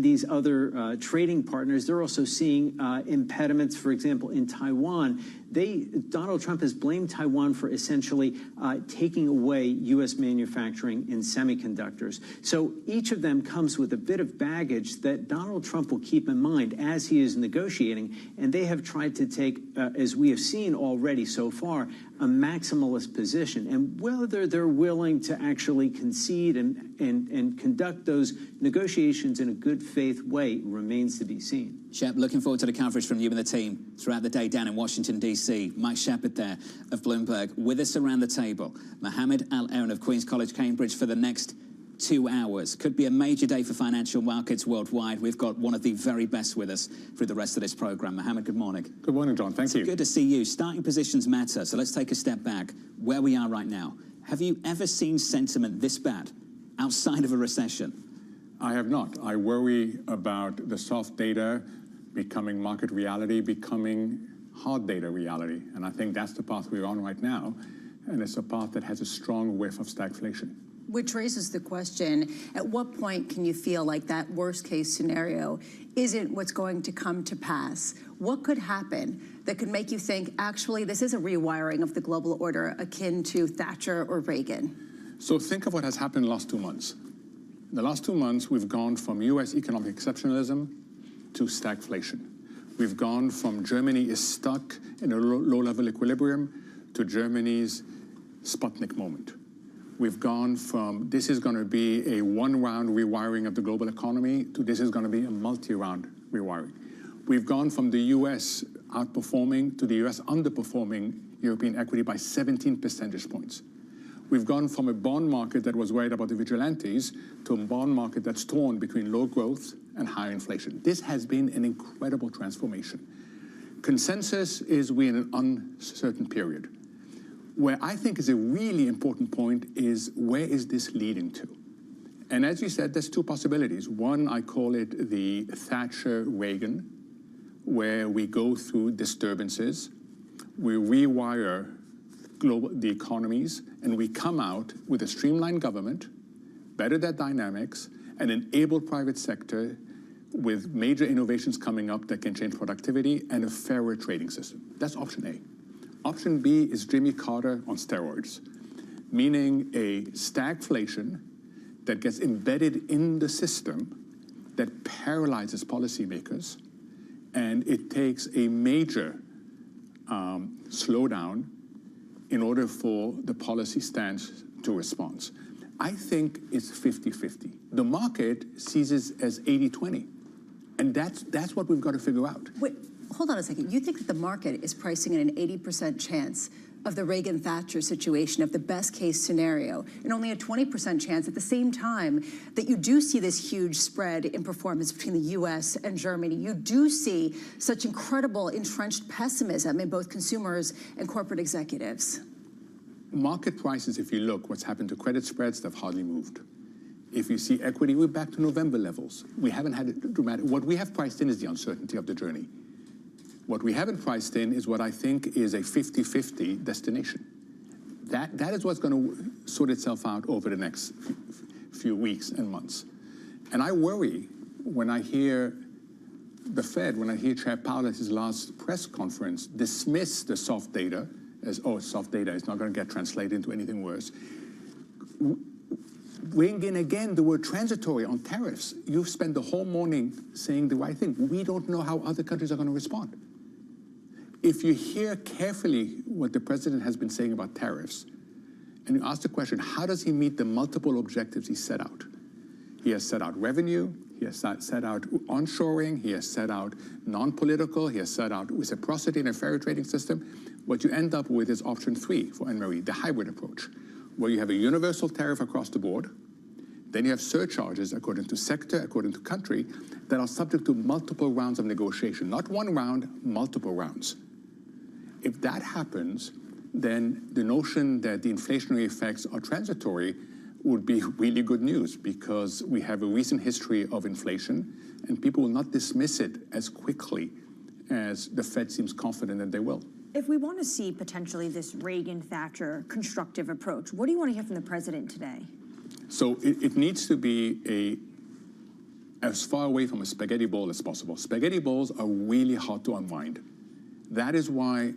these other trading partners, they're also seeing impediments. For example, in Taiwan, Donald Trump has blamed Taiwan for essentially taking away U.S. manufacturing in semiconductors. So each of them comes with a bit of baggage that Donald Trump will keep in mind as he is negotiating. And they have tried to take, as we have seen already so far, a maximalist position. And whether they're willing to actually concede and conduct those negotiations in a good faith way remains to be seen. Shep, looking forward to the coverage from you and the team throughout the day down in Washington, D.C. Mike Shepard there of Bloomberg. With us around the table, Mohammed Al-Aoun of Queen's College, Cambridge, for the next 2 hours. Could be a major day for financial markets worldwide. We've got one of the very best with us through the rest of this program. Mohammed, good morning. Good morning, John. Thank you. Good to see you. Starting positions matter, so let's take a step back. Where we are right now, have you ever seen sentiment this bad outside of a recession? I have not. I worry about the soft data becoming market reality, becoming hard data reality. And I think that's the path we're on right now. And it's a path that has a strong whiff of stagflation. Which raises the question, at what point can you feel like that worst case scenario isn't what's going to come to pass? What could happen that could make you think, actually, this is a rewiring of the global order akin to Thatcher or Reagan? So think of what has happened in the last 2 months. In the last 2 months, we've gone from U.S. economic exceptionalism to stagflation. We've gone from Germany is stuck in a low-level equilibrium to Germany's Sputnik moment. We've gone from this is going to be a one-round rewiring of the global economy to this is going to be a multi-round rewiring. We've gone from the U.S. outperforming to the U.S. underperforming European equity by 17 percentage points. We've gone from a bond market that was worried about the vigilantes to a bond market that's torn between low growth and high inflation. This has been an incredible transformation. Consensus is we're in an uncertain period. Where I think is a really important point is where is this leading to? And as you said, there's two possibilities. One, I call it the Thatcher-Reagan, where we go through disturbances, we rewire the economies, and we come out with a streamlined government, better debt dynamics, and an able private sector with major innovations coming up that can change productivity and a fairer trading system. That's option A. Option B is Jimmy Carter on steroids, meaning a stagflation that gets embedded in the system that paralyzes policymakers, and it takes a major slowdown in order for the policy stance to respond. I think it's 50-50. The market sees it as 80-20, and that's what we've got to figure out. Wait, hold on a second. You think that the market is pricing in an 80% chance of the Reagan-Thatcher situation, of the best-case scenario, and only a 20% chance at the same time that you do see this huge spread in performance between the U.S. and Germany. You do see such incredible entrenched pessimism in both consumers and corporate executives. Market prices, if you look, what's happened to credit spreads, they've hardly moved. If you see equity, we're back to November levels. We haven't had a dramatic, what we have priced in is the uncertainty of the journey. What we haven't priced in is what I think is a 50-50 destination. That is what's going to sort itself out over the next few weeks and months. And I worry when I hear the Fed, when I hear Chair Powell at his last press conference dismiss the soft data as, oh, it's soft data, it's not going to get translated into anything worse. Bring in again the word transitory on tariffs. You've spent the whole morning saying the right thing. We don't know how other countries are going to respond. If you hear carefully what the president has been saying about tariffs, and you ask the question, how does he meet the multiple objectives he set out? He has set out revenue, he has set out onshoring, he has set out non-political, he has set out reciprocity in a fair trading system. What you end up with is option 3 for Anne-Marie, the hybrid approach, where you have a universal tariff across the board, then you have surcharges according to sector, according to country, that are subject to multiple rounds of negotiation. Not one round, multiple rounds. If that happens, then the notion that the inflationary effects are transitory would be really good news, because we have a recent history of inflation, and people will not dismiss it as quickly as the Fed seems confident that they will. If we want to see potentially this Reagan-Thatcher constructive approach, what do you want to hear from the president today? So it needs to be as far away from a spaghetti bowl as possible. Spaghetti bowls are really hard to unwind. That is why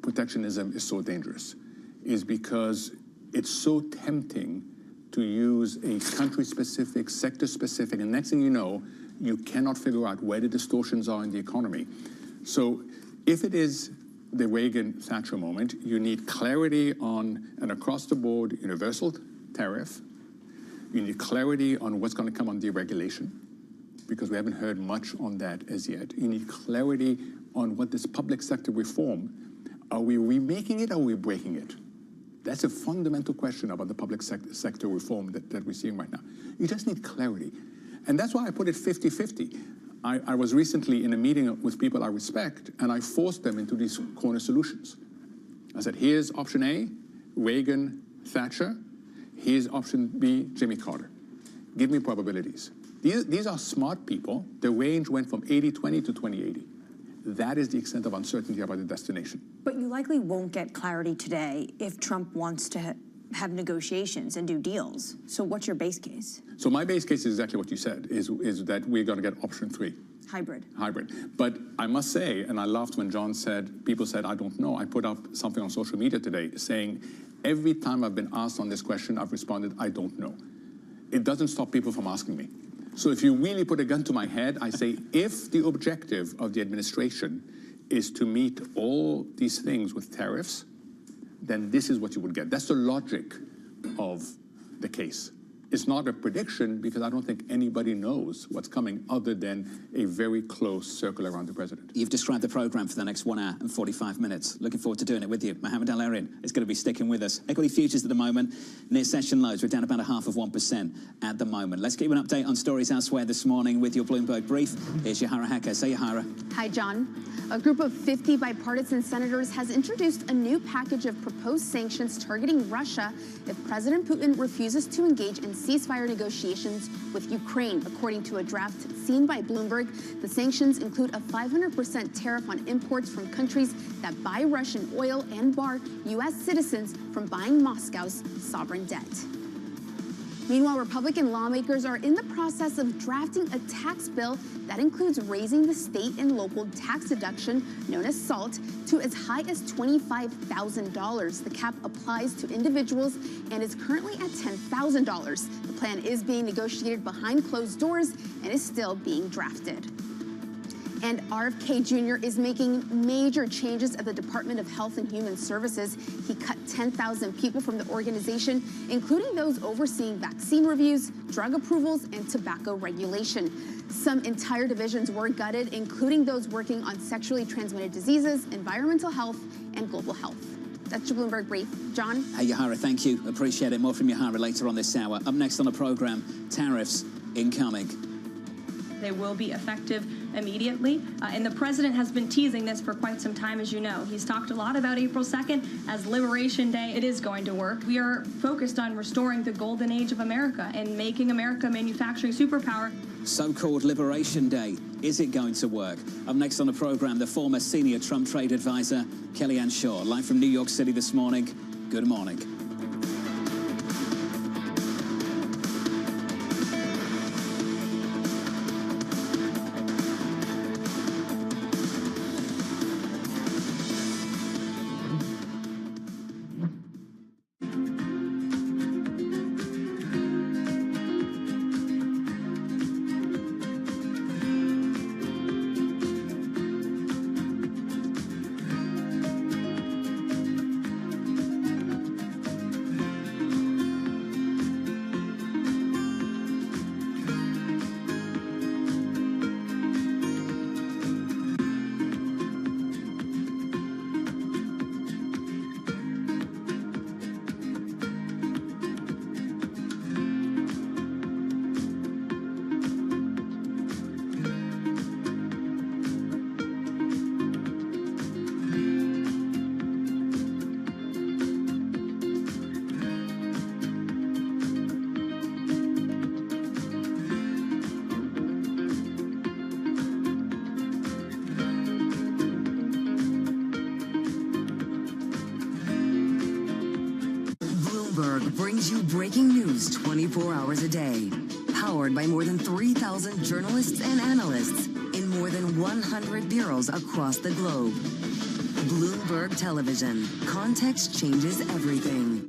protectionism is so dangerous, is because it's so tempting to use a country-specific, sector-specific, and next thing you know, you cannot figure out where the distortions are in the economy. So if it is the Reagan-Thatcher moment, you need clarity on an across-the-board universal tariff. You need clarity on what's going to come on deregulation, because we haven't heard much on that as yet. You need clarity on what this public sector reform, are we remaking it or are we breaking it? That's a fundamental question about the public sector reform that we're seeing right now. You just need clarity. And that's why I put it 50-50. I was recently in a meeting with people I respect, and I forced them into these corner solutions. I said, here's option A, Reagan, Thatcher. Here's option B, Jimmy Carter. Give me probabilities. These are smart people. The range went from 80-20 to 20-80. That is the extent of uncertainty about the destination. But you likely won't get clarity today if Trump wants to have negotiations and do deals. So what's your base case? So my base case is exactly what you said, is that we're going to get option 3. Hybrid. Hybrid. But I must say, and I laughed when John said, people said, I don't know. I put up something on social media today saying, every time I've been asked on this question, I've responded, I don't know. It doesn't stop people from asking me. So if you really put a gun to my head, I say, if the objective of the administration is to meet all these things with tariffs, then this is what you would get. That's the logic of the case. It's not a prediction, because I don't think anybody knows what's coming other than a very close circle around the president. You've described the program for the next 1 hour and 45 minutes. Looking forward to doing it with you. Mohamed El-Erian is going to be sticking with us. Equity futures at the moment, near session lows. We're down about 0.5% at the moment. Let's give you an update on stories elsewhere this morning with your Bloomberg Brief. Here's Yahara Hacker. Say, Yahara. Hi, John. A group of 50 bipartisan senators has introduced a new package of proposed sanctions targeting Russia if President Putin refuses to engage in ceasefire negotiations with Ukraine. According to a draft seen by Bloomberg, the sanctions include a 500% tariff on imports from countries that buy Russian oil and bar U.S. citizens from buying Moscow's sovereign debt. Meanwhile, Republican lawmakers are in the process of drafting a tax bill that includes raising the state and local tax deduction, known as SALT, to as high as $25,000. The cap applies to individuals and is currently at $10,000. The plan is being negotiated behind closed doors and is still being drafted. And RFK Jr. is making major changes at the Department of Health and Human Services. He cut 10,000 people from the organization, including those overseeing vaccine reviews, drug approvals, and tobacco regulation. Some entire divisions were gutted, including those working on sexually transmitted diseases, environmental health, and global health. That's your Bloomberg Brief. John? Hey, Yahara, thank you. Appreciate it. More from Yahara later on this hour. Up next on the program, tariffs incoming. They will be effective immediately. And the president has been teasing this for quite some time, as you know. He's talked a lot about April 2nd as Liberation Day. It is going to work. We are focused on restoring the golden age of America and making America a manufacturing superpower. So-called Liberation Day. Is it going to work? Up next on the program, the former senior Trump trade advisor, Kellyanne Shaw, live from New York City this morning. Good morning. Bloomberg brings you breaking news 24 hours a day. Powered by more than 3,000 journalists and analysts in more than 100 bureaus across the globe. Bloomberg Television. Context changes everything.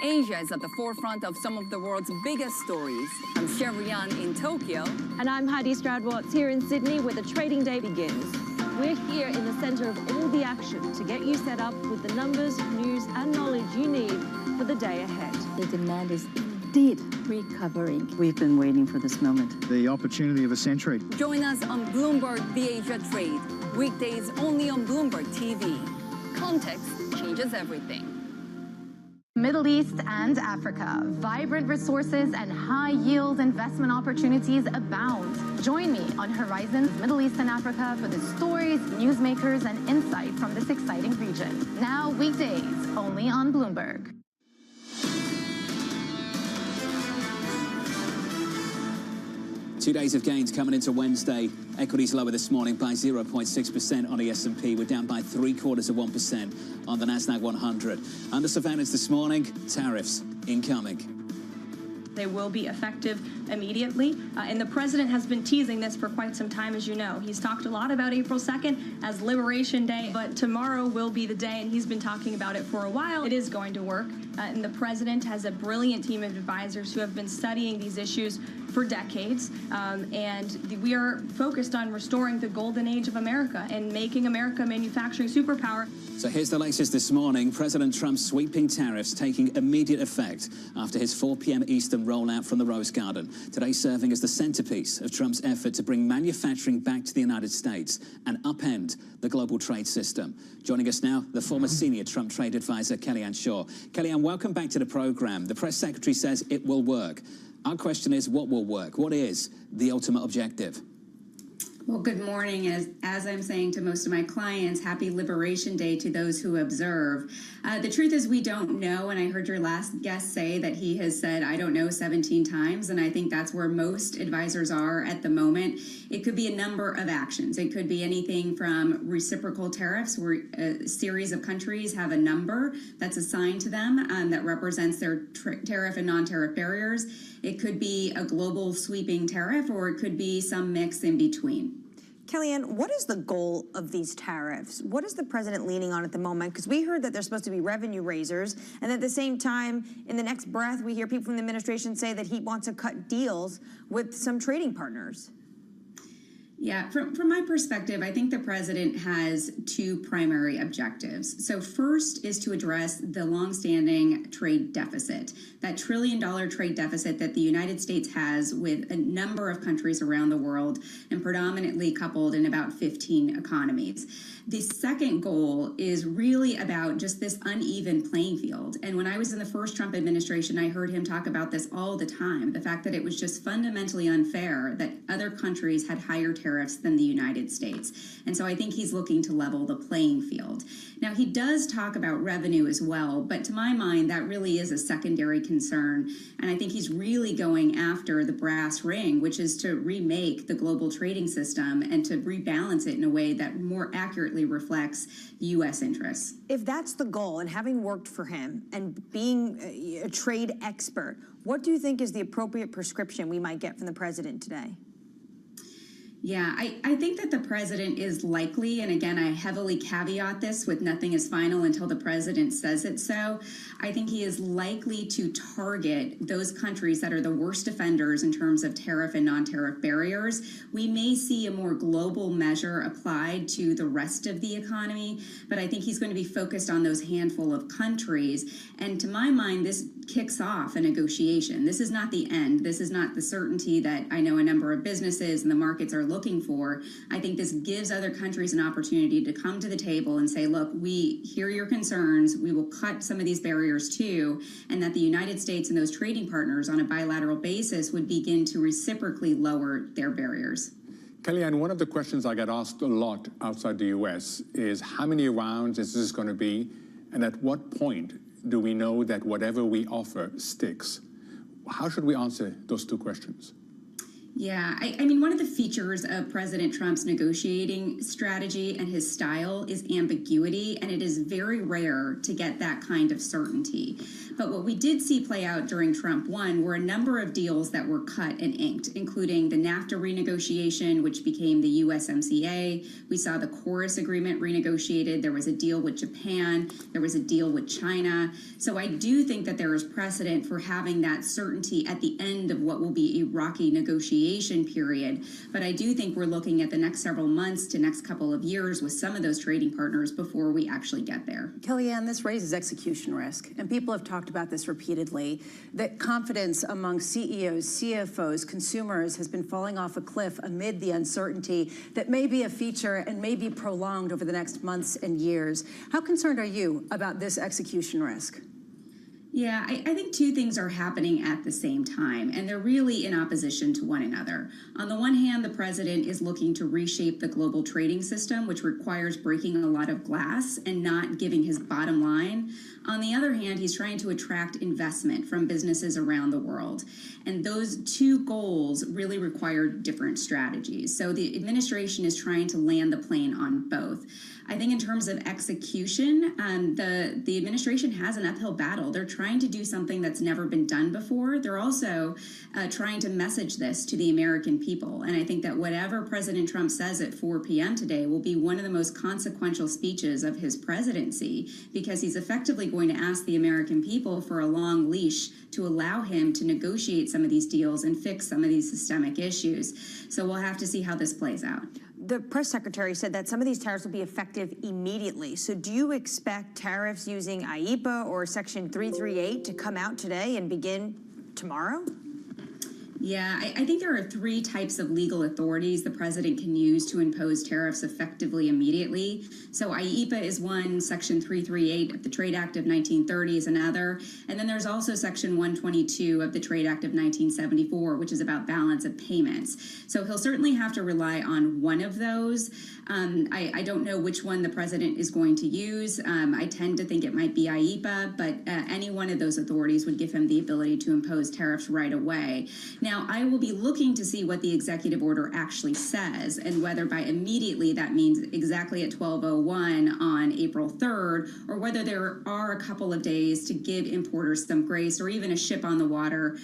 Asia is at the forefront of some of the world's biggest stories. I'm Sherrian in Tokyo. And I'm Heidi Stroud-Watts here in Sydney, where the trading day begins. We're here in the center of all the action to get you set up with the numbers, news, and knowledge you need for the day ahead. The demand is indeed recovering. We've been waiting for this moment. The opportunity of a century. Join us on Bloomberg The Asia Trade. Weekdays only on Bloomberg TV. Context changes everything. Middle East and Africa. Vibrant resources and high-yield investment opportunities abound. Join me on Horizons Middle East and Africa for the stories, newsmakers, and insight from this exciting region. Now weekdays, only on Bloomberg. Two days of gains coming into Wednesday. Equities lower this morning by 0.6% on the S&P. We're down by 0.75% on the Nasdaq 100. Under surveillance this morning, tariffs incoming. They will be effective immediately. And the president has been teasing this for quite some time, as you know. He's talked a lot about April 2nd as Liberation Day, but tomorrow will be the day, and he's been talking about it for a while. It is going to work. And the president has a brilliant team of advisors who have been studying these issues for decades. And we are focused on restoring the golden age of America and making America a manufacturing superpower. So here's the latest this morning. President Trump's sweeping tariffs taking immediate effect after his 4 p.m. Eastern rollout from the Rose Garden. Today serving as the centerpiece of Trump's effort to bring manufacturing back to the United States and upend the global trade system. Joining us now, the former senior Trump trade advisor, Kellyanne Shaw. Kellyanne, welcome back to the program. The press secretary says it will work. Our question is, what will work? What is the ultimate objective? Well, good morning. As I'm saying to most of my clients, happy Liberation Day to those who observe. The truth is we don't know, and I heard your last guest say that he has said, I don't know, 17 times, and I think that's where most advisors are at the moment. It could be a number of actions. It could be anything from reciprocal tariffs, where a series of countries have a number that's assigned to them that represents their tariff and non-tariff barriers. It could be a global sweeping tariff, or it could be some mix in between. Kellyanne, what is the goal of these tariffs? What is the president leaning on at the moment? Because we heard that they're supposed to be revenue raisers, and at the same time, in the next breath, we hear people from the administration say that he wants to cut deals with some trading partners. Yeah, from my perspective, I think the president has two primary objectives. So first is to address the longstanding trade deficit, that $1 trillion trade deficit that the United States has with a number of countries around the world and predominantly coupled in about 15 economies. The second goal is really about just this uneven playing field. And when I was in the first Trump administration, I heard him talk about this all the time, the fact that it was just fundamentally unfair that other countries had higher tariffs than the United States. And so I think he's looking to level the playing field. Now, he does talk about revenue as well, but to my mind, that really is a secondary concern. And I think he's really going after the brass ring, which is to remake the global trading system and to rebalance it in a way that more accurately reflects U.S. interests. If that's the goal, and having worked for him and being a trade expert, what do you think is the appropriate prescription we might get from the president today? Yeah, I think that the president is likely, and again, I heavily caveat this with nothing is final until the president says it so. I think he is likely to target those countries that are the worst offenders in terms of tariff and non-tariff barriers. We may see a more global measure applied to the rest of the economy, but I think he's going to be focused on those handful of countries. And to my mind, this kicks off a negotiation. This is not the end. This is not the certainty that I know a number of businesses and the markets are looking for. I think this gives other countries an opportunity to come to the table and say, look, we hear your concerns. We will cut some of these barriers too, and that the United States and those trading partners on a bilateral basis would begin to reciprocally lower their barriers. Kellyanne, one of the questions I get asked a lot outside the U.S. is how many rounds is this going to be, and at what point do we know that whatever we offer sticks? How should we answer those two questions? Yeah, I mean, one of the features of President Trump's negotiating strategy and his style is ambiguity, and it is very rare to get that kind of certainty. But what we did see play out during Trump 1 were a number of deals that were cut and inked, including the NAFTA renegotiation, which became the USMCA. We saw the Chorus agreement renegotiated. There was a deal with Japan. There was a deal with China. So I do think that there is precedent for having that certainty at the end of what will be a rocky negotiation period. But I do think we're looking at the next several months to next couple of years with some of those trading partners before we actually get there. Kellyanne, this raises execution risk, and people have talked about this repeatedly, that confidence among CEOs, CFOs, consumers has been falling off a cliff amid the uncertainty that may be a feature and may be prolonged over the next months and years. How concerned are you about this execution risk? Yeah, I think two things are happening at the same time, and they're really in opposition to one another. On the one hand, the president is looking to reshape the global trading system, which requires breaking a lot of glass and not giving his bottom line. On the other hand, he's trying to attract investment from businesses around the world. And those two goals really require different strategies. So the administration is trying to land the plane on both. I think in terms of execution, the administration has an uphill battle. They're trying to do something that's never been done before. They're also trying to message this to the American people. And I think that whatever President Trump says at 4 p.m. today will be one of the most consequential speeches of his presidency, because he's effectively going to ask the American people for a long leash to allow him to negotiate some of these deals and fix some of these systemic issues. So we'll have to see how this plays out. The press secretary said that some of these tariffs will be effective immediately. So do you expect tariffs using IEEPA or Section 338 to come out today and begin tomorrow? Yeah, I think there are three types of legal authorities the president can use to impose tariffs effectively immediately. So IEEPA is one, Section 338 of the Trade Act of 1930 is another, and then there's also Section 122 of the Trade Act of 1974, which is about balance of payments. So he'll certainly have to rely on one of those. I don't know which one the president is going to use. I tend to think it might be IEEPA, but any one of those authorities would give him the ability to impose tariffs right away. Now, I will be looking to see what the executive order actually says and whether by immediately that means exactly at 12:01 on April 3rd, or whether there are a couple of days to give importers some grace or even a ship on the water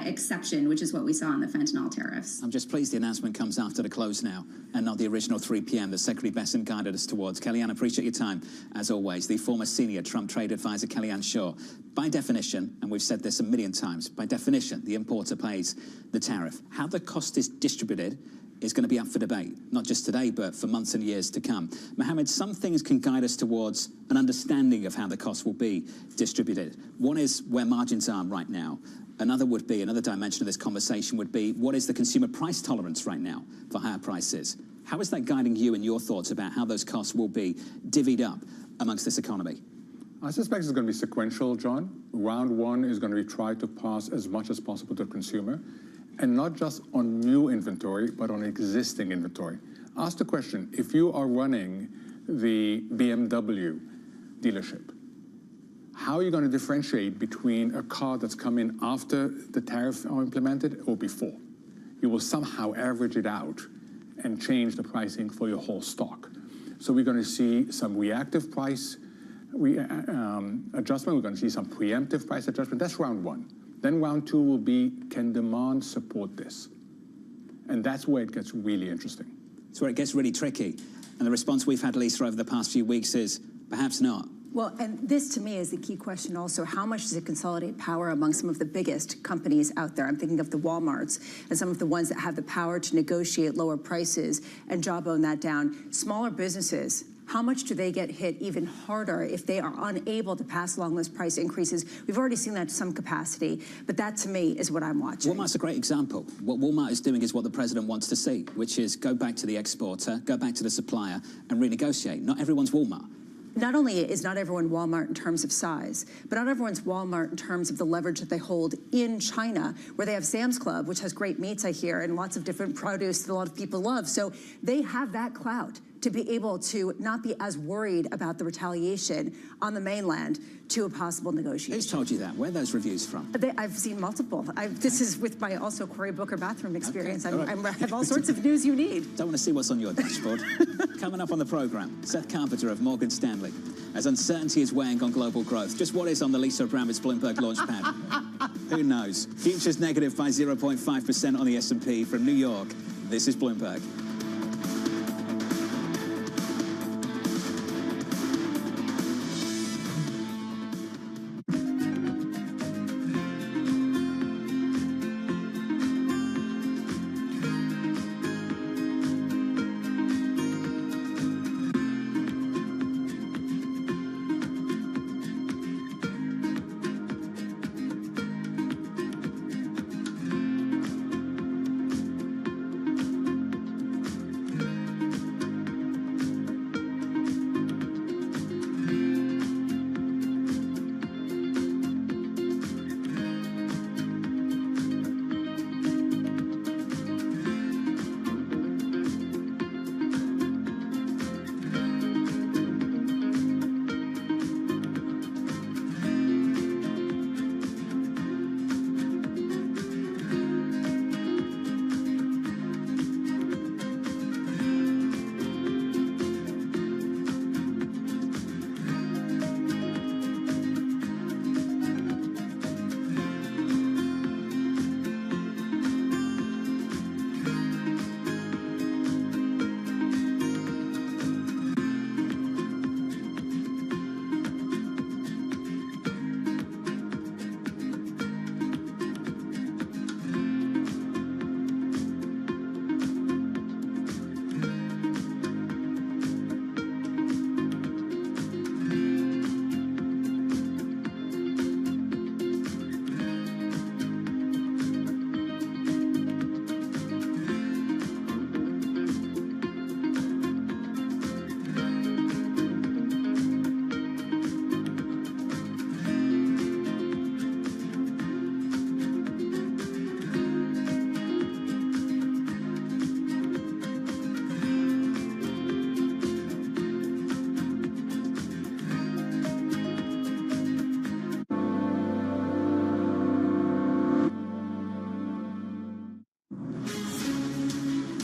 exception, which is what we saw on the fentanyl tariffs. I'm just pleased the announcement comes after the close now and not the original 3 p.m. that Secretary Besson guided us towards. Kellyanne, appreciate your time, as always. The former senior Trump trade advisor, Kellyanne Shaw. By definition, and we've said this a million times, by definition, the importer pays the tariff. How the cost is distributed is going to be up for debate, not just today, but for months and years to come. Mohammed, some things can guide us towards an understanding of how the cost will be distributed. One is where margins are right now. Another dimension of this conversation would be, what is the consumer price tolerance right now for higher prices? How is that guiding you and your thoughts about how those costs will be divvied up amongst this economy? I suspect it's going to be sequential, John. Round one is going to be try to pass as much as possible to the consumer, and not just on new inventory, but on existing inventory. Ask the question, if you are running the BMW dealership, how are you going to differentiate between a car that's come in after the tariffs are implemented or before? You will somehow average it out and change the pricing for your whole stock. So we're going to see some reactive price adjustment. We're going to see some preemptive price adjustment. That's round one. Then round two will be, can demand support this? And that's where it gets really interesting. It's where it gets really tricky. And the response we've had, Lisa, over the past few weeks is, perhaps not. Well, and this to me is the key question also. How much does it consolidate power among some of the biggest companies out there? I'm thinking of the Walmarts and some of the ones that have the power to negotiate lower prices and jawbone that down. Smaller businesses, how much do they get hit even harder if they are unable to pass along those price increases? We've already seen that to some capacity, but that to me is what I'm watching. Walmart's a great example. What Walmart is doing is what the president wants to see, which is go back to the exporter, go back to the supplier and renegotiate. Not everyone's Walmart. Not only is not everyone Walmart in terms of size, but not everyone's Walmart in terms of the leverage that they hold in China, where they have Sam's Club, which has great meats, I hear, and lots of different produce that a lot of people love. So they have that clout to be able to not be as worried about the retaliation on the mainland to a possible negotiation. Who's told you that? Where are those reviews from? I've seen multiple. This is with my also Cory Booker bathroom experience. Okay. I have all sorts of news you need. Don't want to see what's on your dashboard. Coming up on the program, Seth Carpenter of Morgan Stanley. As uncertainty is weighing on global growth, just what is on the Lisa Abramowitz Bloomberg Launchpad? Who knows? Futures negative by 0.5% on the S&P from New York. This is Bloomberg.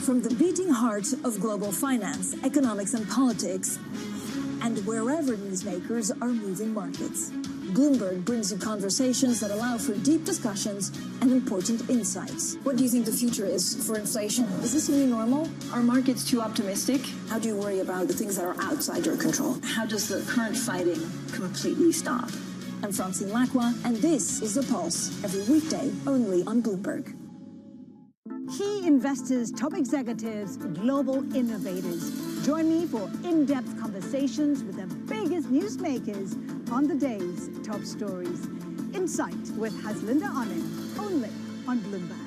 From the beating heart of global finance, economics and politics, and wherever newsmakers are moving markets, Bloomberg brings you conversations that allow for deep discussions and important insights. What do you think the future is for inflation? Is this a new normal? Are markets too optimistic? How do you worry about the things that are outside your control? How does the current fighting completely stop? I'm Francine Lacroix, and this is The Pulse, every weekday only on Bloomberg. He investors, top executives, global innovators. Join me for in-depth conversations with the biggest newsmakers on the day's top stories. Insight with Haslinda Anand, only on Bloomberg.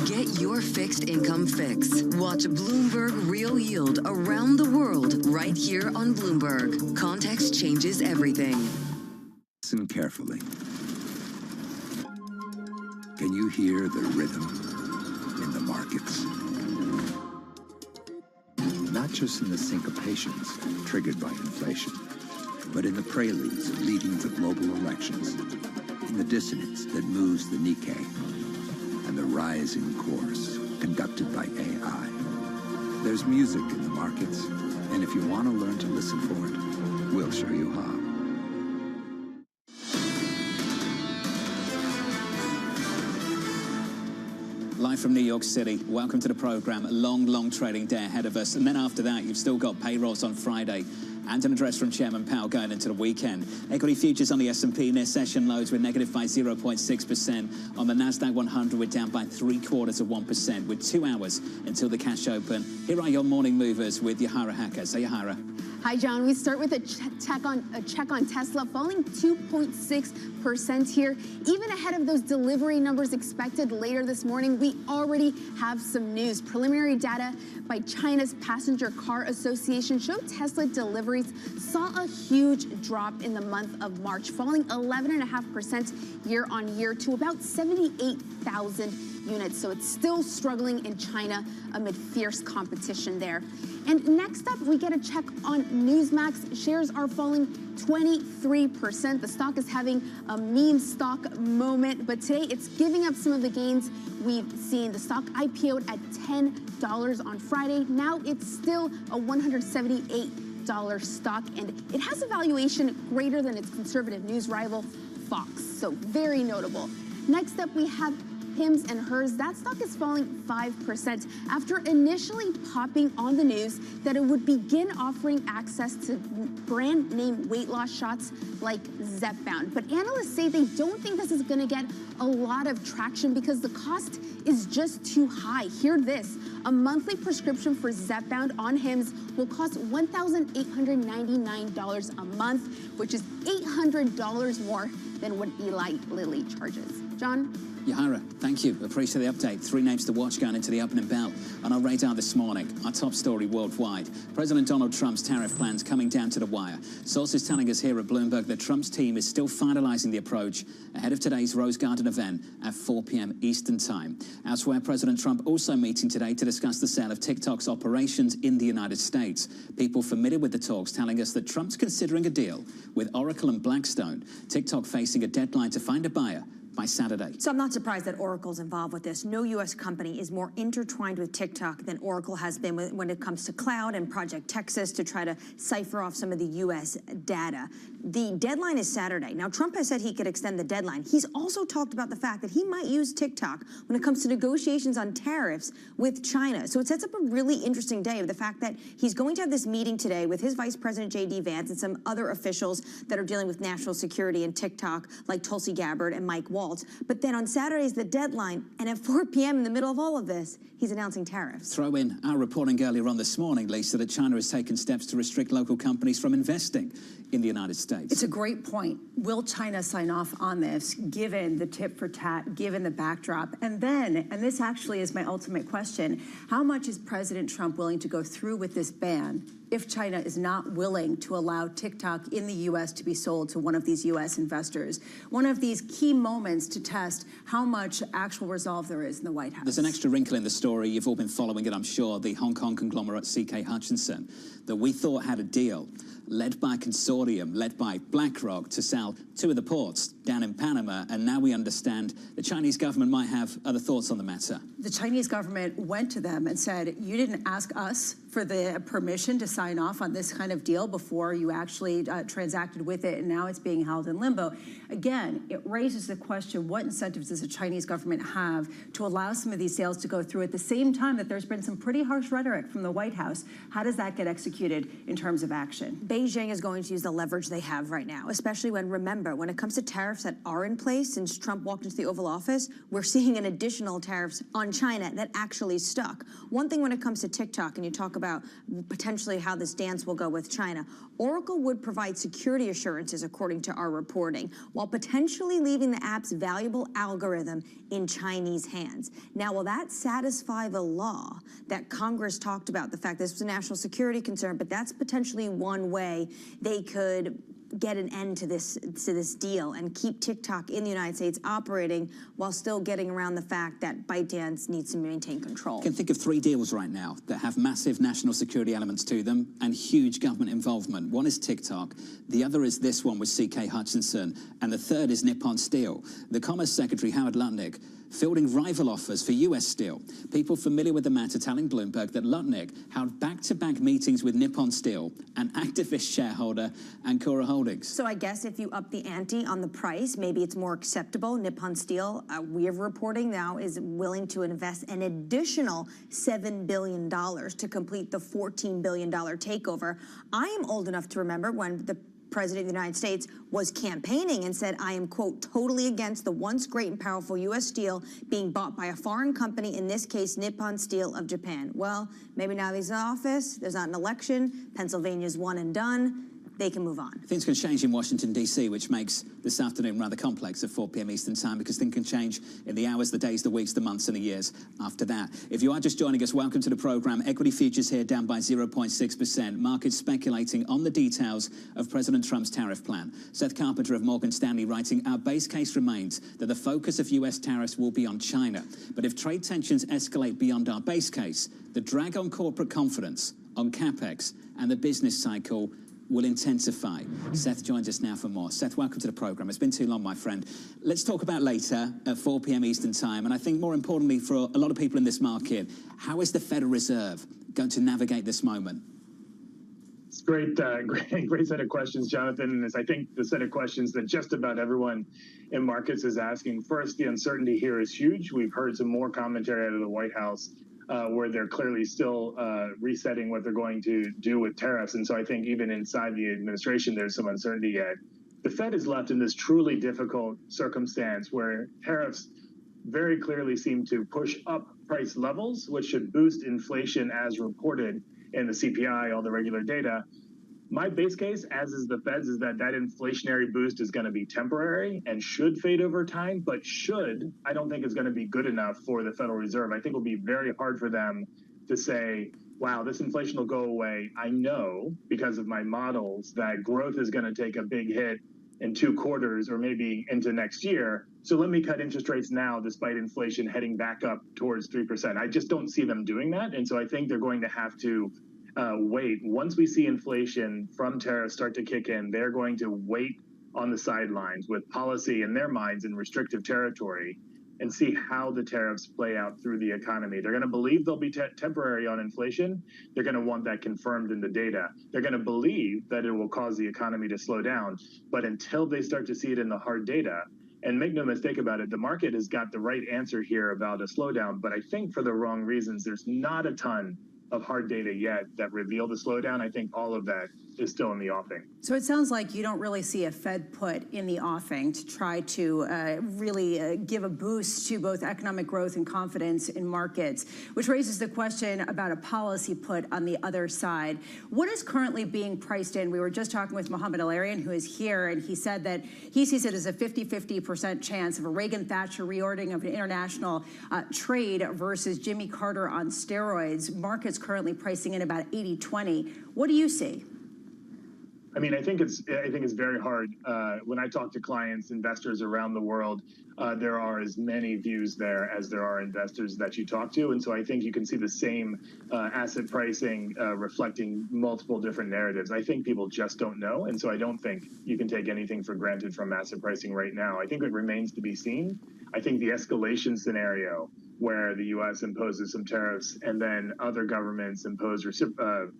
Get your fixed income fix. Watch Bloomberg Real Yield around the world right here on Bloomberg. Context changes everything. Listen carefully. Can you hear the rhythm in the markets? Not just in the syncopations triggered by inflation, but in the preludes leading to global elections, in the dissonance that moves the Nikkei, and the rising course conducted by AI. There's music in the markets, and if you want to learn to listen for it, we'll show you how. Live from New York City, welcome to the program. A long trading day ahead of us. And then after that, you've still got payrolls on Friday and an address from Chairman Powell going into the weekend. Equity futures on the S&P near session lows. We're negative by 0.6%. On the NASDAQ 100, we're down by 0.75% with 2 hours until the cash open. Here are your morning movers with Yahara Hacker. Say Yahara. Hi, John. We start with a check on Tesla, falling 2.6% here. Even ahead of those delivery numbers expected later this morning, we already have some news. Preliminary data by China's Passenger Car Association showed Tesla deliveries saw a huge drop in the month of March, falling 11.5% year on year to about 78,000 units. So it's still struggling in China amid fierce competition there. And next up, we get a check on Newsmax. Shares are falling 23%. The stock is having a meme stock moment, but today it's giving up some of the gains we've seen. The stock IPO'd at $10 on Friday. Now it's still a $178 stock, and it has a valuation greater than its conservative news rival, Fox. So very notable. Next up, we have Hims and Hers. That stock is falling 5% after initially popping on the news that it would begin offering access to brand name weight loss shots like Zepbound. But analysts say they don't think this is going to get a lot of traction because the cost is just too high. Hear this. A monthly prescription for Zepbound on Hims will cost $1,899 a month, which is $800 more than what Eli Lilly charges. John? Yahara, thank you. Appreciate the update. 3 names to watch going into the opening bell. On our radar this morning, our top story worldwide. President Donald Trump's tariff plans coming down to the wire. Sources telling us here at Bloomberg that Trump's team is still finalizing the approach ahead of today's Rose Garden event at 4 p.m. Eastern Time. Elsewhere, President Trump also meeting today to discuss the sale of TikTok's operations in the United States. People familiar with the talks telling us that Trump's considering a deal with Oracle and Blackstone. TikTok facing a deadline to find a buyer by Saturday. So I'm not surprised that Oracle's involved with this. No U.S. company is more intertwined with TikTok than Oracle has been when it comes to cloud and Project Texas to try to cipher off some of the U.S. data. The deadline is Saturday. Now, Trump has said he could extend the deadline. He's also talked about the fact that he might use TikTok when it comes to negotiations on tariffs with China. So it sets up a really interesting day of the fact that he's going to have this meeting today with his Vice President, J.D. Vance, and some other officials that are dealing with national security and TikTok, like Tulsi Gabbard and Mike Waltz. But then on Saturday is the deadline, and at 4 p.m. in the middle of all of this, he's announcing tariffs. Throw in our reporting earlier on this morning, Lisa, that China has taken steps to restrict local companies from investing in the United States. It's a great point. Will China sign off on this, given the tit for tat, given the backdrop? And then, and this actually is my ultimate question, how much is President Trump willing to go through with this ban if China is not willing to allow TikTok in the U.S. to be sold to one of these U.S. investors? One of these key moments to test how much actual resolve there is in the White House. There's an extra wrinkle in the story. You've all been following it, I'm sure. The Hong Kong conglomerate CK Hutchinson that we thought had a deal led by a consortium, led by BlackRock, to sell 2 of the ports down in Panama, and now we understand the Chinese government might have other thoughts on the matter. The Chinese government went to them and said, you didn't ask us for the permission to sign off on this kind of deal before you actually transacted with it, and now it's being held in limbo. Again, it raises the question, what incentives does the Chinese government have to allow some of these sales to go through at the same time that there's been some pretty harsh rhetoric from the White House? How does that get executed in terms of action? Beijing is going to use the leverage they have right now, especially when, remember, when it comes to tariffs that are in place since Trump walked into the Oval Office, we're seeing an additional tariffs on China that actually stuck. One thing when it comes to TikTok, and you talk about potentially how this dance will go with China, Oracle would provide security assurances, according to our reporting, while potentially leaving the app's valuable algorithm in Chinese hands. Now, will that satisfy the law that Congress talked about, the fact this was a national security concern, but that's potentially one way they could get an end to this deal and keep TikTok in the United States operating while still getting around the fact that ByteDance needs to maintain control? I can think of 3 deals right now that have massive national security elements to them and huge government involvement. One is TikTok, the other is this one with CK Hutchinson, and the third is Nippon Steel. The Commerce Secretary, Howard Lutnick, fielding rival offers for U.S. Steel. People familiar with the matter telling Bloomberg that Lutnick held back-to-back meetings with Nippon Steel, an activist shareholder, and Cora Holdings. So I guess if you up the ante on the price, maybe it's more acceptable. Nippon Steel, we are reporting now, is willing to invest an additional $7 billion to complete the $14 billion takeover. I am old enough to remember when the President of the United States was campaigning and said, I am, quote, totally against the once great and powerful U.S. Steel being bought by a foreign company, in this case, Nippon Steel of Japan. Well, maybe now he's in office, there's not an election, Pennsylvania's one and done, they can move on. Things can change in Washington, D.C., which makes this afternoon rather complex at 4 p.m. Eastern Time, because things can change in the hours, the days, the weeks, the months, and the years after that. If you are just joining us, welcome to the program. Equity futures here down by 0.6%. Markets speculating on the details of President Trump's tariff plan. Seth Carpenter of Morgan Stanley writing, our base case remains that the focus of U.S. tariffs will be on China. But if trade tensions escalate beyond our base case, the drag on corporate confidence, on CapEx, and the business cycle will intensify. Seth joins us now for more. Seth, welcome to the program. It's been too long, my friend. Let's talk about later at 4 p.m. Eastern Time. And I think more importantly for a lot of people in this market, how is the Federal Reserve going to navigate this moment? It's great set of questions, Jonathan. And it's, I think, the set of questions that just about everyone in markets is asking. First, the uncertainty here is huge. We've heard some more commentary out of the White House where they're clearly still resetting what they're going to do with tariffs. And so I think even inside the administration, there's some uncertainty yet. The Fed is left in this truly difficult circumstance where tariffs very clearly seem to push up price levels, which should boost inflation as reported in the CPI, all the regular data. My base case, as is the Fed's, is that that inflationary boost is going to be temporary and should fade over time, but I don't think is going to be good enough for the Federal Reserve. I think it will be very hard for them to say, wow, this inflation will go away. I know because of my models that growth is going to take a big hit in 2 quarters or maybe into next year. So let me cut interest rates now despite inflation heading back up towards 3%. I just don't see them doing that. And so I think they're going to have to wait. Once we see inflation from tariffs start to kick in, they're going to wait on the sidelines with policy in their minds in restrictive territory and see how the tariffs play out through the economy. They're going to believe they'll be temporary on inflation. They're going to want that confirmed in the data. They're going to believe that it will cause the economy to slow down. But until they start to see it in the hard data, and make no mistake about it, the market has got the right answer here about a slowdown, but I think for the wrong reasons. There's not a ton of hard data yet that reveal the slowdown. I think all of that is still in the offing. So it sounds like you don't really see a Fed put in the offing to try to really give a boost to both economic growth and confidence in markets, which raises the question about a policy put on the other side. What is currently being priced in? We were just talking with Mohamed El-Arian, who is here, and he said that he sees it as a 50-50% chance of a Reagan-Thatcher reordering of international trade versus Jimmy Carter on steroids. Markets currently pricing in about 80-20. What do you see? I mean, I think it's very hard. When I talk to clients, investors around the world, there are as many views there as there are investors that you talk to. And so I think you can see the same asset pricing reflecting multiple different narratives. I think people just don't know. And so I don't think you can take anything for granted from asset pricing right now. I think it remains to be seen. I think the escalation scenario where the U.S. imposes some tariffs and then other governments impose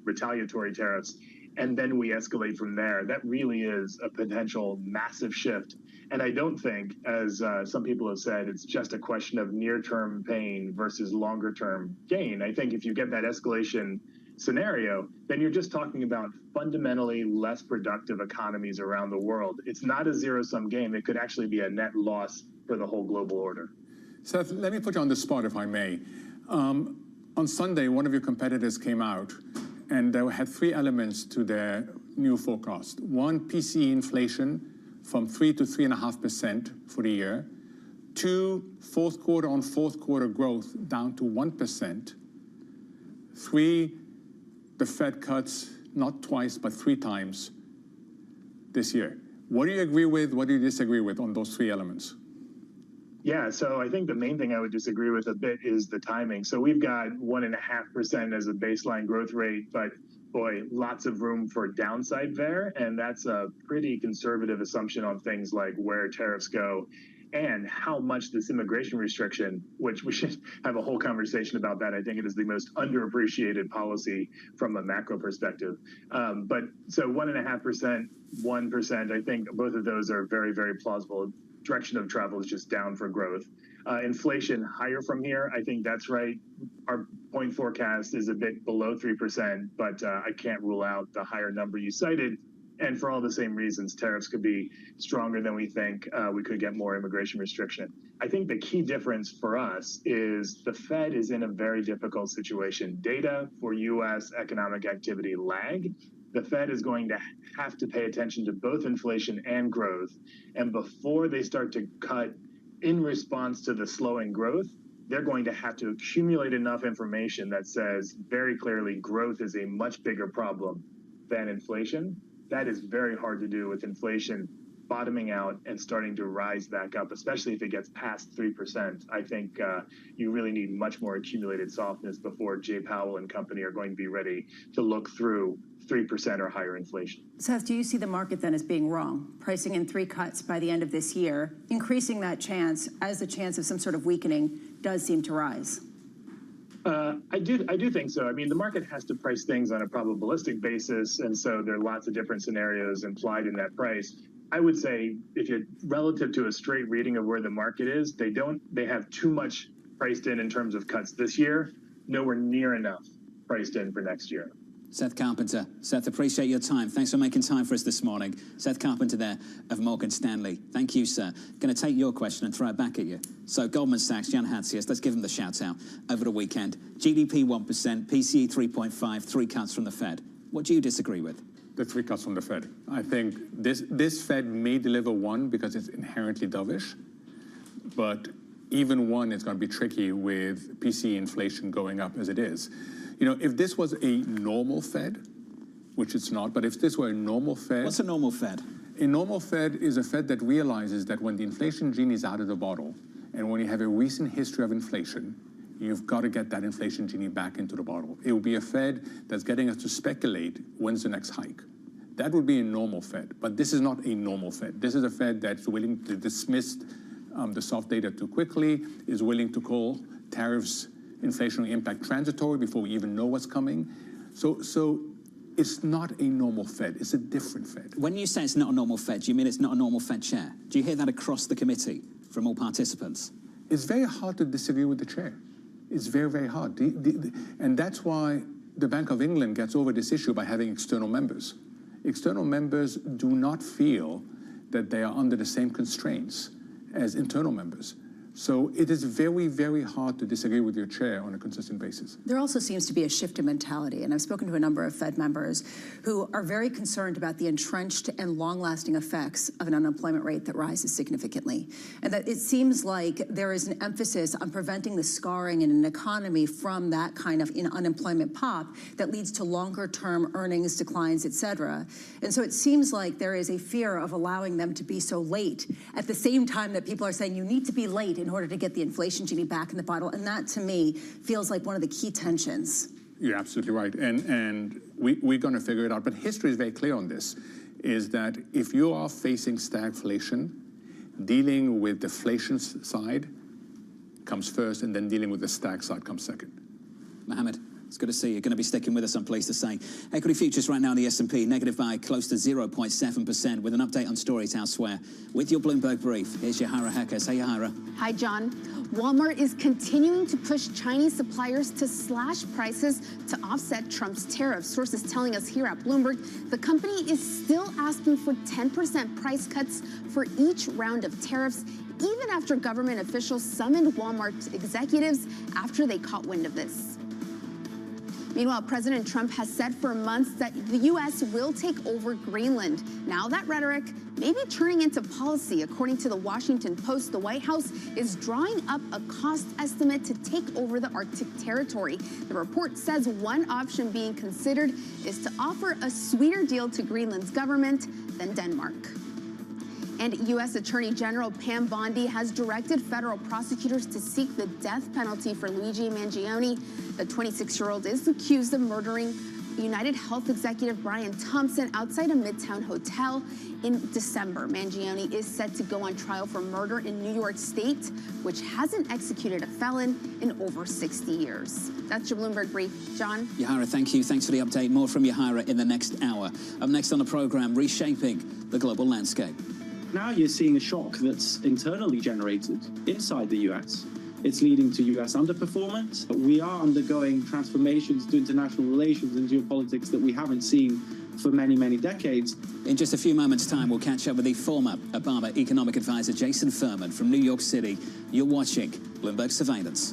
retaliatory tariffs, and then we escalate from there, that really is a potential massive shift. And I don't think, as some people have said, it's just a question of near-term pain versus longer-term gain. I think if you get that escalation scenario, then you're just talking about fundamentally less productive economies around the world. It's not a zero-sum game. It could actually be a net loss for the whole global order. Seth, let me put you on the spot, if I may. On Sunday, one of your competitors came out, and they had three elements to their new forecast. One, PCE inflation from 3 to 3.5% for the year. Two, fourth quarter on fourth quarter growth down to 1%. Three, the Fed cuts not twice, but 3 times this year. What do you agree with? What do you disagree with on those three elements? Yeah, so I think the main thing I would disagree with a bit is the timing. So we've got 1.5% as a baseline growth rate, but boy, lots of room for downside there. And that's a pretty conservative assumption on things like where tariffs go and how much this immigration restriction, which we should have a whole conversation about that. I think it is the most underappreciated policy from a macro perspective. But so 1.5%, 1%, I think both of those are very, very plausible. Direction of travel is just down for growth. Inflation higher from here, I think that's right. Our point forecast is a bit below 3%, but I can't rule out the higher number you cited. And for all the same reasons, tariffs could be stronger than we think. We could get more immigration restriction. I think the key difference for us is the Fed is in a very difficult situation. Data for U.S. economic activity lag. The Fed is going to have to pay attention to both inflation and growth. And before they start to cut in response to the slowing growth, they're going to have to accumulate enough information that says very clearly growth is a much bigger problem than inflation. That is very hard to do with inflation bottoming out and starting to rise back up, especially if it gets past 3%. I think you really need much more accumulated softness before Jay Powell and company are going to be ready to look through 3% or higher inflation. Seth, do you see the market then as being wrong, pricing in 3 cuts by the end of this year, increasing that chance as the chance of some sort of weakening does seem to rise? I do think so. I mean, the market has to price things on a probabilistic basis, and so there are lots of different scenarios implied in that price. I would say if you're relative to a straight reading of where the market is, they have too much priced in terms of cuts this year, nowhere near enough priced in for next year. Seth Carpenter. Seth, appreciate your time. Thanks for making time for us this morning. Seth Carpenter there of Morgan Stanley. Thank you, sir. Going to take your question and throw it back at you. So Goldman Sachs, Jan Hatzius, let's give him the shout out over the weekend. GDP 1%, PCE 3.5, 3 cuts from the Fed. What do you disagree with? The 3 cuts from the Fed. I think this Fed may deliver 1 because it's inherently dovish, but even 1 is going to be tricky with PCE inflation going up as it is. You know, if this was a normal Fed, which it's not, but if this were a normal Fed... What's a normal Fed? A normal Fed is a Fed that realizes that when the inflation genie is out of the bottle, and when you have a recent history of inflation, you've got to get that inflation genie back into the bottle. It would be a Fed that's getting us to speculate when's the next hike. That would be a normal Fed, but this is not a normal Fed. This is a Fed that's willing to dismiss the soft data too quickly, is willing to call tariffs inflationary impact transitory before we even know what's coming. So it's not a normal Fed. It's a different Fed. When you say it's not a normal Fed, do you mean it's not a normal Fed chair? Do you hear that across the committee from all participants? It's very hard to disagree with the chair. It's very, very hard. And that's why the Bank of England gets over this issue by having external members. External members do not feel that they are under the same constraints as internal members. So it is very, very hard to disagree with your chair on a consistent basis. There also seems to be a shift in mentality, and I've spoken to a number of Fed members who are very concerned about the entrenched and long-lasting effects of an unemployment rate that rises significantly. And that it seems like there is an emphasis on preventing the scarring in an economy from that kind of unemployment pop that leads to longer-term earnings declines, et cetera. And so it seems like there is a fear of allowing them to be so late at the same time that people are saying you need to be late in order to get the inflation genie back in the bottle. And that, to me, feels like one of the key tensions. You're absolutely right. And we're going to figure it out. But history is very clear on this, is that if you are facing stagflation, dealing with the deflation side comes first, and then dealing with the stag side comes second. Mohammed. It's good to see you're going to be sticking with us, I'm pleased to say. Equity futures right now in the S&P negative by close to 0.7% with an update on stories elsewhere. With your Bloomberg brief, here's Yahara Heckes. Hey, Yahara. Hi, John. Walmart is continuing to push Chinese suppliers to slash prices to offset Trump's tariffs. Sources telling us here at Bloomberg, the company is still asking for 10% price cuts for each round of tariffs, even after government officials summoned Walmart executives after they caught wind of this. Meanwhile, President Trump has said for months that the U.S. will take over Greenland. Now that rhetoric may be turning into policy. According to the Washington Post, the White House is drawing up a cost estimate to take over the Arctic territory. The report says one option being considered is to offer a sweeter deal to Greenland's government than Denmark. And U.S. Attorney General Pam Bondi has directed federal prosecutors to seek the death penalty for Luigi Mangione. The 26-year-old is accused of murdering United Health executive Brian Thompson outside a Midtown hotel in December. Mangione is set to go on trial for murder in New York State, which hasn't executed a felon in over 60 years. That's your Bloomberg brief. John? Yahara, thank you. Thanks for the update. More from Yahara in the next hour. Up next on the program, reshaping the global landscape. Now you're seeing a shock that's internally generated inside the US. It's leading to US underperformance. We are undergoing transformations to international relations and geopolitics that we haven't seen for many, many decades. In just a few moments' time, we'll catch up with the former Obama economic advisor Jason Furman from New York City. You're watching Bloomberg Surveillance.